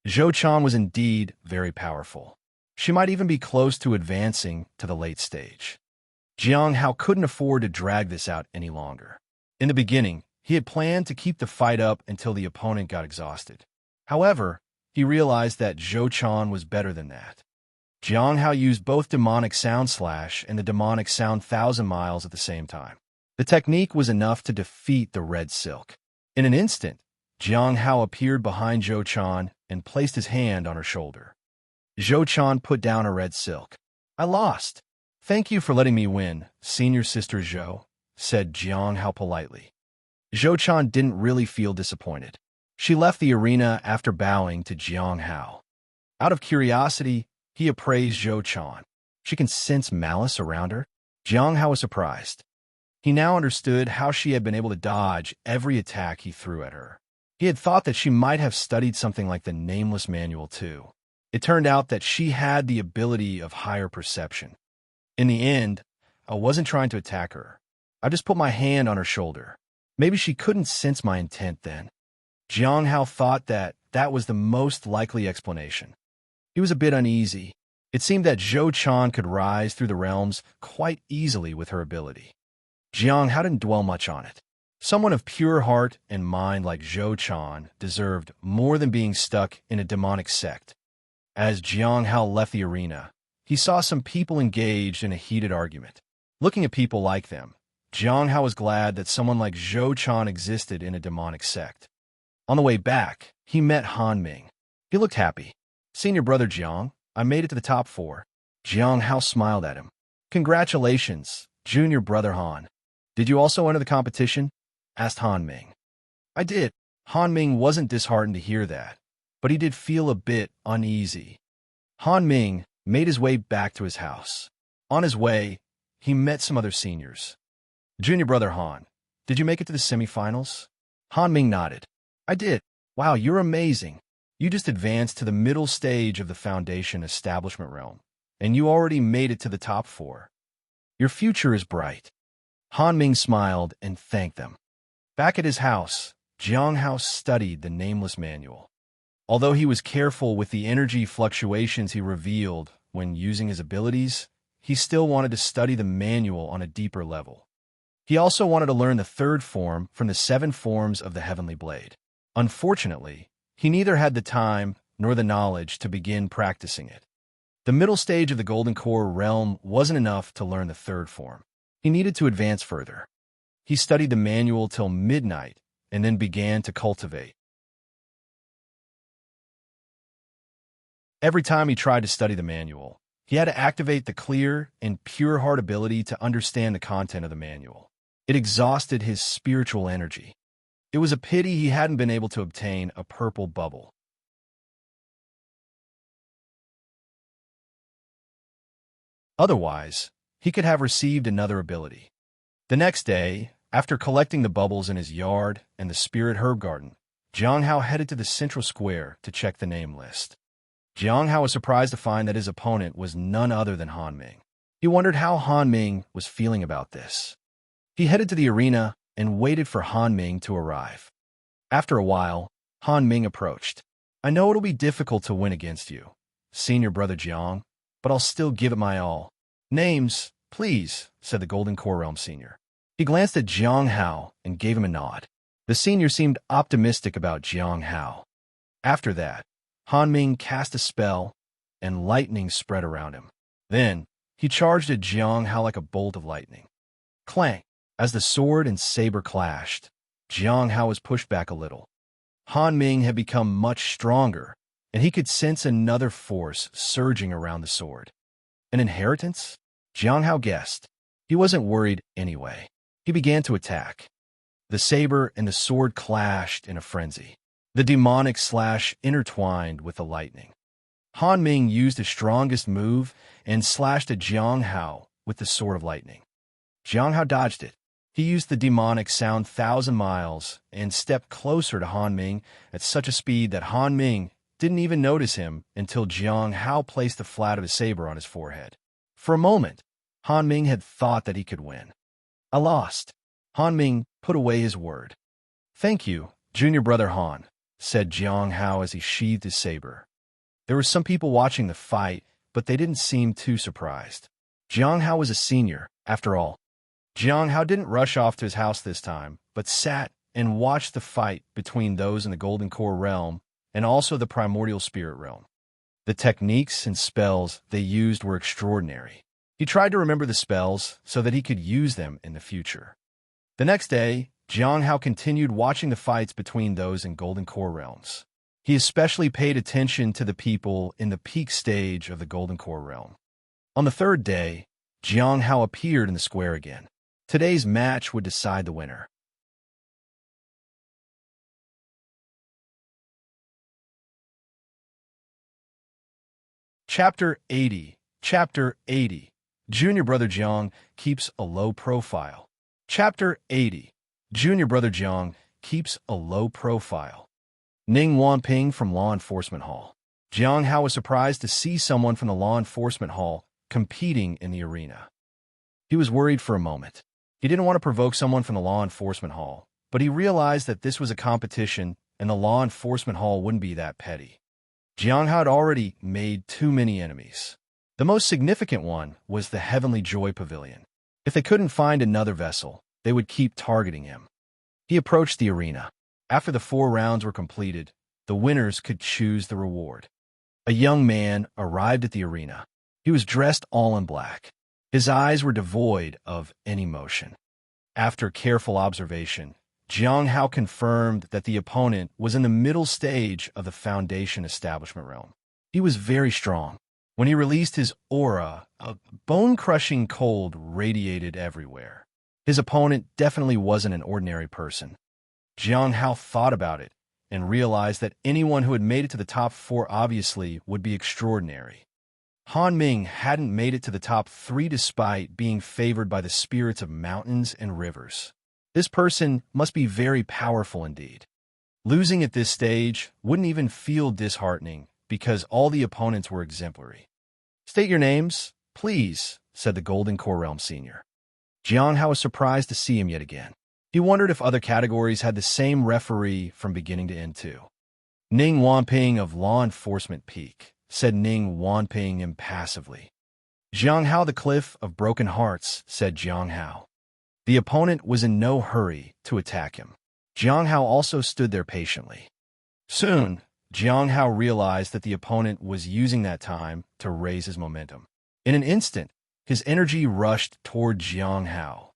A: Zhou Chan was indeed very powerful. She might even be close to advancing to the late stage. Jiang Hao couldn't afford to drag this out any longer. In the beginning, he had planned to keep the fight up until the opponent got exhausted. However, he realized that Zhou Chan was better than that. Jiang Hao used both demonic sound slash and the demonic sound 1,000 miles at the same time. The technique was enough to defeat the red silk. In an instant, Jiang Hao appeared behind Zhou Chan and placed his hand on her shoulder. Zhou Chan put down her red silk. "I lost. Thank you for letting me win, senior sister Zhou," said Jiang Hao politely. Zhou Chan didn't really feel disappointed. She left the arena after bowing to Jiang Hao. Out of curiosity, he appraised Zhou Chan. She can sense malice around her? Jiang Hao was surprised. He now understood how she had been able to dodge every attack he threw at her. He had thought that she might have studied something like the Nameless Manual too. It turned out that she had the ability of higher perception. In the end, I wasn't trying to attack her. I just put my hand on her shoulder. Maybe she couldn't sense my intent then. Jiang Hao thought that that was the most likely explanation. He was a bit uneasy. It seemed that Zhou Chan could rise through the realms quite easily with her ability. Jiang Hao didn't dwell much on it. Someone of pure heart and mind like Zhou Chan deserved more than being stuck in a demonic sect. As Jiang Hao left the arena, he saw some people engaged in a heated argument. Looking at people like them, Jiang Hao was glad that someone like Zhou Chan existed in a demonic sect. On the way back, he met Han Ming. He looked happy. "Senior brother Jiang, I made it to the top 4. Jiang Hao smiled at him. "Congratulations, junior brother Han. Did you also enter the competition?" asked Han Ming. "I did." Han Ming wasn't disheartened to hear that, but he did feel a bit uneasy. Han Ming made his way back to his house. On his way, he met some other seniors. "Junior brother Han, did you make it to the semifinals?" Han Ming nodded. "I did." "Wow, you're amazing. You just advanced to the middle stage of the Foundation establishment realm, and you already made it to the top 4. Your future is bright." Han Ming smiled and thanked them. Back at his house, Jiang Hao studied the Nameless Manual. Although he was careful with the energy fluctuations he revealed when using his abilities, he still wanted to study the manual on a deeper level. He also wanted to learn the 3rd form from the 7 forms of the Heavenly Blade. Unfortunately, he neither had the time nor the knowledge to begin practicing it. The middle stage of the Golden Core realm wasn't enough to learn the 3rd form. He needed to advance further. He studied the manual till midnight and then began to cultivate. Every time he tried to study the manual, he had to activate the clear and pure heart ability to understand the content of the manual. It exhausted his spiritual energy. It was a pity he hadn't been able to obtain a purple bubble. Otherwise, he could have received another ability. The next day, after collecting the bubbles in his yard and the spirit herb garden, Jiang Hao headed to the central square to check the name list. Jiang Hao was surprised to find that his opponent was none other than Han Ming. He wondered how Han Ming was feeling about this. He headed to the arena and waited for Han Ming to arrive. After a while, Han Ming approached. "I know it'll be difficult to win against you, senior brother Jiang, but I'll still give it my all." "Names, please," said the Golden Core Realm senior. He glanced at Jiang Hao and gave him a nod. The senior seemed optimistic about Jiang Hao. After that, Han Ming cast a spell, and lightning spread around him. Then, he charged at Jiang Hao like a bolt of lightning. Clang! As the sword and saber clashed, Jiang Hao was pushed back a little. Han Ming had become much stronger, and he could sense another force surging around the sword. An inheritance? Jiang Hao guessed. He wasn't worried anyway. He began to attack. The saber and the sword clashed in a frenzy. The demonic slash intertwined with the lightning. Han Ming used his strongest move and slashed at Jiang Hao with the sword of lightning. Jiang Hao dodged it. He used the demonic sound 1,000 miles and stepped closer to Han Ming at such a speed that Han Ming didn't even notice him until Jiang Hao placed the flat of his saber on his forehead. For a moment, Han Ming had thought that he could win. "I lost." Han Ming put away his word. "Thank you, junior brother Han," said Jiang Hao as he sheathed his saber. There were some people watching the fight, but they didn't seem too surprised. Jiang Hao was a senior, after all. Jiang Hao didn't rush off to his house this time, but sat and watched the fight between those in the Golden Core realm and also the Primordial Spirit realm. The techniques and spells they used were extraordinary. He tried to remember the spells so that he could use them in the future. The next day, Jiang Hao continued watching the fights between those in Golden Core realms. He especially paid attention to the people in the peak stage of the Golden Core realm. On the third day, Jiang Hao appeared in the square again. Today's match would decide the winner. Chapter 80. Chapter 80. Junior Brother Jiang keeps a low profile. Chapter 80. Junior Brother Jiang keeps a low profile. Ning Wanping from Law Enforcement Hall. Jiang Hao was surprised to see someone from the Law Enforcement Hall competing in the arena. He was worried for a moment. He didn't want to provoke someone from the Law Enforcement Hall, but he realized that this was a competition and the Law Enforcement Hall wouldn't be that petty. Jiang Hao had already made too many enemies. The most significant one was the Heavenly Joy Pavilion. If they couldn't find another vessel, they would keep targeting him. He approached the arena. After the 4 rounds were completed, the winners could choose the reward. A young man arrived at the arena. He was dressed all in black. His eyes were devoid of any emotion. After careful observation, Jiang Hao confirmed that the opponent was in the middle stage of the Foundation Establishment realm. He was very strong. When he released his aura, a bone-crushing cold radiated everywhere. His opponent definitely wasn't an ordinary person. Jiang Hao thought about it and realized that anyone who had made it to the top 4 obviously would be extraordinary. Han Ming hadn't made it to the top 3 despite being favored by the spirits of mountains and rivers. This person must be very powerful indeed. Losing at this stage wouldn't even feel disheartening because all the opponents were exemplary. "State your names, please," said the Golden Core Realm Senior. Jiang Hao was surprised to see him yet again. He wondered if other categories had the same referee from beginning to end too. "Ning Wanping of Law Enforcement Peak," said Ning Wanping impassively. "Jiang Hao, the Cliff of Broken Hearts," said Jiang Hao. The opponent was in no hurry to attack him. Jiang Hao also stood there patiently. Soon, Jiang Hao realized that the opponent was using that time to raise his momentum. In an instant, his energy rushed toward Jiang Hao.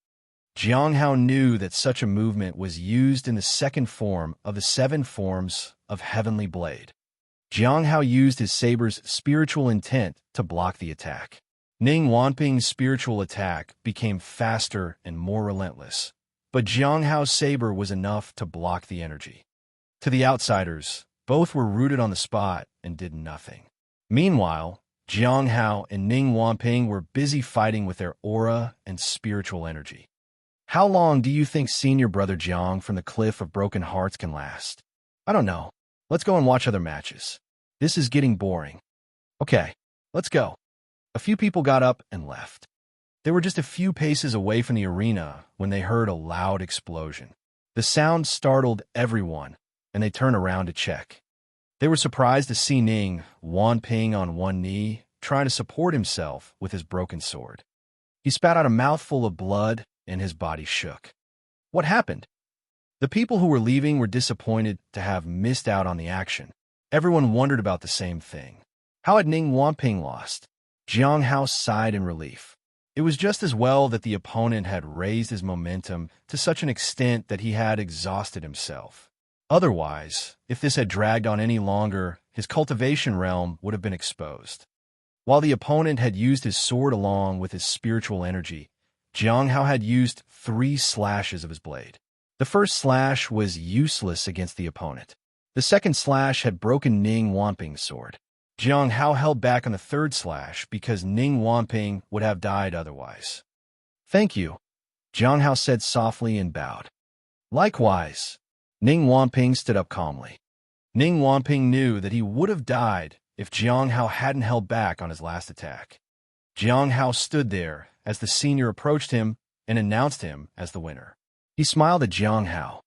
A: Jiang Hao knew that such a movement was used in the second form of the 7 forms of Heavenly Blade. Jiang Hao used his saber's spiritual intent to block the attack. Ning Wanping's spiritual attack became faster and more relentless, but Jiang Hao's saber was enough to block the energy. To the outsiders, both were rooted on the spot and did nothing. Meanwhile, Jiang Hao and Ning Wanping were busy fighting with their aura and spiritual energy. "How long do you think Senior Brother Jiang from the Cliff of Broken Hearts can last?" "I don't know. Let's go and watch other matches. This is getting boring." "Okay, let's go." A few people got up and left. They were just a few paces away from the arena when they heard a loud explosion. The sound startled everyone, and they turned around to check. They were surprised to see Ning Wanping on one knee, trying to support himself with his broken sword. He spat out a mouthful of blood, and his body shook. What happened? The people who were leaving were disappointed to have missed out on the action. Everyone wondered about the same thing. How had Ning Wanping lost? Jiang Hao sighed in relief. It was just as well that the opponent had raised his momentum to such an extent that he had exhausted himself. Otherwise, if this had dragged on any longer, his cultivation realm would have been exposed. While the opponent had used his sword along with his spiritual energy, Jiang Hao had used 3 slashes of his blade. The first slash was useless against the opponent. The second slash had broken Ning Wanping's sword. Jiang Hao held back on the third slash because Ning Wanping would have died otherwise. "Thank you." Jiang Hao said softly and bowed. Likewise, Ning Wanping stood up calmly. Ning Wanping knew that he would have died if Jiang Hao hadn't held back on his last attack. Jiang Hao stood there as the senior approached him and announced him as the winner. He smiled at Jiang Hao.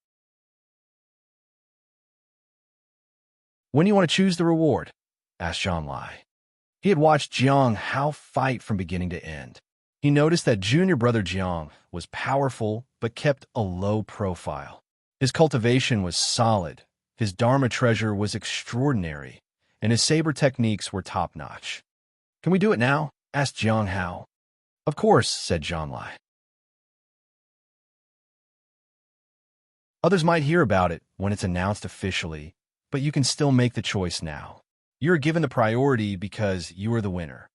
A: When do you want to choose the reward? Asked Zhang Lai. He had watched Jiang Hao fight from beginning to end. He noticed that junior brother Jiang was powerful but kept a low profile. His cultivation was solid, his Dharma treasure was extraordinary, and his saber techniques were top-notch. Can we do it now? Asked Jiang Hao. Of course, said Zhang Lai. Others might hear about it when it's announced officially, but you can still make the choice now. You are given the priority because you are the winner.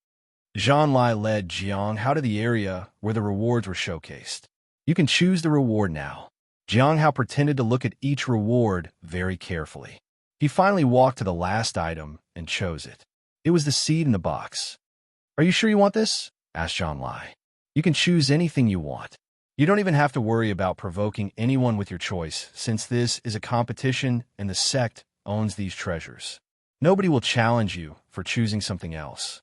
A: Zhang Lai led Jiang Hao to the area where the rewards were showcased. You can choose the reward now. Jiang Hao pretended to look at each reward very carefully. He finally walked to the last item and chose it. It was the seed in the box. Are you sure you want this? Asked Zhang Lai. You can choose anything you want. You don't even have to worry about provoking anyone with your choice, since this is a competition and the sect owns these treasures. Nobody will challenge you for choosing something else.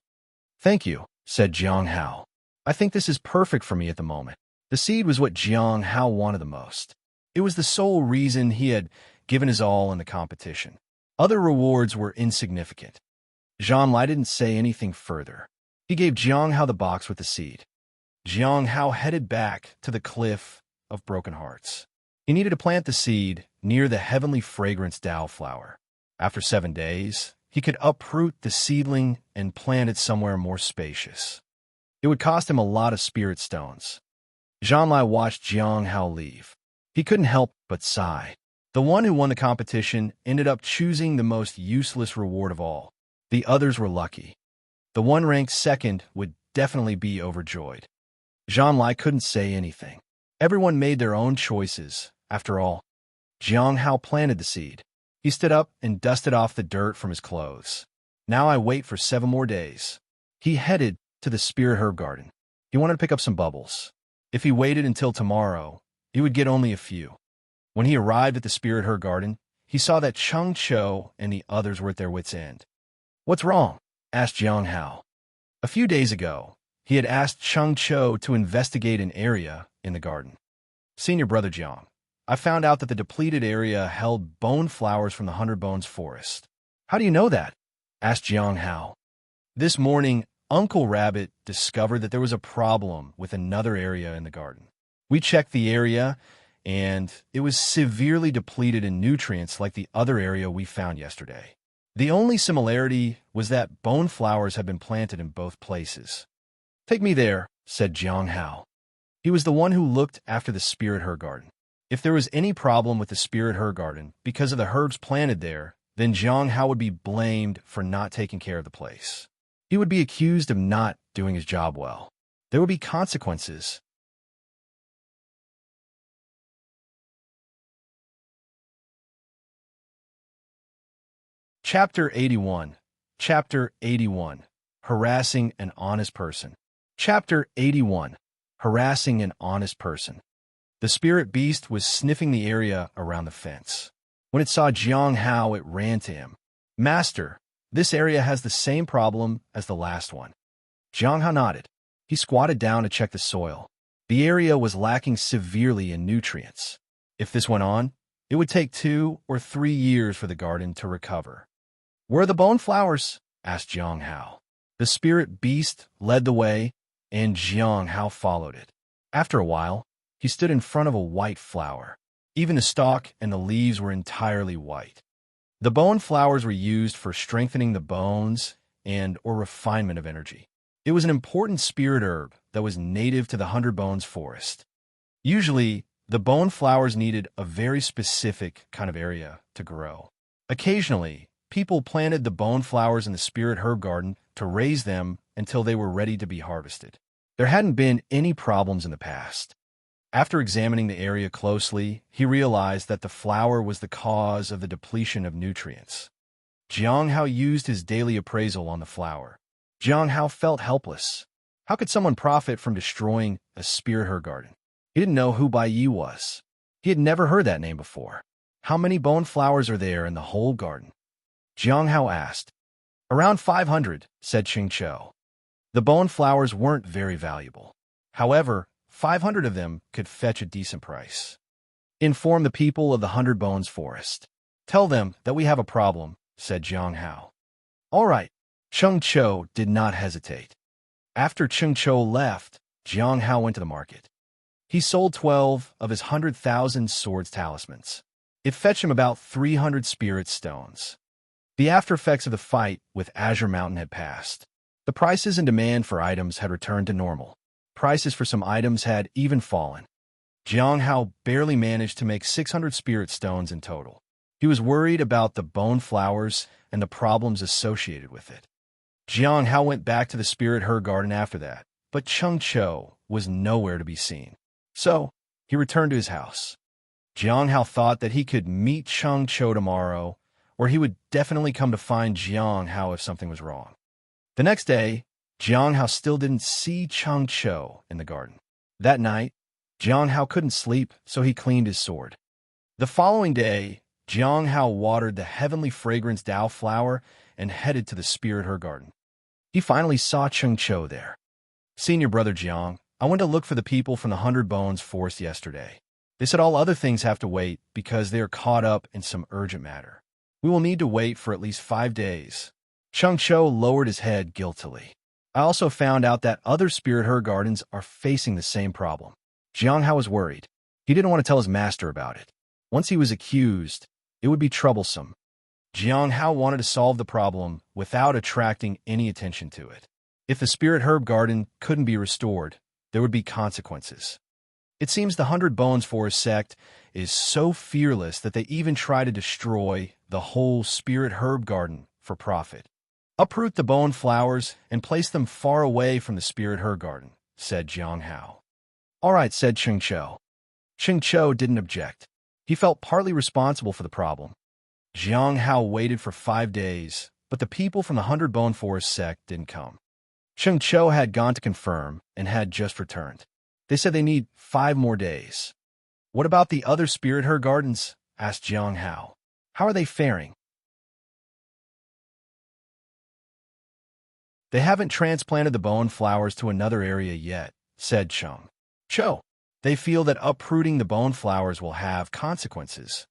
A: Thank you, said Jiang Hao. I think this is perfect for me at the moment. The seed was what Jiang Hao wanted the most. It was the sole reason he had given his all in the competition. Other rewards were insignificant. Zhang Lai didn't say anything further. He gave Jiang Hao the box with the seed. Jiang Hao headed back to the Cliff of Broken Hearts. He needed to plant the seed near the heavenly fragrance Dao flower. After 7 days, he could uproot the seedling and plant it somewhere more spacious. It would cost him a lot of spirit stones. Zhang Lai watched Jiang Hao leave. He couldn't help but sigh. The one who won the competition ended up choosing the most useless reward of all. The others were lucky. The one ranked second would definitely be overjoyed. Zhang Lai couldn't say anything. Everyone made their own choices. After all, Jiang Hao planted the seed. He stood up and dusted off the dirt from his clothes. Now I wait for 7 more days. He headed to the spirit herb garden. He wanted to pick up some bubbles. If he waited until tomorrow, he would get only a few. When he arrived at the spirit herb garden, he saw that Cheng Cho and the others were at their wits' end. What's wrong? Asked Jiang Hao. A few days ago, he had asked Cheng Cho to investigate an area in the garden. Senior brother Jiang, I found out that the depleted area held bone flowers from the 100 Bones forest. How do you know that? Asked Jiang Hao. This morning, Uncle Rabbit discovered that there was a problem with another area in the garden. We checked the area, and it was severely depleted in nutrients like the other area we found yesterday. The only similarity was that bone flowers had been planted in both places. Take me there, said Jiang Hao. He was the one who looked after the spirit herb garden. If there was any problem with the spirit herb garden because of the herbs planted there, then Jiang Hao would be blamed for not taking care of the place. He would be accused of not doing his job well. There would be consequences. Chapter 81. Chapter 81. Harassing an honest person. Chapter 81. Harassing an honest person. The spirit beast was sniffing the area around the fence. When it saw Jiang Hao, it ran to him. Master, this area has the same problem as the last one. Jiang Hao nodded. He squatted down to check the soil. The area was lacking severely in nutrients. If this went on, it would take 2 or 3 years for the garden to recover. Where are the bone flowers? Asked Jiang Hao. The spirit beast led the way, and Jiang Hao followed it. After a while, he stood in front of a white flower. Even the stalk and the leaves were entirely white. The bone flowers were used for strengthening the bones or refinement of energy. It was an important spirit herb that was native to the 100 Bones forest. Usually, the bone flowers needed a very specific kind of area to grow. Occasionally, people planted the bone flowers in the spirit herb garden to raise them until they were ready to be harvested. There hadn't been any problems in the past. After examining the area closely, he realized that the flower was the cause of the depletion of nutrients. Jiang Hao used his daily appraisal on the flower. Jiang Hao felt helpless. How could someone profit from destroying a spirit herb garden? He didn't know who Bai Yi was. He had never heard that name before. How many bone flowers are there in the whole garden? Jiang Hao asked. Around 500, said Ching Chou. The bone flowers weren't very valuable. However, 500 of them could fetch a decent price. Inform the people of the 100 Bones Forest. Tell them that we have a problem, said Jiang Hao. All right. Cheng Chou did not hesitate. After Cheng Chou left, Jiang Hao went to the market. He sold 12 of his 100,000 swords talismans. It fetched him about 300 spirit stones. The after effects of the fight with Azure Mountain had passed. The prices and demand for items had returned to normal. Prices for some items had even fallen. Jiang Hao barely managed to make 600 spirit stones in total. He was worried about the bone flowers and the problems associated with it. Jiang Hao went back to the Spirit Herb Garden after that, but Cheng Chou was nowhere to be seen. So, he returned to his house. Jiang Hao thought that he could meet Cheng Chou tomorrow, or he would definitely come to find Jiang Hao if something was wrong. The next day, Jiang Hao still didn't see Cheng Chou in the garden. That night, Jiang Hao couldn't sleep, so he cleaned his sword. The following day, Jiang Hao watered the heavenly fragrance Dao flower and headed to the Spirit Herb Garden. He finally saw Cheng Chou there. Senior brother Jiang, I went to look for the people from the 100 Bones Forest yesterday. They said all other things have to wait because they are caught up in some urgent matter. We will need to wait for at least 5 days. Cheng Chou lowered his head guiltily. I also found out that other Spirit Herb Gardens are facing the same problem. Jiang Hao was worried. He didn't want to tell his master about it. Once he was accused, it would be troublesome. Jiang Hao wanted to solve the problem without attracting any attention to it. If the Spirit Herb Garden couldn't be restored, there would be consequences. It seems the 100 Bones Forest sect is so fearless that they even try to destroy the whole Spirit Herb Garden for profit. Uproot the bone flowers and place them far away from the Spirit Herb Garden, said Jiang Hao. All right, said Cheng Chou. Cheng Chou didn't object. He felt partly responsible for the problem. Jiang Hao waited for 5 days, but the people from the 100 Bone Forest sect didn't come. Cheng Chou had gone to confirm and had just returned. They said they need 5 more days. What about the other Spirit Herb Gardens? Asked Jiang Hao. How are they faring? They haven't transplanted the bone flowers to another area yet, said Cheng Chou. They feel that uprooting the bone flowers will have consequences.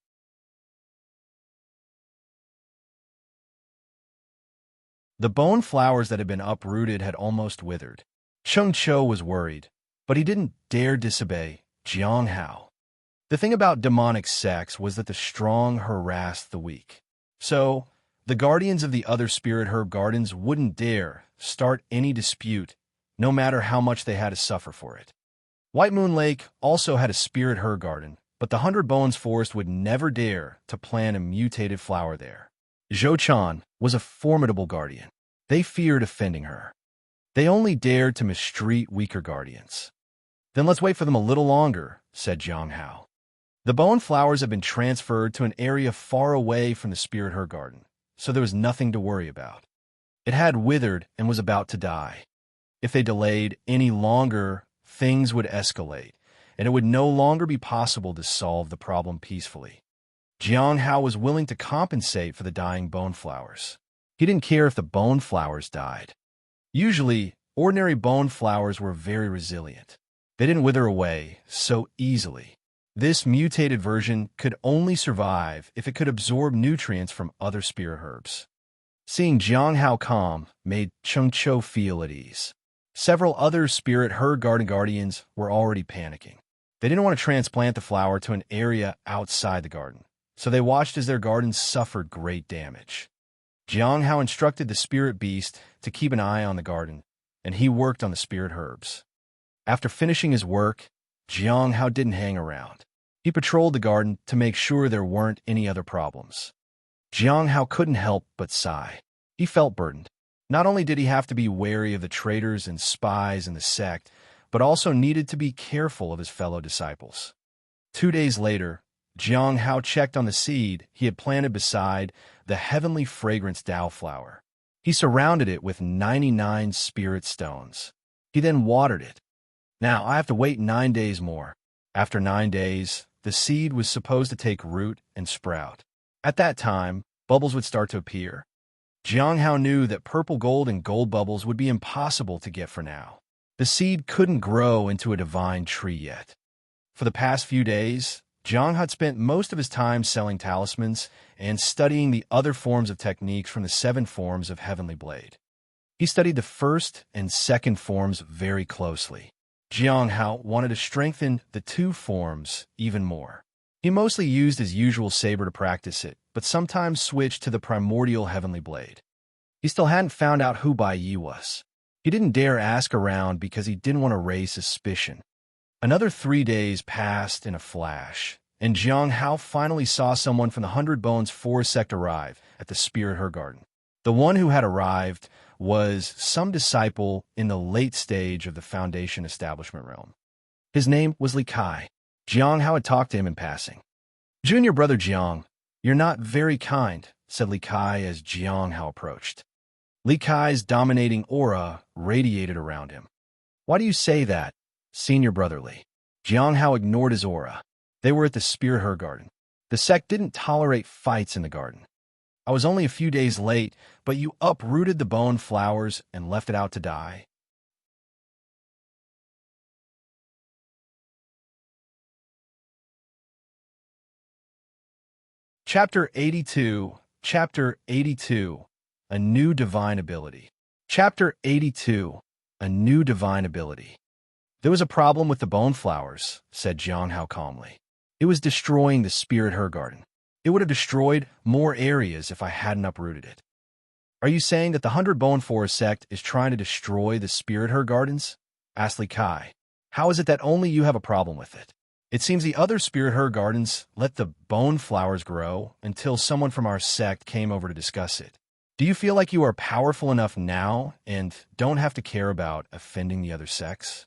A: The bone flowers that had been uprooted had almost withered. Cheng Chou was worried, but he didn't dare disobey Jiang Hao. The thing about demonic sects was that the strong harassed the weak. So, the guardians of the other Spirit Herb Gardens wouldn't dare start any dispute, no matter how much they had to suffer for it. White Moon Lake also had a Spirit Herb Garden, but the 100 Bones Forest would never dare to plant a mutated flower there. Zhou Chan was a formidable guardian. They feared offending her. They only dared to mistreat weaker guardians. Then let's wait for them a little longer, said Jiang Hao. The bone flowers had been transferred to an area far away from the Spirit Herb Garden, so there was nothing to worry about. It had withered and was about to die. If they delayed any longer, things would escalate, and it would no longer be possible to solve the problem peacefully. Jiang Hao was willing to compensate for the dying bone flowers. He didn't care if the bone flowers died. Usually, ordinary bone flowers were very resilient. They didn't wither away so easily. This mutated version could only survive if it could absorb nutrients from other spirit herbs. Seeing Jiang Hao calm made Cheng Chou feel at ease. Several other Spirit Herb Garden guardians were already panicking. They didn't want to transplant the flower to an area outside the garden, so they watched as their gardens suffered great damage. Jiang Hao instructed the spirit beast to keep an eye on the garden, and he worked on the spirit herbs. After finishing his work, Jiang Hao didn't hang around. He patrolled the garden to make sure there weren't any other problems. Jiang Hao couldn't help but sigh. He felt burdened. Not only did he have to be wary of the traitors and spies in the sect, but also needed to be careful of his fellow disciples. 2 days later, Jiang Hao checked on the seed he had planted beside the heavenly fragrance Dao flower. He surrounded it with 99 spirit stones. He then watered it. Now I have to wait 9 days more. After 9 days, the seed was supposed to take root and sprout. At that time, bubbles would start to appear. Jiang Hao knew that purple gold and gold bubbles would be impossible to get for now. The seed couldn't grow into a divine tree yet. For the past few days, Jiang had spent most of his time selling talismans and studying the other forms of techniques from the 7 forms of Heavenly Blade. He studied the first and second forms very closely. Jiang Hao wanted to strengthen the 2 forms even more. He mostly used his usual saber to practice it, but sometimes switched to the primordial Heavenly Blade. He still hadn't found out who Bai Yi was. He didn't dare ask around because he didn't want to raise suspicion. Another 3 days passed in a flash, and Jiang Hao finally saw someone from the 100 Bones Forest sect arrive at the Spirit Her Garden. The one who had arrived was some disciple in the late stage of the Foundation Establishment realm. His name was Li Kai. Jiang Hao had talked to him in passing. "Junior brother Jiang, you're not very kind," said Li Kai as Jiang Hao approached. Li Kai's dominating aura radiated around him. "Why do you say that, senior brother Li?" Jiang Hao ignored his aura. They were at the Spirit Her Garden. The sect didn't tolerate fights in the garden. "I was only a few days late, but you uprooted the bone flowers and left it out to die." Chapter 82, Chapter 82, A New Divine Ability. Chapter 82, A New Divine Ability. "There was a problem with the bone flowers," said Jiang Hao calmly. "It was destroying the Spirit Her Garden. It would have destroyed more areas if I hadn't uprooted it." "Are you saying that the 100 Bone Forest sect is trying to destroy the Spirit Her Gardens?" asked Li Kai. "How is it that only you have a problem with it? It seems the other Spirit Her Gardens let the bone flowers grow until someone from our sect came over to discuss it. Do you feel like you are powerful enough now and don't have to care about offending the other sects?"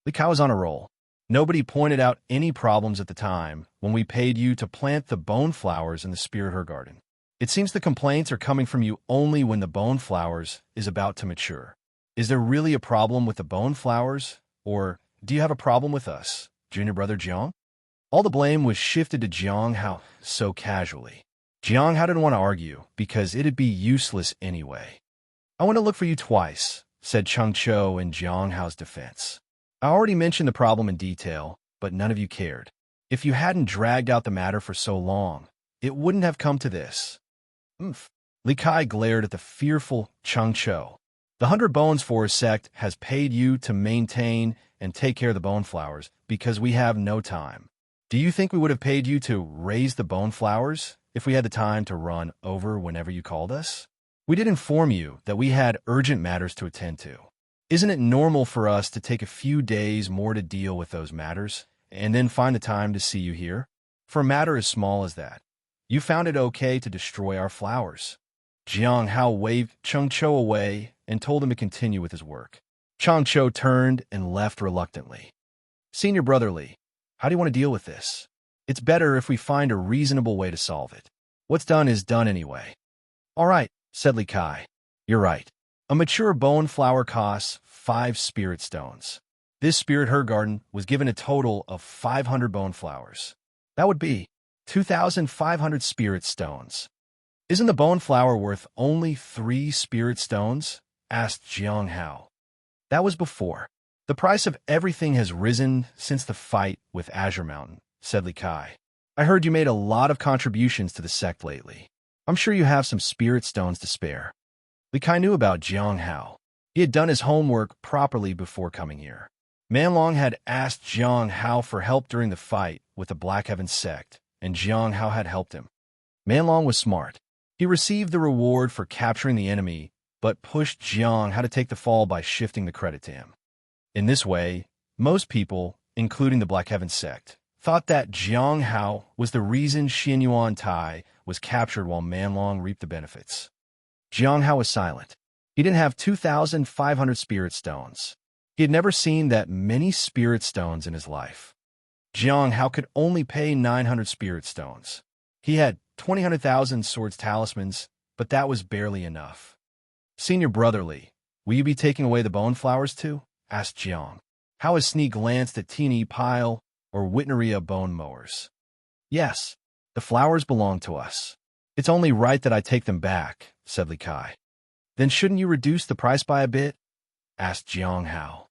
A: Li Kai was on a roll. "Nobody pointed out any problems at the time when we paid you to plant the bone flowers in the Spirit Her Garden. It seems the complaints are coming from you only when the bone flowers is about to mature. Is there really a problem with the bone flowers, or do you have a problem with us, junior brother Jiang?" All the blame was shifted to Jiang Hao so casually. Jiang Hao didn't want to argue because it'd be useless anyway. "I want to look for you twice," said Cheng Cho in Jiang Hao's defense. "I already mentioned the problem in detail, but none of you cared. If you hadn't dragged out the matter for so long, it wouldn't have come to this." "Oomph." Li Kai glared at the fearful Cheng Cho. "The 100 Bones Forest sect has paid you to maintain and take care of the bone flowers because we have no time. Do you think we would have paid you to raise the bone flowers if we had the time to run over whenever you called us? We did inform you that we had urgent matters to attend to. Isn't it normal for us to take a few days more to deal with those matters and then find the time to see you here? For a matter as small as that, you found it okay to destroy our flowers." Jiang Hao waved Cheng Cho away and told him to continue with his work. Cheng Cho turned and left reluctantly. "Senior brother Li, how do you want to deal with this? It's better if we find a reasonable way to solve it. What's done is done anyway." "All right," said Li Kai. "You're right. A mature bone flower costs 5 spirit stones. This Spirit Her Garden was given a total of 500 bone flowers. That would be 2,500 spirit stones. Isn't the bone flower worth only 3 spirit stones?" asked Jiang Hao. "That was before. The price of everything has risen since the fight with Azure Mountain," said Li Kai. "I heard you made a lot of contributions to the sect lately. I'm sure you have some spirit stones to spare." Li Kai knew about Jiang Hao. He had done his homework properly before coming here. Manlong had asked Jiang Hao for help during the fight with the Black Heaven sect, and Jiang Hao had helped him. Manlong was smart. He received the reward for capturing the enemy, but pushed Jiang Hao to take the fall by shifting the credit to him. In this way, most people, including the Black Heaven sect, thought that Jiang Hao was the reason Xianyuan Tai was captured while Manlong reaped the benefits. Jiang Hao was silent. He didn't have 2,500 spirit stones. He had never seen that many spirit stones in his life. Jiang Hao could only pay 900 spirit stones. He had 2,000 swords talismans, but that was barely enough. "Senior brother Li, will you be taking away the bone flowers too?" asked Jiang. Hao as Snee glanced at teeny pile or Whitneria bone mowers. Yes, the flowers belong to us. It's only right that I take them back, said Li Kai. Then shouldn't you reduce the price by a bit? Asked Jiang Hao.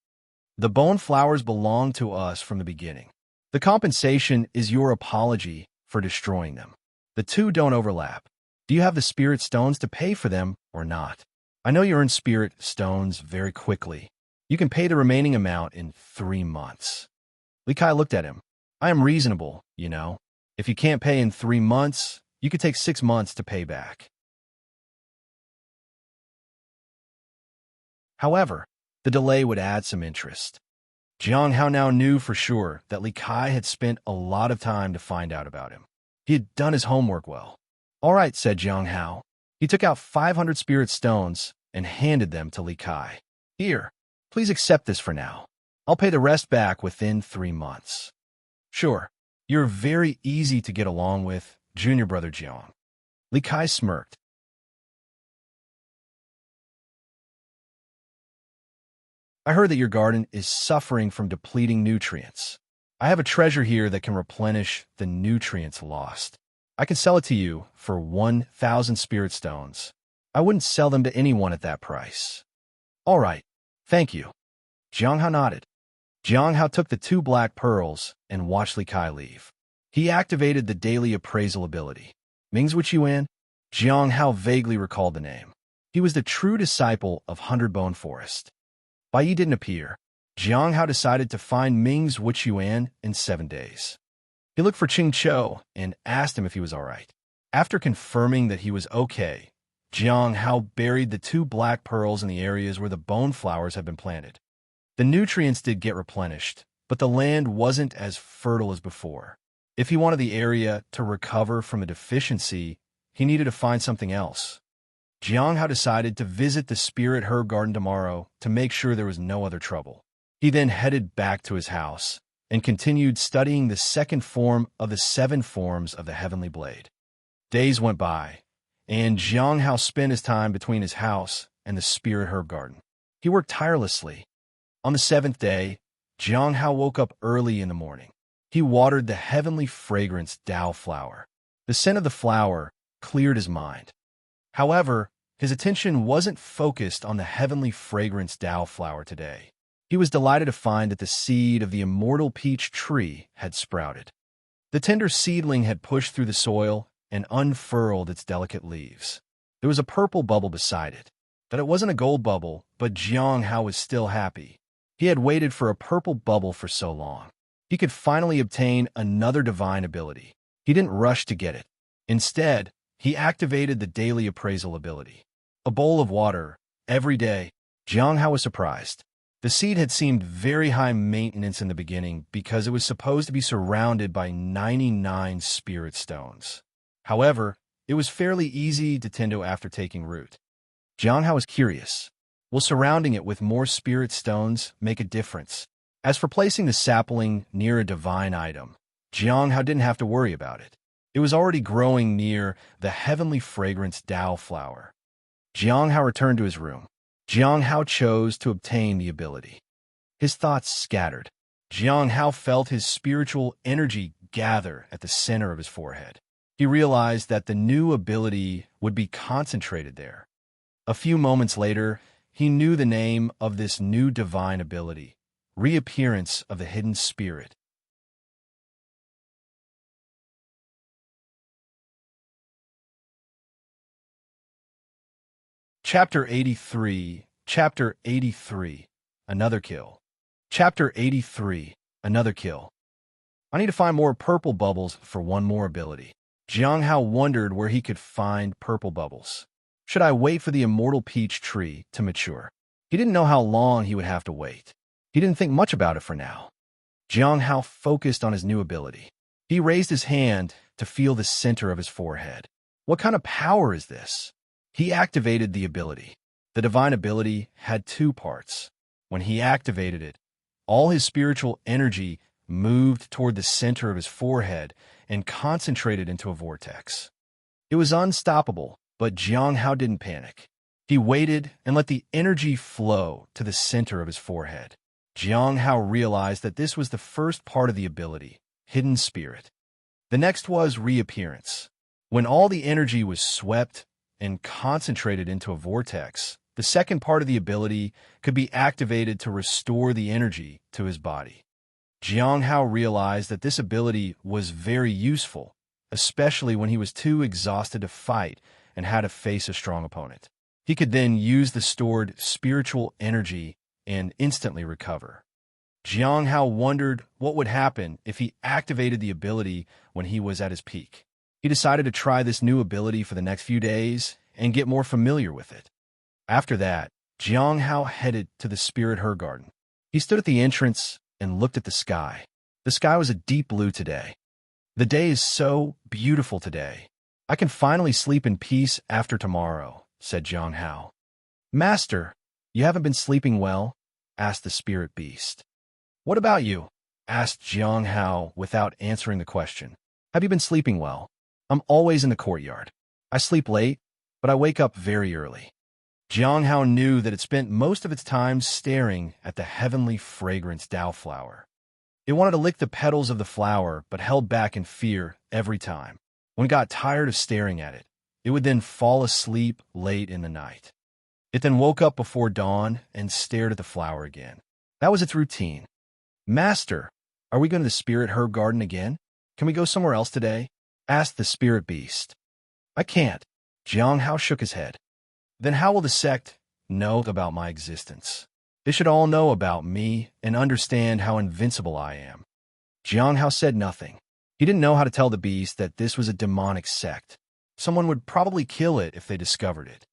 A: The bone flowers belong to us from the beginning. The compensation is your apology for destroying them. The two don't overlap. Do you have the spirit stones to pay for them or not? I know you earn spirit stones very quickly. You can pay the remaining amount in 3 months. Li Kai looked at him. I am reasonable, you know. If you can't pay in 3 months, you could take 6 months to pay back. However, the delay would add some interest. Jiang Hao now knew for sure that Li Kai had spent a lot of time to find out about him. He had done his homework well. All right, said Jiang Hao. He took out 500 spirit stones and handed them to Li Kai. Here, please accept this for now. I'll pay the rest back within 3 months. Sure, you're very easy to get along with, junior brother Jiang. Li Kai smirked. I heard that your garden is suffering from depleting nutrients. I have a treasure here that can replenish the nutrients lost. I can sell it to you for 1,000 spirit stones. I wouldn't sell them to anyone at that price. All right, thank you. Jiang Hao nodded. Jiang Hao took the 2 black pearls and watched Li Kai leave. He activated the daily appraisal ability. Ming's Wuqiyuan? Jiang Hao vaguely recalled the name. He was the true disciple of 100 Bone Forest. Bai Yi didn't appear. Jiang Hao decided to find Ming's Wuqiyuan in 7 days. He looked for Qing Chou and asked him if he was all right. After confirming that he was okay, Jiang Hao buried the 2 black pearls in the areas where the bone flowers had been planted. The nutrients did get replenished, but the land wasn't as fertile as before. If he wanted the area to recover from a deficiency, he needed to find something else. Jiang Hao decided to visit the spirit herb garden tomorrow to make sure there was no other trouble. He then headed back to his house and continued studying the second form of the 7 forms of the heavenly blade. Days went by, and Jiang Hao spent his time between his house and the spirit herb garden. He worked tirelessly. On the 7th day, Jiang Hao woke up early in the morning. He watered the heavenly fragrance Dao flower. The scent of the flower cleared his mind. However, his attention wasn't focused on the heavenly fragrance Dao flower today. He was delighted to find that the seed of the immortal peach tree had sprouted. The tender seedling had pushed through the soil and unfurled its delicate leaves. There was a purple bubble beside it. That it wasn't a gold bubble, but Jiang Hao was still happy. He had waited for a purple bubble for so long. He could finally obtain another divine ability. He didn't rush to get it. Instead, he activated the daily appraisal ability. A bowl of water, every day. Jiang Hao was surprised. The seed had seemed very high maintenance in the beginning because it was supposed to be surrounded by 99 spirit stones. However, it was fairly easy to tend to after taking root. Jiang Hao was curious. Will surrounding it with more spirit stones make a difference? As for placing the sapling near a divine item, Jiang Hao didn't have to worry about it. It was already growing near the heavenly fragrance Dao flower. Jiang Hao returned to his room. Jiang Hao chose to obtain the ability. His thoughts scattered. Jiang Hao felt his spiritual energy gather at the center of his forehead. He realized that the new ability would be concentrated there. A few moments later, he knew the name of this new divine ability, Reappearance of the Hidden Spirit. Chapter 83, Chapter 83, Another Kill. Chapter 83, Another Kill. I need to find more purple bubbles for one more ability. Jiang Hao wondered where he could find purple bubbles. Should I wait for the immortal peach tree to mature? He didn't know how long he would have to wait. He didn't think much about it for now. Jiang Hao focused on his new ability. He raised his hand to feel the center of his forehead. What kind of power is this? He activated the ability. The divine ability had 2 parts. When he activated it, all his spiritual energy moved toward the center of his forehead and concentrated into a vortex. It was unstoppable, but Jiang Hao didn't panic. He waited and let the energy flow to the center of his forehead. Jiang Hao realized that this was the first part of the ability, hidden spirit. The next was reappearance. When all the energy was swept and concentrated into a vortex, the second part of the ability could be activated to restore the energy to his body. Jiang Hao realized that this ability was very useful, especially when he was too exhausted to fight and had to face a strong opponent. He could then use the stored spiritual energy and instantly recover. Jiang Hao wondered what would happen if he activated the ability when he was at his peak. He decided to try this new ability for the next few days and get more familiar with it. After that, Jiang Hao headed to the Spirit Her Garden. He stood at the entrance and looked at the sky. The sky was a deep blue today. The day is so beautiful today. I can finally sleep in peace after tomorrow, said Jiang Hao. Master, you haven't been sleeping well? Asked the spirit beast. What about you? Asked Jiang Hao without answering the question. Have you been sleeping well? I'm always in the courtyard. I sleep late, but I wake up very early. Jiang Hao knew that it spent most of its time staring at the heavenly fragrance Dao flower. It wanted to lick the petals of the flower, but held back in fear every time. When it got tired of staring at it, it would then fall asleep late in the night. It then woke up before dawn and stared at the flower again. That was its routine. Master, are we going to the Spirit Herb Garden again? Can we go somewhere else today? Asked the spirit beast. I can't. Jiang Hao shook his head. Then how will the sect know about my existence? They should all know about me and understand how invincible I am. Jiang Hao said nothing. He didn't know how to tell the beast that this was a demonic sect. Someone would probably kill it if they discovered it.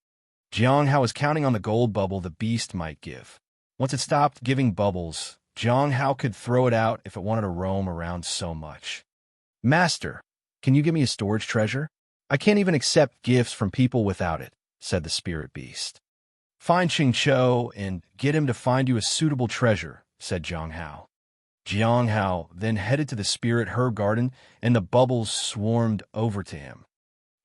A: Jiang Hao was counting on the gold bubble the beast might give. Once it stopped giving bubbles, Jiang Hao could throw it out if it wanted to roam around so much. Master, can you give me a storage treasure? I can't even accept gifts from people without it, said the spirit beast. Find Xing Chou and get him to find you a suitable treasure, said Jiang Hao. Jiang Hao then headed to the Spirit Herb Garden, and the bubbles swarmed over to him.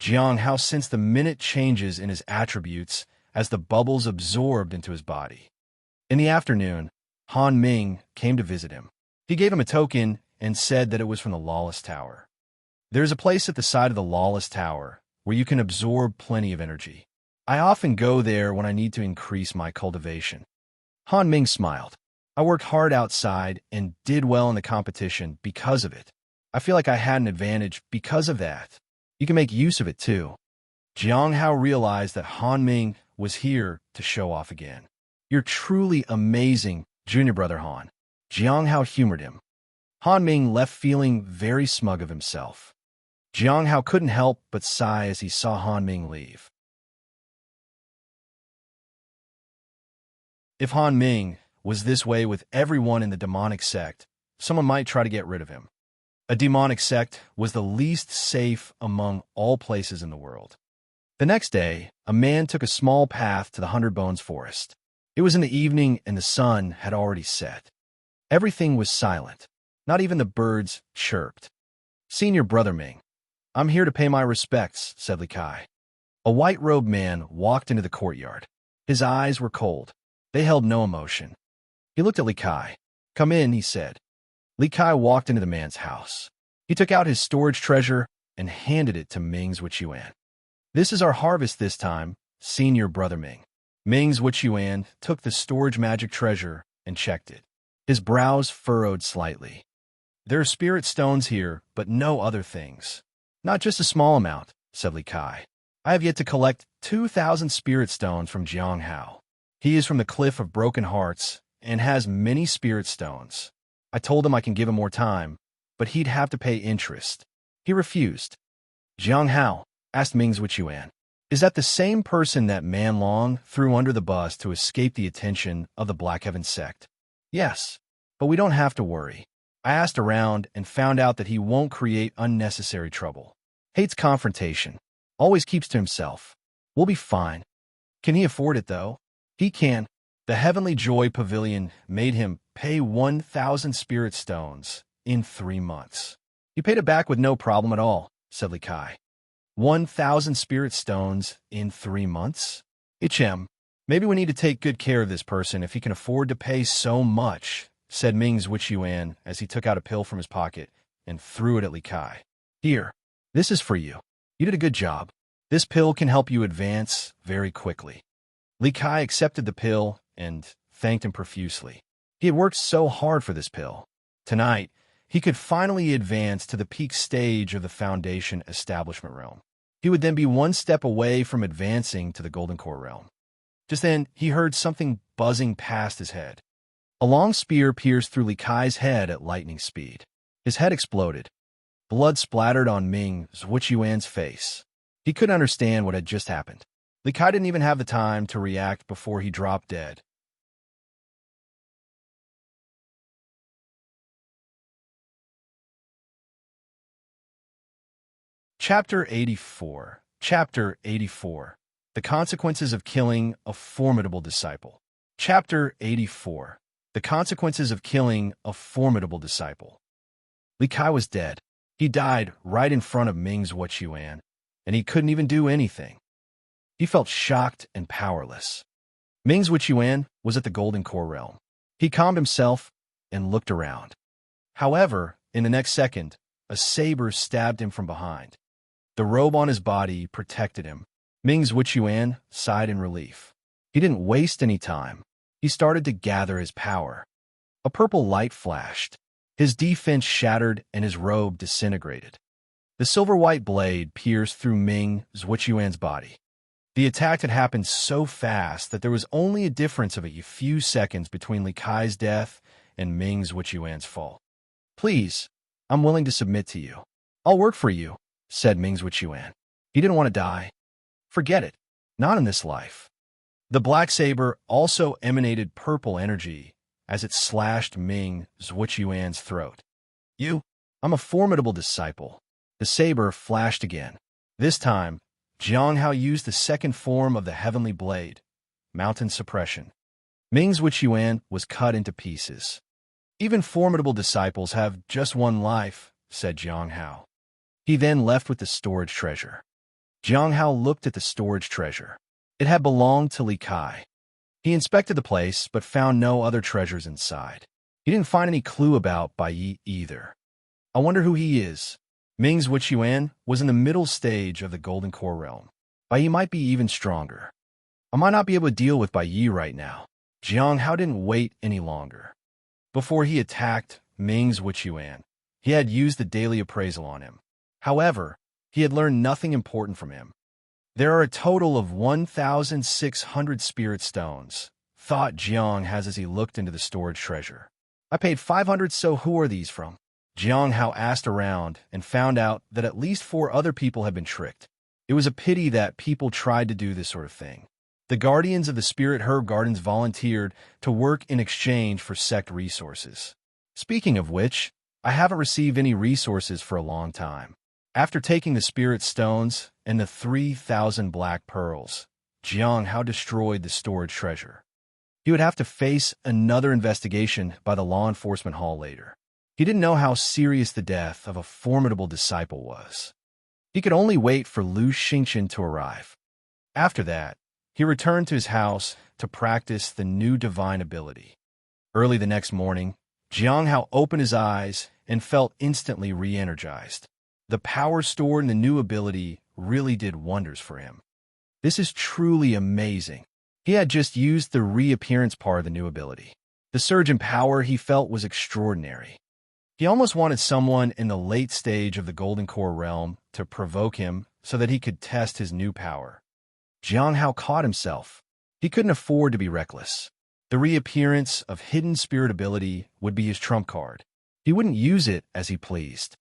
A: Jiang Hao sensed the minute changes in his attributes as the bubbles absorbed into his body. In the afternoon, Han Ming came to visit him. He gave him a token and said that it was from the Lawless Tower. There is a place at the side of the Lawless Tower where you can absorb plenty of energy. I often go there when I need to increase my cultivation. Han Ming smiled. I worked hard outside and did well in the competition because of it. I feel like I had an advantage because of that. You can make use of it too. Jiang Hao realized that Han Ming was here to show off again. You're truly amazing, junior brother Han. Jiang Hao humored him. Han Ming left feeling very smug of himself. Jiang Hao couldn't help but sigh as he saw Han Ming leave. If Han Ming was this way with everyone in the demonic sect, someone might try to get rid of him. A demonic sect was the least safe among all places in the world. The next day, a man took a small path to the 100 Bones forest. It was in the evening and the sun had already set. Everything was silent. Not even the birds chirped. Senior Brother Ming, I'm here to pay my respects, said Li Kai. A white-robed man walked into the courtyard. His eyes were cold. They held no emotion. He looked at Li Kai. Come in, he said. Li Kai walked into the man's house. He took out his storage treasure and handed it to Ming's Wichyuan. This is our harvest this time, Senior Brother Ming. Ming's Wichyuan took the storage magic treasure and checked it. His brows furrowed slightly. There are spirit stones here, but no other things. Not just a small amount, said Li Kai. I have yet to collect 2,000 spirit stones from Jiang Hao. He is from the Cliff of Broken Hearts and has many spirit stones. I told him I can give him more time, but he'd have to pay interest. He refused. Jiang Hao asked Ming's Wichyuan, is that the same person that Man Long threw under the bus to escape the attention of the Black Heaven sect? Yes, but we don't have to worry. I asked around and found out that he won't create unnecessary trouble. Hates confrontation. Always keeps to himself. We'll be fine. Can he afford it, though? He can. The Heavenly Joy Pavilion made him pay 1,000 spirit stones in 3 months. He paid it back with no problem at all, said Li Kai. 1,000 spirit stones in 3 months? HM, maybe we need to take good care of this person if he can afford to pay so much, said Ming's Witch Yuan as he took out a pill from his pocket and threw it at Li Kai. Here, this is for you. You did a good job. This pill can help you advance very quickly. Li Kai accepted the pill and thanked him profusely. He had worked so hard for this pill. Tonight, he could finally advance to the peak stage of the Foundation Establishment realm. He would then be one step away from advancing to the Golden Core realm. Just then, he heard something buzzing past his head. A long spear pierced through Li Kai's head at lightning speed. His head exploded. Blood splattered on Ming's Witch Yuan's face. He couldn't understand what had just happened. Li Kai didn't even have the time to react before he dropped dead. Chapter 84. Chapter 84. The Consequences of Killing a Formidable Disciple. Chapter 84. The Consequences of Killing a Formidable Disciple. Li Kai was dead. He died right in front of Ming's Witch Yuan, and he couldn't even do anything. He felt shocked and powerless. Ming's Witch Yuan was at the Golden Core realm. He calmed himself and looked around. However, in the next second, a saber stabbed him from behind. The robe on his body protected him. Ming's Witch Yuan sighed in relief. He didn't waste any time. He started to gather his power. A purple light flashed. His defense shattered and his robe disintegrated. The silver-white blade pierced through Ming's Witch Yuan's body. The attack had happened so fast that there was only a difference of a few seconds between Li Kai's death and Ming's Witch Yuan's fall. Please, I'm willing to submit to you. I'll work for you, said Ming's Witch Yuan. He didn't want to die. Forget it. Not in this life. The black saber also emanated purple energy as it slashed Ming's Witch Yuan's throat. I'm a formidable disciple. The saber flashed again. This time, Jiang Hao used the second form of the heavenly blade, mountain suppression. Ming's Witch Yuan was cut into pieces. Even formidable disciples have just one life, said Jiang Hao. He then left with the storage treasure. Jiang Hao looked at the storage treasure. It had belonged to Li Kai. He inspected the place, but found no other treasures inside. He didn't find any clue about Bai Yi either. I wonder who he is. Ming's Witch Yuan was in the middle stage of the Golden Core realm. Bai Yi might be even stronger. I might not be able to deal with Bai Yi right now. Jiang Hao didn't wait any longer. Before he attacked Ming's Witch Yuan, he had used the daily appraisal on him. However, he had learned nothing important from him. There are a total of 1,600 spirit stones, thought Jiang has as he looked into the storage treasure. I paid 500, so who are these from? Jiang Hao asked around and found out that at least 4 other people had been tricked. It was a pity that people tried to do this sort of thing. The guardians of the Spirit Herb Gardens volunteered to work in exchange for sect resources. Speaking of which, I haven't received any resources for a long time. After taking the spirit stones and the 3,000 black pearls, Jiang Hao destroyed the storage treasure. He would have to face another investigation by the law enforcement hall later. He didn't know how serious the death of a formidable disciple was. He could only wait for Lu Xingqian to arrive. After that, he returned to his house to practice the new divine ability. Early the next morning, Jiang Hao opened his eyes and felt instantly re-energized. The power stored in the new ability really did wonders for him. This is truly amazing. He had just used the reappearance part of the new ability. The surge in power he felt was extraordinary. He almost wanted someone in the late stage of the Golden Core realm to provoke him so that he could test his new power. Jiang Hao caught himself. He couldn't afford to be reckless. The reappearance of hidden spirit ability would be his trump card. He wouldn't use it as he pleased.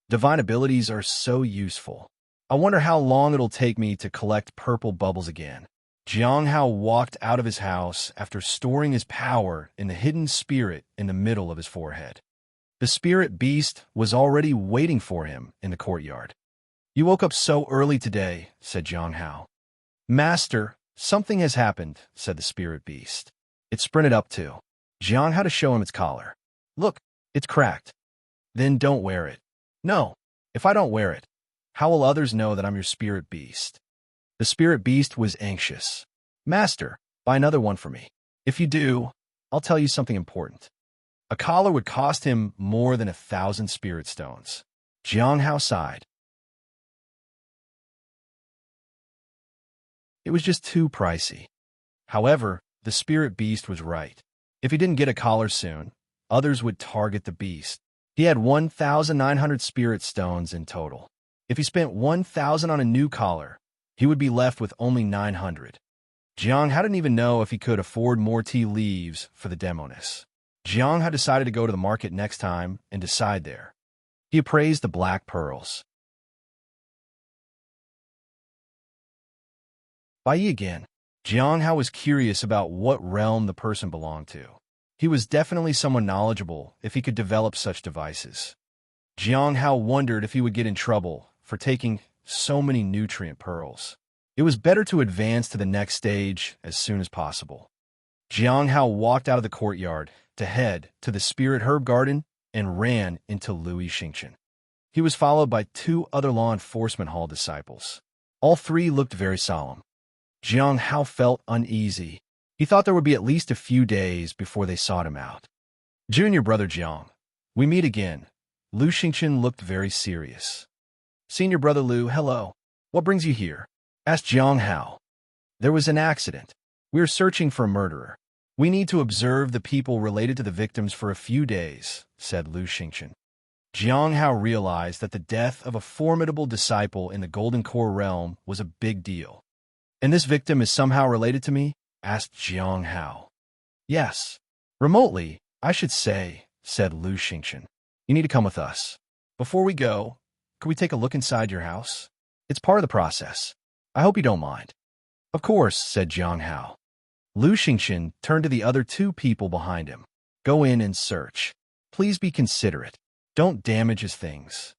A: Divine abilities are so useful. I wonder how long it'll take me to collect purple bubbles again. Jiang Hao walked out of his house after storing his power in the hidden spirit in the middle of his forehead. The spirit beast was already waiting for him in the courtyard. You woke up so early today, said Jiang Hao. Master, something has happened, said the spirit beast. It sprinted up to Jiang Hao to show him its collar. Look, it's cracked. Then don't wear it. No, if I don't wear it, how will others know that I'm your spirit beast? The spirit beast was anxious. Master, buy another one for me. If you do, I'll tell you something important. A collar would cost him more than 1,000 spirit stones. Jiang Hao sighed. It was just too pricey. However, the spirit beast was right. If he didn't get a collar soon, others would target the beast. He had 1,900 spirit stones in total. If he spent 1,000 on a new collar, he would be left with only 900. Jiang Hao didn't even know if he could afford more tea leaves for the demoness. Jiang Hao decided to go to the market next time and decide there. He appraised the black pearls. Bai again. Jiang Hao was curious about what realm the person belonged to. He was definitely someone knowledgeable if he could develop such devices. Jiang Hao wondered if he would get in trouble for taking so many nutrient pearls. It was better to advance to the next stage as soon as possible. Jiang Hao walked out of the courtyard to head to the spirit herb garden and ran into Louis Xingqian. He was followed by 2 other law enforcement hall disciples. All 3 looked very solemn. Jiang Hao felt uneasy. He thought there would be at least a few days before they sought him out. Junior brother Jiang, we meet again. Lu Xingqian looked very serious. Senior brother Lu, hello. What brings you here? Asked Jiang Hao. There was an accident. We are searching for a murderer. We need to observe the people related to the victims for a few days, said Lu Xingqian. Jiang Hao realized that the death of a formidable disciple in the Golden Core realm was a big deal. And this victim is somehow related to me? Asked Jiang Hao. Yes. Remotely, I should say, said Lu Xingqian. You need to come with us. Before we go, could we take a look inside your house? It's part of the process. I hope you don't mind. Of course, said Jiang Hao. Lu Xingqian turned to the other 2 people behind him. Go in and search. Please be considerate. Don't damage his things.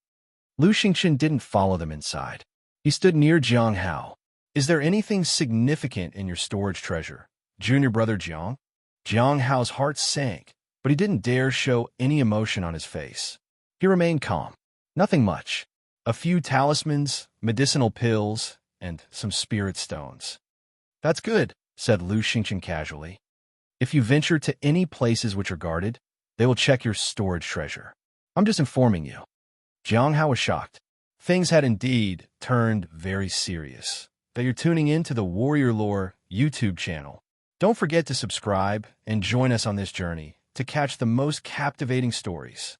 A: Lu Xingqian didn't follow them inside. He stood near Jiang Hao. Is there anything significant in your storage treasure, junior brother Jiang? Jiang Hao's heart sank, but he didn't dare show any emotion on his face. He remained calm. Nothing much. A few talismans, medicinal pills, and some spirit stones. That's good, said Lu Xingqian casually. If you venture to any places which are guarded, they will check your storage treasure. I'm just informing you. Jiang Hao was shocked. Things had indeed turned very serious. That you're tuning in to the Warrior Lore YouTube channel. Don't forget to subscribe and join us on this journey to catch the most captivating stories.